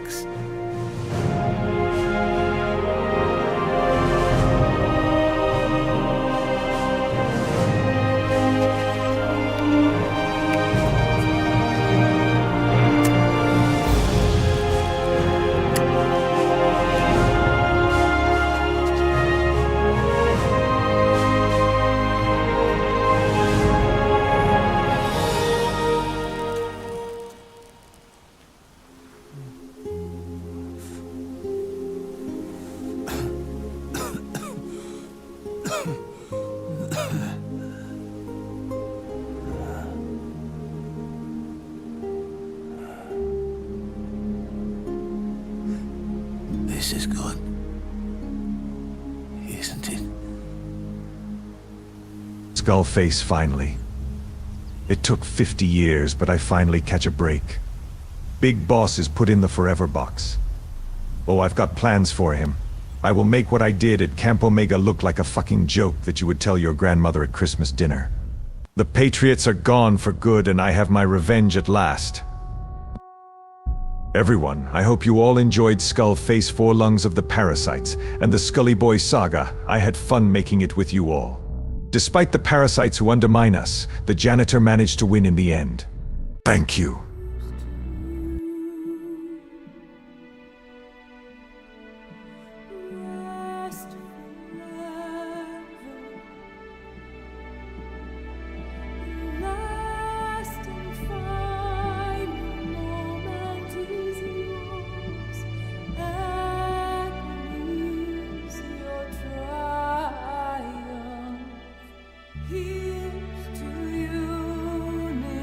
This is good, isn't it? Skullface, finally. It took 50 years, but I finally catch a break. Big Boss is put in the forever box. Oh, I've got plans for him. I will make what I did at Camp Omega look like a fucking joke that you would tell your grandmother at Christmas dinner. The Patriots are gone for good, and I have my revenge at last. Everyone, I hope you all enjoyed Skullface Four Lungs of the Parasites and the Scully Boy saga. I had fun making it with you all. Despite the parasites who undermine us, the janitor managed to win in the end. Thank you. Here's to you.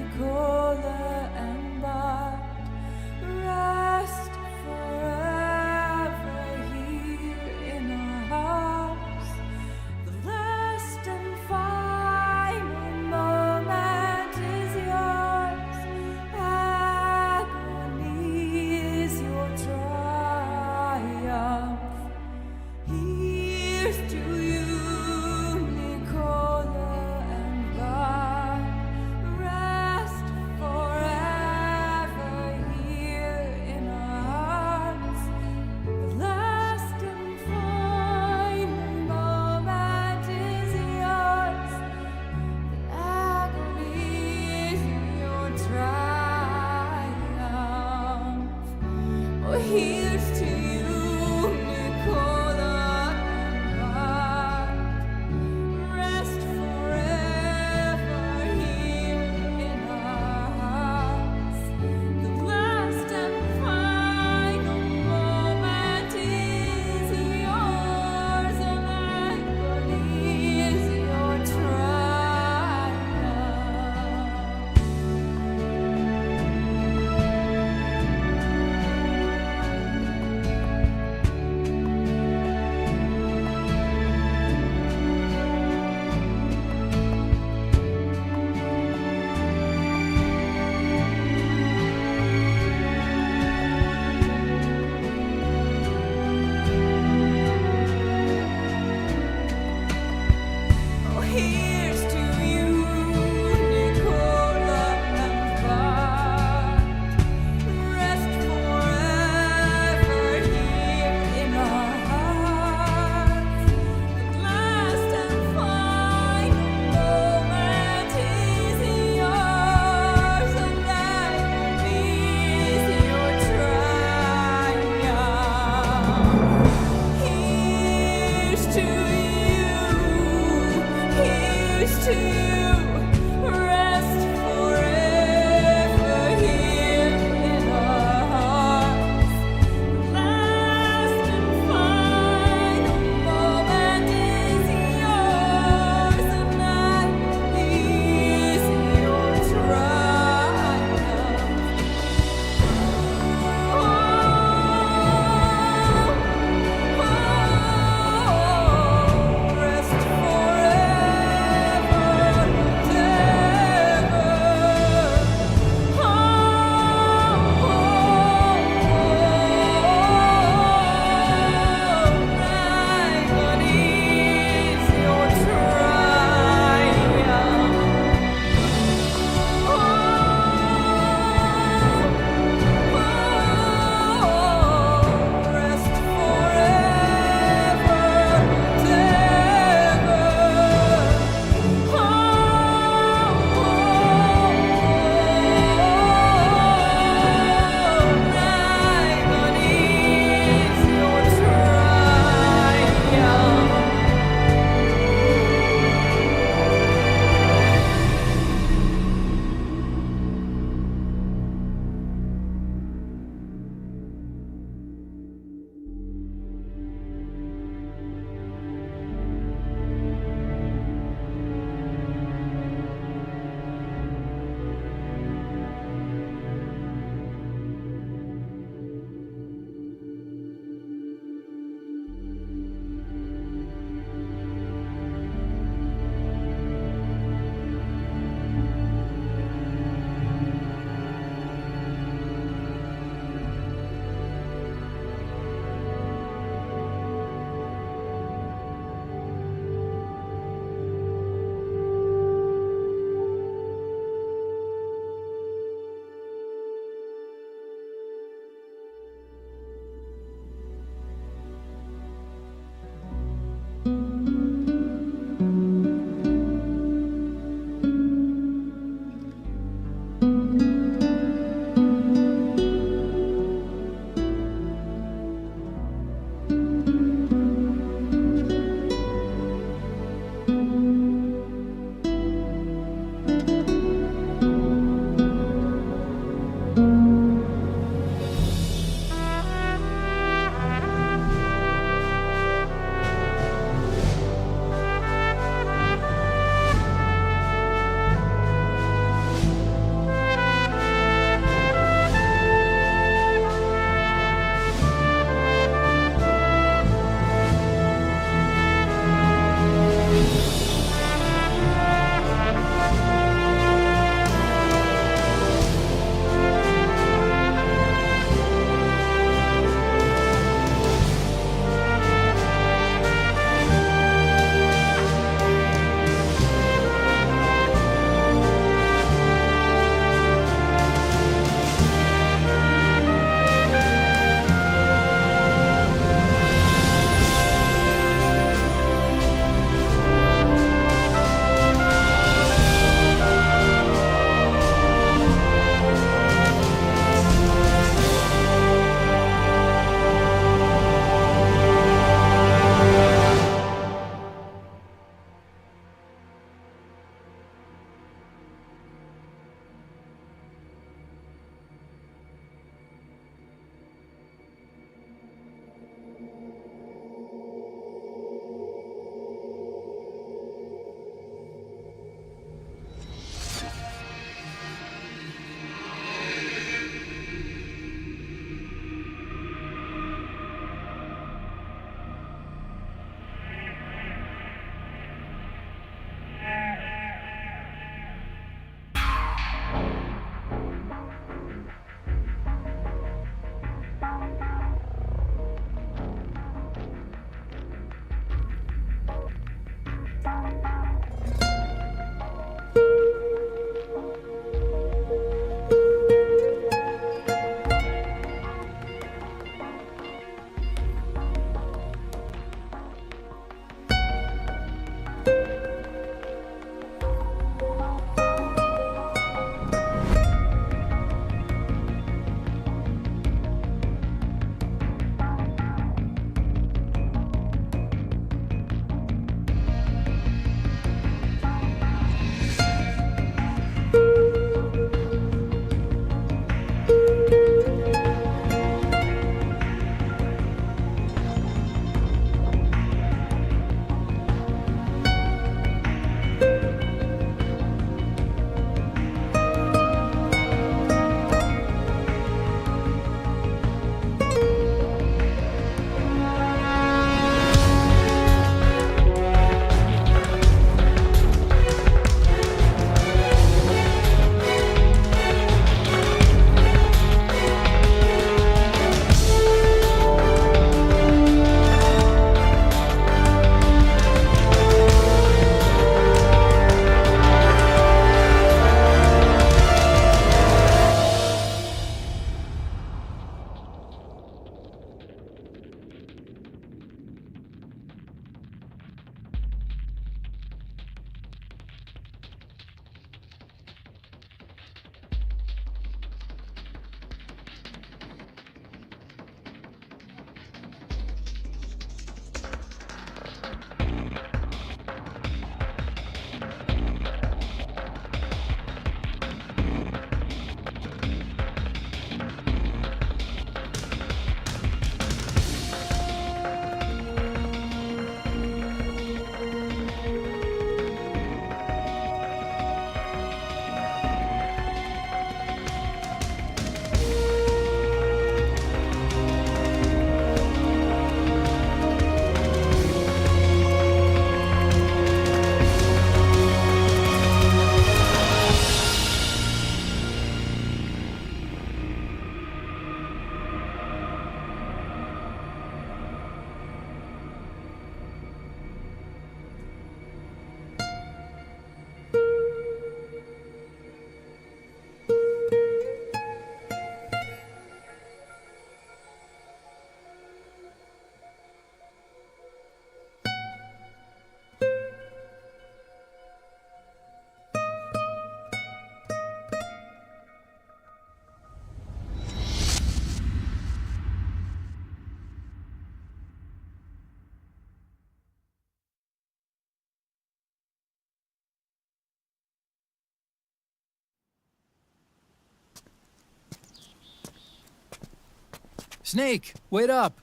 Snake, wait up!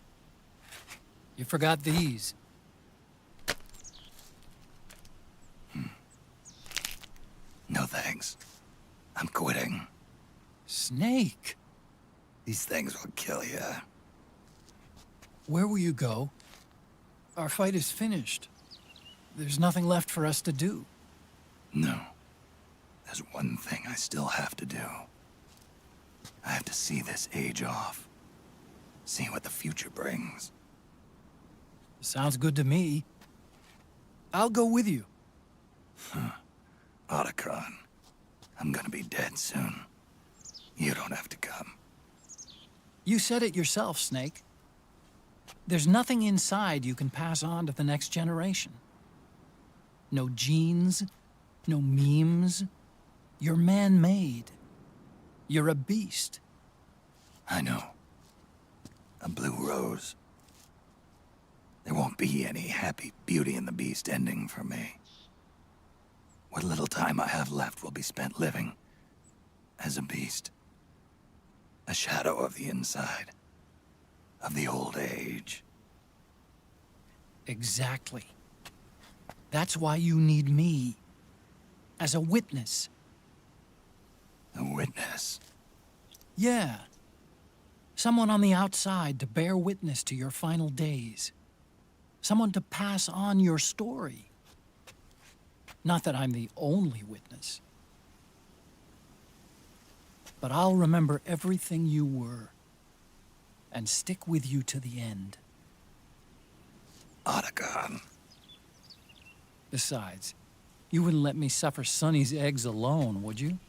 You forgot these. No thanks. I'm quitting. Snake! These things will kill you. Where will you go? Our fight is finished. There's nothing left for us to do. No. There's one thing I still have to do. I have to see this age off. See what the future brings. Sounds good to me. I'll go with you. Otacon, I'm gonna be dead soon. You don't have to come. You said it yourself, Snake. There's nothing inside you can pass on to the next generation. No genes, no memes. You're man-made. You're a beast. I know. A blue rose. There won't be any happy Beauty and the Beast ending for me. What little time I have left will be spent living as a beast. A shadow of the inside. Of the old age. Exactly. That's why you need me. As a witness. A witness? Yeah. Someone on the outside to bear witness to your final days. Someone to pass on your story. Not that I'm the only witness. But I'll remember everything you were. And stick with you to the end. Otacon. Besides, you wouldn't let me suffer Sonny's eggs alone, would you?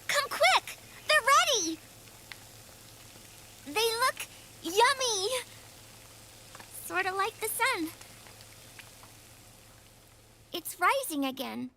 Come quick! They're ready! They look yummy! Sort of like the sun. It's rising again.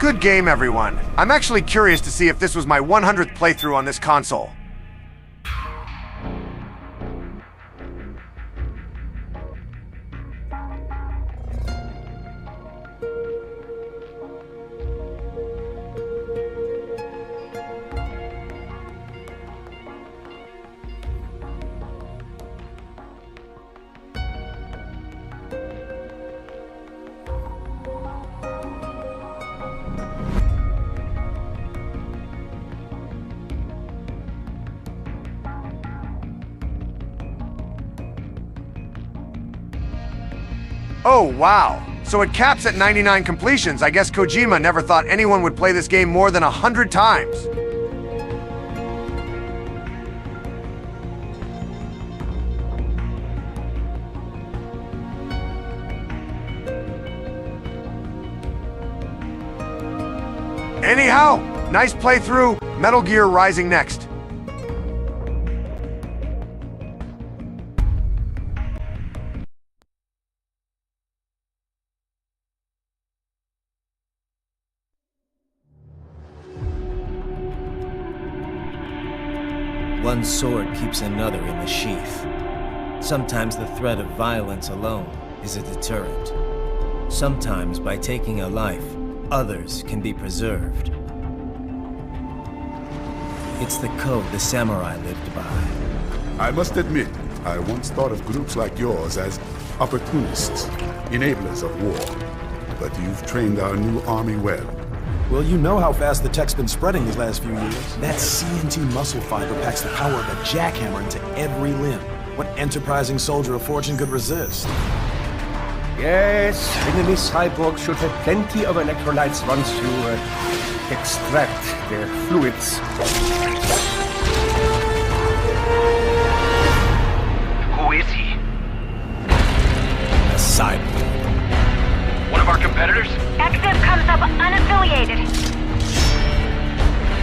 Good game, everyone. I'm actually curious to see if this was my 100th playthrough on this console. Oh, wow. So it caps at 99 completions. I guess Kojima never thought anyone would play this game more than 100 times. Nice playthrough. Metal Gear Rising next. One sword keeps another in the sheath. Sometimes the threat of violence alone is a deterrent. Sometimes by taking a life, others can be preserved. It's the code the samurai lived by. I must admit, I once thought of groups like yours as opportunists, enablers of war. But you've trained our new army well. Well, you know how fast the tech's been spreading these last few years. That CNT muscle fiber packs the power of a jackhammer into every limb. What enterprising soldier of fortune could resist? Yes, enemy cyborgs should have plenty of electrolytes once you extract their fluids. Who is he? A cyborg. One of our competitors? Exif comes up unaffiliated.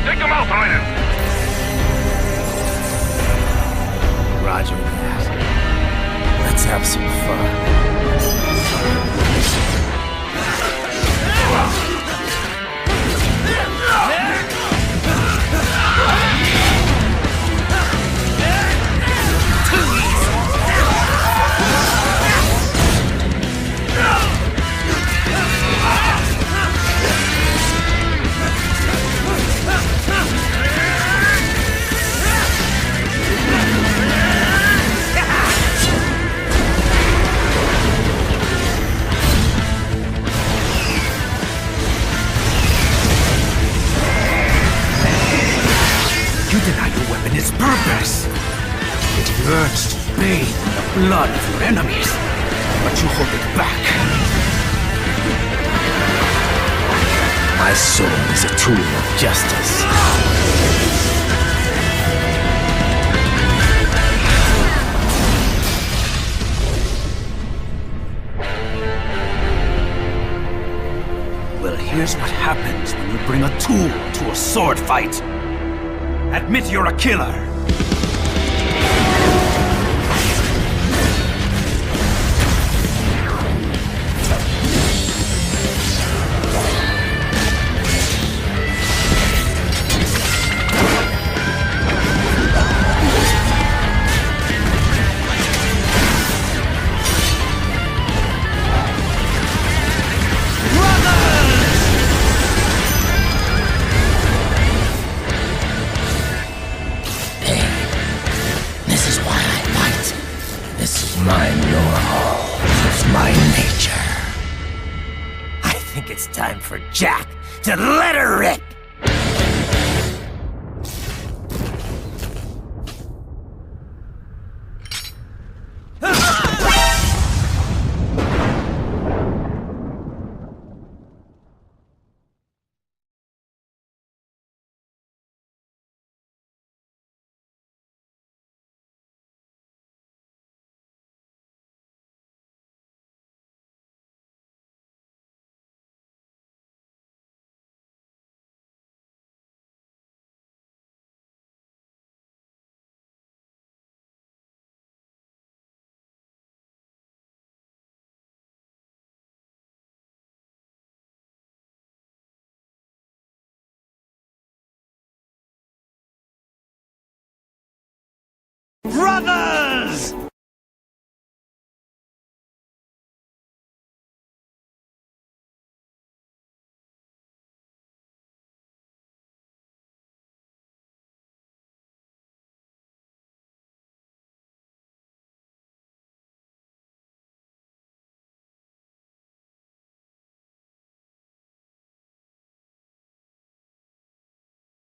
Take him out, Raiden! Roger that. Let's have some fun. You deny your weapon its purpose. It yearns to bathe in the blood of your enemies, but you hold it back. My sword is a tool of justice. Well, here's what happens when you bring a tool to a sword fight. Admit you're a killer. My normal. It's my nature. I think it's time for Jack to let her rip.